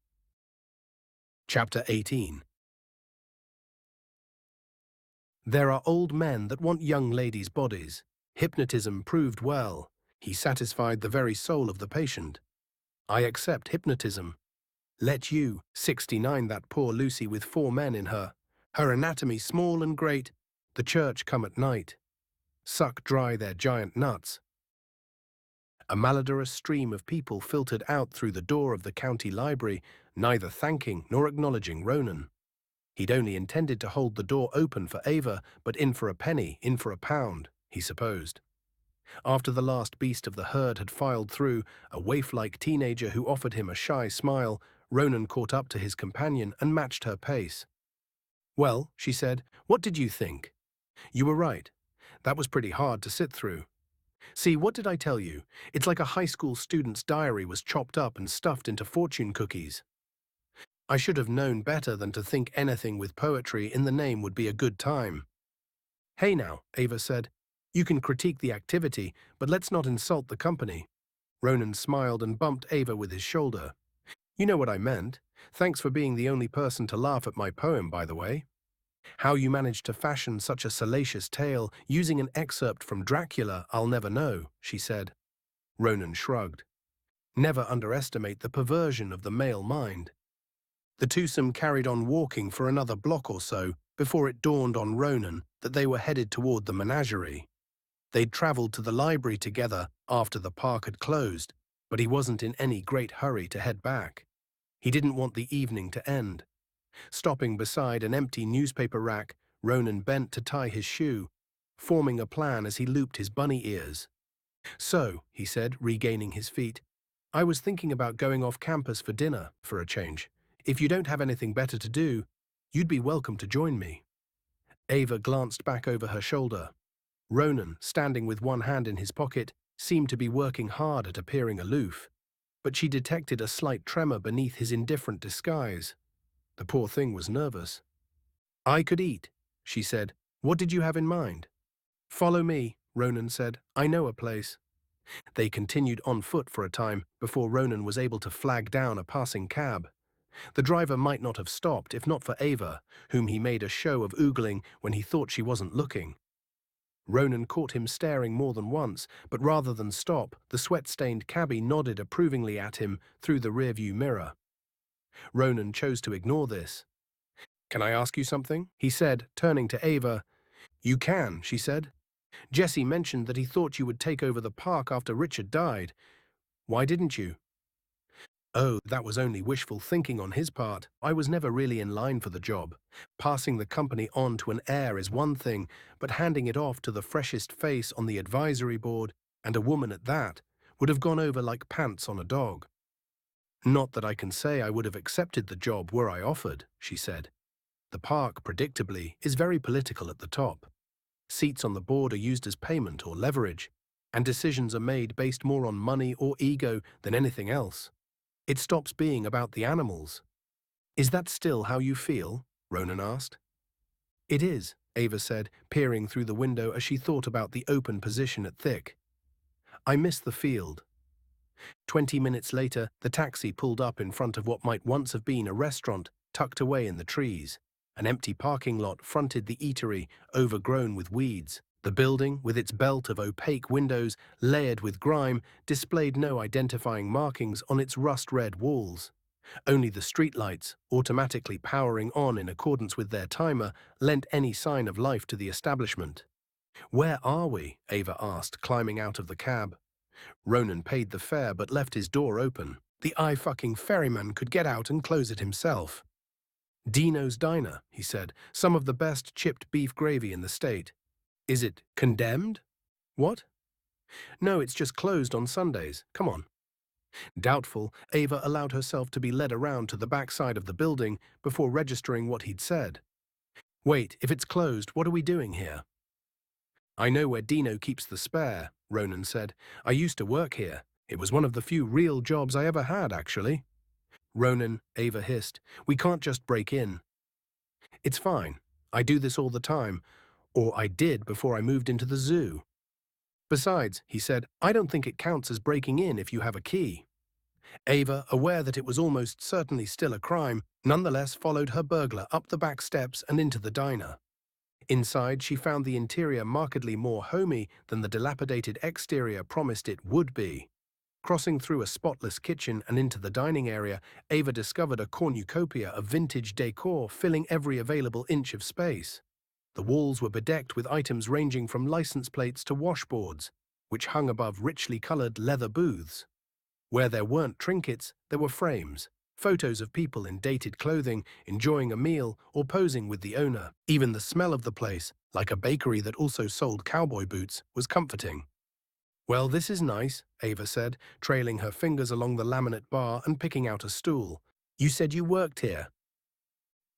Chapter 18. There are old men that want young ladies' bodies. Hypnotism proved well. He satisfied the very soul of the patient. I accept hypnotism. Let you, 69, that poor Lucy with 4 men in her. Her anatomy small and great. The church come at night. Suck dry their giant nuts. A malodorous stream of people filtered out through the door of the county library, neither thanking nor acknowledging Ronan. He'd only intended to hold the door open for Ava, but in for a penny, in for a pound, he supposed. After the last beast of the herd had filed through, a waif-like teenager who offered him a shy smile, Ronan caught up to his companion and matched her pace. "Well," she said, "what did you think?" "You were right. That was pretty hard to sit through. See, what did I tell you? It's like a high school student's diary was chopped up and stuffed into fortune cookies. I should have known better than to think anything with poetry in the name would be a good time." "Hey now," Ava said. You can critique the activity, but let's not insult the company. Ronan smiled and bumped Ava with his shoulder. You know what I meant. Thanks for being the only person to laugh at my poem, by the way. How you managed to fashion such a salacious tale using an excerpt from Dracula, I'll never know, she said. Ronan shrugged. Never underestimate the perversion of the male mind. The twosome carried on walking for another block or so before it dawned on Ronan that they were headed toward the menagerie. They'd travelled to the library together after the park had closed, but he wasn't in any great hurry to head back. He didn't want the evening to end. Stopping beside an empty newspaper rack, Ronan bent to tie his shoe, forming a plan as he looped his bunny ears. So, he said, regaining his feet, I was thinking about going off campus for dinner, for a change. If you don't have anything better to do, you'd be welcome to join me. Ava glanced back over her shoulder. Ronan, standing with one hand in his pocket, seemed to be working hard at appearing aloof, but she detected a slight tremor beneath his indifferent disguise. The poor thing was nervous. I could eat, she said. What did you have in mind? Follow me, Ronan said. I know a place. They continued on foot for a time before Ronan was able to flag down a passing cab. The driver might not have stopped if not for Ava, whom he made a show of oogling when he thought she wasn't looking. Ronan caught him staring more than once, but rather than stop, the sweat-stained cabbie nodded approvingly at him through the rearview mirror. Ronan chose to ignore this. Can I ask you something? He said, turning to Ava. You can, she said. Jesse mentioned that he thought you would take over the park after Richard died. Why didn't you? Oh, that was only wishful thinking on his part. I was never really in line for the job. Passing the company on to an heir is one thing, but handing it off to the freshest face on the advisory board, and a woman at that, would have gone over like pants on a dog. Not that I can say I would have accepted the job were I offered, she said. The park, predictably, is very political at the top. Seats on the board are used as payment or leverage, and decisions are made based more on money or ego than anything else. It stops being about the animals. Is that still how you feel? Ronan asked. It is, Ava said, peering through the window as she thought about the open position at Thick. I miss the field. 20 minutes later, the taxi pulled up in front of what might once have been a restaurant tucked away in the trees. An empty parking lot fronted the eatery, overgrown with weeds. The building, with its belt of opaque windows layered with grime, displayed no identifying markings on its rust-red walls. Only the streetlights, automatically powering on in accordance with their timer, lent any sign of life to the establishment. Where are we? Ava asked, climbing out of the cab. Ronan paid the fare but left his door open. The eye-fucking ferryman could get out and close it himself. Dino's Diner, he said, some of the best chipped beef gravy in the state. Is it condemned? What? No, it's just closed on Sundays. Come on. Doubtful, Ava allowed herself to be led around to the backside of the building before registering what he'd said. Wait, if it's closed, what are we doing here? I know where Dino keeps the spare, Ronan said. I used to work here. It was one of the few real jobs I ever had, actually. Ronan, Ava hissed, we can't just break in. It's fine. I do this all the time. Or I did before I moved into the zoo. Besides, he said, I don't think it counts as breaking in if you have a key. Ava, aware that it was almost certainly still a crime, nonetheless followed her burglar up the back steps and into the diner. Inside, she found the interior markedly more homey than the dilapidated exterior promised it would be. Crossing through a spotless kitchen and into the dining area, Ava discovered a cornucopia of vintage decor filling every available inch of space. The walls were bedecked with items ranging from license plates to washboards, which hung above richly colored leather booths. Where there weren't trinkets, there were frames, photos of people in dated clothing, enjoying a meal or posing with the owner. Even the smell of the place, like a bakery that also sold cowboy boots, was comforting. Well, this is nice, Ava said, trailing her fingers along the laminate bar and picking out a stool. You said you worked here.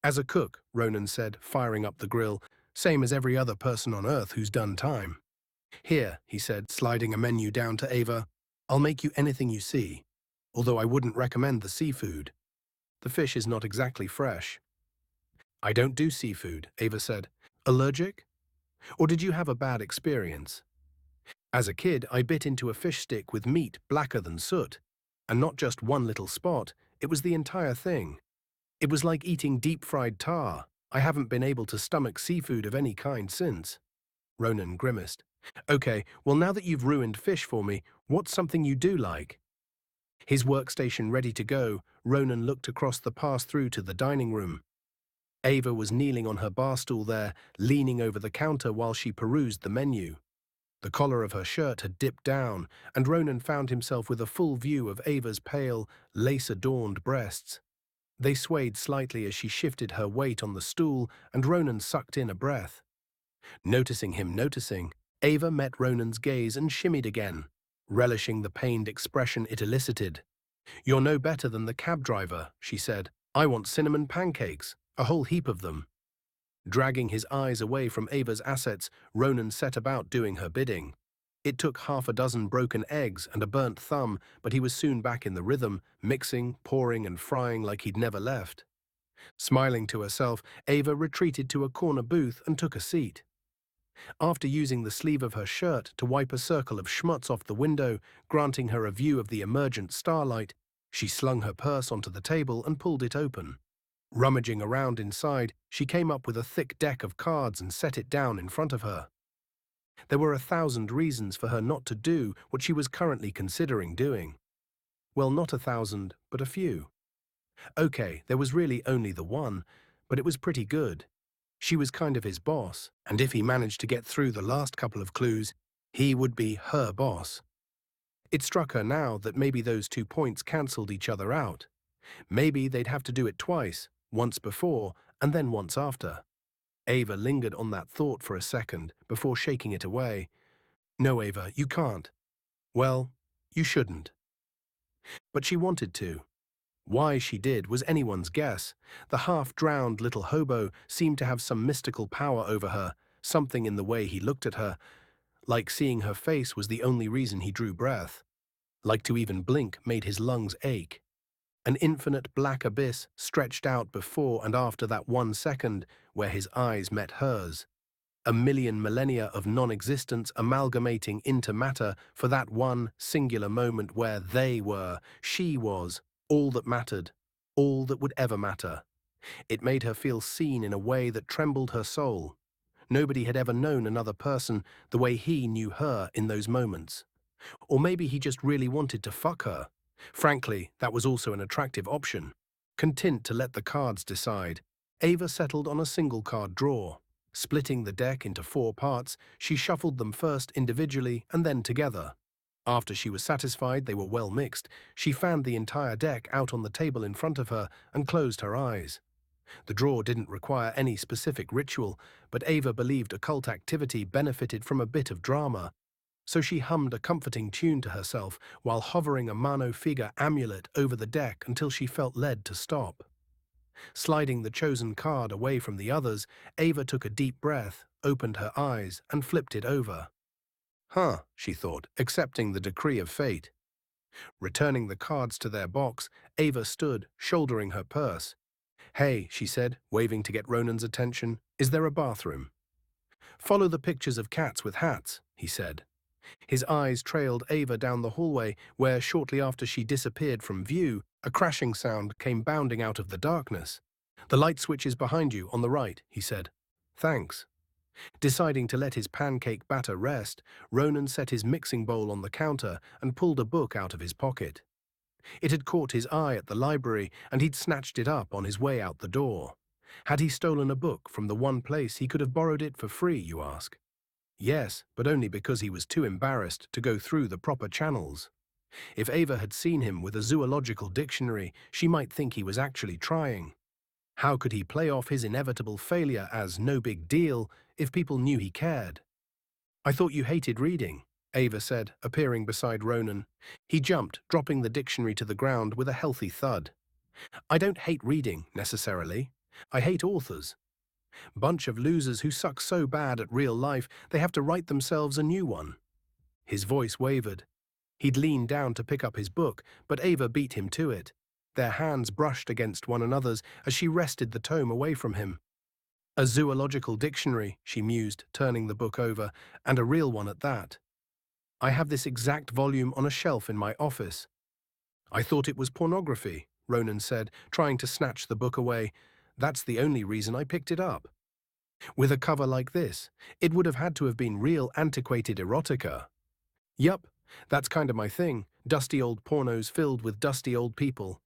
As a cook, Ronan said, firing up the grill, same as every other person on Earth who's done time. Here, he said, sliding a menu down to Ava, I'll make you anything you see, although I wouldn't recommend the seafood. The fish is not exactly fresh. I don't do seafood, Ava said. Allergic? Or did you have a bad experience? As a kid, I bit into a fish stick with meat blacker than soot. And not just one little spot, it was the entire thing. It was like eating deep-fried tar. I haven't been able to stomach seafood of any kind since. Ronan grimaced. Okay, well now that you've ruined fish for me, what's something you do like? His workstation ready to go, Ronan looked across the pass-through to the dining room. Ava was kneeling on her bar stool there, leaning over the counter while she perused the menu. The collar of her shirt had dipped down, and Ronan found himself with a full view of Ava's pale, lace-adorned breasts. They swayed slightly as she shifted her weight on the stool, and Ronan sucked in a breath. Noticing him noticing, Ava met Ronan's gaze and shimmied again, relishing the pained expression it elicited. "You're no better than the cab driver," she said. "I want cinnamon pancakes, a whole heap of them." Dragging his eyes away from Ava's assets, Ronan set about doing her bidding. It took half a dozen broken eggs and a burnt thumb, but he was soon back in the rhythm, mixing, pouring, and frying like he'd never left. Smiling to herself, Ava retreated to a corner booth and took a seat. After using the sleeve of her shirt to wipe a circle of schmutz off the window, granting her a view of the emergent starlight, she slung her purse onto the table and pulled it open. Rummaging around inside, she came up with a thick deck of cards and set it down in front of her. There were 1,000 reasons for her not to do what she was currently considering doing. Well, not 1,000, but a few. Okay, there was really only the one, but it was pretty good. She was kind of his boss, and if he managed to get through the last couple of clues, he would be her boss. It struck her now that maybe those 2 points cancelled each other out. Maybe they'd have to do it twice, once before and then once after. Ava lingered on that thought for a second before shaking it away. "No, Ava, you can't." "Well, you shouldn't." But she wanted to. Why she did was anyone's guess. The half-drowned little hobo seemed to have some mystical power over her, something in the way he looked at her. Like seeing her face was the only reason he drew breath. Like to even blink made his lungs ache. An infinite black abyss stretched out before and after that 1 second where his eyes met hers. A million millennia of non-existence amalgamating into matter for that one singular moment where they were, she was, all that mattered, all that would ever matter. It made her feel seen in a way that trembled her soul. Nobody had ever known another person the way he knew her in those moments. Or maybe he just really wanted to fuck her. Frankly, that was also an attractive option. Content to let the cards decide, Ava settled on a single card draw. Splitting the deck into 4 parts, she shuffled them first individually and then together. After she was satisfied they were well mixed, she fanned the entire deck out on the table in front of her and closed her eyes. The draw didn't require any specific ritual, but Ava believed occult activity benefited from a bit of drama. So she hummed a comforting tune to herself while hovering a mano figure amulet over the deck until she felt led to stop. Sliding the chosen card away from the others, Ava took a deep breath, opened her eyes, and flipped it over. Huh, she thought, accepting the decree of fate. Returning the cards to their box, Ava stood, shouldering her purse. "Hey," she said, waving to get Ronan's attention, "is there a bathroom?" "Follow the pictures of cats with hats," he said. His eyes trailed Ava down the hallway where, shortly after she disappeared from view, a crashing sound came bounding out of the darkness. "The light switch is behind you, on the right," he said. "Thanks." Deciding to let his pancake batter rest, Ronan set his mixing bowl on the counter and pulled a book out of his pocket. It had caught his eye at the library, and he'd snatched it up on his way out the door. Had he stolen a book from the one place he could have borrowed it for free, you ask? Yes, but only because he was too embarrassed to go through the proper channels. If Ava had seen him with a zoological dictionary, she might think he was actually trying. How could he play off his inevitable failure as no big deal if people knew he cared? "I thought you hated reading," Ava said, appearing beside Ronan. He jumped, dropping the dictionary to the ground with a healthy thud. "I don't hate reading, necessarily. I hate authors. Bunch of losers who suck so bad at real life they have to write themselves a new one." His voice wavered. He'd leaned down to pick up his book, but Ava beat him to it. Their hands brushed against one another's as she wrested the tome away from him. A zoological dictionary, she mused, turning the book over, and a real one at that. I have this exact volume on a shelf in my office. I thought it was pornography, Ronan said, trying to snatch the book away. That's the only reason I picked it up. With a cover like this, it would have had to have been real antiquated erotica. Yup, that's kind of my thing, dusty old pornos filled with dusty old people.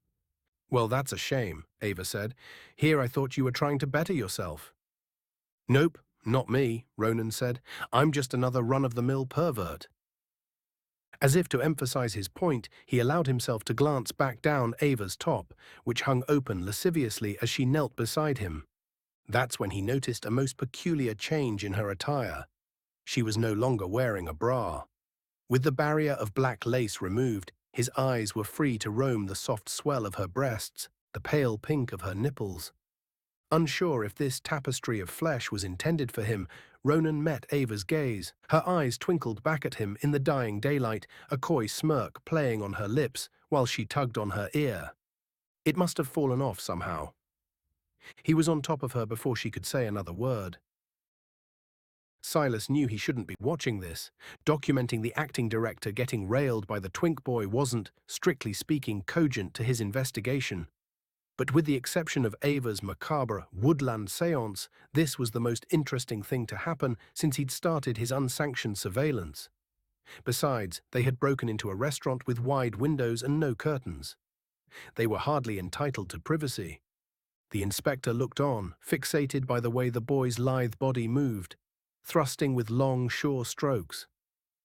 Well, that's a shame, Ava said. Here I thought you were trying to better yourself. Nope, not me, Ronan said. I'm just another run-of-the-mill pervert. As if to emphasize his point, he allowed himself to glance back down Ava's top, which hung open lasciviously as she knelt beside him. That's when he noticed a most peculiar change in her attire. She was no longer wearing a bra. With the barrier of black lace removed, his eyes were free to roam the soft swell of her breasts, the pale pink of her nipples. Unsure if this tapestry of flesh was intended for him, Ronan met Ava's gaze. Her eyes twinkled back at him in the dying daylight, a coy smirk playing on her lips while she tugged on her ear. It must have fallen off somehow. He was on top of her before she could say another word. Silas knew he shouldn't be watching this. Documenting the acting director getting railed by the twink boy wasn't, strictly speaking, cogent to his investigation. But with the exception of Ava's macabre woodland séance, this was the most interesting thing to happen since he'd started his unsanctioned surveillance. Besides, they had broken into a restaurant with wide windows and no curtains. They were hardly entitled to privacy. The inspector looked on, fixated by the way the boy's lithe body moved, thrusting with long, sure strokes.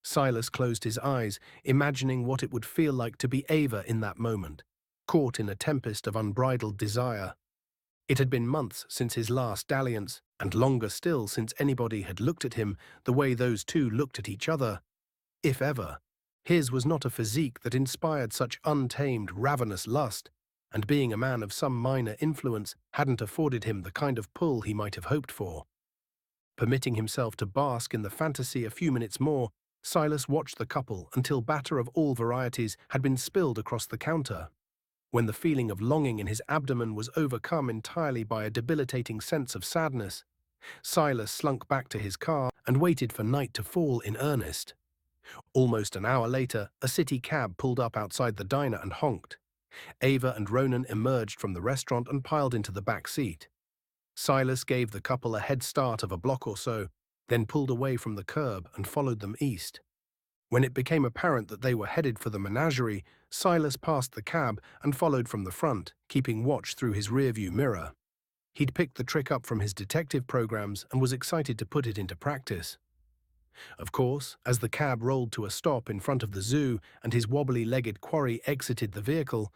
Silas closed his eyes, imagining what it would feel like to be Ava in that moment, caught in a tempest of unbridled desire. It had been months since his last dalliance, and longer still since anybody had looked at him the way those two looked at each other, if ever. His was not a physique that inspired such untamed, ravenous lust, and being a man of some minor influence hadn't afforded him the kind of pull he might have hoped for. Permitting himself to bask in the fantasy a few minutes more, Silas watched the couple until batter of all varieties had been spilled across the counter. When the feeling of longing in his abdomen was overcome entirely by a debilitating sense of sadness, Silas slunk back to his car and waited for night to fall in earnest. Almost an hour later, a city cab pulled up outside the diner and honked. Ava and Ronan emerged from the restaurant and piled into the back seat. Silas gave the couple a head start of a block or so, then pulled away from the curb and followed them east. When it became apparent that they were headed for the menagerie, Silas passed the cab and followed from the front, keeping watch through his rearview mirror. He'd picked the trick up from his detective programs and was excited to put it into practice. Of course, as the cab rolled to a stop in front of the zoo and his wobbly-legged quarry exited the vehicle,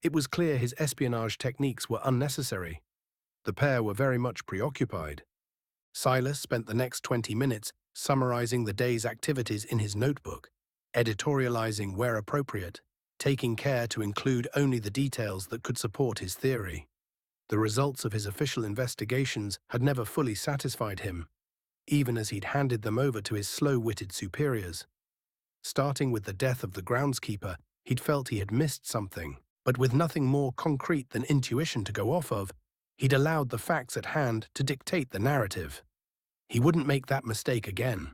it was clear his espionage techniques were unnecessary. The pair were very much preoccupied. Silas spent the next 20 minutes summarizing the day's activities in his notebook, editorializing where appropriate, taking care to include only the details that could support his theory. The results of his official investigations had never fully satisfied him, even as he'd handed them over to his slow-witted superiors. Starting with the death of the groundskeeper, he'd felt he had missed something, but with nothing more concrete than intuition to go off of, he'd allowed the facts at hand to dictate the narrative. He wouldn't make that mistake again.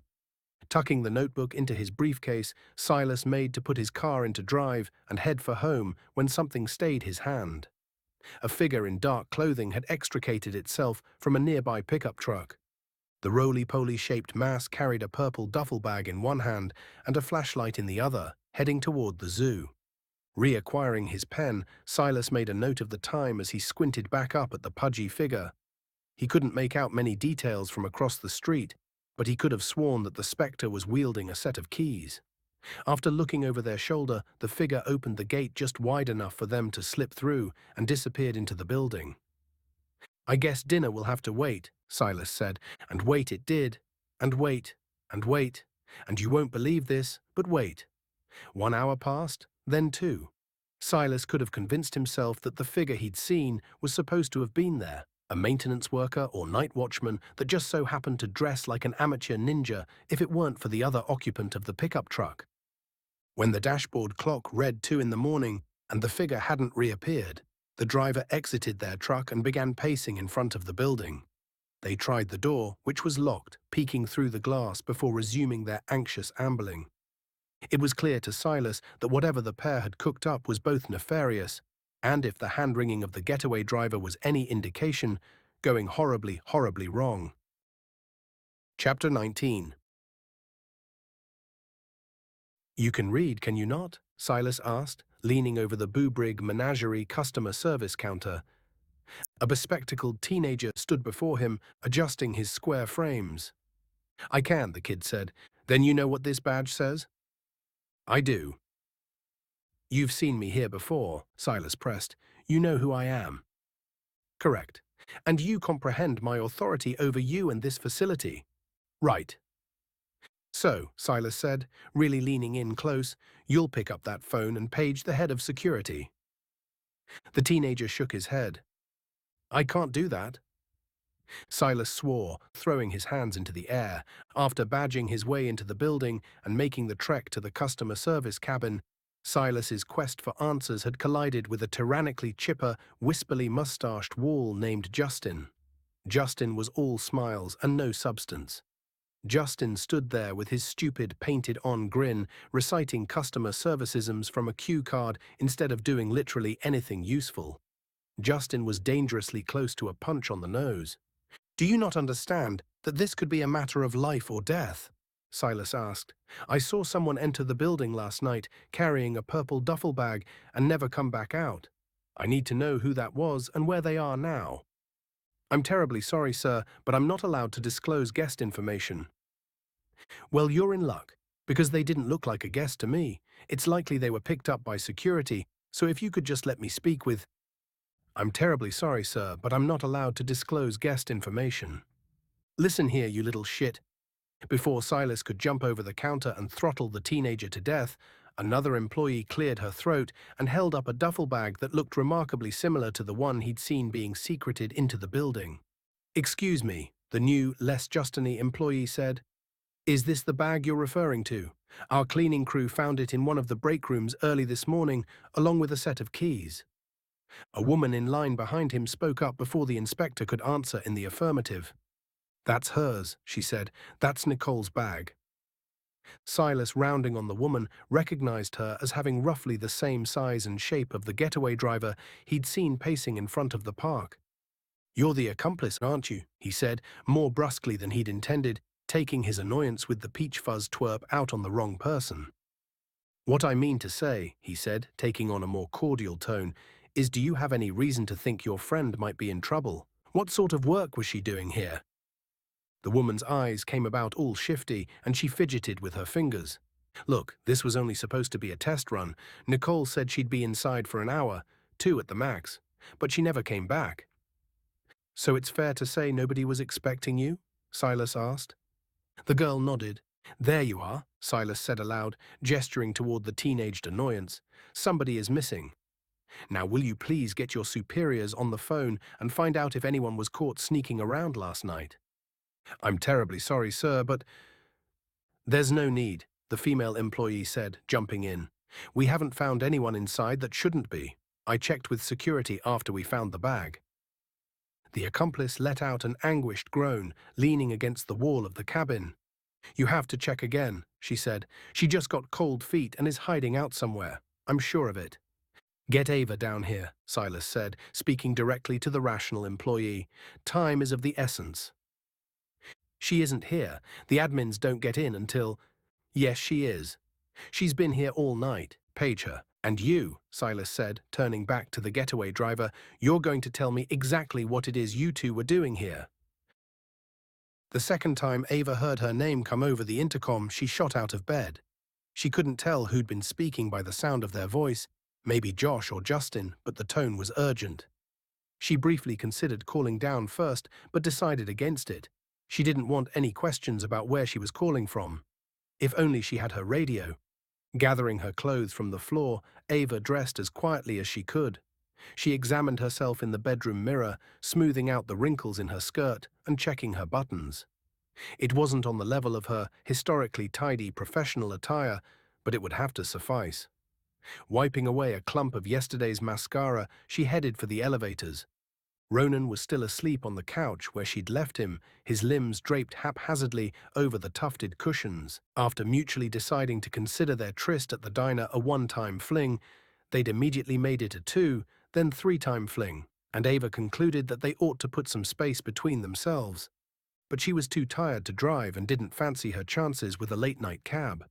Tucking the notebook into his briefcase, Silas made to put his car into drive and head for home when something stayed his hand. A figure in dark clothing had extricated itself from a nearby pickup truck. The roly-poly shaped mass carried a purple duffel bag in one hand and a flashlight in the other, heading toward the zoo. Reacquiring his pen, Silas made a note of the time as he squinted back up at the pudgy figure. He couldn't make out many details from across the street, but he could have sworn that the spectre was wielding a set of keys. After looking over their shoulder, the figure opened the gate just wide enough for them to slip through and disappeared into the building. I guess dinner will have to wait, Silas said, and wait it did, and wait, and wait, and you won't believe this, but wait. 1 hour passed, then 2. Silas could have convinced himself that the figure he'd seen was supposed to have been there, a maintenance worker or night watchman that just so happened to dress like an amateur ninja if it weren't for the other occupant of the pickup truck. When the dashboard clock read 2 in the morning and the figure hadn't reappeared, the driver exited their truck and began pacing in front of the building. They tried the door, which was locked, peeking through the glass before resuming their anxious ambling. It was clear to Silas that whatever the pair had cooked up was both nefarious, and if the hand-wringing of the getaway driver was any indication, going horribly, horribly wrong. Chapter 19. You can read, can you not? Silas asked, leaning over the Boobrig Menagerie customer service counter. A bespectacled teenager stood before him, adjusting his square frames. I can, the kid said. Then you know what this badge says? I do. You've seen me here before, Silas pressed. You know who I am. Correct. And you comprehend my authority over you and this facility. Right. So, Silas said, really leaning in close, you'll pick up that phone and page the head of security. The teenager shook his head. I can't do that. Silas swore, throwing his hands into the air. After badging his way into the building and making the trek to the customer service cabin, Silas's quest for answers had collided with a tyrannically chipper, wispily mustached wall named Justin. Justin was all smiles and no substance. Justin stood there with his stupid, painted-on grin, reciting customer servicisms from a cue card instead of doing literally anything useful. Justin was dangerously close to a punch on the nose. Do you not understand that this could be a matter of life or death? Silas asked. I saw someone enter the building last night carrying a purple duffel bag and never come back out. I need to know who that was and where they are now. I'm terribly sorry, sir, but I'm not allowed to disclose guest information. Well, you're in luck, because they didn't look like a guest to me. It's likely they were picked up by security, so if you could just let me speak with... I'm terribly sorry, sir, but I'm not allowed to disclose guest information. Listen here, you little shit. Before Silas could jump over the counter and throttle the teenager to death, another employee cleared her throat and held up a duffel bag that looked remarkably similar to the one he'd seen being secreted into the building. Excuse me, the new, less Justiny employee said. Is this the bag you're referring to? Our cleaning crew found it in one of the break rooms early this morning, along with a set of keys. A woman in line behind him spoke up before the inspector could answer in the affirmative. That's hers, she said. That's Nicole's bag. Silas, rounding on the woman, recognized her as having roughly the same size and shape of the getaway driver he'd seen pacing in front of the park. You're the accomplice, aren't you? He said, more brusquely than he'd intended, taking his annoyance with the peach fuzz twerp out on the wrong person. What I mean to say, he said, taking on a more cordial tone, is do you have any reason to think your friend might be in trouble? What sort of work was she doing here? The woman's eyes came about all shifty, and she fidgeted with her fingers. Look, this was only supposed to be a test run. Nicole said she'd be inside for an hour, 2 at the max, but she never came back. So it's fair to say nobody was expecting you? Silas asked. The girl nodded. There you are, Silas said aloud, gesturing toward the teenaged annoyance. Somebody is missing. Now will you please get your superiors on the phone and find out if anyone was caught sneaking around last night? I'm terribly sorry, sir, but... There's no need, the female employee said, jumping in. We haven't found anyone inside that shouldn't be. I checked with security after we found the bag. The accomplice let out an anguished groan, leaning against the wall of the cabin. You have to check again, she said. She just got cold feet and is hiding out somewhere. I'm sure of it. Get Ava down here, Silas said, speaking directly to the rational employee. Time is of the essence. She isn't here. The admins don't get in until... Yes, she is. She's been here all night. Page her. And you, Silas said, turning back to the getaway driver, you're going to tell me exactly what it is you two were doing here. The second time Ava heard her name come over the intercom, she shot out of bed. She couldn't tell who'd been speaking by the sound of their voice, maybe Josh or Justin, but the tone was urgent. She briefly considered calling down first, but decided against it. She didn't want any questions about where she was calling from. If only she had her radio. Gathering her clothes from the floor, Ava dressed as quietly as she could. She examined herself in the bedroom mirror, smoothing out the wrinkles in her skirt and checking her buttons. It wasn't on the level of her historically tidy professional attire, but it would have to suffice. Wiping away a clump of yesterday's mascara, she headed for the elevators. Ronan was still asleep on the couch where she'd left him, his limbs draped haphazardly over the tufted cushions. After mutually deciding to consider their tryst at the diner a one-time fling, they'd immediately made it a two, then three-time fling, and Ava concluded that they ought to put some space between themselves. But she was too tired to drive and didn't fancy her chances with a late-night cab.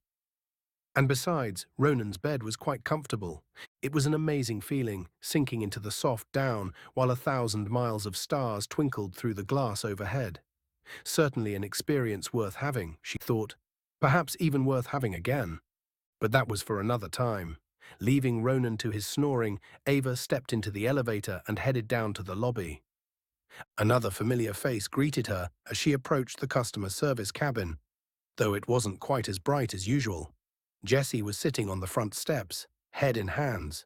And besides, Ronan's bed was quite comfortable. It was an amazing feeling, sinking into the soft down while 1,000 miles of stars twinkled through the glass overhead. Certainly an experience worth having, she thought. Perhaps even worth having again. But that was for another time. Leaving Ronan to his snoring, Ava stepped into the elevator and headed down to the lobby. Another familiar face greeted her as she approached the customer service cabin, though it wasn't quite as bright as usual. Jesse was sitting on the front steps, head in hands.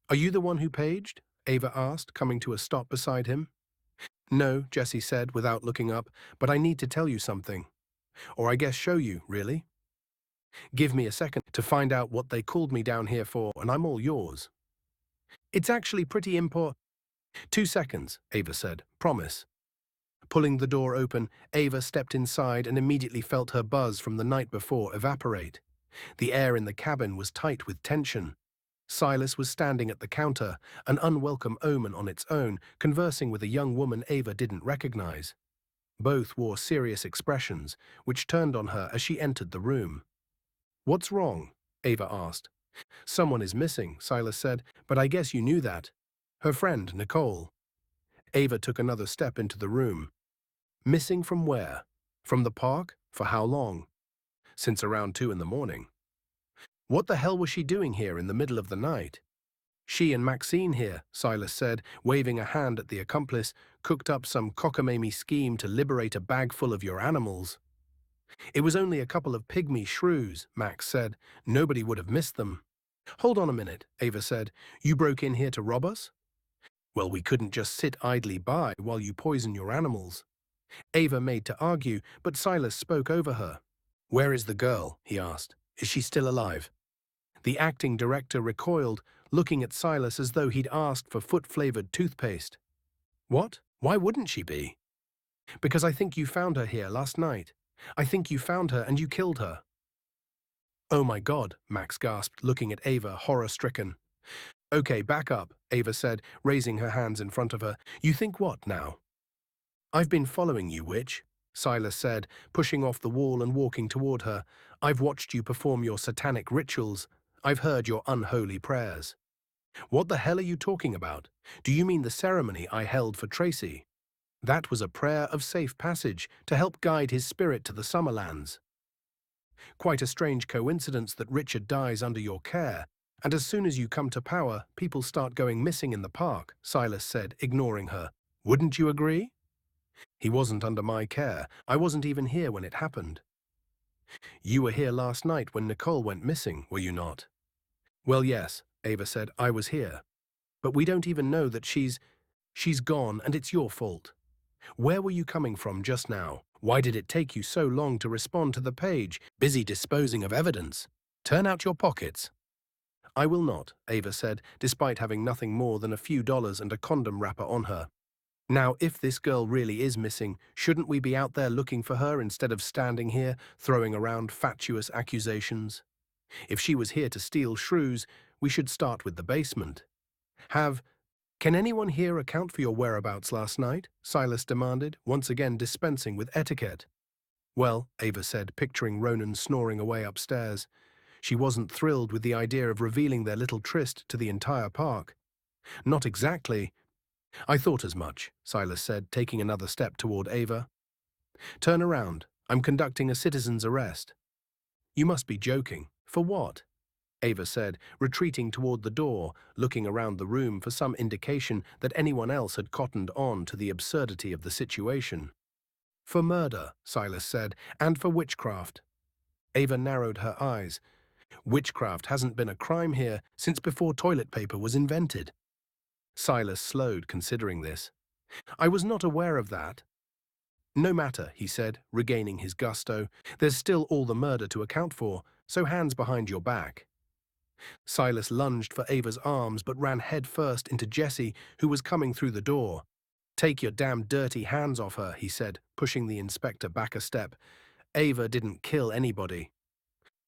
"Are you the one who paged?" Ava asked, coming to a stop beside him. "No," Jesse said without looking up, "but I need to tell you something. Or I guess show you, really. Give me a second to find out what they called me down here for, and I'm all yours." "It's actually pretty important." "2 seconds," Ava said. "Promise." Pulling the door open, Ava stepped inside and immediately felt her buzz from the night before evaporate. The air in the cabin was tight with tension. Silas was standing at the counter, an unwelcome omen on its own, conversing with a young woman Ava didn't recognize. Both wore serious expressions, which turned on her as she entered the room. "What's wrong?" Ava asked. "Someone is missing," Silas said, "but I guess you knew that. Her friend, Nicole." Ava took another step into the room. "Missing from where? From the park? For how long?" "Since around 2 in the morning." "What the hell was she doing here in the middle of the night?" "She and Maxine here," Silas said, waving a hand at the accomplice, "cooked up some cockamamie scheme to liberate a bag full of your animals." "It was only a couple of pygmy shrews," Max said. "Nobody would have missed them." "Hold on a minute," Ava said. "You broke in here to rob us?" "Well, we couldn't just sit idly by while you poison your animals." Ava made to argue, but Silas spoke over her. "Where is the girl?" he asked. "Is she still alive?" The acting director recoiled, looking at Silas as though he'd asked for foot-flavored toothpaste. "What? Why wouldn't she be?" "Because I think you found her here last night. I think you found her and you killed her." "Oh my God," Max gasped, looking at Ava, horror-stricken. "Okay, back up," Ava said, raising her hands in front of her. "You think what now?" "I've been following you, witch," Silas said, pushing off the wall and walking toward her. "I've watched you perform your satanic rituals. I've heard your unholy prayers." "What the hell are you talking about? Do you mean the ceremony I held for Tracy?" "That was a prayer of safe passage to help guide his spirit to the Summerlands." "Quite a strange coincidence that Richard dies under your care, and as soon as you come to power, people start going missing in the park," Silas said, ignoring her. "Wouldn't you agree?" "He wasn't under my care. I wasn't even here when it happened." "You were here last night when Nicole went missing, were you not?" "Well, yes," Ava said, "I was here. But we don't even know that she's gone, and it's your fault. Where were you coming from just now? Why did it take you so long to respond to the page? Busy disposing of evidence. Turn out your pockets." "I will not," Ava said, despite having nothing more than a few dollars and a condom wrapper on her. "Now, if this girl really is missing, shouldn't we be out there looking for her instead of standing here, throwing around fatuous accusations? If she was here to steal shrews, we should start with the basement. Can anyone here account for your whereabouts last night?" Silas demanded, once again dispensing with etiquette. "Well," Ava said, picturing Ronan snoring away upstairs. She wasn't thrilled with the idea of revealing their little tryst to the entire park. "Not exactly." "I thought as much," Silas said, taking another step toward Ava. "Turn around. I'm conducting a citizen's arrest." "You must be joking. For what?" Ava said, retreating toward the door, looking around the room for some indication that anyone else had cottoned on to the absurdity of the situation. "For murder," Silas said, "and for witchcraft." Ava narrowed her eyes. "Witchcraft hasn't been a crime here since before toilet paper was invented." Silas slowed, considering this. "I was not aware of that." "No matter," he said, regaining his gusto. "There's still all the murder to account for, so hands behind your back." Silas lunged for Ava's arms but ran head first into Jesse, who was coming through the door. Take your damn dirty hands off her, he said, pushing the inspector back a step. Ava didn't kill anybody.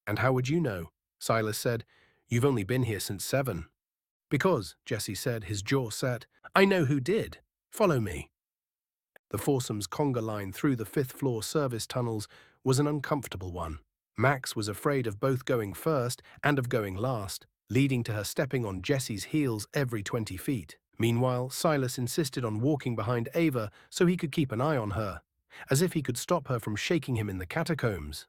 And how would you know? Silas said. You've only been here since 7. Because, Jesse said, his jaw set, I know who did. Follow me. The foursome's conga line through the 5th-floor service tunnels was an uncomfortable one. Max was afraid of both going first and of going last, leading to her stepping on Jesse's heels every 20 feet. Meanwhile, Silas insisted on walking behind Ava so he could keep an eye on her, as if he could stop her from shaking him in the catacombs.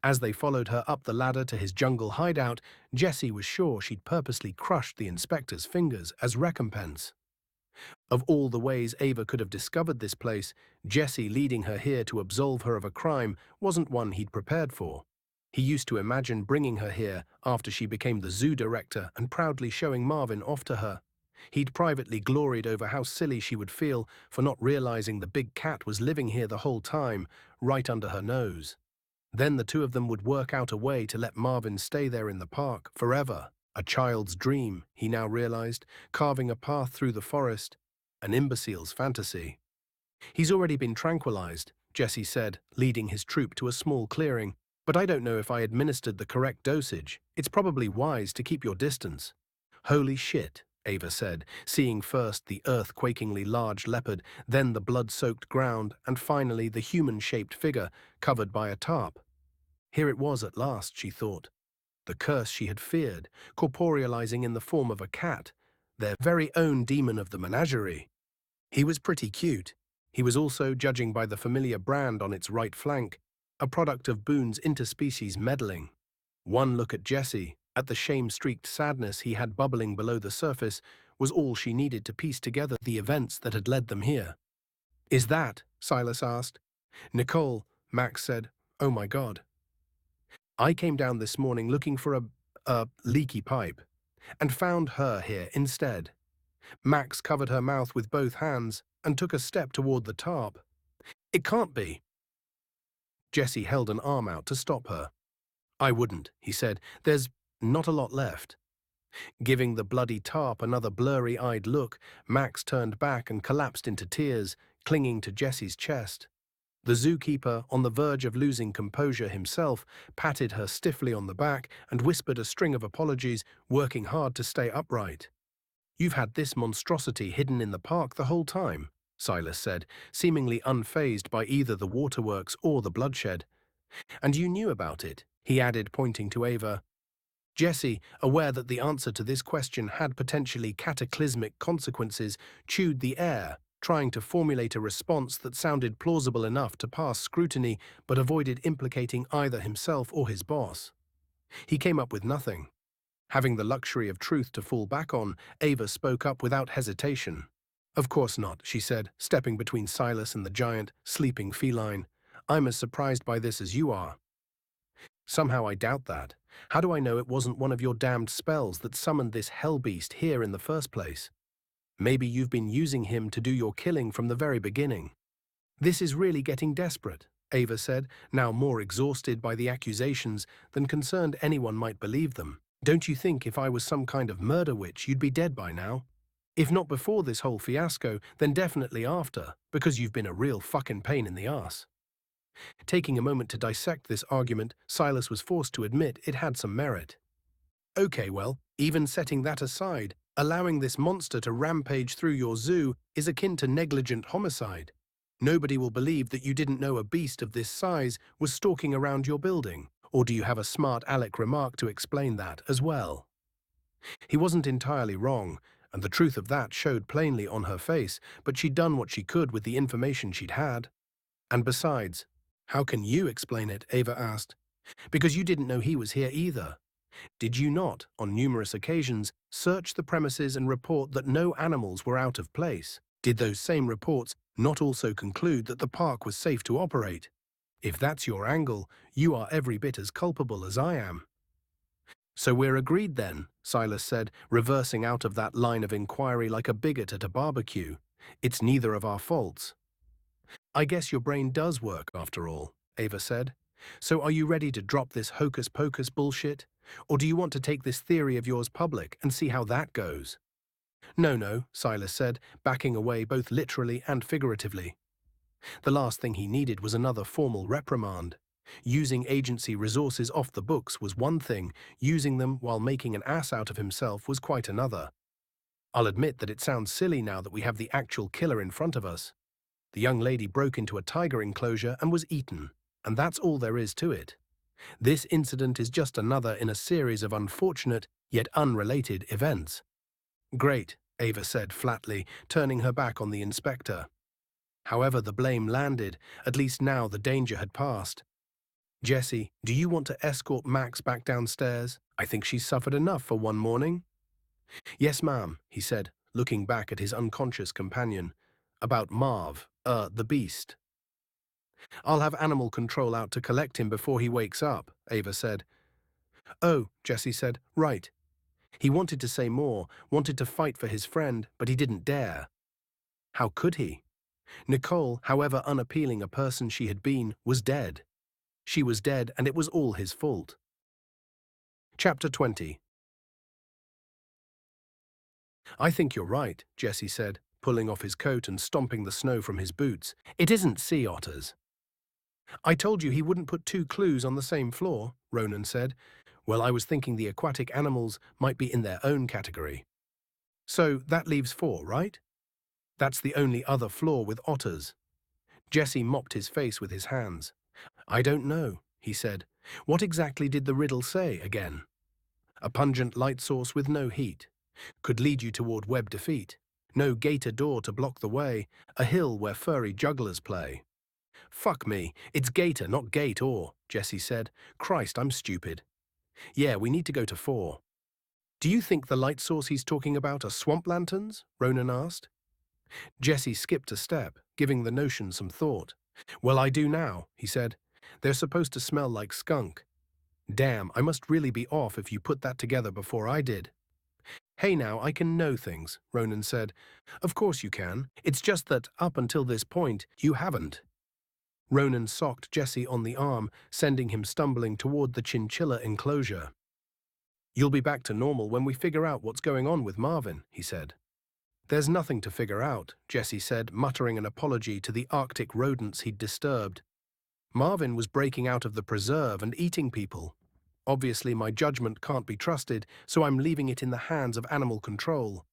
As they followed her up the ladder to his jungle hideout, Jesse was sure she'd purposely crushed the inspector's fingers as recompense. Of all the ways Ava could have discovered this place, Jesse leading her here to absolve her of a crime wasn't one he'd prepared for. He used to imagine bringing her here after she became the zoo director and proudly showing Marvin off to her. He'd privately gloried over how silly she would feel for not realizing the big cat was living here the whole time, right under her nose. Then the two of them would work out a way to let Marvin stay there in the park forever. A child's dream, he now realized, carving a path through the forest. An imbecile's fantasy. He's already been tranquilized, Jesse said, leading his troop to a small clearing. But I don't know if I administered the correct dosage. It's probably wise to keep your distance. Holy shit, Ava said, seeing first the earth-quakingly large leopard, then the blood-soaked ground, and finally the human-shaped figure covered by a tarp. Here it was at last, she thought. The curse she had feared, corporealizing in the form of a cat, their very own demon of the menagerie. He was pretty cute. He was also, judging by the familiar brand on its right flank, a product of Boone's interspecies meddling. One look at Jesse, at the shame-streaked sadness he had bubbling below the surface, was all she needed to piece together the events that had led them here. Is that? Silas asked. Nicole, Max said. Oh my God. I came down this morning looking for a leaky pipe, and found her here instead. Max covered her mouth with both hands and took a step toward the tarp. It can't be. Jesse held an arm out to stop her. I wouldn't, he said. There's not a lot left. Giving the bloody tarp another blurry-eyed look, Max turned back and collapsed into tears, clinging to Jesse's chest. The zookeeper, on the verge of losing composure himself, patted her stiffly on the back and whispered a string of apologies, working hard to stay upright. You've had this monstrosity hidden in the park the whole time, Silas said, seemingly unfazed by either the waterworks or the bloodshed. And you knew about it, he added, pointing to Ava. Jesse, aware that the answer to this question had potentially cataclysmic consequences, chewed the air, trying to formulate a response that sounded plausible enough to pass scrutiny but avoided implicating either himself or his boss. He came up with nothing. Having the luxury of truth to fall back on, Ava spoke up without hesitation. Of course not, she said, stepping between Silas and the giant, sleeping feline. I'm as surprised by this as you are. Somehow I doubt that. How do I know it wasn't one of your damned spells that summoned this hell-beast here in the first place? Maybe you've been using him to do your killing from the very beginning. This is really getting desperate, Ava said, now more exhausted by the accusations than concerned anyone might believe them. Don't you think if I was some kind of murder witch, you'd be dead by now? If not before this whole fiasco, then definitely after, because you've been a real fucking pain in the ass. Taking a moment to dissect this argument, Silas was forced to admit it had some merit. Okay, well, even setting that aside, allowing this monster to rampage through your zoo is akin to negligent homicide. Nobody will believe that you didn't know a beast of this size was stalking around your building. Or do you have a smart aleck remark to explain that as well? He wasn't entirely wrong, and the truth of that showed plainly on her face, but she'd done what she could with the information she'd had. And besides, how can you explain it? Ava asked. Because you didn't know he was here either. Did you not, on numerous occasions, search the premises and report that no animals were out of place? Did those same reports not also conclude that the park was safe to operate? If that's your angle, you are every bit as culpable as I am. So we're agreed then, Silas said, reversing out of that line of inquiry like a bigot at a barbecue. It's neither of our faults. I guess your brain does work after all, Ava said. So are you ready to drop this hocus-pocus bullshit? Or do you want to take this theory of yours public and see how that goes? No, no, Silas said, backing away both literally and figuratively. The last thing he needed was another formal reprimand. Using agency resources off the books was one thing, using them while making an ass out of himself was quite another. I'll admit that it sounds silly now that we have the actual killer in front of us. The young lady broke into a tiger enclosure and was eaten, and that's all there is to it. This incident is just another in a series of unfortunate, yet unrelated events. Great, Ava said flatly, turning her back on the inspector. However the blame landed, at least now the danger had passed. Jesse, do you want to escort Max back downstairs? I think she's suffered enough for one morning. Yes, ma'am, he said, looking back at his unconscious companion. About Marv, the beast. I'll have animal control out to collect him before he wakes up, Ava said. Oh, Jesse said, right. He wanted to say more, wanted to fight for his friend, but he didn't dare. How could he? Nicole, however unappealing a person she had been, was dead. She was dead, and it was all his fault. Chapter 20. I think you're right, Jesse said, pulling off his coat and stomping the snow from his boots. It isn't sea otters. I told you he wouldn't put two clues on the same floor, Ronan said. Well, I was thinking the aquatic animals might be in their own category. So that leaves four, right? That's the only other floor with otters. Jesse mopped his face with his hands. I don't know, he said. What exactly did the riddle say again? A pungent light source with no heat. Could lead you toward web defeat. No gator door to block the way. A hill where furry jugglers play. Fuck me, it's gator, not gate or, Jesse said. Christ, I'm stupid. Yeah, we need to go to 4. Do you think the light source he's talking about are swamp lanterns? Ronan asked. Jesse skipped a step, giving the notion some thought. Well, I do now, he said. They're supposed to smell like skunk. Damn, I must really be off if you put that together before I did. Hey now, I can know things, Ronan said. Of course you can. It's just that, up until this point, you haven't. Ronan socked Jesse on the arm, sending him stumbling toward the chinchilla enclosure. You'll be back to normal when we figure out what's going on with Marvin, he said. There's nothing to figure out, Jesse said, muttering an apology to the Arctic rodents he'd disturbed. Marvin was breaking out of the preserve and eating people. Obviously, my judgment can't be trusted, so I'm leaving it in the hands of animal control.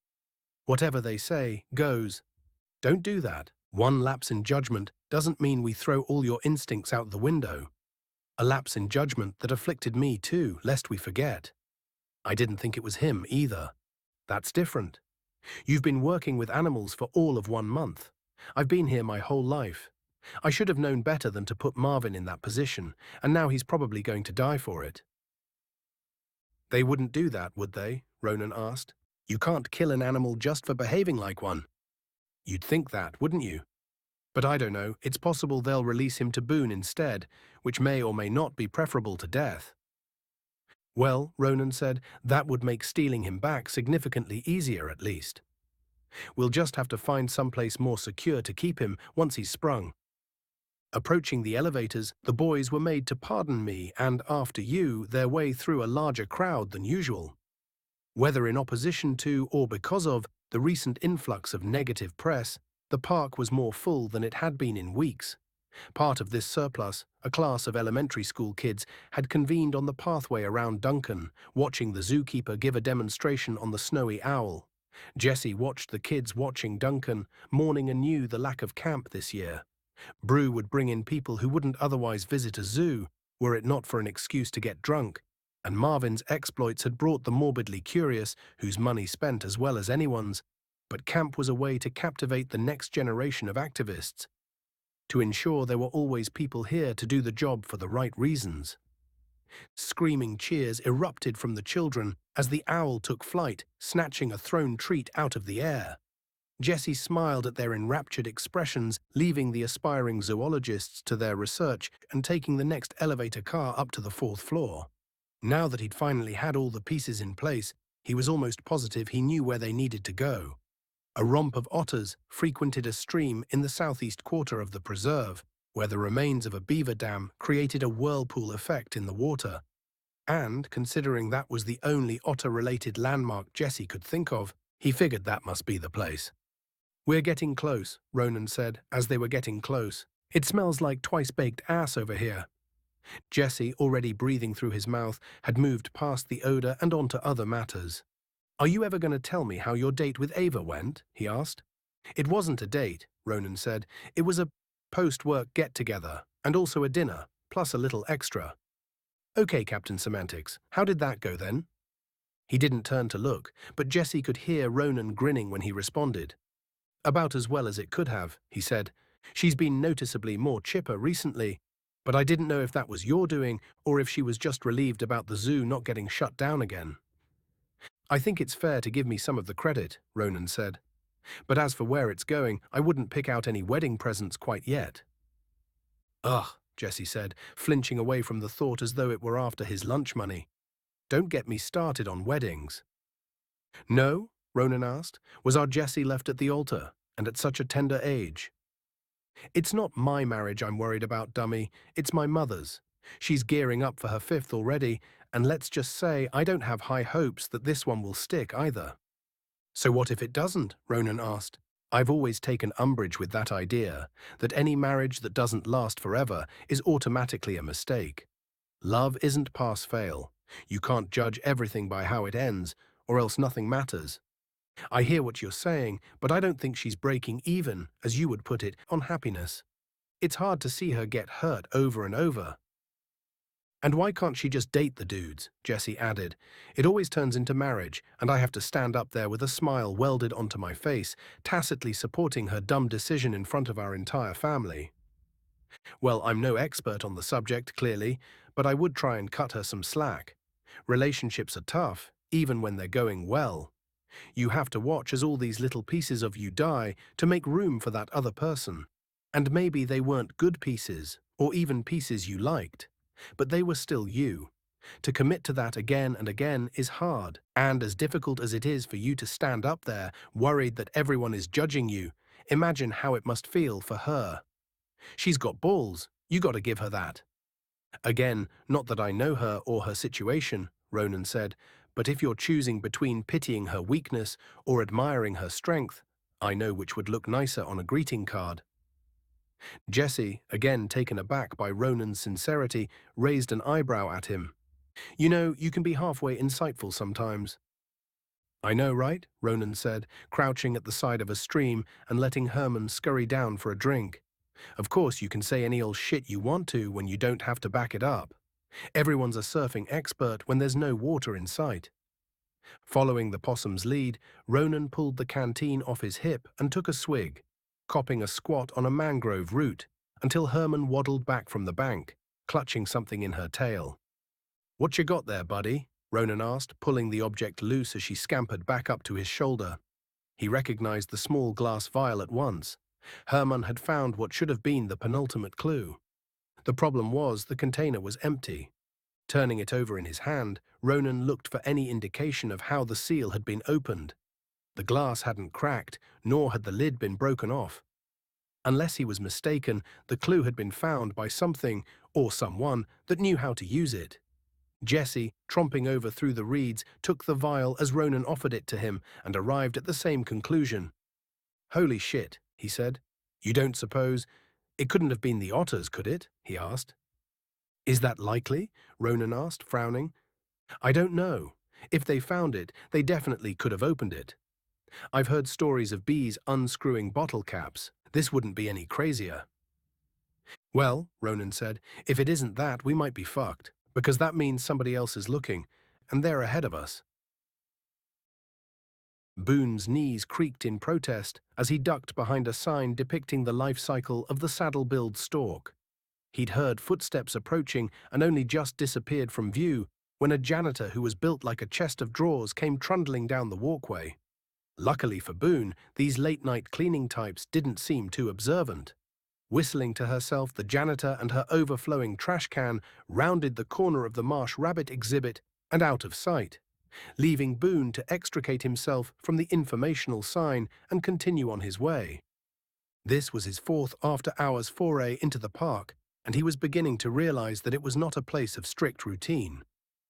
Whatever they say, goes. Don't do that. One lapse in judgment doesn't mean we throw all your instincts out the window. A lapse in judgment that afflicted me too, lest we forget. I didn't think it was him either. That's different. You've been working with animals for all of 1 month. I've been here my whole life. I should have known better than to put Marvin in that position, and now he's probably going to die for it. They wouldn't do that, would they? Ronan asked. You can't kill an animal just for behaving like one. You'd think that, wouldn't you? But I don't know, it's possible they'll release him to Boone instead, which may or may not be preferable to death. Well, Ronan said, that would make stealing him back significantly easier at least. We'll just have to find someplace more secure to keep him once he's sprung. Approaching the elevators, the boys were made to pardon me and, after you, their way through a larger crowd than usual. Whether in opposition to or because of the recent influx of negative press, the park was more full than it had been in weeks. Part of this surplus, a class of elementary school kids, had convened on the pathway around Duncan, watching the zookeeper give a demonstration on the snowy owl. Jesse watched the kids watching Duncan, mourning anew the lack of camp this year. Brew would bring in people who wouldn't otherwise visit a zoo, were it not for an excuse to get drunk, and Marvin's exploits had brought the morbidly curious, whose money spent as well as anyone's, but camp was a way to captivate the next generation of activists, to ensure there were always people here to do the job for the right reasons. Screaming cheers erupted from the children as the owl took flight, snatching a thrown treat out of the air. Jesse smiled at their enraptured expressions, leaving the aspiring zoologists to their research and taking the next elevator car up to the 4th floor. Now that he'd finally had all the pieces in place, he was almost positive he knew where they needed to go. A romp of otters frequented a stream in the southeast quarter of the preserve, where the remains of a beaver dam created a whirlpool effect in the water. And, considering that was the only otter-related landmark Jesse could think of, He figured that must be the place. We're getting close, Ronan said, as they were getting close. It smells like twice-baked ass over here. Jesse, already breathing through his mouth, had moved past the odor and onto other matters. Are you ever going to tell me how your date with Ava went? He asked. It wasn't a date, Ronan said. It was a post-work get-together, and also a dinner, plus a little extra. Okay, Captain Semantics, how did that go then? He didn't turn to look, but Jesse could hear Ronan grinning when he responded. About as well as it could have, he said. She's been noticeably more chipper recently, but I didn't know if that was your doing or if she was just relieved about the zoo not getting shut down again. I think it's fair to give me some of the credit, Ronan said. But as for where it's going, I wouldn't pick out any wedding presents quite yet. Ugh, Jesse said, flinching away from the thought as though it were after his lunch money. Don't get me started on weddings. No? Ronan asked. Was our Jessie left at the altar, and at such a tender age? It's not my marriage I'm worried about, dummy. It's my mother's. She's gearing up for her 5th already, and let's just say I don't have high hopes that this one will stick either. So what if it doesn't? Ronan asked. I've always taken umbrage with that idea, that any marriage that doesn't last forever is automatically a mistake. Love isn't pass-fail. You can't judge everything by how it ends, or else nothing matters. I hear what you're saying, but I don't think she's breaking even, as you would put it, on happiness. It's hard to see her get hurt over and over. And why can't she just date the dudes? Jesse added. It always turns into marriage, and I have to stand up there with a smile welded onto my face, tacitly supporting her dumb decision in front of our entire family. Well, I'm no expert on the subject, clearly, but I would try and cut her some slack. Relationships are tough, even when they're going well. You have to watch as all these little pieces of you die to make room for that other person. And maybe they weren't good pieces, or even pieces you liked, but they were still you. To commit to that again and again is hard, and as difficult as it is for you to stand up there, worried that everyone is judging you, imagine how it must feel for her. She's got balls, you got to give her that. Again, not that I know her or her situation, Ronan said, but if you're choosing between pitying her weakness or admiring her strength, I know which would look nicer on a greeting card. Jesse, again taken aback by Ronan's sincerity, raised an eyebrow at him. You know, you can be halfway insightful sometimes. I know, right? Ronan said, crouching at the side of a stream and letting Herman scurry down for a drink. Of course, you can say any old shit you want to when you don't have to back it up. Everyone's a surfing expert when there's no water in sight. Following the possum's lead, Ronan pulled the canteen off his hip and took a swig, copping a squat on a mangrove root, until Herman waddled back from the bank, clutching something in her tail. What you got there, buddy? Ronan asked, pulling the object loose as she scampered back up to his shoulder. He recognized the small glass vial at once. Herman had found what should have been the penultimate clue. The problem was the container was empty. Turning it over in his hand, Ronan looked for any indication of how the seal had been opened. The glass hadn't cracked, nor had the lid been broken off. Unless he was mistaken, the clue had been found by something, or someone, that knew how to use it. Jesse, tromping over through the reeds, took the vial as Ronan offered it to him and arrived at the same conclusion. Holy shit, he said. You don't suppose... It couldn't have been the otters, could it? He asked. Is that likely? Ronan asked, frowning. I don't know. If they found it, they definitely could have opened it. I've heard stories of bees unscrewing bottle caps. This wouldn't be any crazier. Well, Ronan said, if it isn't that, we might be fucked, because that means somebody else is looking, and they're ahead of us. Boone's knees creaked in protest as he ducked behind a sign depicting the life cycle of the saddle-billed stork. He'd heard footsteps approaching and only just disappeared from view when a janitor who was built like a chest of drawers came trundling down the walkway. Luckily for Boone, these late-night cleaning types didn't seem too observant. Whistling to herself, the janitor and her overflowing trash can rounded the corner of the Marsh Rabbit exhibit and out of sight, leaving Boone to extricate himself from the informational sign and continue on his way. This was his 4th after-hours foray into the park, and he was beginning to realize that it was not a place of strict routine.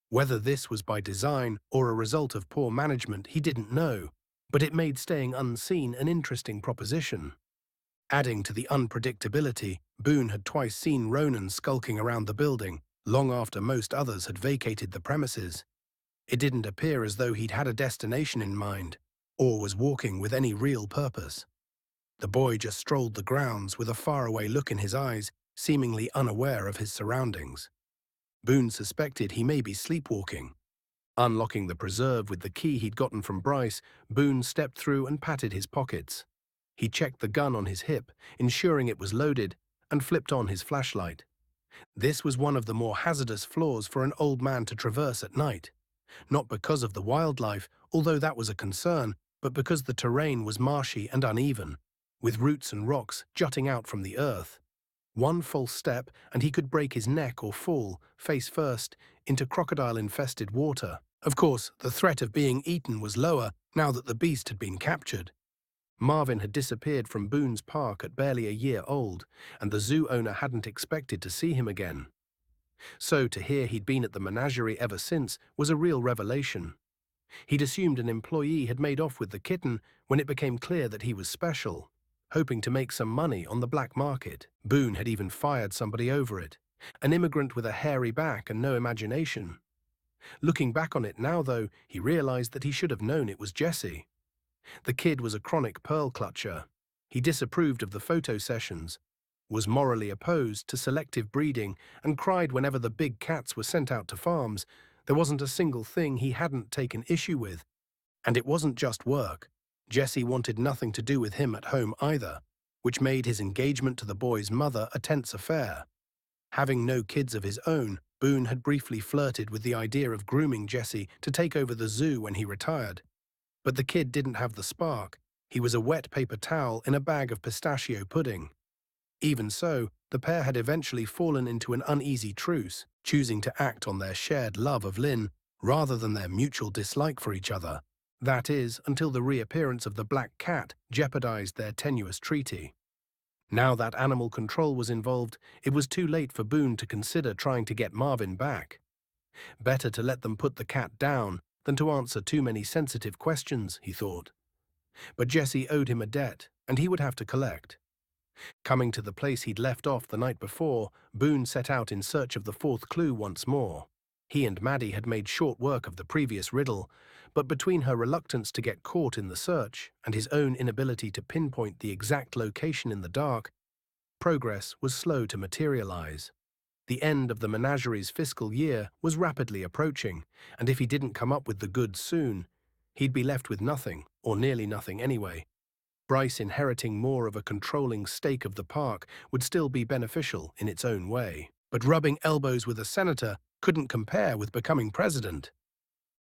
Whether this was by design or a result of poor management, he didn't know, but it made staying unseen an interesting proposition. Adding to the unpredictability, Boone had twice seen Ronan skulking around the building, long after most others had vacated the premises. It didn't appear as though he'd had a destination in mind, or was walking with any real purpose. The boy just strolled the grounds with a faraway look in his eyes, seemingly unaware of his surroundings. Boone suspected he may be sleepwalking. Unlocking the preserve with the key he'd gotten from Bryce, Boone stepped through and patted his pockets. He checked the gun on his hip, ensuring it was loaded, and flipped on his flashlight. This was one of the more hazardous floors for an old man to traverse at night. Not because of the wildlife, although that was a concern, but because the terrain was marshy and uneven, with roots and rocks jutting out from the earth. One false step and he could break his neck or fall, face first, into crocodile-infested water. Of course, the threat of being eaten was lower now that the beast had been captured. Marvin had disappeared from Boone's Park at barely a year old, and the zoo owner hadn't expected to see him again. So to hear he'd been at the menagerie ever since was a real revelation. He'd assumed an employee had made off with the kitten when it became clear that he was special, hoping to make some money on the black market. Boone had even fired somebody over it, an immigrant with a hairy back and no imagination. Looking back on it now, though, he realized that he should have known it was Jesse. The kid was a chronic pearl clutcher. He disapproved of the photo sessions, was morally opposed to selective breeding, and cried whenever the big cats were sent out to farms. There wasn't a single thing he hadn't taken issue with. And it wasn't just work. Jesse wanted nothing to do with him at home either, which made his engagement to the boy's mother a tense affair. Having no kids of his own, Boone had briefly flirted with the idea of grooming Jesse to take over the zoo when he retired. But the kid didn't have the spark. He was a wet paper towel in a bag of pistachio pudding. Even so, the pair had eventually fallen into an uneasy truce, choosing to act on their shared love of Lynn rather than their mutual dislike for each other. That is, until the reappearance of the black cat jeopardized their tenuous treaty. Now that animal control was involved, it was too late for Boone to consider trying to get Marvin back. Better to let them put the cat down than to answer too many sensitive questions, he thought. But Jesse owed him a debt, and he would have to collect. Coming to the place he'd left off the night before, Boone set out in search of the fourth clue once more. He and Maddie had made short work of the previous riddle, but between her reluctance to get caught in the search and his own inability to pinpoint the exact location in the dark, progress was slow to materialize. The end of the menagerie's fiscal year was rapidly approaching, and if he didn't come up with the goods soon, he'd be left with nothing, or nearly nothing anyway. Bryce inheriting more of a controlling stake of the park would still be beneficial in its own way, but rubbing elbows with a senator couldn't compare with becoming president.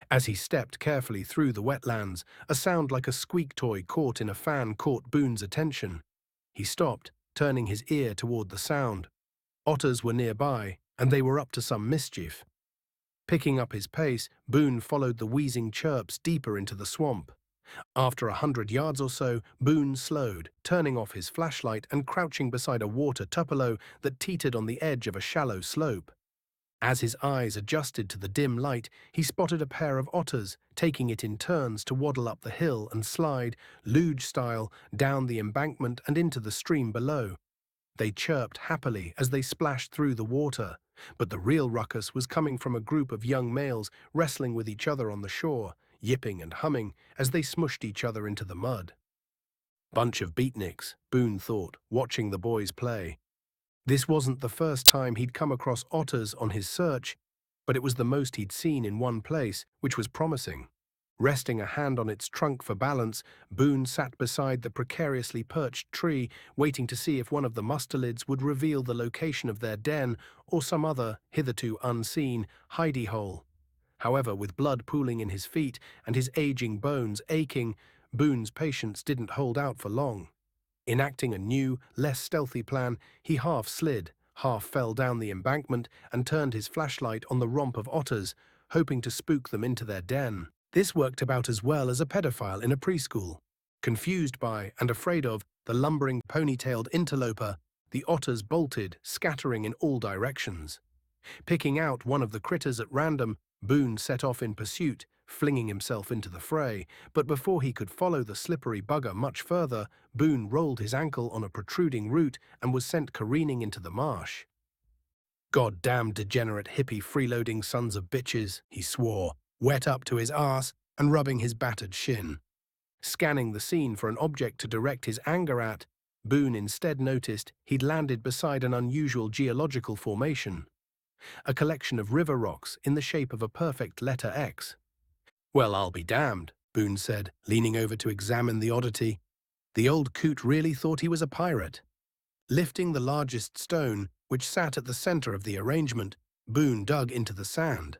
As he stepped carefully through the wetlands, a sound like a squeak toy caught in a fan caught Boone's attention. He stopped, turning his ear toward the sound. Otters were nearby, and they were up to some mischief. Picking up his pace, Boone followed the wheezing chirps deeper into the swamp. After 100 yards or so, Boone slowed, turning off his flashlight and crouching beside a water tupelo that teetered on the edge of a shallow slope. As his eyes adjusted to the dim light, he spotted a pair of otters, taking it in turns to waddle up the hill and slide, luge style, down the embankment and into the stream below. They chirped happily as they splashed through the water, but the real ruckus was coming from a group of young males wrestling with each other on the shore, yipping and humming as they smushed each other into the mud. Bunch of beatniks, Boone thought, watching the boys play. This wasn't the first time he'd come across otters on his search, but it was the most he'd seen in one place, which was promising. Resting a hand on its trunk for balance, Boone sat beside the precariously perched tree, waiting to see if one of the mustelids would reveal the location of their den or some other, hitherto unseen, hidey hole. However, with blood pooling in his feet and his aging bones aching, Boone's patience didn't hold out for long. Enacting a new, less stealthy plan, he half slid, half fell down the embankment and turned his flashlight on the romp of otters, hoping to spook them into their den. This worked about as well as a pedophile in a preschool. Confused by and afraid of the lumbering ponytailed interloper, the otters bolted, scattering in all directions. Picking out one of the critters at random, Boone set off in pursuit, flinging himself into the fray, but before he could follow the slippery bugger much further, Boone rolled his ankle on a protruding root and was sent careening into the marsh. "Goddamn degenerate hippie freeloading sons of bitches," he swore, wet up to his arse and rubbing his battered shin. Scanning the scene for an object to direct his anger at, Boone instead noticed he'd landed beside an unusual geological formation, a collection of river rocks in the shape of a perfect letter X. "Well, I'll be damned," Boone said, leaning over to examine the oddity. The old coot really thought he was a pirate. Lifting the largest stone, which sat at the center of the arrangement, Boone dug into the sand.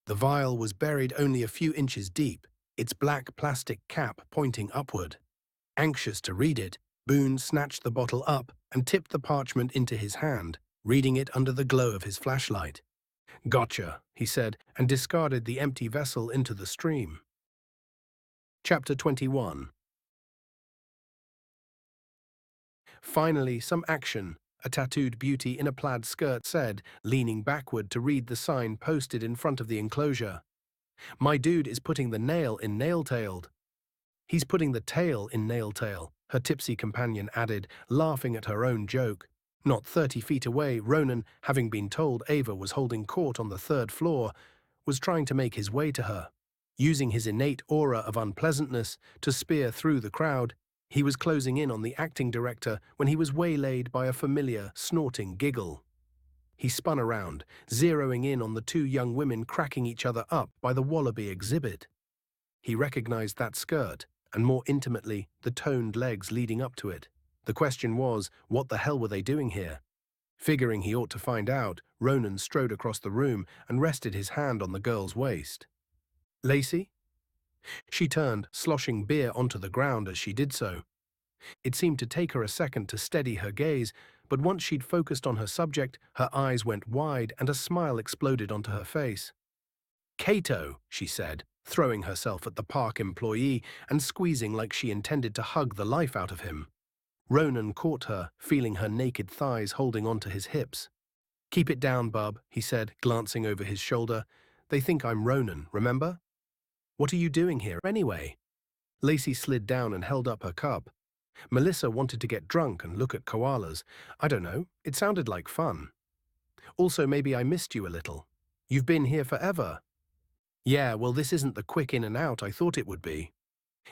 The vial was buried only a few inches deep, its black plastic cap pointing upward. Anxious to read it, Boone snatched the bottle up and tipped the parchment into his hand, reading it under the glow of his flashlight. "Gotcha," he said, and discarded the empty vessel into the stream. Chapter 21. Finally, some action, a tattooed beauty in a plaid skirt said, leaning backward to read the sign posted in front of the enclosure. "My dude is putting the nail in nail-tailed." "He's putting the tail in nail-tail," her tipsy companion added, laughing at her own joke. Not 30 feet away, Ronan, having been told Ava was holding court on the 3rd floor, was trying to make his way to her. Using his innate aura of unpleasantness to spear through the crowd, he was closing in on the acting director when he was waylaid by a familiar, snorting giggle. He spun around, zeroing in on the 2 young women cracking each other up by the Wallaby exhibit. He recognized that skirt, and more intimately, the toned legs leading up to it. The question was, what the hell were they doing here? Figuring he ought to find out, Ronan strode across the room and rested his hand on the girl's waist. "Lacey?" She turned, sloshing beer onto the ground as she did so. It seemed to take her a second to steady her gaze, but once she'd focused on her subject, her eyes went wide and a smile exploded onto her face. "Cato," she said, throwing herself at the park employee and squeezing like she intended to hug the life out of him. Ronan caught her, feeling her naked thighs holding onto his hips. "Keep it down, bub," he said, glancing over his shoulder. "They think I'm Ronan, remember? What are you doing here, anyway?" Lacey slid down and held up her cup. "Melissa wanted to get drunk and look at koalas. I don't know, it sounded like fun. Also, maybe I missed you a little. You've been here forever." "Yeah, well, this isn't the quick in and out I thought it would be."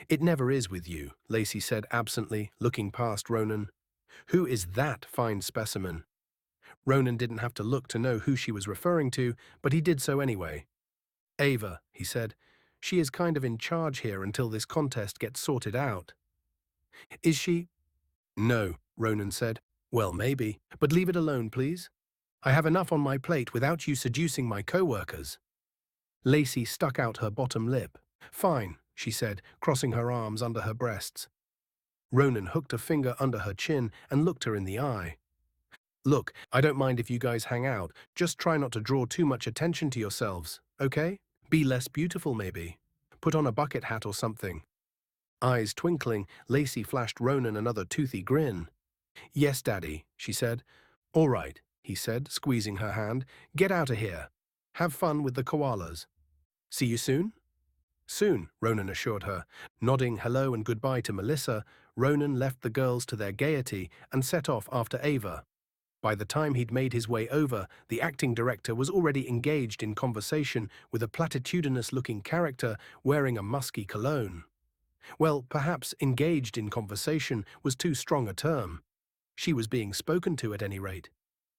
"It never is with you," Lacey said absently, looking past Ronan. "Who is that fine specimen?" Ronan didn't have to look to know who she was referring to, but he did so anyway. "Ava," he said. "She is kind of in charge here until this contest gets sorted out." "Is she?" "No," Ronan said. "Well, maybe, but leave it alone, please. I have enough on my plate without you seducing my co-workers." Lacey stuck out her bottom lip. "Fine," she said, crossing her arms under her breasts. Ronan hooked a finger under her chin and looked her in the eye. "Look, I don't mind if you guys hang out. Just try not to draw too much attention to yourselves, okay? Be less beautiful, maybe. Put on a bucket hat or something." Eyes twinkling, Lacey flashed Ronan another toothy grin. "Yes, Daddy," she said. "All right," he said, squeezing her hand. "Get out of here. Have fun with the koalas. See you soon?" "Soon," Ronan assured her. Nodding hello and goodbye to Melissa, Ronan left the girls to their gaiety and set off after Ava. By the time he'd made his way over, the acting director was already engaged in conversation with a platitudinous-looking character wearing a musky cologne. Well, perhaps engaged in conversation was too strong a term. She was being spoken to at any rate.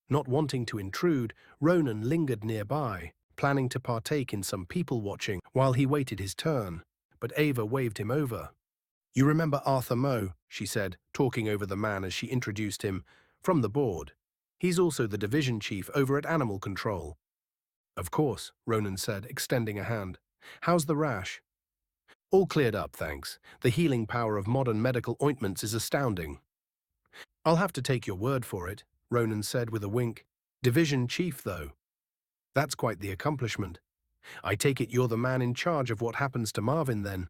Not wanting to intrude, Ronan lingered nearby, planning to partake in some people-watching while he waited his turn, but Ava waved him over. "You remember Arthur Moe," she said, talking over the man as she introduced him, "from the board. He's also the division chief over at Animal Control." "Of course," Ronan said, extending a hand. "How's the rash?" "All cleared up, thanks. The healing power of modern medical ointments is astounding." "I'll have to take your word for it," Ronan said with a wink. "Division chief, though. That's quite the accomplishment. I take it you're the man in charge of what happens to Marvin, then?"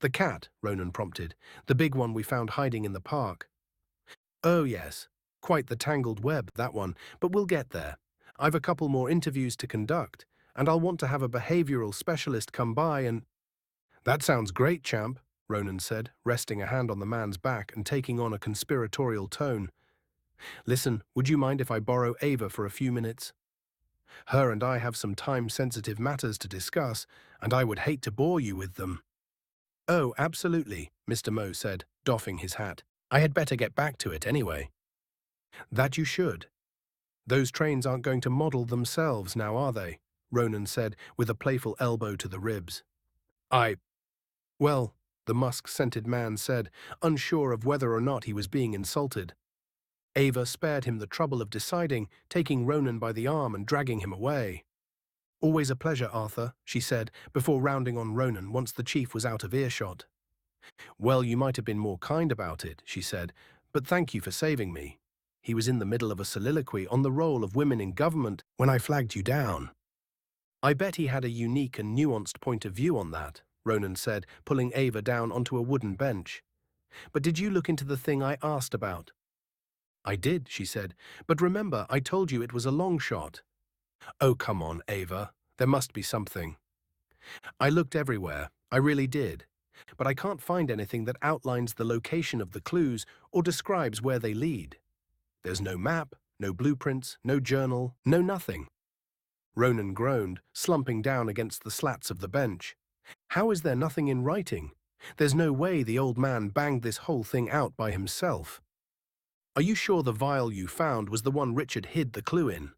"The cat," Ronan prompted. "The big one we found hiding in the park." "Oh, yes. Quite the tangled web, that one, but we'll get there. I've a couple more interviews to conduct. and I'll want to have a behavioral specialist come by and— That sounds great, champ, Ronan said, resting a hand on the man's back and taking on a conspiratorial tone. Listen, would you mind if I borrow Ava for a few minutes? Her and I have some time-sensitive matters to discuss, and I would hate to bore you with them. Oh, absolutely, Mr. Moe said, doffing his hat. I had better get back to it anyway. That you should. Those trains aren't going to model themselves now, are they? Ronan said, with a playful elbow to the ribs. Well, the musk-scented man said, unsure of whether or not he was being insulted. Ava spared him the trouble of deciding, taking Ronan by the arm and dragging him away. Always a pleasure, Arthur, she said, before rounding on Ronan once the chief was out of earshot. Well, you might have been more kind about it, she said, but thank you for saving me. He was in the middle of a soliloquy on the role of women in government when I flagged you down. I bet he had a unique and nuanced point of view on that, Ronan said, pulling Ava down onto a wooden bench. But did you look into the thing I asked about? I did, she said, but remember, I told you it was a long shot. Oh, come on, Ava. There must be something. I looked everywhere, I really did. But I can't find anything that outlines the location of the clues or describes where they lead. There's no map, no blueprints, no journal, no nothing. Ronan groaned, slumping down against the slats of the bench. How is there nothing in writing? There's no way the old man banged this whole thing out by himself. Are you sure the vial you found was the one Richard hid the clue in?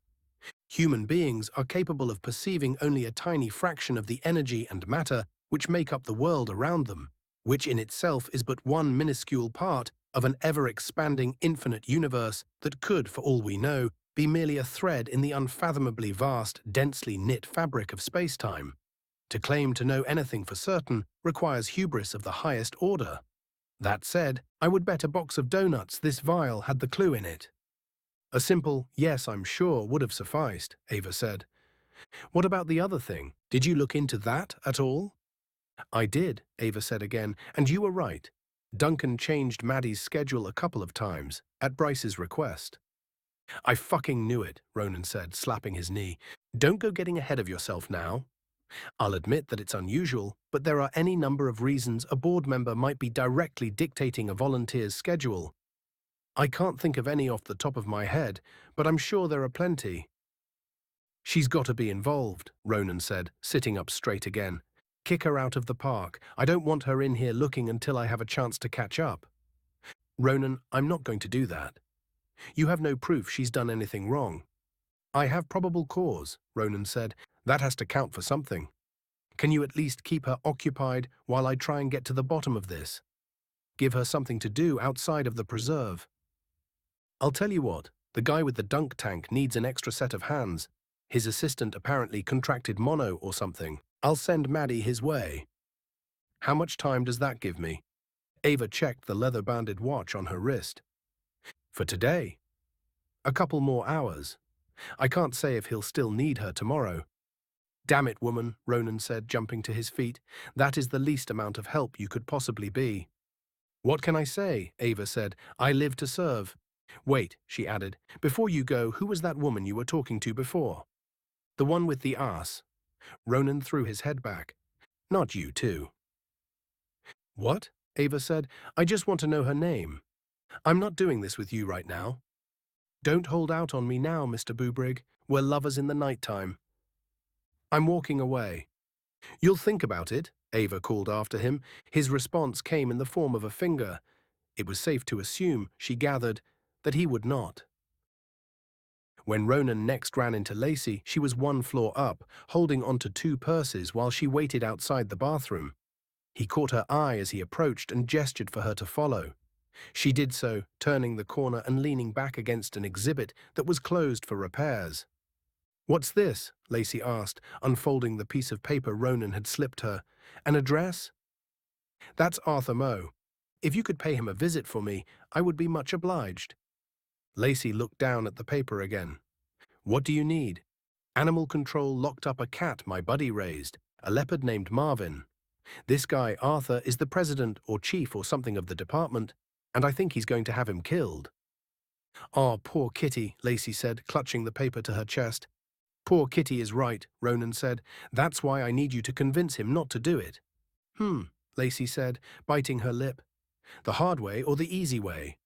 Human beings are capable of perceiving only a tiny fraction of the energy and matter which make up the world around them, which in itself is but one minuscule part of an ever-expanding infinite universe that could, for all we know, be merely a thread in the unfathomably vast, densely knit fabric of space-time. To claim to know anything for certain requires hubris of the highest order. That said, I would bet a box of donuts this vial had the clue in it. A simple, yes, I'm sure, would have sufficed, Ava said. What about the other thing? Did you look into that at all? I did, Ava said again, and you were right. Duncan changed Maddie's schedule a couple of times, at Bryce's request. I fucking knew it, Ronan said, slapping his knee. Don't go getting ahead of yourself now. I'll admit that it's unusual, but there are any number of reasons a board member might be directly dictating a volunteer's schedule. I can't think of any off the top of my head, but I'm sure there are plenty. She's got to be involved, Ronan said, sitting up straight again. Kick her out of the park. I don't want her in here looking until I have a chance to catch up. Ronan, I'm not going to do that. You have no proof she's done anything wrong. I have probable cause, Ronan said. That has to count for something. Can you at least keep her occupied while I try and get to the bottom of this? Give her something to do outside of the preserve. I'll tell you what, the guy with the dunk tank needs an extra set of hands. His assistant apparently contracted mono or something. I'll send Maddie his way. How much time does that give me? Ava checked the leather-banded watch on her wrist. For today. A couple more hours. I can't say if he'll still need her tomorrow. Damn it, woman, Ronan said, jumping to his feet. That is the least amount of help you could possibly be. What can I say? Ava said. I live to serve. Wait, she added. Before you go, who was that woman you were talking to before? The one with the ass. Ronan threw his head back. Not you, too. What? Ava said. I just want to know her name. I'm not doing this with you right now. Don't hold out on me now, Mr. Boobrig. We're lovers in the night time. I'm walking away. You'll think about it, Ava called after him. His response came in the form of a finger. It was safe to assume, she gathered, that he would not. When Ronan next ran into Lacey, she was one floor up, holding onto two purses while she waited outside the bathroom. He caught her eye as he approached and gestured for her to follow. She did so, turning the corner and leaning back against an exhibit that was closed for repairs. What's this? Lacey asked, unfolding the piece of paper Ronan had slipped her. An address? That's Arthur Moe. If you could pay him a visit for me, I would be much obliged. Lacey looked down at the paper again. What do you need? Animal control locked up a cat my buddy raised, a leopard named Marvin. This guy, Arthur, is the president or chief or something of the department, and I think he's going to have him killed. Oh, poor kitty, Lacey said, clutching the paper to her chest. Poor Kitty is right, Ronan said. That's why I need you to convince him not to do it. Lacey said, biting her lip. The hard way or the easy way?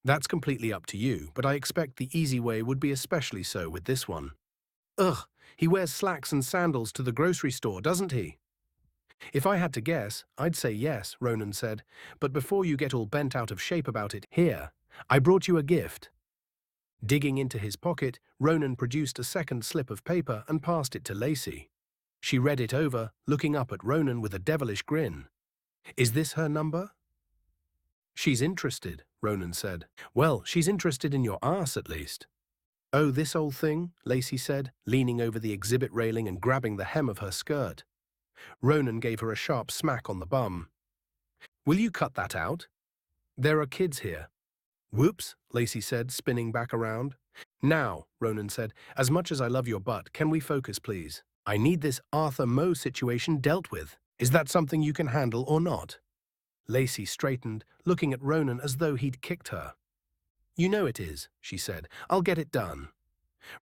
That's completely up to you, but I expect the easy way would be especially so with this one. Ugh, he wears slacks and sandals to the grocery store, doesn't he? If I had to guess, I'd say yes, Ronan said, but before you get all bent out of shape about it, here, I brought you a gift. Digging into his pocket, Ronan produced a second slip of paper and passed it to Lacey. She read it over, looking up at Ronan with a devilish grin. Is this her number? She's interested, Ronan said. Well, she's interested in your arse at least. Oh, this old thing, Lacey said, leaning over the exhibit railing and grabbing the hem of her skirt. Ronan gave her a sharp smack on the bum. Will you cut that out? There are kids here. Whoops, Lacey said, spinning back around. Now, Ronan said, as much as I love your butt, can we focus, please? I need this Arthur Moe situation dealt with. Is that something you can handle or not? Lacey straightened, looking at Ronan as though he'd kicked her. You know it is, she said. I'll get it done.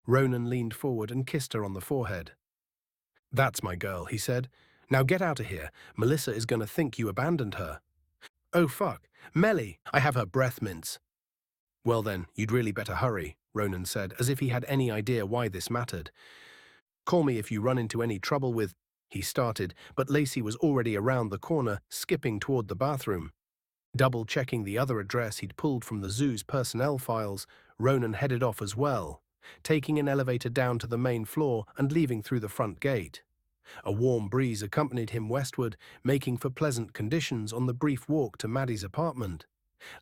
Ronan leaned forward and kissed her on the forehead. That's my girl, he said. Now get out of here. Melissa is going to think you abandoned her. Oh fuck, Melly, I have her breath mints. Well then, you'd really better hurry, Ronan said, as if he had any idea why this mattered. Call me if you run into any trouble with... He started, but Lacey was already around the corner, skipping toward the bathroom. Double-checking the other address he'd pulled from the zoo's personnel files, Ronan headed off as well, taking an elevator down to the main floor and leaving through the front gate. A warm breeze accompanied him westward, making for pleasant conditions on the brief walk to Maddie's apartment.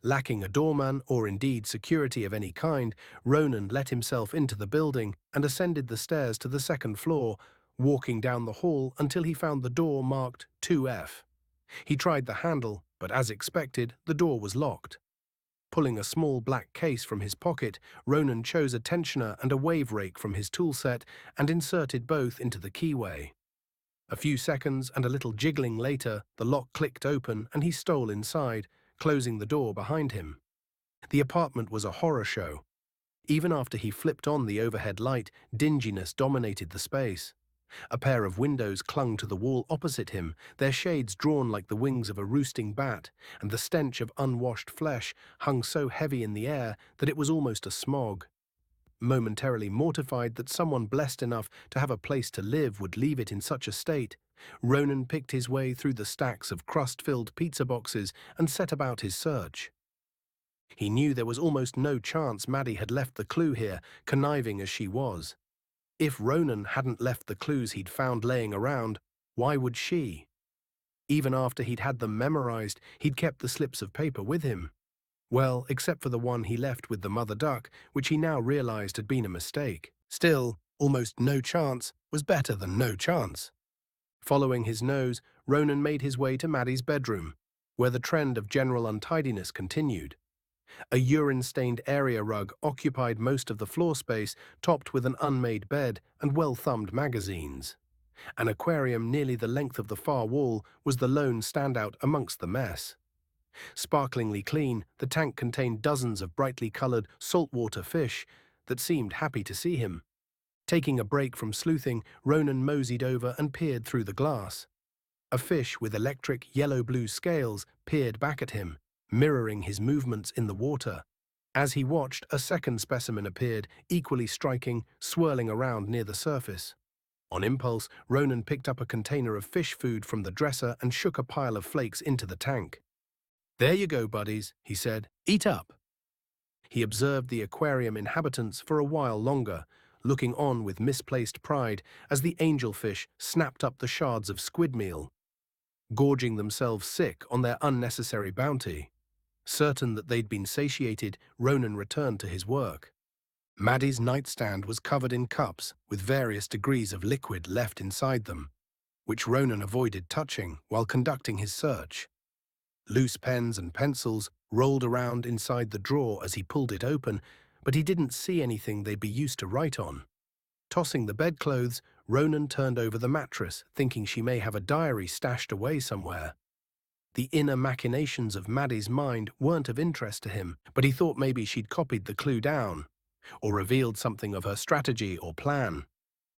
Lacking a doorman or indeed security of any kind, Ronan let himself into the building and ascended the stairs to the second floor, walking down the hall until he found the door marked 2F. He tried the handle, but as expected, the door was locked. Pulling a small black case from his pocket, Ronan chose a tensioner and a wave rake from his toolset and inserted both into the keyway. A few seconds and a little jiggling later, the lock clicked open and he stole inside, closing the door behind him. The apartment was a horror show. Even after he flipped on the overhead light, dinginess dominated the space. A pair of windows clung to the wall opposite him, their shades drawn like the wings of a roosting bat, and the stench of unwashed flesh hung so heavy in the air that it was almost a smog. Momentarily mortified that someone blessed enough to have a place to live would leave it in such a state, Ronan picked his way through the stacks of crust-filled pizza boxes and set about his search. He knew there was almost no chance Maddie had left the clue here, conniving as she was. If Ronan hadn't left the clues he'd found laying around, why would she? Even after he'd had them memorized, he'd kept the slips of paper with him. Well, except for the one he left with the mother duck, which he now realized had been a mistake. Still, almost no chance was better than no chance. Following his nose, Ronan made his way to Maddie's bedroom, where the trend of general untidiness continued. A urine-stained area rug occupied most of the floor space, topped with an unmade bed and well-thumbed magazines. An aquarium nearly the length of the far wall was the lone standout amongst the mess. Sparklingly clean, the tank contained dozens of brightly colored saltwater fish that seemed happy to see him. Taking a break from sleuthing, Ronan moseyed over and peered through the glass. A fish with electric yellow-blue scales peered back at him, mirroring his movements in the water. As he watched, a second specimen appeared, equally striking, swirling around near the surface. On impulse, Ronan picked up a container of fish food from the dresser and shook a pile of flakes into the tank. There you go, buddies, he said. Eat up. He observed the aquarium inhabitants for a while longer, looking on with misplaced pride as the angelfish snapped up the shards of squid meal, gorging themselves sick on their unnecessary bounty. Certain that they'd been satiated, Ronan returned to his work. Maddie's nightstand was covered in cups with various degrees of liquid left inside them, which Ronan avoided touching while conducting his search. Loose pens and pencils rolled around inside the drawer as he pulled it open, but he didn't see anything they'd be used to write on. Tossing the bedclothes, Ronan turned over the mattress, thinking she may have a diary stashed away somewhere. The inner machinations of Maddie's mind weren't of interest to him, but he thought maybe she'd copied the clue down, or revealed something of her strategy or plan.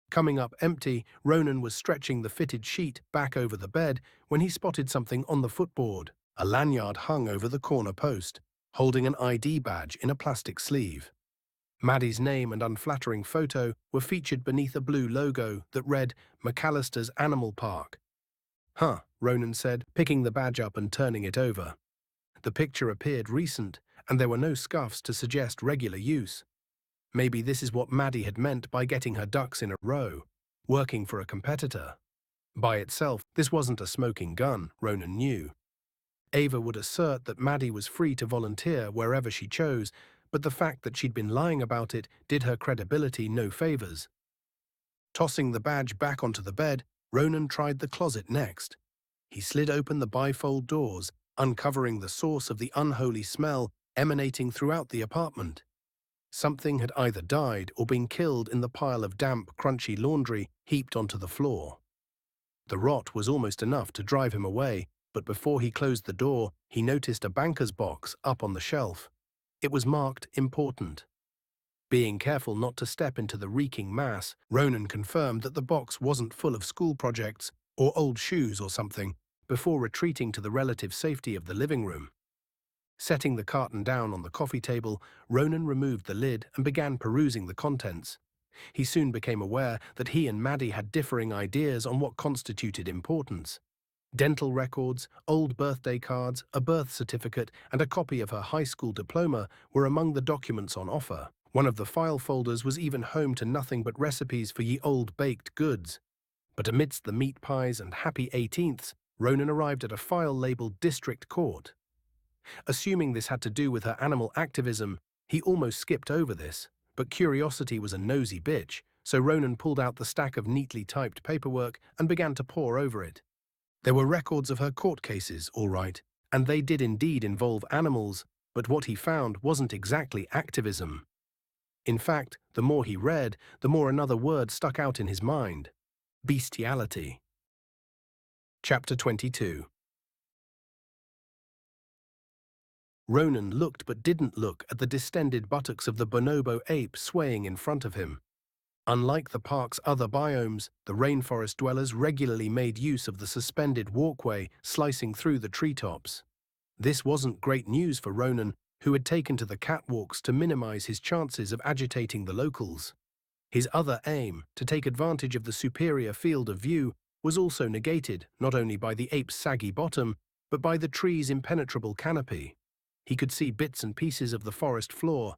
Coming up empty, Ronan was stretching the fitted sheet back over the bed when he spotted something on the footboard. A lanyard hung over the corner post, holding an ID badge in a plastic sleeve. Maddie's name and unflattering photo were featured beneath a blue logo that read McAllister's Animal Park. Huh, Ronan said, picking the badge up and turning it over. The picture appeared recent, and there were no scuffs to suggest regular use. Maybe this is what Maddie had meant by getting her ducks in a row, working for a competitor. By itself, this wasn't a smoking gun, Ronan knew. Ava would assert that Maddie was free to volunteer wherever she chose, but the fact that she'd been lying about it did her credibility no favors. Tossing the badge back onto the bed, Ronan tried the closet next. He slid open the bifold doors, uncovering the source of the unholy smell emanating throughout the apartment. Something had either died or been killed in the pile of damp, crunchy laundry heaped onto the floor. The rot was almost enough to drive him away, but before he closed the door, he noticed a banker's box up on the shelf. It was marked important. Being careful not to step into the reeking mass, Ronan confirmed that the box wasn't full of school projects or old shoes or something, before retreating to the relative safety of the living room. Setting the carton down on the coffee table, Ronan removed the lid and began perusing the contents. He soon became aware that he and Maddie had differing ideas on what constituted importance. Dental records, old birthday cards, a birth certificate, and a copy of her high school diploma were among the documents on offer. One of the file folders was even home to nothing but recipes for ye old baked goods. But amidst the meat pies and happy 18ths, Ronan arrived at a file labeled District Court. Assuming this had to do with her animal activism, he almost skipped over this, but curiosity was a nosy bitch, so Ronan pulled out the stack of neatly typed paperwork and began to pore over it. There were records of her court cases, all right, and they did indeed involve animals, but what he found wasn't exactly activism. In fact, the more he read, the more another word stuck out in his mind: bestiality. Chapter 22. Ronan looked but didn't look at the distended buttocks of the bonobo ape swaying in front of him. Unlike the park's other biomes, the rainforest dwellers regularly made use of the suspended walkway slicing through the treetops. This wasn't great news for Ronan, who had taken to the catwalks to minimize his chances of agitating the locals. His other aim, to take advantage of the superior field of view, was also negated not only by the ape's saggy bottom, but by the tree's impenetrable canopy. He could see bits and pieces of the forest floor,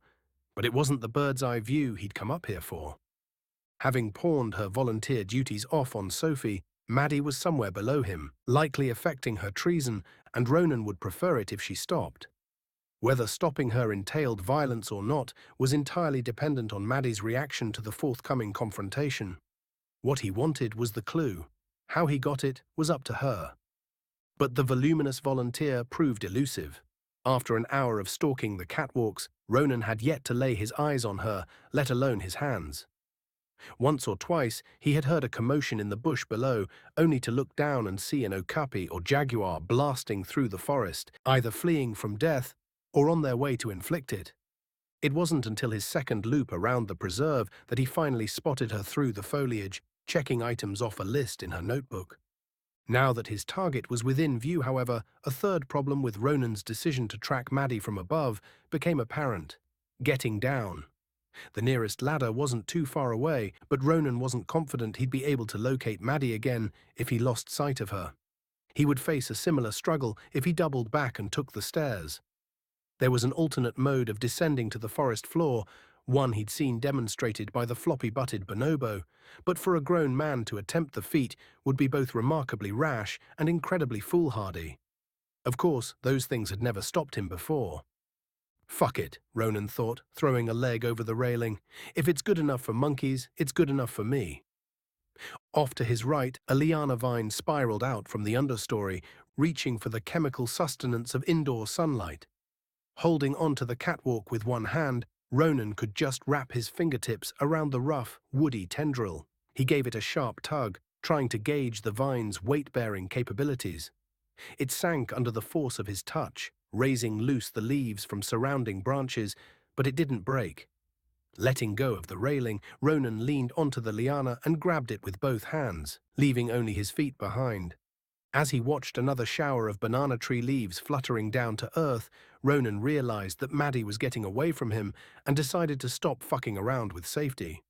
but it wasn't the bird's-eye view he'd come up here for. Having pawned her volunteer duties off on Sophie, Maddie was somewhere below him, likely affecting her treason, and Ronan would prefer it if she stopped. Whether stopping her entailed violence or not was entirely dependent on Maddie's reaction to the forthcoming confrontation. What he wanted was the clue. How he got it was up to her. But the voluminous volunteer proved elusive. After an hour of stalking the catwalks, Ronan had yet to lay his eyes on her, let alone his hands. Once or twice he had heard a commotion in the bush below, only to look down and see an okapi or jaguar blasting through the forest, either fleeing from death or on their way to inflict it. It wasn't until his second loop around the preserve that he finally spotted her through the foliage, checking items off a list in her notebook. Now that his target was within view, however, a third problem with Ronan's decision to track Maddie from above became apparent: getting down. The nearest ladder wasn't too far away, but Ronan wasn't confident he'd be able to locate Maddie again if he lost sight of her. He would face a similar struggle if he doubled back and took the stairs. There was an alternate mode of descending to the forest floor, one he'd seen demonstrated by the floppy-butted bonobo, but for a grown man to attempt the feat would be both remarkably rash and incredibly foolhardy. Of course, those things had never stopped him before. Fuck it, Ronan thought, throwing a leg over the railing. If it's good enough for monkeys, it's good enough for me. Off to his right, a liana vine spiraled out from the understory, reaching for the chemical sustenance of indoor sunlight. Holding onto the catwalk with one hand, Ronan could just wrap his fingertips around the rough, woody tendril. He gave it a sharp tug, trying to gauge the vine's weight-bearing capabilities. It sank under the force of his touch, raising loose the leaves from surrounding branches, but it didn't break. Letting go of the railing, Ronan leaned onto the liana and grabbed it with both hands, leaving only his feet behind. As he watched another shower of banana tree leaves fluttering down to earth, Ronan realized that Maddie was getting away from him and decided to stop fucking around with safety.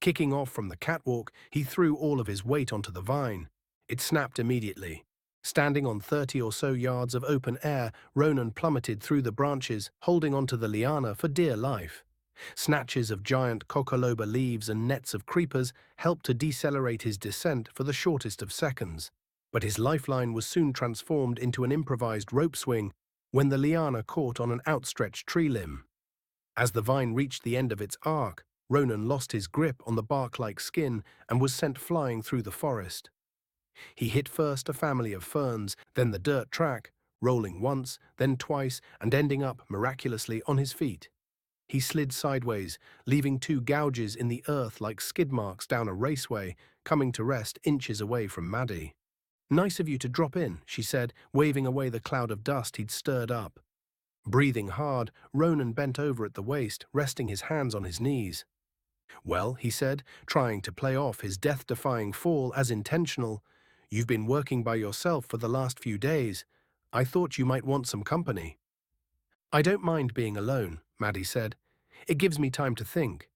Kicking off from the catwalk, he threw all of his weight onto the vine. It snapped immediately. Standing on 30 or so yards of open air, Ronan plummeted through the branches, holding onto the liana for dear life. Snatches of giant cockaloba leaves and nets of creepers helped to decelerate his descent for the shortest of seconds. But his lifeline was soon transformed into an improvised rope swing when the liana caught on an outstretched tree limb. As the vine reached the end of its arc, Ronan lost his grip on the bark-like skin and was sent flying through the forest. He hit first a family of ferns, then the dirt track, rolling once, then twice, and ending up, miraculously, on his feet. He slid sideways, leaving 2 gouges in the earth like skid marks down a raceway, coming to rest inches away from Maddie. "Nice of you to drop in," she said, waving away the cloud of dust he'd stirred up. Breathing hard, Ronan bent over at the waist, resting his hands on his knees. "Well," he said, trying to play off his death-defying fall as intentional, "you've been working by yourself for the last few days. I thought you might want some company." "I don't mind being alone," Maddie said. "It gives me time to think.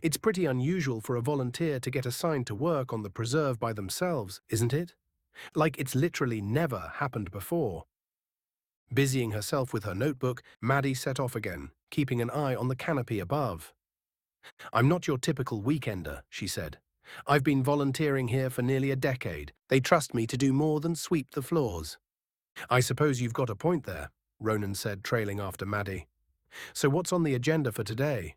It's pretty unusual for a volunteer to get assigned to work on the preserve by themselves, isn't it? Like it's literally never happened before." Busying herself with her notebook, Maddie set off again, keeping an eye on the canopy above. "I'm not your typical weekender," she said. "I've been volunteering here for nearly a decade. They trust me to do more than sweep the floors." "I suppose you've got a point there," Ronan said, trailing after Maddie. "So what's on the agenda for today?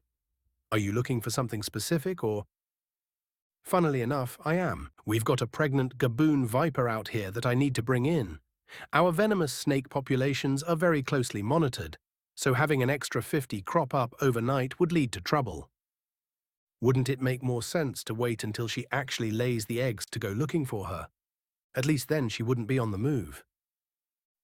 Are you looking for something specific or—" "Funnily enough, I am. We've got a pregnant gaboon viper out here that I need to bring in. Our venomous snake populations are very closely monitored, so having an extra 50 crop up overnight would lead to trouble. Wouldn't it make more sense to wait until she actually lays the eggs to go looking for her? At least then she wouldn't be on the move.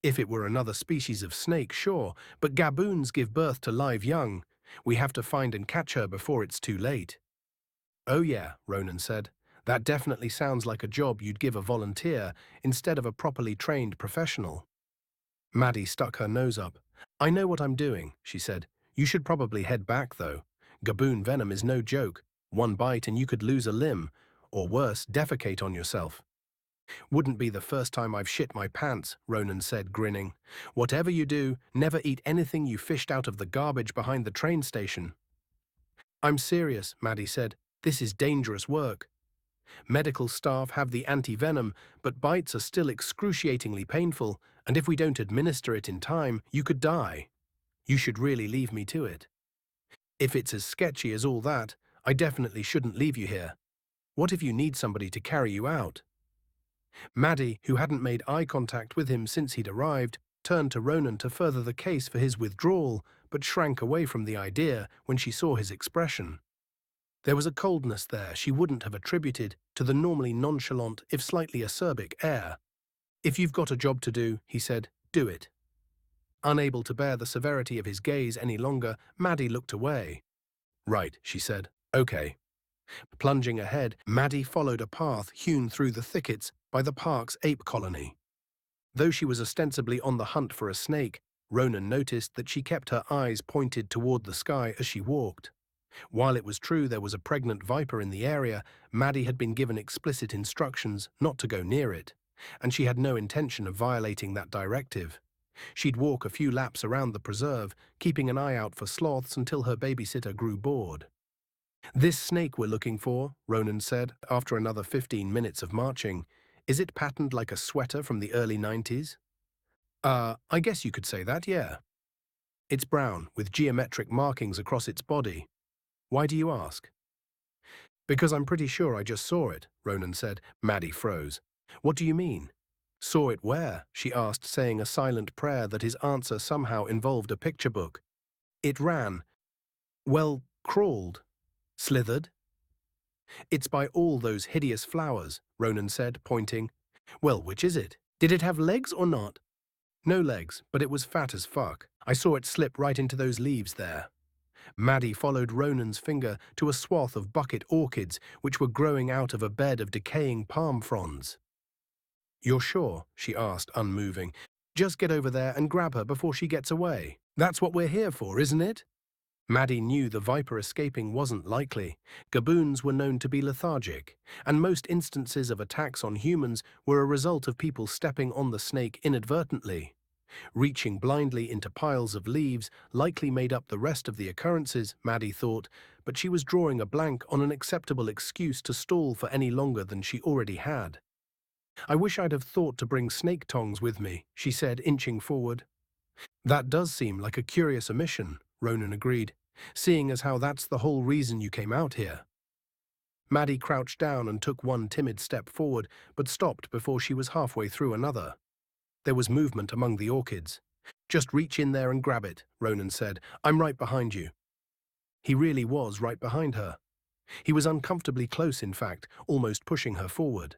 If it were another species of snake, sure, but gaboons give birth to live young. We have to find and catch her before it's too late." "Oh yeah," Ronan said. "That definitely sounds like a job you'd give a volunteer instead of a properly trained professional." Maddie stuck her nose up. "I know what I'm doing," she said. "You should probably head back, though. Gaboon venom is no joke. One bite and you could lose a limb, or worse, defecate on yourself." "Wouldn't be the first time I've shit my pants," Ronan said, grinning. "Whatever you do, never eat anything you fished out of the garbage behind the train station." "I'm serious," Maddie said. "This is dangerous work. Medical staff have the anti-venom, but bites are still excruciatingly painful, and if we don't administer it in time, you could die. You should really leave me to it. If it's as sketchy as all that, I definitely shouldn't leave you here. What if you need somebody to carry you out?" Maddie, who hadn't made eye contact with him since he'd arrived, turned to Ronan to further the case for his withdrawal, but shrank away from the idea when she saw his expression. There was a coldness there she wouldn't have attributed to the normally nonchalant, if slightly acerbic, air. "If you've got a job to do," he said, "do it." Unable to bear the severity of his gaze any longer, Maddie looked away. "Right," she said. "Okay." Plunging ahead, Maddie followed a path hewn through the thickets by the park's ape colony. Though she was ostensibly on the hunt for a snake, Ronan noticed that she kept her eyes pointed toward the sky as she walked. While it was true there was a pregnant viper in the area, Maddie had been given explicit instructions not to go near it, and she had no intention of violating that directive. She'd walk a few laps around the preserve, keeping an eye out for sloths until her babysitter grew bored. "This snake we're looking for," Ronan said, after another 15 minutes of marching, "is it patterned like a sweater from the early 90s? I guess you could say that, yeah. It's brown, with geometric markings across its body. Why do you ask?" "Because I'm pretty sure I just saw it," Ronan said. Maddie froze. "What do you mean?" "Saw it where?" she asked, saying a silent prayer that his answer somehow involved a picture book. "It ran. Well, crawled. Slithered." "It's by all those hideous flowers," Ronan said, pointing. "Well, which is it? Did it have legs or not?" "No legs, but it was fat as fuck. I saw it slip right into those leaves there." Maddie followed Ronan's finger to a swath of bucket orchids which were growing out of a bed of decaying palm fronds. "You're sure?" she asked, unmoving. "Just get over there and grab her before she gets away. That's what we're here for, isn't it?" Maddie knew the viper escaping wasn't likely. Gaboons were known to be lethargic, and most instances of attacks on humans were a result of people stepping on the snake inadvertently. Reaching blindly into piles of leaves likely made up the rest of the occurrences, Maddie thought, but she was drawing a blank on an acceptable excuse to stall for any longer than she already had. "I wish I'd have thought to bring snake tongs with me," she said, inching forward. "That does seem like a curious omission," Ronan agreed, "seeing as how that's the whole reason you came out here." Maddie crouched down and took one timid step forward, but stopped before she was halfway through another. There was movement among the orchids. "Just reach in there and grab it," Ronan said. "I'm right behind you." He really was right behind her. He was uncomfortably close, in fact, almost pushing her forward.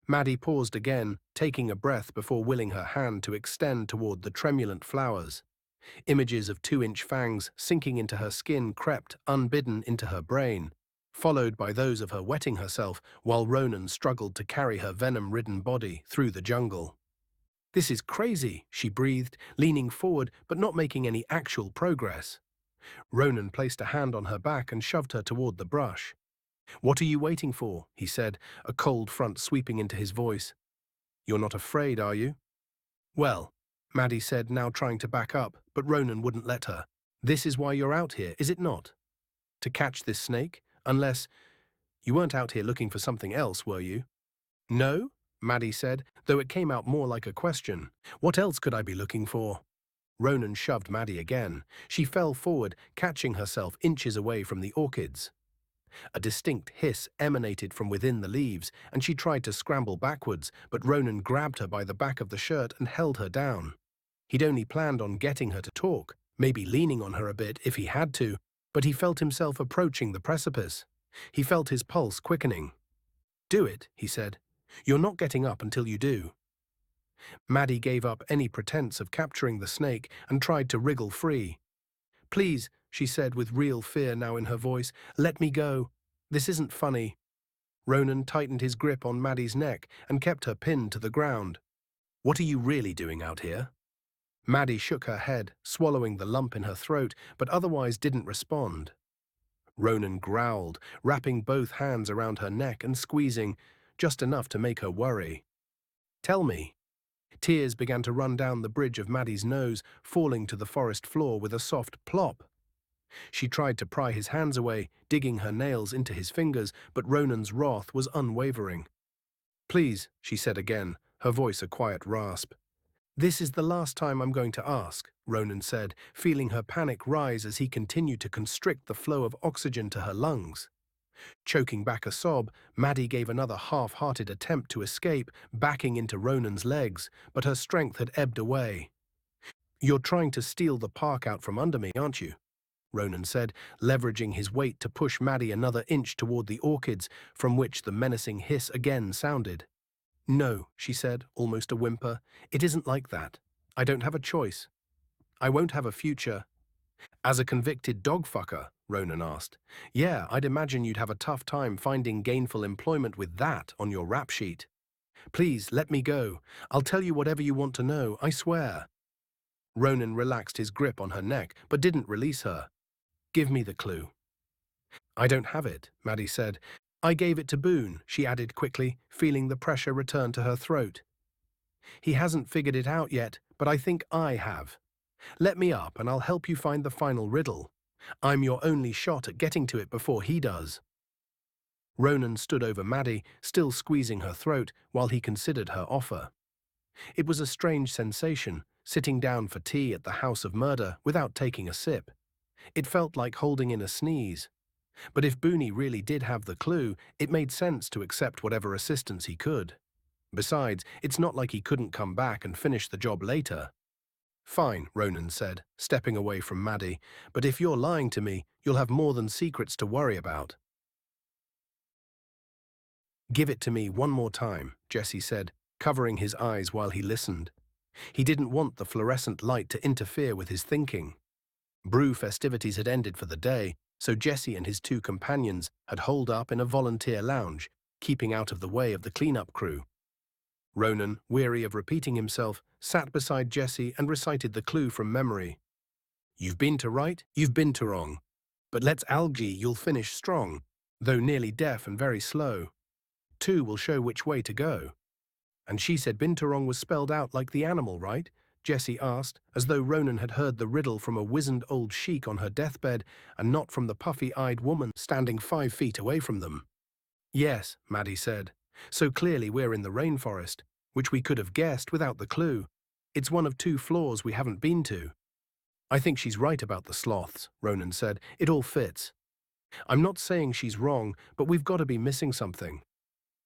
Maddie paused again, taking a breath before willing her hand to extend toward the tremulant flowers. Images of 2-inch fangs sinking into her skin crept, unbidden, into her brain, followed by those of her wetting herself while Ronan struggled to carry her venom-ridden body through the jungle. "This is crazy," she breathed, leaning forward but not making any actual progress. Ronan placed a hand on her back and shoved her toward the brush. "What are you waiting for?" he said, a cold front sweeping into his voice. "You're not afraid, are you?" "Well," Maddie said, now trying to back up, but Ronan wouldn't let her. "This is why you're out here, is it not? To catch this snake? Unless you weren't out here looking for something else, were you?" "No," Maddie said, though it came out more like a question. "What else could I be looking for?" Ronan shoved Maddie again. She fell forward, catching herself inches away from the orchids. A distinct hiss emanated from within the leaves, and she tried to scramble backwards, but Ronan grabbed her by the back of the shirt and held her down. He'd only planned on getting her to talk, maybe leaning on her a bit if he had to, but he felt himself approaching the precipice. He felt his pulse quickening. "Do it," he said. "You're not getting up until you do." Maddie gave up any pretense of capturing the snake and tried to wriggle free. "Please," she said with real fear now in her voice, "let me go. This isn't funny." Ronan tightened his grip on Maddie's neck and kept her pinned to the ground. "What are you really doing out here?" Maddie shook her head, swallowing the lump in her throat, but otherwise didn't respond. Ronan growled, wrapping both hands around her neck and squeezing, just enough to make her worry. "Tell me." Tears began to run down the bridge of Maddie's nose, falling to the forest floor with a soft plop. She tried to pry his hands away, digging her nails into his fingers, but Ronan's wrath was unwavering. "Please," she said again, her voice a quiet rasp. "This is the last time I'm going to ask," Ronan said, feeling her panic rise as he continued to constrict the flow of oxygen to her lungs. Choking back a sob, Maddie gave another half-hearted attempt to escape, backing into Ronan's legs, but her strength had ebbed away. "You're trying to steal the park out from under me, aren't you?" Ronan said, leveraging his weight to push Maddie another inch toward the orchids, from which the menacing hiss again sounded. "No," she said, almost a whimper. "It isn't like that. I don't have a choice. I won't have a future." "As a convicted dogfucker?" Ronan asked. "Yeah, I'd imagine you'd have a tough time finding gainful employment with that on your rap sheet. Please, let me go. I'll tell you whatever you want to know, I swear." Ronan relaxed his grip on her neck, but didn't release her. "Give me the clue." "I don't have it," Maddie said. "I gave it to Boone," she added quickly, feeling the pressure return to her throat. "He hasn't figured it out yet, but I think I have. Let me up and I'll help you find the final riddle. I'm your only shot at getting to it before he does." Ronan stood over Maddie, still squeezing her throat, while he considered her offer. It was a strange sensation, sitting down for tea at the house of murder without taking a sip. It felt like holding in a sneeze. But if Booney really did have the clue, it made sense to accept whatever assistance he could. Besides, it's not like he couldn't come back and finish the job later. "Fine," Ronan said, stepping away from Maddie, "but if you're lying to me, you'll have more than secrets to worry about." "Give it to me one more time," Jesse said, covering his eyes while he listened. He didn't want the fluorescent light to interfere with his thinking. Brew festivities had ended for the day, so Jesse and his two companions had holed up in a volunteer lounge, keeping out of the way of the cleanup crew. Ronan, weary of repeating himself, sat beside Jesse and recited the clue from memory. You've been to right, you've been to wrong. But let's algae, you'll finish strong, though nearly deaf and very slow. Two will show which way to go. And she said Binturong was spelled out like the animal, right? Jessie asked, as though Ronan had heard the riddle from a wizened old sheik on her deathbed and not from the puffy-eyed woman standing 5 feet away from them. Yes, Maddie said. So clearly we're in the rainforest, which we could have guessed without the clue. It's one of 2 floors we haven't been to. I think she's right about the sloths, Ronan said. It all fits. I'm not saying she's wrong, but we've got to be missing something.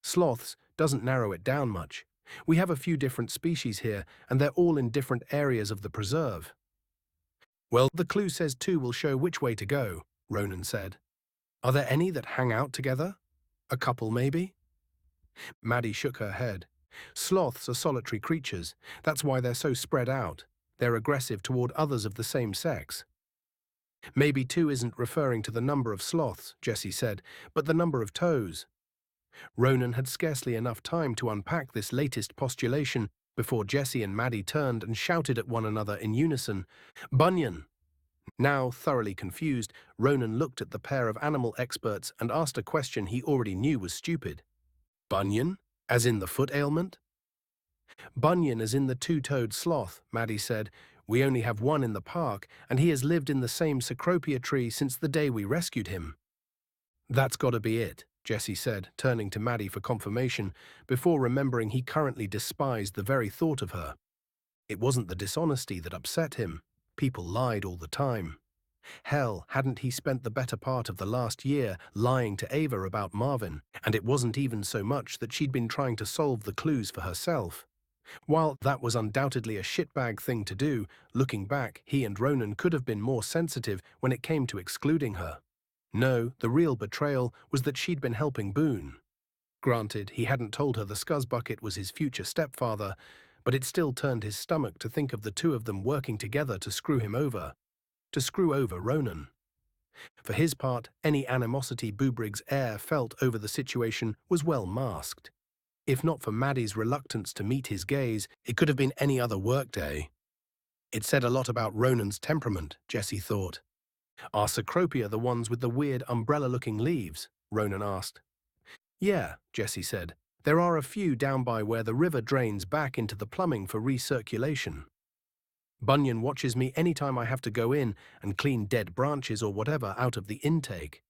Sloths doesn't narrow it down much. We have a few different species here, and they're all in different areas of the preserve. Well, the clue says 2 will show which way to go, Ronan said. Are there any that hang out together? A couple, maybe? Maddie shook her head. Sloths are solitary creatures. That's why they're so spread out. They're aggressive toward others of the same sex. Maybe 2 isn't referring to the number of sloths, Jessie said, but the number of toes. Ronan had scarcely enough time to unpack this latest postulation before Jessie and Maddie turned and shouted at one another in unison, Bunyan! Now thoroughly confused, Ronan looked at the pair of animal experts and asked a question he already knew was stupid. Bunyan? As in the foot ailment? Bunyan as in the 2-toed sloth, Maddie said. We only have one in the park, and he has lived in the same cecropia tree since the day we rescued him. That's got to be it, Jessie said, turning to Maddie for confirmation, before remembering he currently despised the very thought of her. It wasn't the dishonesty that upset him. People lied all the time. Hell, hadn't he spent the better part of the last year lying to Ava about Marvin, and it wasn't even so much that she'd been trying to solve the clues for herself. While that was undoubtedly a shitbag thing to do, looking back, he and Ronan could have been more sensitive when it came to excluding her. No, the real betrayal was that she'd been helping Boone. Granted, he hadn't told her the scuzzbucket was his future stepfather, but it still turned his stomach to think of the 2 of them working together to screw him over. To screw over Ronan. For his part, any animosity Boobrig's heir felt over the situation was well masked. If not for Maddie's reluctance to meet his gaze, it could have been any other workday. It said a lot about Ronan's temperament, Jessie thought. Are Cecropia the ones with the weird umbrella-looking leaves? Ronan asked. Yeah, Jessie said. There are a few down by where the river drains back into the plumbing for recirculation. Bunyan watches me anytime I have to go in and clean dead branches or whatever out of the intake.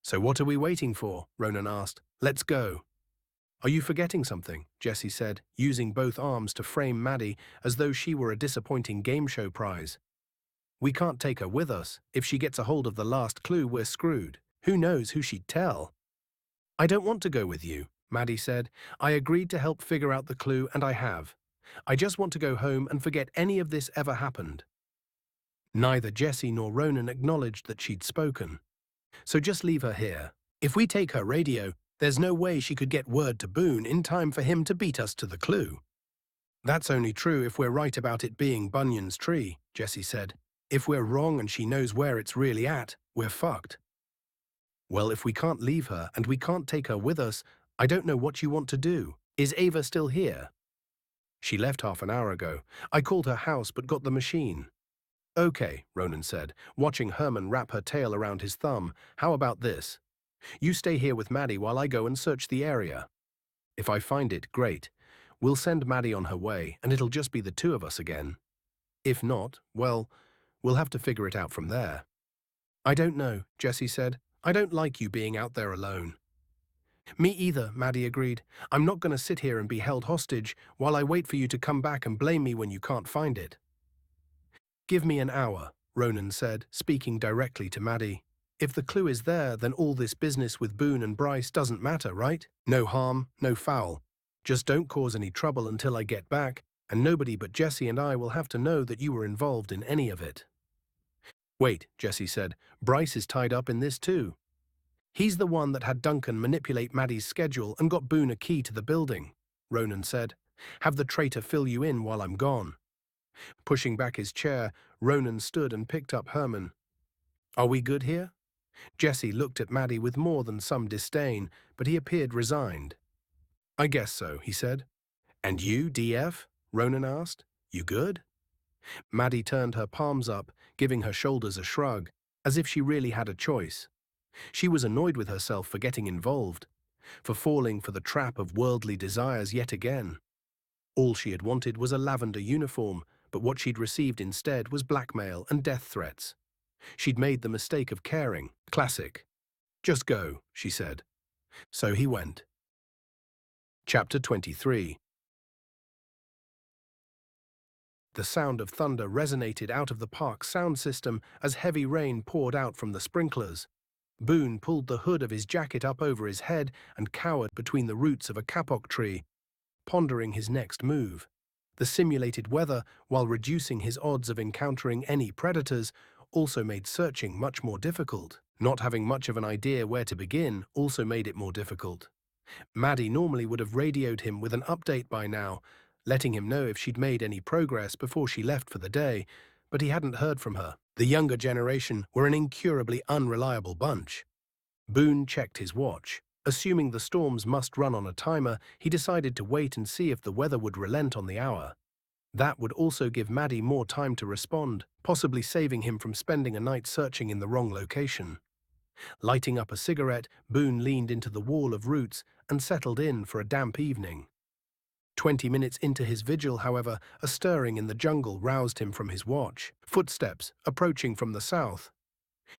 So what are we waiting for? Ronan asked. Let's go. Are you forgetting something? Jessie said, using both arms to frame Maddie as though she were a disappointing game show prize. We can't take her with us. If she gets a hold of the last clue, we're screwed. Who knows who she'd tell? I don't want to go with you, Maddie said. I agreed to help figure out the clue, and I have. I just want to go home and forget any of this ever happened. Neither Jessie nor Ronan acknowledged that she'd spoken. So just leave her here. If we take her radio, there's no way she could get word to Boone in time for him to beat us to the clue. That's only true if we're right about it being Bunyan's tree, Jessie said. If we're wrong and she knows where it's really at, we're fucked. Well, if we can't leave her and we can't take her with us, I don't know what you want to do. Is Ava still here? She left half an hour ago. I called her house but got the machine. Okay, Ronan said, watching Herman wrap her tail around his thumb. How about this? You stay here with Maddie while I go and search the area. If I find it, great. We'll send Maddie on her way, and it'll just be the 2 of us again. If not, well, we'll have to figure it out from there. I don't know, Jessie said. I don't like you being out there alone. Me either, Maddie agreed. I'm not going to sit here and be held hostage while I wait for you to come back and blame me when you can't find it. Give me an hour, Ronan said, speaking directly to Maddie. If the clue is there, then all this business with Boone and Bryce doesn't matter, right? No harm, no foul. Just don't cause any trouble until I get back, and nobody but Jessie and I will have to know that you were involved in any of it. Wait, Jessie said. Bryce is tied up in this too. He's the one that had Duncan manipulate Maddie's schedule and got Boone a key to the building, Ronan said. Have the traitor fill you in while I'm gone. Pushing back his chair, Ronan stood and picked up Herman. "Are we good here?" Jesse looked at Maddie with more than some disdain, but he appeared resigned. "I guess so," he said. "And you, DF?" Ronan asked. "You good?" Maddie turned her palms up, giving her shoulders a shrug, as if she really had a choice. She was annoyed with herself for getting involved, for falling for the trap of worldly desires yet again. All she had wanted was a lavender uniform, but what she'd received instead was blackmail and death threats. She'd made the mistake of caring. Classic. "Just go," she said. So he went. Chapter 23. The sound of thunder resonated out of the park's sound system as heavy rain poured out from the sprinklers. Boone pulled the hood of his jacket up over his head and cowered between the roots of a kapok tree, pondering his next move. The simulated weather, while reducing his odds of encountering any predators, also made searching much more difficult. Not having much of an idea where to begin also made it more difficult. Maddie normally would have radioed him with an update by now, letting him know if she'd made any progress before she left for the day, but he hadn't heard from her. The younger generation were an incurably unreliable bunch. Boone checked his watch. Assuming the storms must run on a timer, he decided to wait and see if the weather would relent on the hour. That would also give Maddie more time to respond, possibly saving him from spending a night searching in the wrong location. Lighting up a cigarette, Boone leaned into the wall of roots and settled in for a damp evening. 20 minutes into his vigil, however, a stirring in the jungle roused him from his watch. Footsteps, approaching from the south.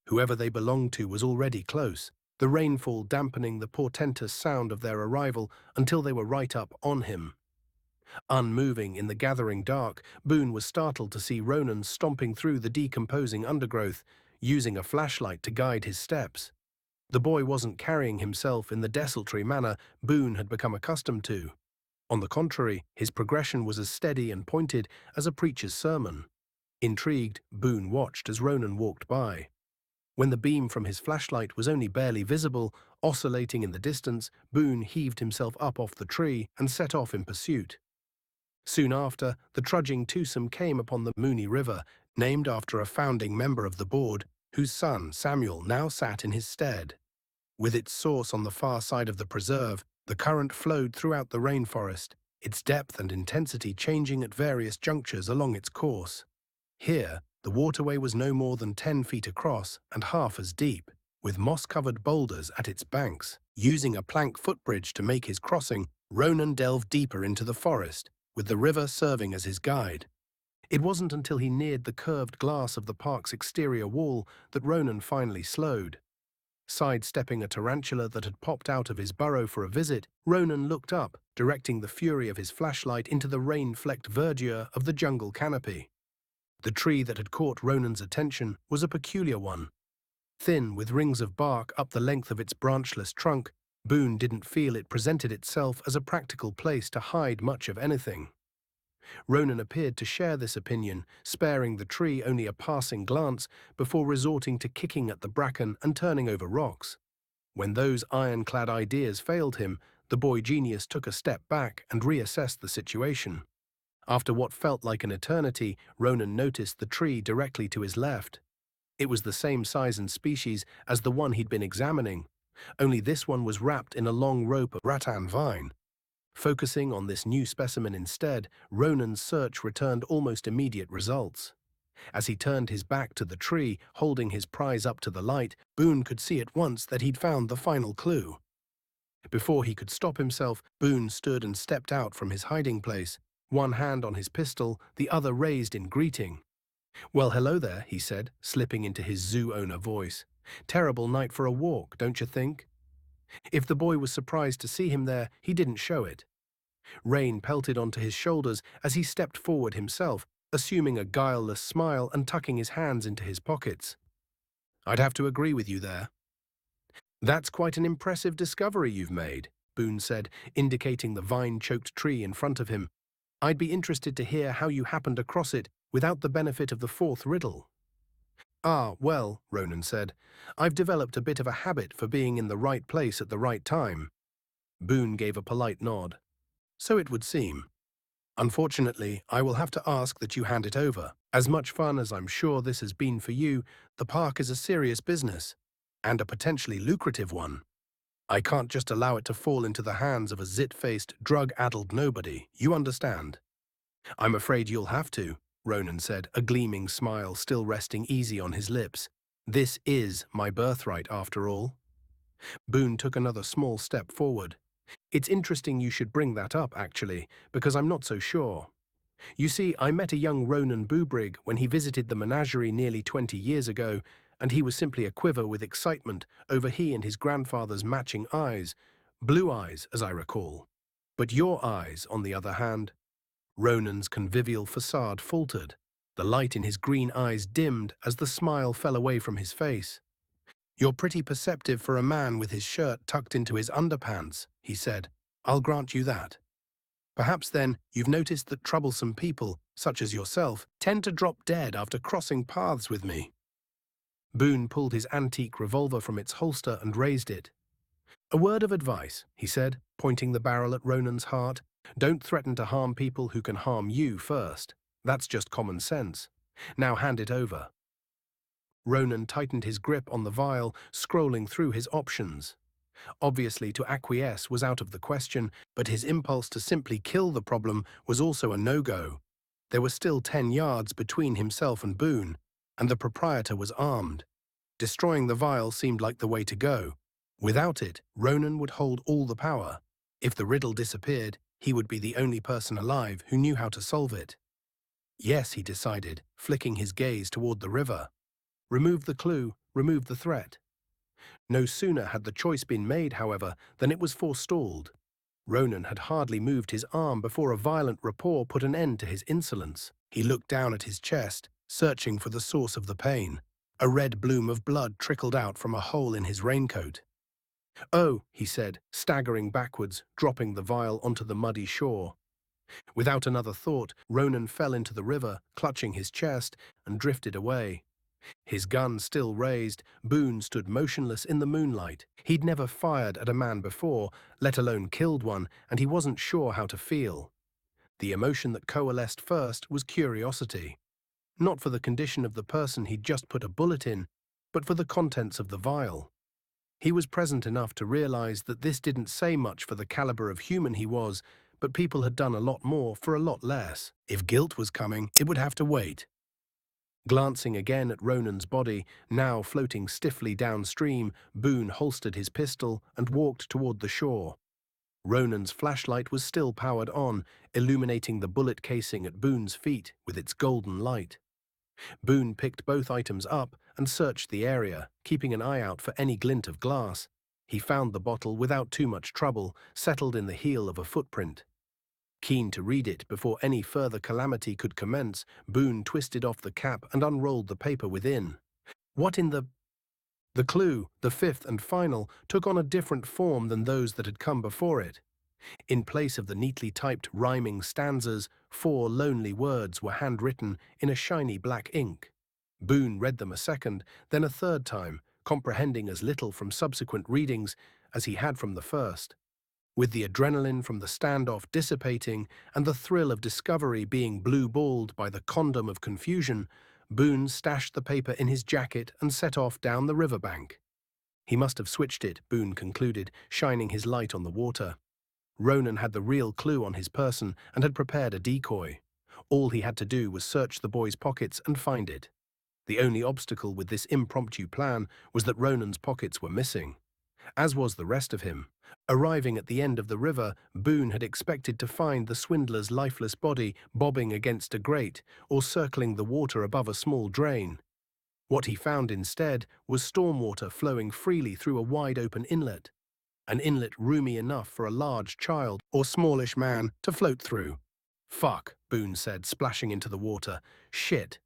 Whoever they belonged to was already close, the rainfall dampening the portentous sound of their arrival until they were right up on him. Unmoving in the gathering dark, Boone was startled to see Ronan stomping through the decomposing undergrowth, using a flashlight to guide his steps. The boy wasn't carrying himself in the desultory manner Boone had become accustomed to. On the contrary, his progression was as steady and pointed as a preacher's sermon. Intrigued, Boone watched as Ronan walked by. When the beam from his flashlight was only barely visible, oscillating in the distance, Boone heaved himself up off the tree and set off in pursuit. Soon after, the trudging twosome came upon the Mooney River, named after a founding member of the board, whose son, Samuel, now sat in his stead. With its source on the far side of the preserve, the current flowed throughout the rainforest, its depth and intensity changing at various junctures along its course. Here, the waterway was no more than 10 feet across and half as deep, with moss-covered boulders at its banks. Using a plank footbridge to make his crossing, Ronan delved deeper into the forest, with the river serving as his guide. It wasn't until he neared the curved glass of the park's exterior wall that Ronan finally slowed. Sidestepping a tarantula that had popped out of his burrow for a visit, Ronan looked up, directing the fury of his flashlight into the rain-flecked verdure of the jungle canopy. The tree that had caught Ronan's attention was a peculiar one. Thin, with rings of bark up the length of its branchless trunk, Boone didn't feel it presented itself as a practical place to hide much of anything. Ronan appeared to share this opinion, sparing the tree only a passing glance before resorting to kicking at the bracken and turning over rocks. When those ironclad ideas failed him, the boy genius took a step back and reassessed the situation. After what felt like an eternity, Ronan noticed the tree directly to his left. It was the same size and species as the one he'd been examining, only this one was wrapped in a long rope of rattan vine. Focusing on this new specimen instead, Ronan's search returned almost immediate results. As he turned his back to the tree, holding his prize up to the light, Boone could see at once that he'd found the final clue. Before he could stop himself, Boone stood and stepped out from his hiding place, one hand on his pistol, the other raised in greeting. "Well, hello there," he said, slipping into his zoo owner voice. "Terrible night for a walk, don't you think?" If the boy was surprised to see him there, he didn't show it. Rain pelted onto his shoulders as he stepped forward himself, assuming a guileless smile and tucking his hands into his pockets. "I'd have to agree with you there." "That's quite an impressive discovery you've made," Boone said, indicating the vine-choked tree in front of him. "I'd be interested to hear how you happened across it without the benefit of the fourth riddle." "Ah, well," Ronan said, "I've developed a bit of a habit for being in the right place at the right time." Boone gave a polite nod. "So it would seem." Unfortunately, I will have to ask that you hand it over. As much fun as I'm sure this has been for you, the park is a serious business, and a potentially lucrative one. I can't just allow it to fall into the hands of a zit-faced, drug-addled nobody, you understand? I'm afraid you'll have to, Ronan said, a gleaming smile still resting easy on his lips. This is my birthright, after all. Boone took another small step forward. It's interesting you should bring that up, actually, because I'm not so sure. You see, I met a young Ronan Boobrig when he visited the menagerie nearly 20 years ago, and he was simply a quiver with excitement over he and his grandfather's matching eyes, blue eyes, as I recall. But your eyes, on the other hand, Ronan's convivial facade faltered. The light in his green eyes dimmed as the smile fell away from his face. You're pretty perceptive for a man with his shirt tucked into his underpants, he said. I'll grant you that. Perhaps then you've noticed that troublesome people, such as yourself, tend to drop dead after crossing paths with me. Boone pulled his antique revolver from its holster and raised it. A word of advice, he said, pointing the barrel at Ronan's heart. Don't threaten to harm people who can harm you first. That's just common sense. Now hand it over. Ronan tightened his grip on the vial, scrolling through his options. Obviously, to acquiesce was out of the question, but his impulse to simply kill the problem was also a no-go. There were still 10 yards between himself and Boone, and the proprietor was armed. Destroying the vial seemed like the way to go. Without it, Ronan would hold all the power. If the riddle disappeared, he would be the only person alive who knew how to solve it. Yes, he decided, flicking his gaze toward the river. Remove the clue, remove the threat. No sooner had the choice been made, however, than it was forestalled. Ronan had hardly moved his arm before a violent rapport put an end to his insolence. He looked down at his chest, searching for the source of the pain. A red bloom of blood trickled out from a hole in his raincoat. Oh, he said, staggering backwards, dropping the vial onto the muddy shore. Without another thought, Ronan fell into the river, clutching his chest, and drifted away. His gun still raised, Boone stood motionless in the moonlight. He'd never fired at a man before, let alone killed one, and he wasn't sure how to feel. The emotion that coalesced first was curiosity. Not for the condition of the person he'd just put a bullet in, but for the contents of the vial. He was present enough to realize that this didn't say much for the caliber of human he was, but people had done a lot more for a lot less. If guilt was coming, it would have to wait. Glancing again at Ronan's body, now floating stiffly downstream, Boone holstered his pistol and walked toward the shore. Ronan's flashlight was still powered on, illuminating the bullet casing at Boone's feet with its golden light. Boone picked both items up and searched the area, keeping an eye out for any glint of glass. He found the bottle without too much trouble, settled in the heel of a footprint. Keen to read it before any further calamity could commence, Boone twisted off the cap and unrolled the paper within. What in the... The clue, the fifth and final, took on a different form than those that had come before it. In place of the neatly typed rhyming stanzas, 4 lonely words were handwritten in a shiny black ink. Boone read them a second, then a third time, comprehending as little from subsequent readings as he had from the first. With the adrenaline from the standoff dissipating and the thrill of discovery being blue-balled by the condom of confusion, Boone stashed the paper in his jacket and set off down the riverbank. He must have switched it, Boone concluded, shining his light on the water. Ronan had the real clue on his person and had prepared a decoy. All he had to do was search the boy's pockets and find it. The only obstacle with this impromptu plan was that Ronan's pockets were missing, as was the rest of him. Arriving at the end of the river, Boone had expected to find the swindler's lifeless body bobbing against a grate or circling the water above a small drain. What he found instead was stormwater flowing freely through a wide-open inlet, an inlet roomy enough for a large child or smallish man to float through. "Fuck," Boone said, splashing into the water. "Shit."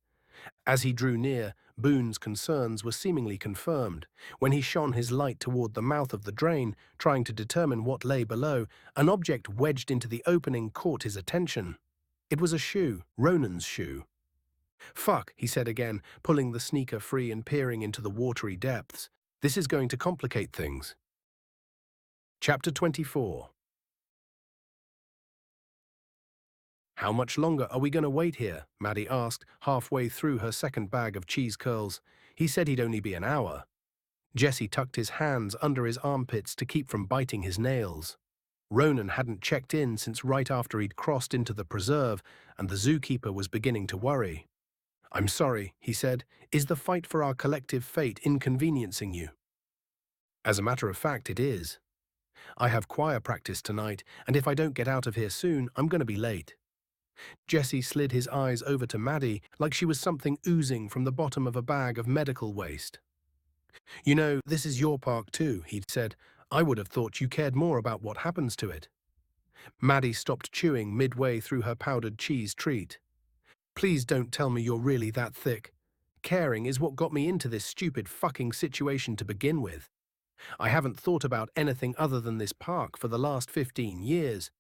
As he drew near, Boone's concerns were seemingly confirmed. When he shone his light toward the mouth of the drain, trying to determine what lay below, an object wedged into the opening caught his attention. It was a shoe, Ronan's shoe. "Fuck," he said again, pulling the sneaker free and peering into the watery depths. "This is going to complicate things." Chapter 24. How much longer are we going to wait here? Maddie asked, halfway through her second bag of cheese curls. He said he'd only be an hour. Jesse tucked his hands under his armpits to keep from biting his nails. Ronan hadn't checked in since right after he'd crossed into the preserve, and the zookeeper was beginning to worry. I'm sorry, he said. Is the fight for our collective fate inconveniencing you? As a matter of fact, it is. I have choir practice tonight, and if I don't get out of here soon, I'm going to be late. Jesse slid his eyes over to Maddie like she was something oozing from the bottom of a bag of medical waste. You know, this is your park too, he'd said. I would have thought you cared more about what happens to it. Maddie stopped chewing midway through her powdered cheese treat. Please don't tell me you're really that thick. Caring is what got me into this stupid fucking situation to begin with. I haven't thought about anything other than this park for the last 15 years,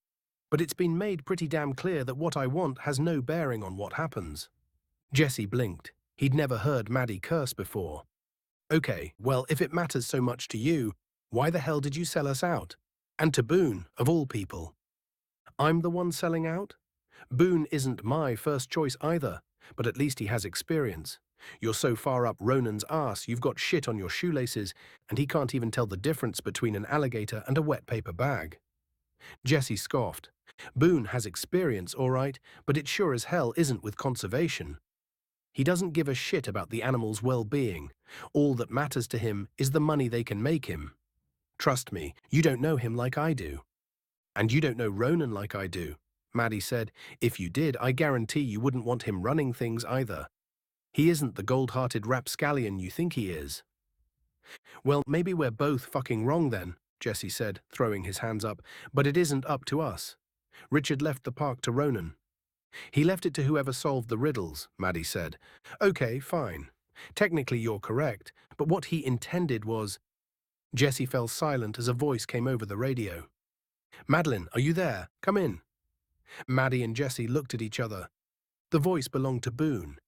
but it's been made pretty damn clear that what I want has no bearing on what happens. Jesse blinked. He'd never heard Maddie curse before. Okay, well, if it matters so much to you, why the hell did you sell us out? And to Boone, of all people. I'm the one selling out? Boone isn't my first choice either, but at least he has experience. You're so far up Ronan's ass you've got shit on your shoelaces, and he can't even tell the difference between an alligator and a wet paper bag. Jesse scoffed. Boone has experience, all right, but it sure as hell isn't with conservation. He doesn't give a shit about the animal's well-being. All that matters to him is the money they can make him. Trust me, you don't know him like I do. And you don't know Ronan like I do, Maddie said. If you did, I guarantee you wouldn't want him running things either. He isn't the gold-hearted rapscallion you think he is. Well, maybe we're both fucking wrong then, Jesse said, throwing his hands up, but it isn't up to us. Richard left the park to Ronan. He left it to whoever solved the riddles, Maddie said. Okay, fine. Technically you're correct, but what he intended was... Jesse fell silent as a voice came over the radio. Madeline, are you there? Come in. Maddie and Jesse looked at each other. The voice belonged to Boone.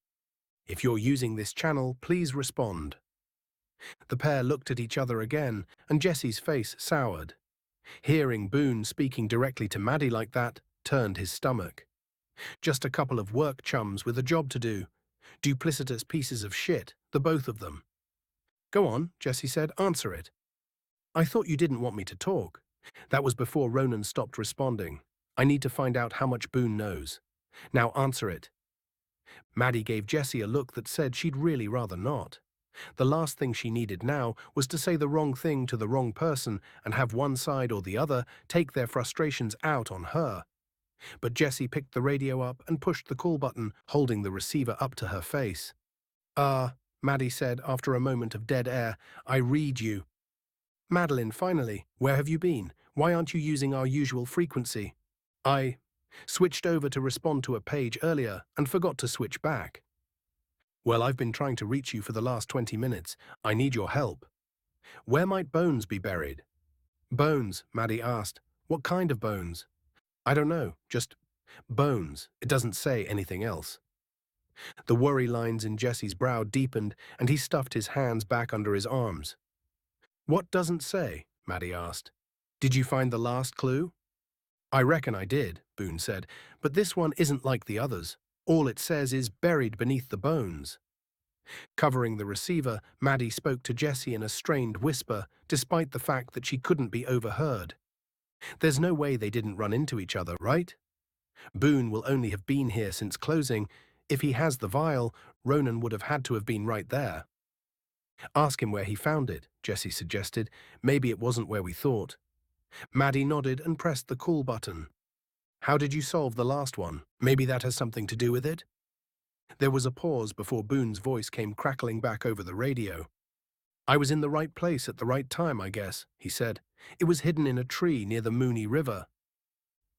If you're using this channel, please respond. The pair looked at each other again, and Jesse's face soured. Hearing Boone speaking directly to Maddie like that turned his stomach. Just a couple of work chums with a job to do. Duplicitous pieces of shit, the both of them. Go on, Jesse said, answer it. I thought you didn't want me to talk. That was before Ronan stopped responding. I need to find out how much Boone knows. Now answer it. Maddie gave Jessie a look that said she'd really rather not. The last thing she needed now was to say the wrong thing to the wrong person and have one side or the other take their frustrations out on her. But Jessie picked the radio up and pushed the call button, holding the receiver up to her face. Maddie said after a moment of dead air, I read you. Madeline, finally, where have you been? Why aren't you using our usual frequency? I switched over to respond to a page earlier and forgot to switch back. Well, I've been trying to reach you for the last 20 minutes. I need your help. Where might Bones be buried? Bones, Maddie asked. What kind of bones? I don't know, just bones. It doesn't say anything else. The worry lines in Jesse's brow deepened, and he stuffed his hands back under his arms. What doesn't say? Maddie asked. Did you find the last clue? I reckon I did, Boone said, but this one isn't like the others. All it says is buried beneath the bones. Covering the receiver, Maddie spoke to Jessie in a strained whisper, despite the fact that she couldn't be overheard. There's no way they didn't run into each other, right? Boone will only have been here since closing. If he has the vial, Ronan would have had to have been right there. Ask him where he found it, Jessie suggested. Maybe it wasn't where we thought. Maddie nodded and pressed the call button. How did you solve the last one? Maybe that has something to do with it? There was a pause before Boone's voice came crackling back over the radio. I was in the right place at the right time, I guess, he said. It was hidden in a tree near the Mooney River.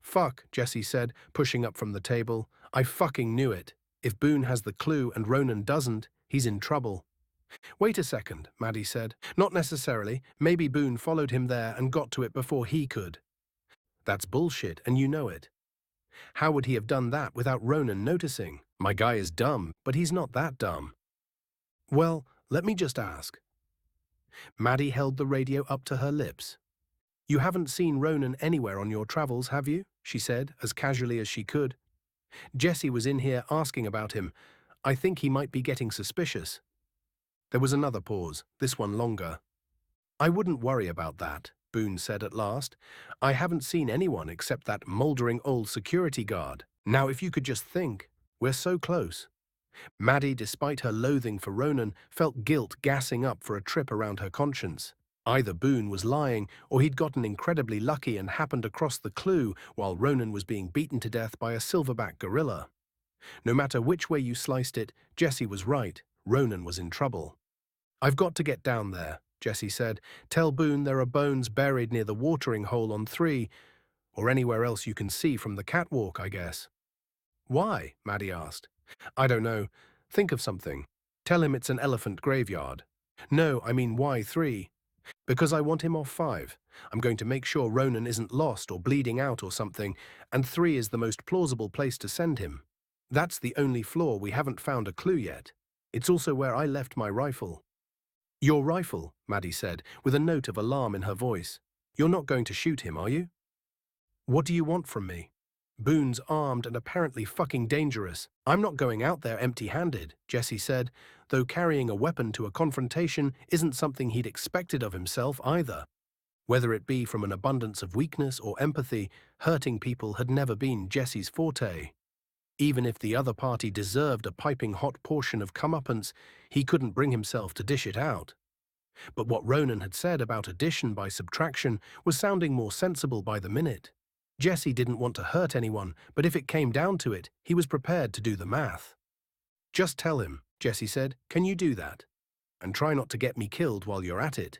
Fuck, Jessie said, pushing up from the table. I fucking knew it. If Boone has the clue and Ronan doesn't, he's in trouble. Wait a second, Maddie said. Not necessarily. Maybe Boone followed him there and got to it before he could. That's bullshit, and you know it. How would he have done that without Ronan noticing? My guy is dumb, but he's not that dumb. Well, let me just ask. Maddie held the radio up to her lips. You haven't seen Ronan anywhere on your travels, have you? She said, as casually as she could. Jesse was in here asking about him. I think he might be getting suspicious. There was another pause, this one longer. I wouldn't worry about that, Boone said at last. I haven't seen anyone except that mouldering old security guard. Now if you could just think, we're so close. Maddie, despite her loathing for Ronan, felt guilt gassing up for a trip around her conscience. Either Boone was lying, or he'd gotten incredibly lucky and happened across the clue while Ronan was being beaten to death by a silverback gorilla. No matter which way you sliced it, Jesse was right. Ronan was in trouble. I've got to get down there, Jesse said. Tell Boone there are bones buried near the watering hole on 3, or anywhere else you can see from the catwalk, I guess. Why? Maddie asked. I don't know. Think of something. Tell him it's an elephant graveyard. No, I mean why 3? Because I want him off 5. I'm going to make sure Ronan isn't lost or bleeding out or something, and 3 is the most plausible place to send him. That's the only floor we haven't found a clue yet. It's also where I left my rifle. Your rifle, Maddie said, with a note of alarm in her voice. You're not going to shoot him, are you? What do you want from me? Boone's armed and apparently fucking dangerous. I'm not going out there empty-handed, Jesse said, though carrying a weapon to a confrontation isn't something he'd expected of himself either. Whether it be from an abundance of weakness or empathy, hurting people had never been Jesse's forte. Even if the other party deserved a piping hot portion of comeuppance, he couldn't bring himself to dish it out. But what Ronan had said about addition by subtraction was sounding more sensible by the minute. Jesse didn't want to hurt anyone, but if it came down to it, he was prepared to do the math. Just tell him, Jesse said, can you do that? And try not to get me killed while you're at it.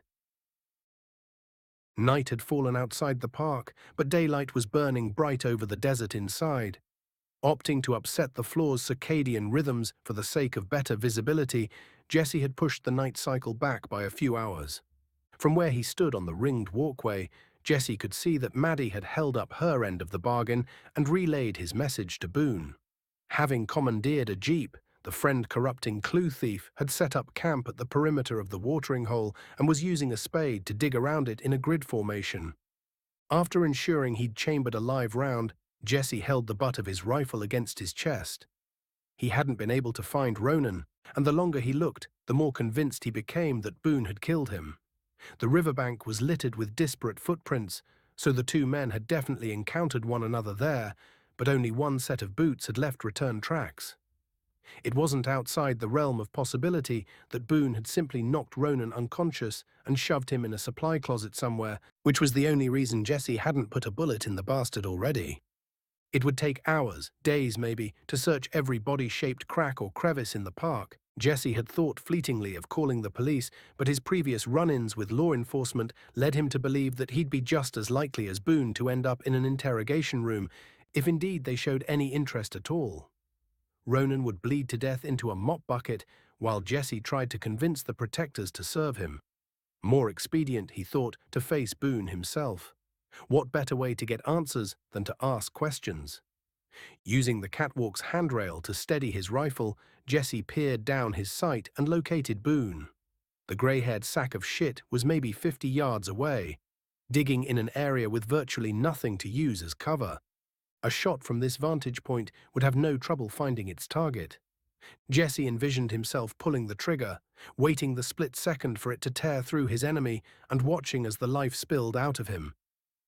Night had fallen outside the park, but daylight was burning bright over the desert inside. Opting to upset the floor's circadian rhythms for the sake of better visibility, Jesse had pushed the night cycle back by a few hours. From where he stood on the ringed walkway, Jesse could see that Maddie had held up her end of the bargain and relayed his message to Boone. Having commandeered a jeep, the friend-corrupting clue thief had set up camp at the perimeter of the watering hole and was using a spade to dig around it in a grid formation. After ensuring he'd chambered a live round, Jesse held the butt of his rifle against his chest. He hadn't been able to find Ronan, and the longer he looked, the more convinced he became that Boone had killed him. The riverbank was littered with disparate footprints, so the two men had definitely encountered one another there, but only one set of boots had left return tracks. It wasn't outside the realm of possibility that Boone had simply knocked Ronan unconscious and shoved him in a supply closet somewhere, which was the only reason Jesse hadn't put a bullet in the bastard already. It would take hours, days maybe, to search every body-shaped crack or crevice in the park. Jesse had thought fleetingly of calling the police, but his previous run-ins with law enforcement led him to believe that he'd be just as likely as Boone to end up in an interrogation room, if indeed they showed any interest at all. Ronan would bleed to death into a mop bucket, while Jesse tried to convince the protectors to serve him. More expedient, he thought, to face Boone himself. What better way to get answers than to ask questions? Using the catwalk's handrail to steady his rifle, Jesse peered down his sight and located Boone. The grey-haired sack of shit was maybe 50 yards away, digging in an area with virtually nothing to use as cover. A shot from this vantage point would have no trouble finding its target. Jesse envisioned himself pulling the trigger, waiting the split second for it to tear through his enemy and watching as the life spilled out of him.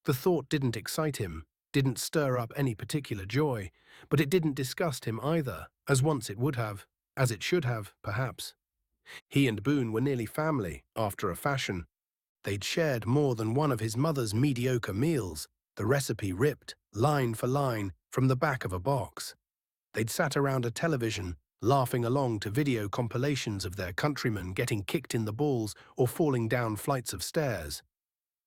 The thought didn't excite him, didn't stir up any particular joy, but it didn't disgust him either, as once it would have, as it should have, perhaps. He and Boone were nearly family, after a fashion. They'd shared more than one of his mother's mediocre meals, the recipe ripped, line for line, from the back of a box. They'd sat around a television, laughing along to video compilations of their countrymen getting kicked in the balls or falling down flights of stairs.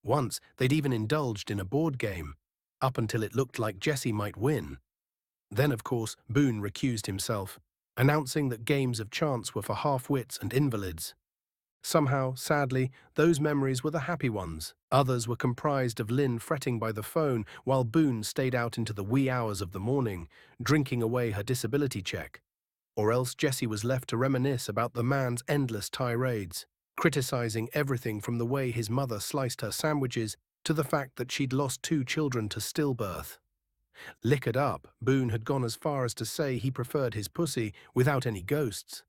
Once, they'd even indulged in a board game, up until it looked like Jesse might win. Then, of course, Boone recused himself, announcing that games of chance were for half-wits and invalids. Somehow, sadly, those memories were the happy ones. Others were comprised of Lynn fretting by the phone while Boone stayed out into the wee hours of the morning, drinking away her disability check. Or else Jesse was left to reminisce about the man's endless tirades, criticizing everything from the way his mother sliced her sandwiches to the fact that she'd lost 2 children to stillbirth. Liquored up, Boone had gone as far as to say he preferred his pussy without any ghosts.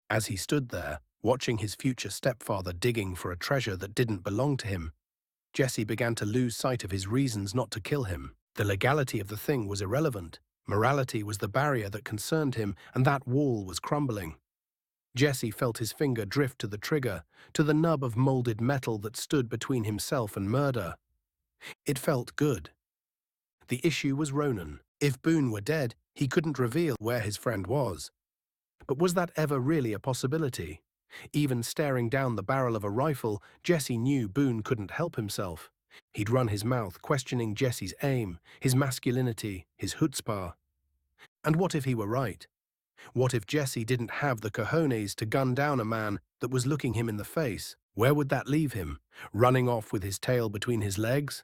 As he stood there, watching his future stepfather digging for a treasure that didn't belong to him, Jesse began to lose sight of his reasons not to kill him. The legality of the thing was irrelevant. Morality was the barrier that concerned him, and that wall was crumbling. Jesse felt his finger drift to the trigger, to the nub of molded metal that stood between himself and murder. It felt good. The issue was Ronan. If Boone were dead, he couldn't reveal where his friend was. But was that ever really a possibility? Even staring down the barrel of a rifle, Jesse knew Boone couldn't help himself. He'd run his mouth, questioning Jesse's aim, his masculinity, his chutzpah. And what if he were right? What if Jesse didn't have the cojones to gun down a man that was looking him in the face? Where would that leave him? Running off with his tail between his legs?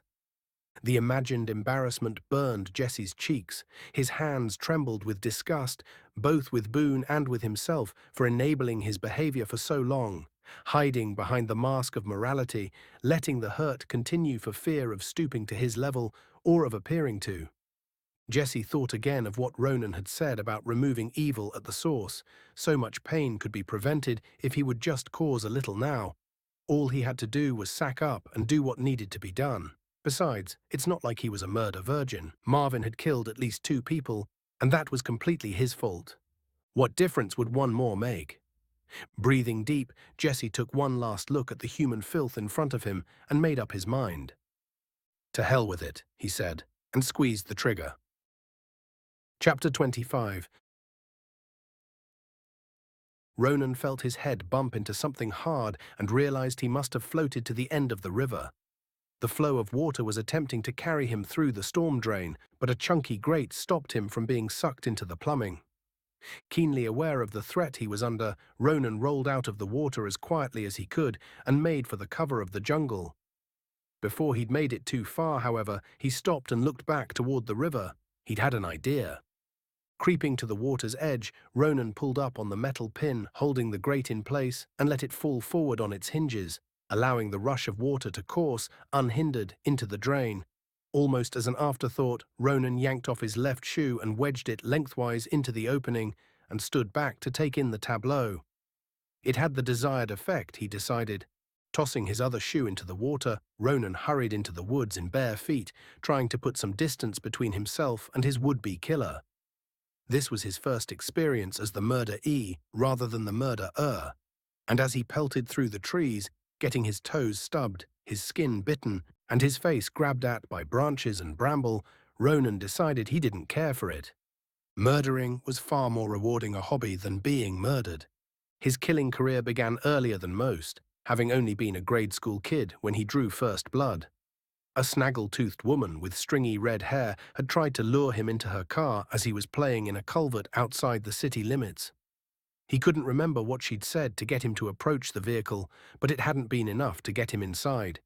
The imagined embarrassment burned Jesse's cheeks. His hands trembled with disgust, both with Boone and with himself, for enabling his behavior for so long, hiding behind the mask of morality, letting the hurt continue for fear of stooping to his level or of appearing to. Jesse thought again of what Ronan had said about removing evil at the source. So much pain could be prevented if he would just cause a little now. All he had to do was sack up and do what needed to be done. Besides, it's not like he was a murder virgin. Marvin had killed at least 2 people, and that was completely his fault. What difference would one more make? Breathing deep, Jesse took one last look at the human filth in front of him and made up his mind. "To hell with it," he said, and squeezed the trigger. Chapter 25. Ronan felt his head bump into something hard and realized he must have floated to the end of the river. The flow of water was attempting to carry him through the storm drain, but a chunky grate stopped him from being sucked into the plumbing. Keenly aware of the threat he was under, Ronan rolled out of the water as quietly as he could and made for the cover of the jungle. Before he'd made it too far, however, he stopped and looked back toward the river. He'd had an idea. Creeping to the water's edge, Ronan pulled up on the metal pin holding the grate in place and let it fall forward on its hinges, allowing the rush of water to course, unhindered, into the drain. Almost as an afterthought, Ronan yanked off his left shoe and wedged it lengthwise into the opening and stood back to take in the tableau. It had the desired effect, he decided. Tossing his other shoe into the water, Ronan hurried into the woods in bare feet, trying to put some distance between himself and his would-be killer. This was his first experience as the murder-ee rather than the murderer, and as he pelted through the trees, getting his toes stubbed, his skin bitten, and his face grabbed at by branches and bramble, Ronan decided he didn't care for it. Murdering was far more rewarding a hobby than being murdered. His killing career began earlier than most, having only been a grade school kid when he drew first blood. A snaggle-toothed woman with stringy red hair had tried to lure him into her car as he was playing in a culvert outside the city limits. He couldn't remember what she'd said to get him to approach the vehicle, but it hadn't been enough to get him inside.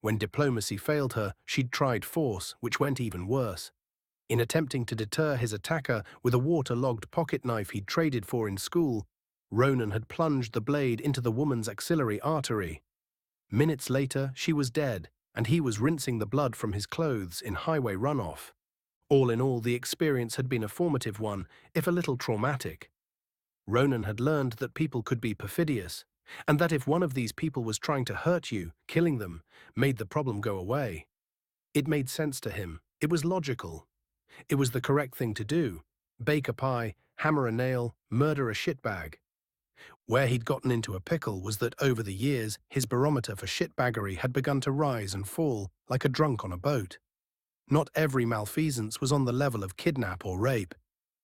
When diplomacy failed her, she'd tried force, which went even worse. In attempting to deter his attacker with a waterlogged pocket knife he'd traded for in school, Ronan had plunged the blade into the woman's axillary artery. Minutes later, she was dead, and he was rinsing the blood from his clothes in highway runoff. All in all, the experience had been a formative one, if a little traumatic. Ronan had learned that people could be perfidious, and that if one of these people was trying to hurt you, killing them made the problem go away. It made sense to him. It was logical. It was the correct thing to do. Bake a pie, hammer a nail, murder a shitbag. Where he'd gotten into a pickle was that over the years, his barometer for shitbaggery had begun to rise and fall like a drunk on a boat. Not every malfeasance was on the level of kidnap or rape,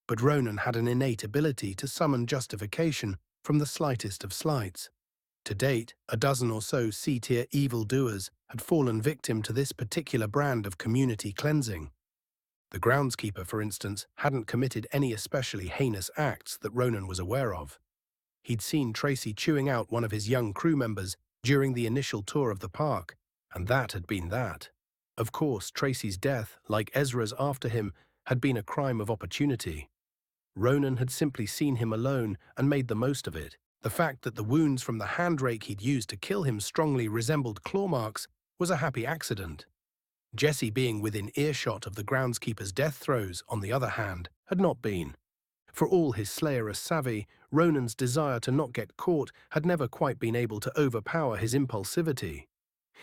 but Ronan had an innate ability to summon justification from the slightest of slights. To date, a dozen or so C-tier evildoers had fallen victim to this particular brand of community cleansing. The groundskeeper, for instance, hadn't committed any especially heinous acts that Ronan was aware of. He'd seen Tracy chewing out one of his young crew members during the initial tour of the park, and that had been that. Of course, Tracy's death, like Ezra's after him, had been a crime of opportunity. Ronan had simply seen him alone and made the most of it. The fact that the wounds from the handrake he'd used to kill him strongly resembled claw marks was a happy accident. Jesse being within earshot of the groundskeeper's death throes, on the other hand, had not been. For all his slayerous savvy, Ronan's desire to not get caught had never quite been able to overpower his impulsivity.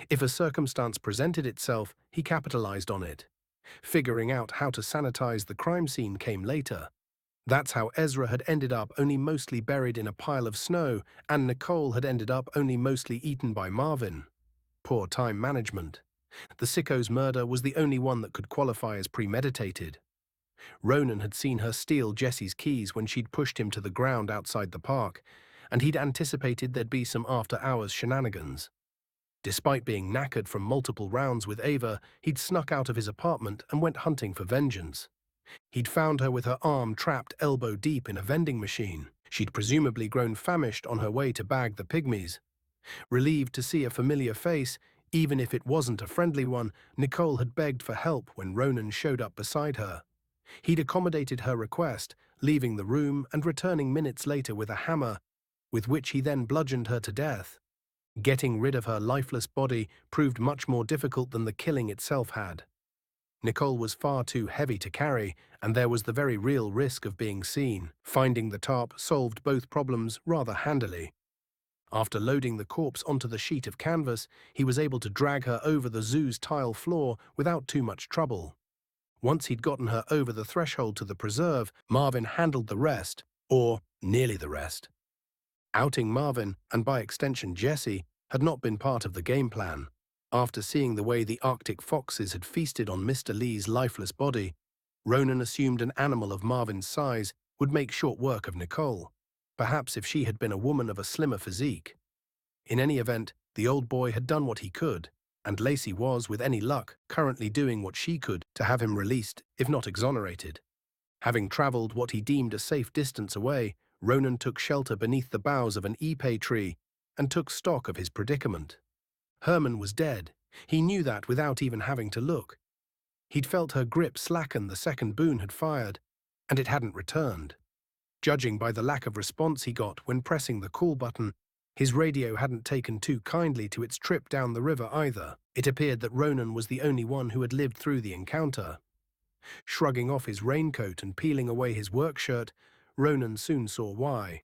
If a circumstance presented itself, he capitalized on it. Figuring out how to sanitize the crime scene came later. That's how Ezra had ended up only mostly buried in a pile of snow, and Nicole had ended up only mostly eaten by Marvin. Poor time management. The sicko's murder was the only one that could qualify as premeditated. Ronan had seen her steal Jesse's keys when she'd pushed him to the ground outside the park, and he'd anticipated there'd be some after-hours shenanigans. Despite being knackered from multiple rounds with Ava, he'd snuck out of his apartment and went hunting for vengeance. He'd found her with her arm trapped elbow-deep in a vending machine. She'd presumably grown famished on her way to bag the pygmies. Relieved to see a familiar face, even if it wasn't a friendly one, Nicole had begged for help when Ronan showed up beside her. He'd accommodated her request, leaving the room and returning minutes later with a hammer, with which he then bludgeoned her to death. Getting rid of her lifeless body proved much more difficult than the killing itself had. Nicole was far too heavy to carry, and there was the very real risk of being seen. Finding the tarp solved both problems rather handily. After loading the corpse onto the sheet of canvas, he was able to drag her over the zoo's tile floor without too much trouble. Once he'd gotten her over the threshold to the preserve, Marvin handled the rest, or nearly the rest. Outing Marvin, and by extension Jesse, had not been part of the game plan. After seeing the way the Arctic foxes had feasted on Mr. Lee's lifeless body, Ronan assumed an animal of Marvin's size would make short work of Nicole, perhaps if she had been a woman of a slimmer physique. In any event, the old boy had done what he could, and Lacey was, with any luck, currently doing what she could to have him released, if not exonerated. Having travelled what he deemed a safe distance away, Ronan took shelter beneath the boughs of an ipe tree and took stock of his predicament. Herman was dead. He knew that without even having to look. He'd felt her grip slacken the second Boone had fired, and it hadn't returned. Judging by the lack of response he got when pressing the call button, his radio hadn't taken too kindly to its trip down the river either. It appeared that Ronan was the only one who had lived through the encounter. Shrugging off his raincoat and peeling away his work shirt, Ronan soon saw why.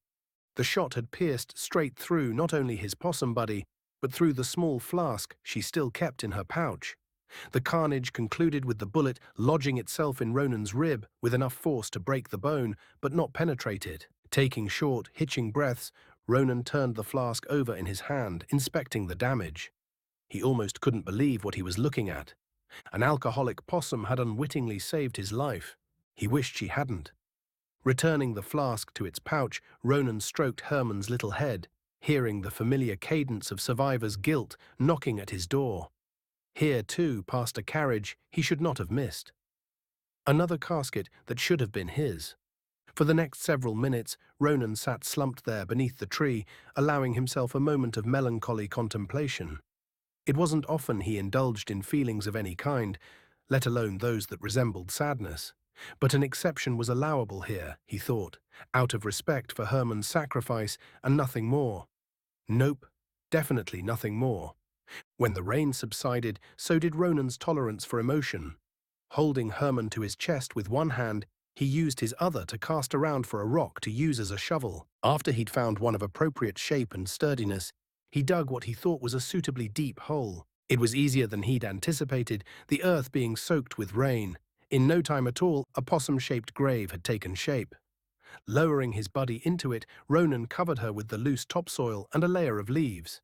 The shot had pierced straight through not only his possum buddy, but through the small flask she still kept in her pouch. The carnage concluded with the bullet lodging itself in Ronan's rib with enough force to break the bone, but not penetrate it. Taking short, hitching breaths, Ronan turned the flask over in his hand, inspecting the damage. He almost couldn't believe what he was looking at. An alcoholic possum had unwittingly saved his life. He wished she hadn't. Returning the flask to its pouch, Ronan stroked Herman's little head, hearing the familiar cadence of survivor's guilt knocking at his door. Here, too, passed a carriage he should not have missed. Another casket that should have been his. For the next several minutes, Ronan sat slumped there beneath the tree, allowing himself a moment of melancholy contemplation. It wasn't often he indulged in feelings of any kind, let alone those that resembled sadness. But an exception was allowable here, he thought, out of respect for Herman's sacrifice and nothing more. Nope, definitely nothing more. When the rain subsided, so did Ronan's tolerance for emotion. Holding Herman to his chest with one hand, he used his other to cast around for a rock to use as a shovel. After he'd found one of appropriate shape and sturdiness, he dug what he thought was a suitably deep hole. It was easier than he'd anticipated, the earth being soaked with rain. In no time at all, a possum-shaped grave had taken shape. Lowering his buddy into it, Ronan covered her with the loose topsoil and a layer of leaves.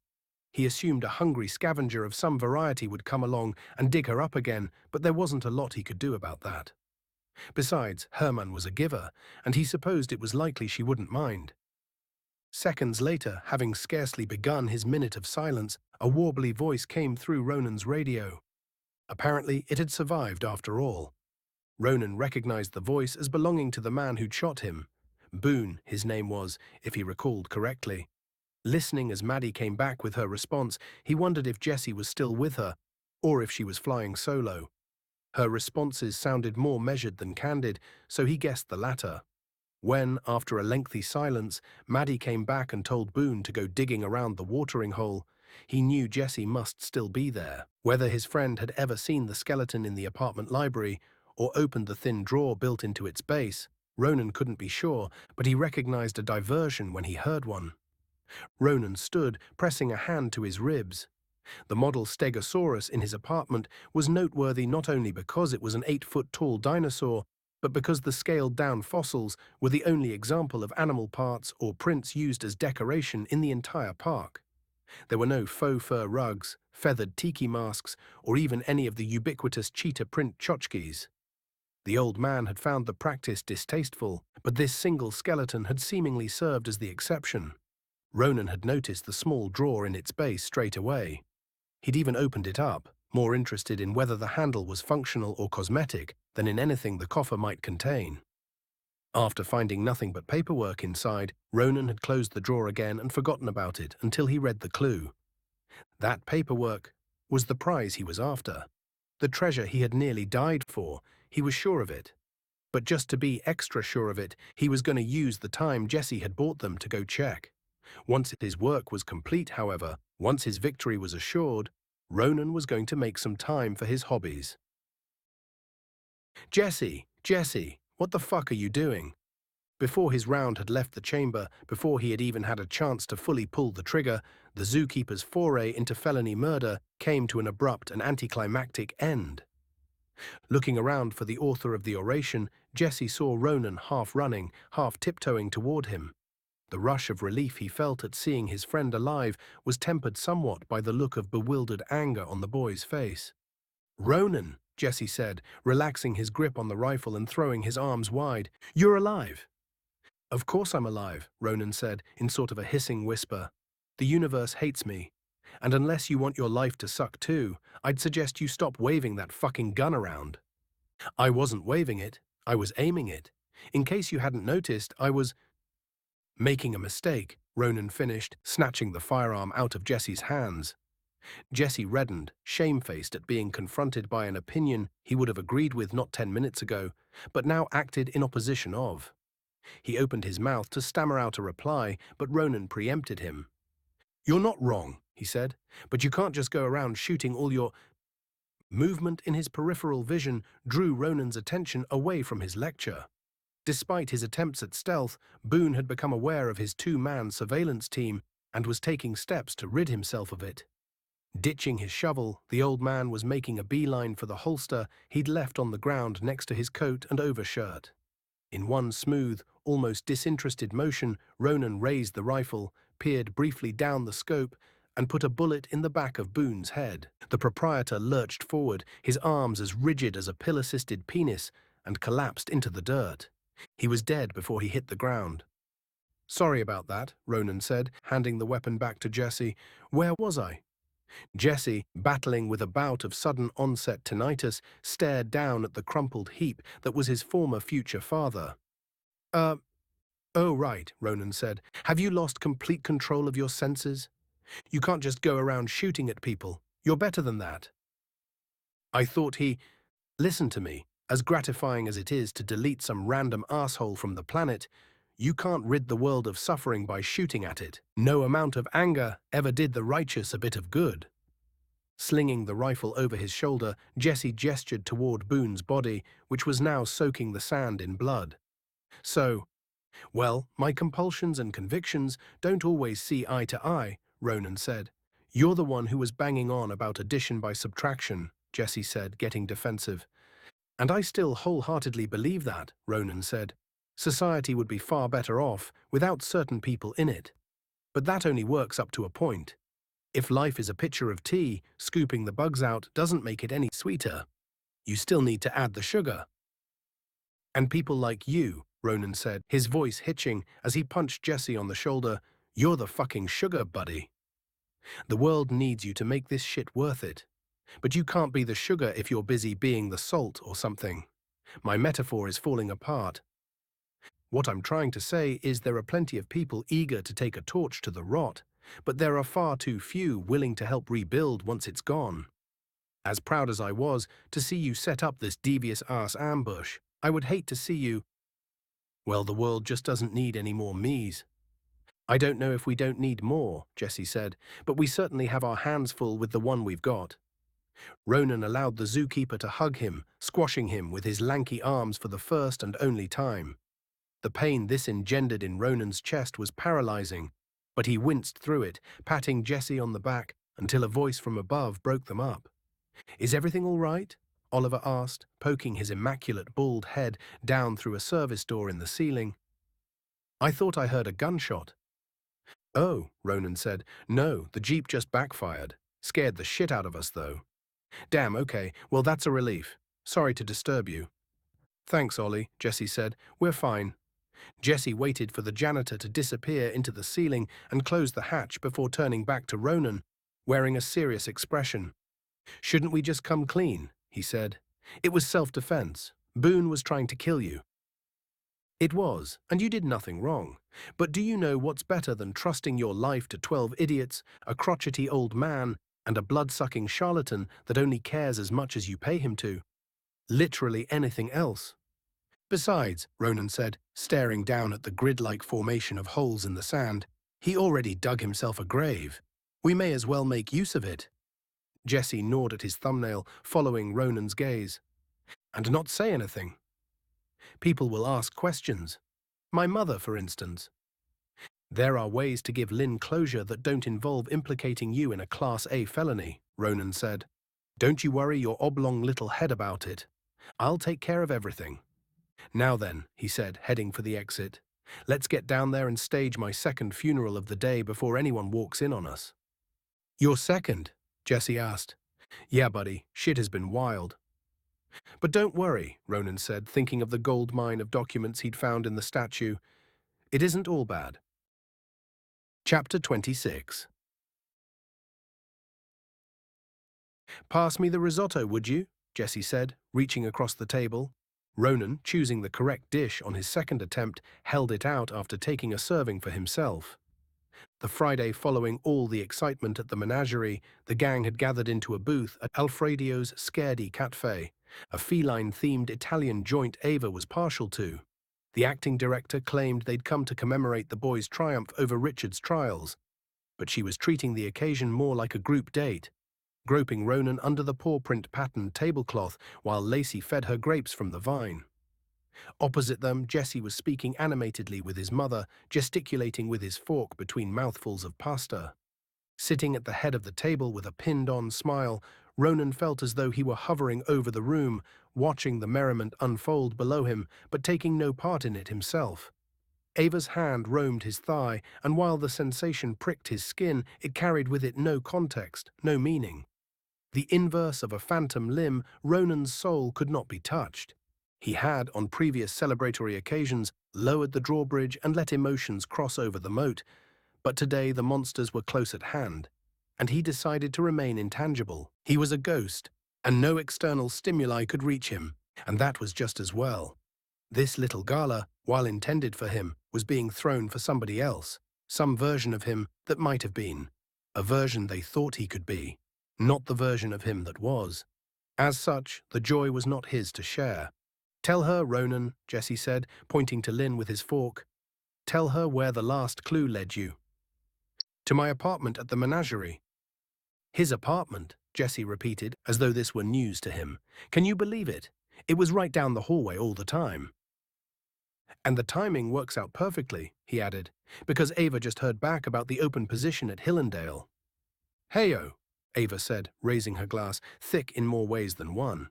He assumed a hungry scavenger of some variety would come along and dig her up again, but there wasn't a lot he could do about that. Besides, Herman was a giver, and he supposed it was likely she wouldn't mind. Seconds later, having scarcely begun his minute of silence, a warbly voice came through Ronan's radio. Apparently, it had survived after all. Ronan recognized the voice as belonging to the man who'd shot him. Boone, his name was, if he recalled correctly. Listening as Maddie came back with her response, he wondered if Jessie was still with her, or if she was flying solo. Her responses sounded more measured than candid, so he guessed the latter. When, after a lengthy silence, Maddie came back and told Boone to go digging around the watering hole, He knew Jesse must still be there. Whether his friend had ever seen the skeleton in the apartment library or opened the thin drawer built into its base, Ronan couldn't be sure, but he recognized a diversion when he heard one. Ronan stood, pressing a hand to his ribs. The model Stegosaurus in his apartment was noteworthy not only because it was an 8-foot-tall dinosaur, but because the scaled-down fossils were the only example of animal parts or prints used as decoration in the entire park. There were no faux fur rugs, feathered tiki masks, or even any of the ubiquitous cheetah print tchotchkes. The old man had found the practice distasteful, but this single skeleton had seemingly served as the exception. Ronan had noticed the small drawer in its base straight away. He'd even opened it up, more interested in whether the handle was functional or cosmetic than in anything the coffer might contain. After finding nothing but paperwork inside, Ronan had closed the drawer again and forgotten about it until he read the clue. That paperwork was the prize he was after. The treasure he had nearly died for, he was sure of it. But just to be extra sure of it, he was going to use the time Jesse had bought them to go check. Once his work was complete, however, once his victory was assured, Ronan was going to make some time for his hobbies. Jesse, what the fuck are you doing? Before his round had left the chamber, before he had even had a chance to fully pull the trigger, the zookeeper's foray into felony murder came to an abrupt and anticlimactic end. Looking around for the author of the oration, Jesse saw Ronan half running, half tiptoeing toward him. The rush of relief he felt at seeing his friend alive was tempered somewhat by the look of bewildered anger on the boy's face. "Ronan," Jesse said, relaxing his grip on the rifle and throwing his arms wide, "you're alive." "Of course I'm alive," Ronan said, in sort of a hissing whisper. "The universe hates me. And unless you want your life to suck too, I'd suggest you stop waving that fucking gun around." "I wasn't waving it. I was aiming it. In case you hadn't noticed, I was—" "Making a mistake," Ronan finished, snatching the firearm out of Jesse's hands. Jesse reddened, shamefaced at being confronted by an opinion he would have agreed with not 10 minutes ago, but now acted in opposition of. He opened his mouth to stammer out a reply, but Ronan preempted him. "You're not wrong," he said, "but you can't just go around shooting all your—" Movement in his peripheral vision drew Ronan's attention away from his lecture. Despite his attempts at stealth, Boone had become aware of his 2-man surveillance team and was taking steps to rid himself of it. Ditching his shovel, the old man was making a beeline for the holster he'd left on the ground next to his coat and overshirt. In one smooth, almost disinterested motion, Ronan raised the rifle, peered briefly down the scope, and put a bullet in the back of Boone's head. The proprietor lurched forward, his arms as rigid as a pill-assisted penis, and collapsed into the dirt. He was dead before he hit the ground. "Sorry about that," Ronan said, handing the weapon back to Jesse. "Where was I?" Jesse, battling with a bout of sudden onset tinnitus, stared down at the crumpled heap that was his former future father. Oh right," Ronan said. "Have you lost complete control of your senses? You can't just go around shooting at people. You're better than that." "I thought he—" "Listen to me. As gratifying as it is to delete some random asshole from the planet, you can't rid the world of suffering by shooting at it. No amount of anger ever did the righteous a bit of good." Slinging the rifle over his shoulder, Jesse gestured toward Boone's body, which was now soaking the sand in blood. "So, well, my compulsions and convictions don't always see eye to eye," Ronan said. "You're the one who was banging on about addition by subtraction," Jesse said, getting defensive. "And I still wholeheartedly believe that," Ronan said. "Society would be far better off without certain people in it. But that only works up to a point. If life is a pitcher of tea, scooping the bugs out doesn't make it any sweeter. You still need to add the sugar." "And people like you," Ronan said, his voice hitching as he punched Jesse on the shoulder, "you're the fucking sugar, buddy. The world needs you to make this shit worth it. But you can't be the sugar if you're busy being the salt or something. My metaphor is falling apart. What I'm trying to say is there are plenty of people eager to take a torch to the rot, but there are far too few willing to help rebuild once it's gone. As proud as I was to see you set up this devious-ass ambush, I would hate to see you— Well, the world just doesn't need any more me's." I don't know if we don't need more, Jessie said, but we certainly have our hands full with the one we've got. Ronan allowed the zookeeper to hug him, squashing him with his lanky arms for the first and only time. The pain this engendered in Ronan's chest was paralyzing, but he winced through it, patting Jessie on the back until a voice from above broke them up. Is everything all right? Oliver asked, poking his immaculate bald head down through a service door in the ceiling. I thought I heard a gunshot. Oh, Ronan said. No, the jeep just backfired. Scared the shit out of us, though. Damn, okay, well that's a relief. Sorry to disturb you. Thanks, Ollie, Jessie said. We're fine. Jessie waited for the janitor to disappear into the ceiling and closed the hatch before turning back to Ronan, wearing a serious expression. Shouldn't we just come clean? He said. It was self-defense. Boone was trying to kill you. It was, and you did nothing wrong. But do you know what's better than trusting your life to 12 idiots, a crotchety old man, and a blood-sucking charlatan that only cares as much as you pay him to? Literally anything else. Besides, Ronan said, staring down at the grid-like formation of holes in the sand, he already dug himself a grave. We may as well make use of it. Jessie gnawed at his thumbnail, following Ronan's gaze. And not say anything. People will ask questions. My mother, for instance. There are ways to give Lynn closure that don't involve implicating you in a Class A felony, Ronan said. Don't you worry your oblong little head about it. I'll take care of everything. Now then, he said, heading for the exit. Let's get down there and stage my second funeral of the day before anyone walks in on us. Your second? Jessie asked. Yeah, buddy, shit has been wild. But don't worry, Ronan said, thinking of the gold mine of documents he'd found in the statue. It isn't all bad. Chapter 26. Pass me the risotto, would you? Jessie said, reaching across the table. Ronan, choosing the correct dish on his second attempt, held it out after taking a serving for himself. The Friday following all the excitement at the menagerie, the gang had gathered into a booth at Alfredio's Scaredy Cafe, a feline-themed Italian joint Ava was partial to. The acting director claimed they'd come to commemorate the boy's triumph over Richard's trials, but she was treating the occasion more like a group date, groping Ronan under the paw-print patterned tablecloth while Lacey fed her grapes from the vine. Opposite them, Jessie was speaking animatedly with his mother, gesticulating with his fork between mouthfuls of pasta. Sitting at the head of the table with a pinned-on smile, Ronan felt as though he were hovering over the room, watching the merriment unfold below him, but taking no part in it himself. Ava's hand roamed his thigh, and while the sensation pricked his skin, it carried with it no context, no meaning. The inverse of a phantom limb, Ronan's soul could not be touched. He had, on previous celebratory occasions, lowered the drawbridge and let emotions cross over the moat, but today the monsters were close at hand, and he decided to remain intangible. He was a ghost, and no external stimuli could reach him, and that was just as well. This little gala, while intended for him, was being thrown for somebody else, some version of him that might have been, a version they thought he could be, not the version of him that was. As such, the joy was not his to share. Tell her, Ronan, Jessie said, pointing to Lynn with his fork. Tell her where the last clue led you. To my apartment at the menagerie. His apartment, Jessie repeated, as though this were news to him. Can you believe it? It was right down the hallway all the time. And the timing works out perfectly, he added, because Ava just heard back about the open position at Hillendale. Heyo, Ava said, raising her glass, thick in more ways than one.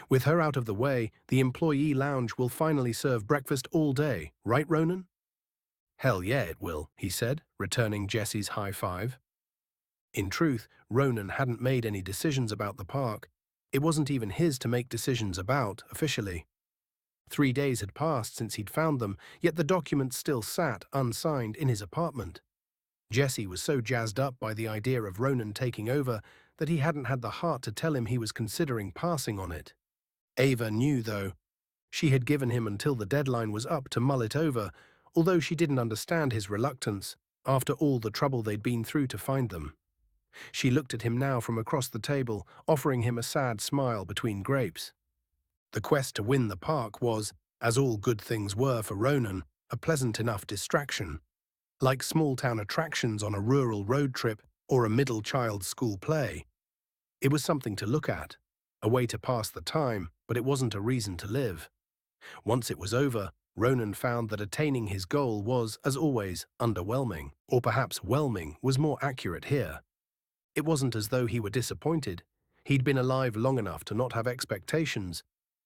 With her out of the way, the employee lounge will finally serve breakfast all day, right, Ronan? Hell yeah, it will, he said, returning Jessie's high five. In truth, Ronan hadn't made any decisions about the park. It wasn't even his to make decisions about, officially. 3 days had passed since he'd found them, yet the documents still sat, unsigned, in his apartment. Jessie was so jazzed up by the idea of Ronan taking over that he hadn't had the heart to tell him he was considering passing on it. Ava knew, though. She had given him until the deadline was up to mull it over, although she didn't understand his reluctance, after all the trouble they'd been through to find them. She looked at him now from across the table, offering him a sad smile between grapes. The quest to win the park was, as all good things were for Ronan, a pleasant enough distraction. like small-town attractions on a rural road trip or a middle child's school play. It was something to look at, a way to pass the time, but it wasn't a reason to live. Once it was over, Ronan found that attaining his goal was, as always, underwhelming, or perhaps whelming was more accurate here. It wasn't as though he were disappointed. He'd been alive long enough to not have expectations.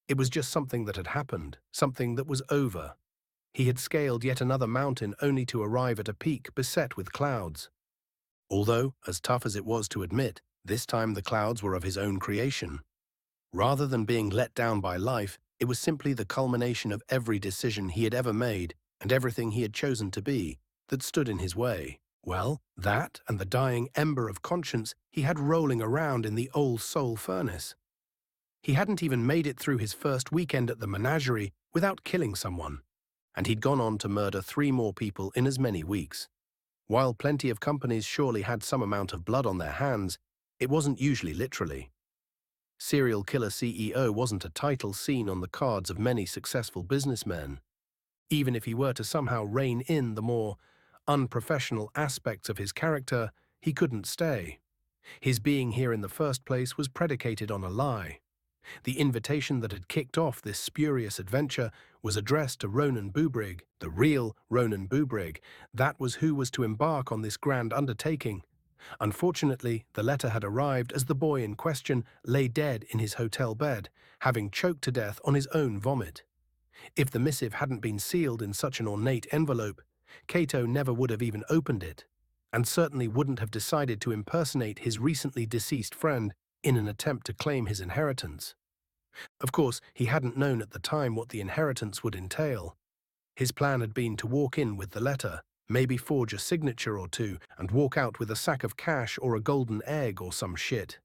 It was just something that had happened, something that was over. He had scaled yet another mountain only to arrive at a peak beset with clouds. Although, as tough as it was to admit, this time the clouds were of his own creation. Rather than being let down by life, it was simply the culmination of every decision he had ever made and everything he had chosen to be that stood in his way. Well, that and the dying ember of conscience he had rolling around in the old soul furnace. He hadn't even made it through his first weekend at the menagerie without killing someone, and he'd gone on to murder 3 more people in as many weeks. While plenty of companies surely had some amount of blood on their hands, it wasn't usually literally. Serial killer CEO wasn't a title seen on the cards of many successful businessmen. Even if he were to somehow rein in the more unprofessional aspects of his character, he couldn't stay. His being here in the first place was predicated on a lie. The invitation that had kicked off this spurious adventure was addressed to Ronan Bubrig, the real Ronan Bubrig. That was who was to embark on this grand undertaking. Unfortunately, the letter had arrived as the boy in question lay dead in his hotel bed, having choked to death on his own vomit. If the missive hadn't been sealed in such an ornate envelope, Cato never would have even opened it, and certainly wouldn't have decided to impersonate his recently deceased friend in an attempt to claim his inheritance. Of course, he hadn't known at the time what the inheritance would entail. His plan had been to walk in with the letter, maybe forge a signature or two, and walk out with a sack of cash or a golden egg or some shit.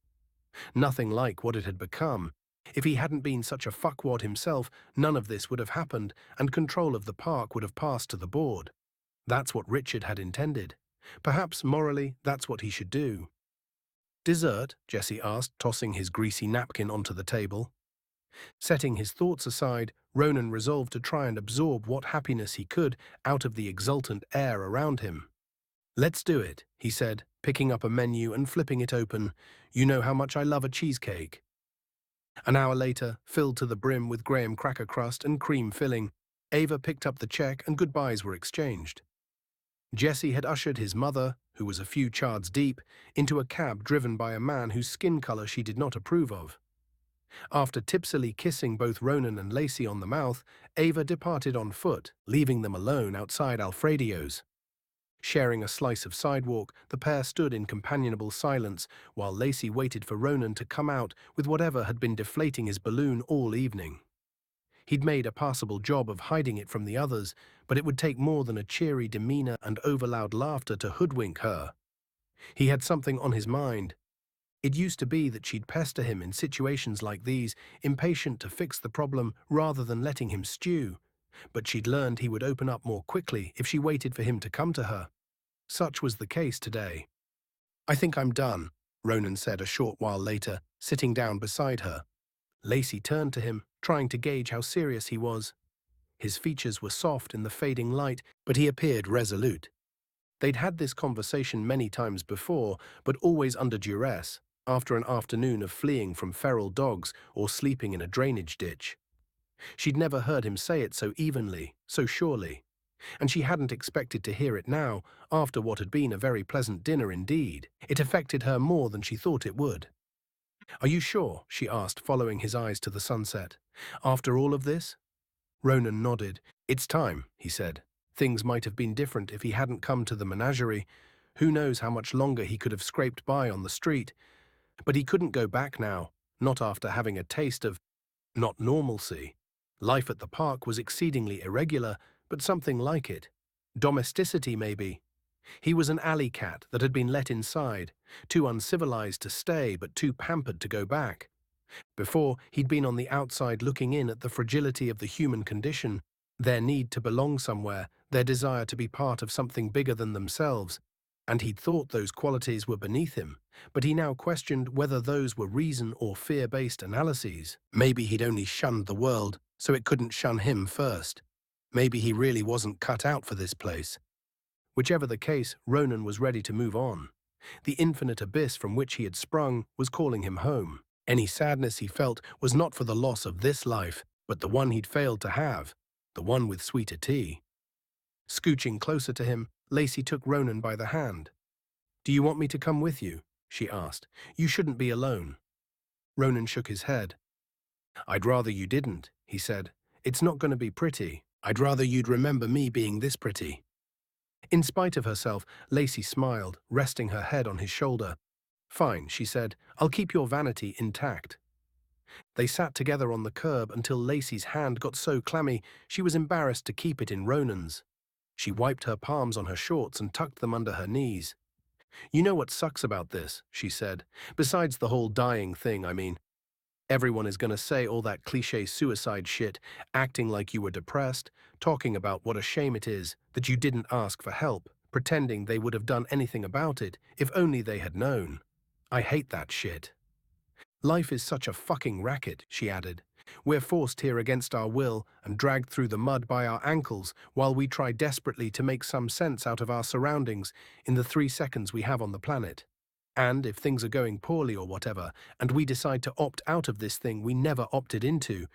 Nothing like what it had become. If he hadn't been such a fuckwad himself, none of this would have happened, and control of the park would have passed to the board. That's what Richard had intended. Perhaps, morally, that's what he should do. "Dessert?" Jesse asked, tossing his greasy napkin onto the table. Setting his thoughts aside, Ronan resolved to try and absorb what happiness he could out of the exultant air around him. "Let's do it," he said, picking up a menu and flipping it open. "You know how much I love a cheesecake." An hour later, filled to the brim with graham cracker crust and cream filling, Ava picked up the check and goodbyes were exchanged. Jesse had ushered his mother, who was a few chards deep, into a cab driven by a man whose skin color she did not approve of. After tipsily kissing both Ronan and Lacey on the mouth, Ava departed on foot, leaving them alone outside Alfredio's. Sharing a slice of sidewalk, the pair stood in companionable silence while Lacey waited for Ronan to come out with whatever had been deflating his balloon all evening. He'd made a passable job of hiding it from the others, but it would take more than a cheery demeanor and overloud laughter to hoodwink her. He had something on his mind. It used to be that she'd pester him in situations like these, impatient to fix the problem rather than letting him stew. But she'd learned he would open up more quickly if she waited for him to come to her. Such was the case today. "I think I'm done," Ronan said a short while later, sitting down beside her. Lacey turned to him, trying to gauge how serious he was. His features were soft in the fading light, but he appeared resolute. They'd had this conversation many times before, but always under duress, after an afternoon of fleeing from feral dogs or sleeping in a drainage ditch. She'd never heard him say it so evenly, so surely, and she hadn't expected to hear it now, after what had been a very pleasant dinner indeed. It affected her more than she thought it would. "Are you sure?" she asked, following his eyes to the sunset. "After all of this?" Ronan nodded. "It's time," he said. Things might have been different if he hadn't come to the menagerie. Who knows how much longer he could have scraped by on the street. But he couldn't go back now, not after having a taste of not normalcy. Life at the park was exceedingly irregular, but something like it. Domesticity, maybe. He was an alley cat that had been let inside, too uncivilized to stay but too pampered to go back. Before, he'd been on the outside looking in at the fragility of the human condition, their need to belong somewhere, their desire to be part of something bigger than themselves, and he'd thought those qualities were beneath him, but he now questioned whether those were reason or fear-based analyses. Maybe he'd only shunned the world, so it couldn't shun him first. Maybe he really wasn't cut out for this place. Whichever the case, Ronan was ready to move on. The infinite abyss from which he had sprung was calling him home. Any sadness he felt was not for the loss of this life, but the one he'd failed to have, the one with sweeter tea. Scooching closer to him, Lacey took Ronan by the hand. "Do you want me to come with you?" she asked. "You shouldn't be alone." Ronan shook his head. "I'd rather you didn't," he said. "It's not going to be pretty. I'd rather you'd remember me being this pretty." In spite of herself, Lacey smiled, resting her head on his shoulder. "Fine," she said. "I'll keep your vanity intact." They sat together on the curb until Lacey's hand got so clammy she was embarrassed to keep it in Ronan's. She wiped her palms on her shorts and tucked them under her knees. "You know what sucks about this," she said. "Besides the whole dying thing, I mean. Everyone is going to say all that cliché suicide shit, acting like you were depressed, talking about what a shame it is that you didn't ask for help, pretending they would have done anything about it if only they had known. I hate that shit. Life is such a fucking racket," she added. "We're forced here against our will and dragged through the mud by our ankles while we try desperately to make some sense out of our surroundings in the 3 seconds we have on the planet. And if things are going poorly or whatever, and we decide to opt out of this thing we never opted into,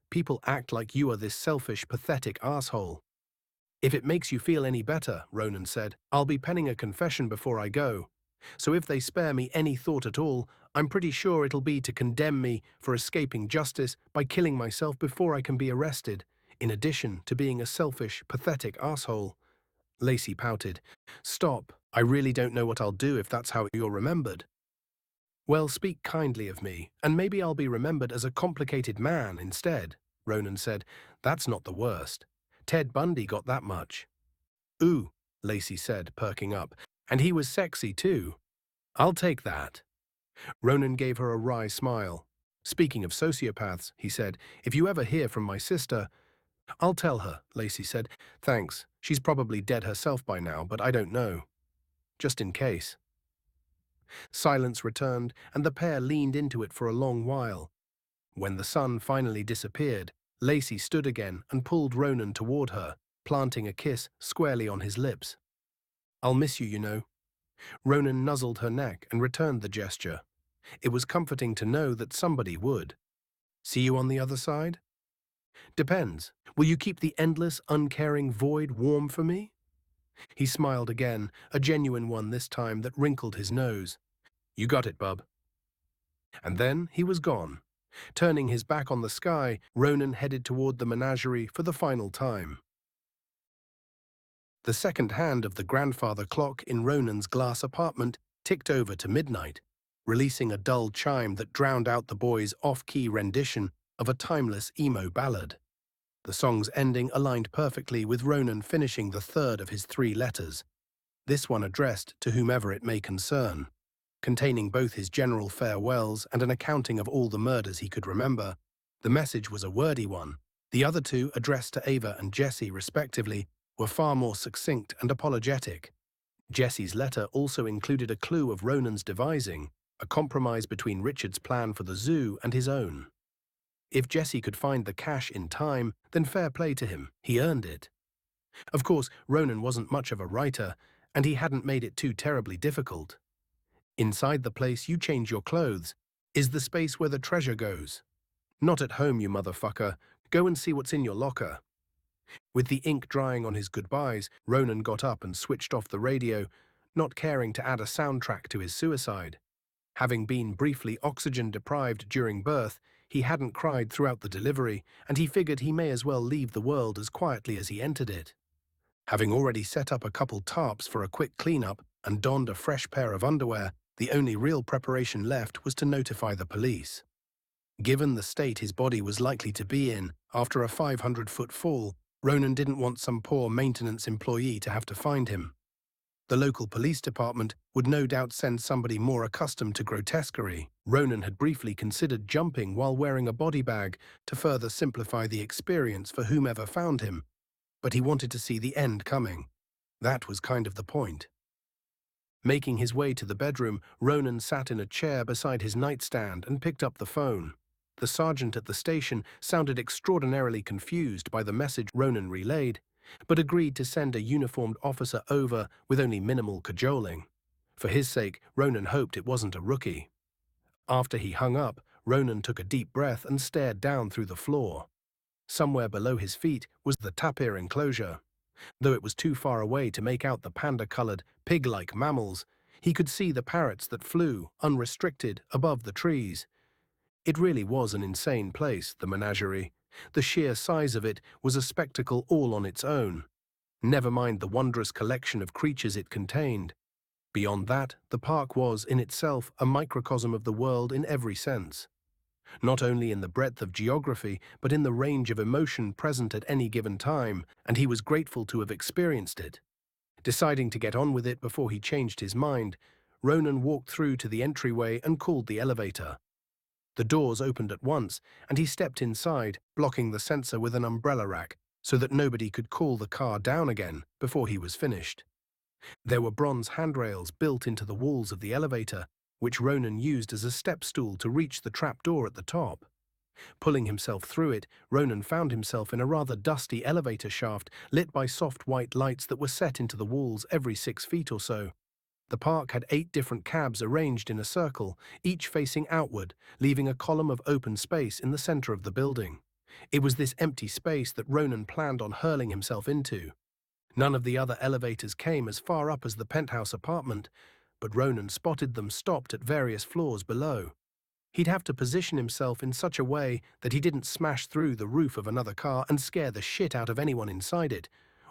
people act like you are this selfish, pathetic asshole." "If it makes you feel any better," Ronan said, "I'll be penning a confession before I go. So if they spare me any thought at all, I'm pretty sure it'll be to condemn me for escaping justice by killing myself before I can be arrested, in addition to being a selfish, pathetic asshole." Lacey pouted. "Stop. I really don't know what I'll do if that's how you're remembered." "Well, speak kindly of me, and maybe I'll be remembered as a complicated man instead," Ronan said. "That's not the worst. Ted Bundy got that much." "Ooh," Lacey said, perking up. "And he was sexy too." "I'll take that." Ronan gave her a wry smile. "Speaking of sociopaths," he said, "if you ever hear from my sister—" "I'll tell her," Lacey said. "Thanks. She's probably dead herself by now, but I don't know. Just in case." Silence returned, and the pair leaned into it for a long while. When the sun finally disappeared, Lacey stood again and pulled Ronan toward her, planting a kiss squarely on his lips. "I'll miss you, you know." Ronan nuzzled her neck and returned the gesture. It was comforting to know that somebody would. "See you on the other side?" "Depends. Will you keep the endless, uncaring void warm for me?" He smiled again, a genuine one this time that wrinkled his nose. "You got it, bub." And then he was gone. Turning his back on the sky, Ronan headed toward the menagerie for the final time. The second hand of the grandfather clock in Ronan's glass apartment ticked over to midnight, releasing a dull chime that drowned out the boy's off-key rendition of a timeless emo ballad. The song's ending aligned perfectly with Ronan finishing the third of his 3 letters, this one addressed to whomever it may concern. Containing both his general farewells and an accounting of all the murders he could remember, the message was a wordy one. The other 2, addressed to Ava and Jesse respectively, were far more succinct and apologetic. Jesse's letter also included a clue of Ronan's devising, a compromise between Richard's plan for the zoo and his own. If Jesse could find the cash in time, then fair play to him, he earned it. Of course, Ronan wasn't much of a writer, and he hadn't made it too terribly difficult. "Inside the place you change your clothes is the space where the treasure goes. Not at home, you motherfucker. Go and see what's in your locker." With the ink drying on his goodbyes, Ronan got up and switched off the radio, not caring to add a soundtrack to his suicide. Having been briefly oxygen-deprived during birth, he hadn't cried throughout the delivery, and he figured he may as well leave the world as quietly as he entered it. Having already set up a couple tarps for a quick cleanup and donned a fresh pair of underwear, the only real preparation left was to notify the police. Given the state his body was likely to be in after a 500-foot fall, Ronan didn't want some poor maintenance employee to have to find him. The local police department would no doubt send somebody more accustomed to grotesquerie. Ronan had briefly considered jumping while wearing a body bag to further simplify the experience for whomever found him, but he wanted to see the end coming. That was kind of the point. Making his way to the bedroom, Ronan sat in a chair beside his nightstand and picked up the phone. The sergeant at the station sounded extraordinarily confused by the message Ronan relayed. but agreed to send a uniformed officer over with only minimal cajoling. For his sake, Ronan hoped it wasn't a rookie. After he hung up, Ronan took a deep breath and stared down through the floor. Somewhere below his feet was the tapir enclosure. Though it was too far away to make out the panda-colored, pig-like mammals, he could see the parrots that flew, unrestricted, above the trees. It really was an insane place, the menagerie. The sheer size of it was a spectacle all on its own. Never mind the wondrous collection of creatures it contained. Beyond that, the park was, in itself, a microcosm of the world in every sense. Not only in the breadth of geography, but in the range of emotion present at any given time, and he was grateful to have experienced it. Deciding to get on with it before he changed his mind, Ronan walked through to the entryway and called the elevator. The doors opened at once, and he stepped inside, blocking the sensor with an umbrella rack, so that nobody could cool the car down again before he was finished. There were bronze handrails built into the walls of the elevator, which Ronan used as a step stool to reach the trapdoor at the top. Pulling himself through it, Ronan found himself in a rather dusty elevator shaft lit by soft white lights that were set into the walls every 6 feet or so. The park had 8 different cabs arranged in a circle, each facing outward, leaving a column of open space in the center of the building. It was this empty space that Ronan planned on hurling himself into. None of the other elevators came as far up as the penthouse apartment, but Ronan spotted them stopped at various floors below. He'd have to position himself in such a way that he didn't smash through the roof of another car and scare the shit out of anyone inside it,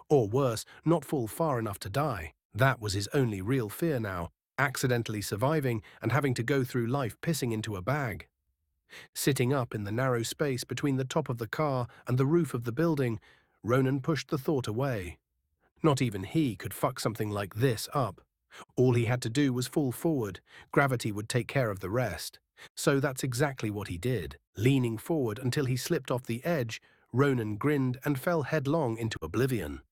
or worse, not fall far enough to die. That was his only real fear now, accidentally surviving and having to go through life pissing into a bag. Sitting up in the narrow space between the top of the car and the roof of the building, Ronan pushed the thought away. Not even he could fuck something like this up. All he had to do was fall forward. Gravity would take care of the rest. So that's exactly what he did. Leaning forward until he slipped off the edge, Ronan grinned and fell headlong into oblivion.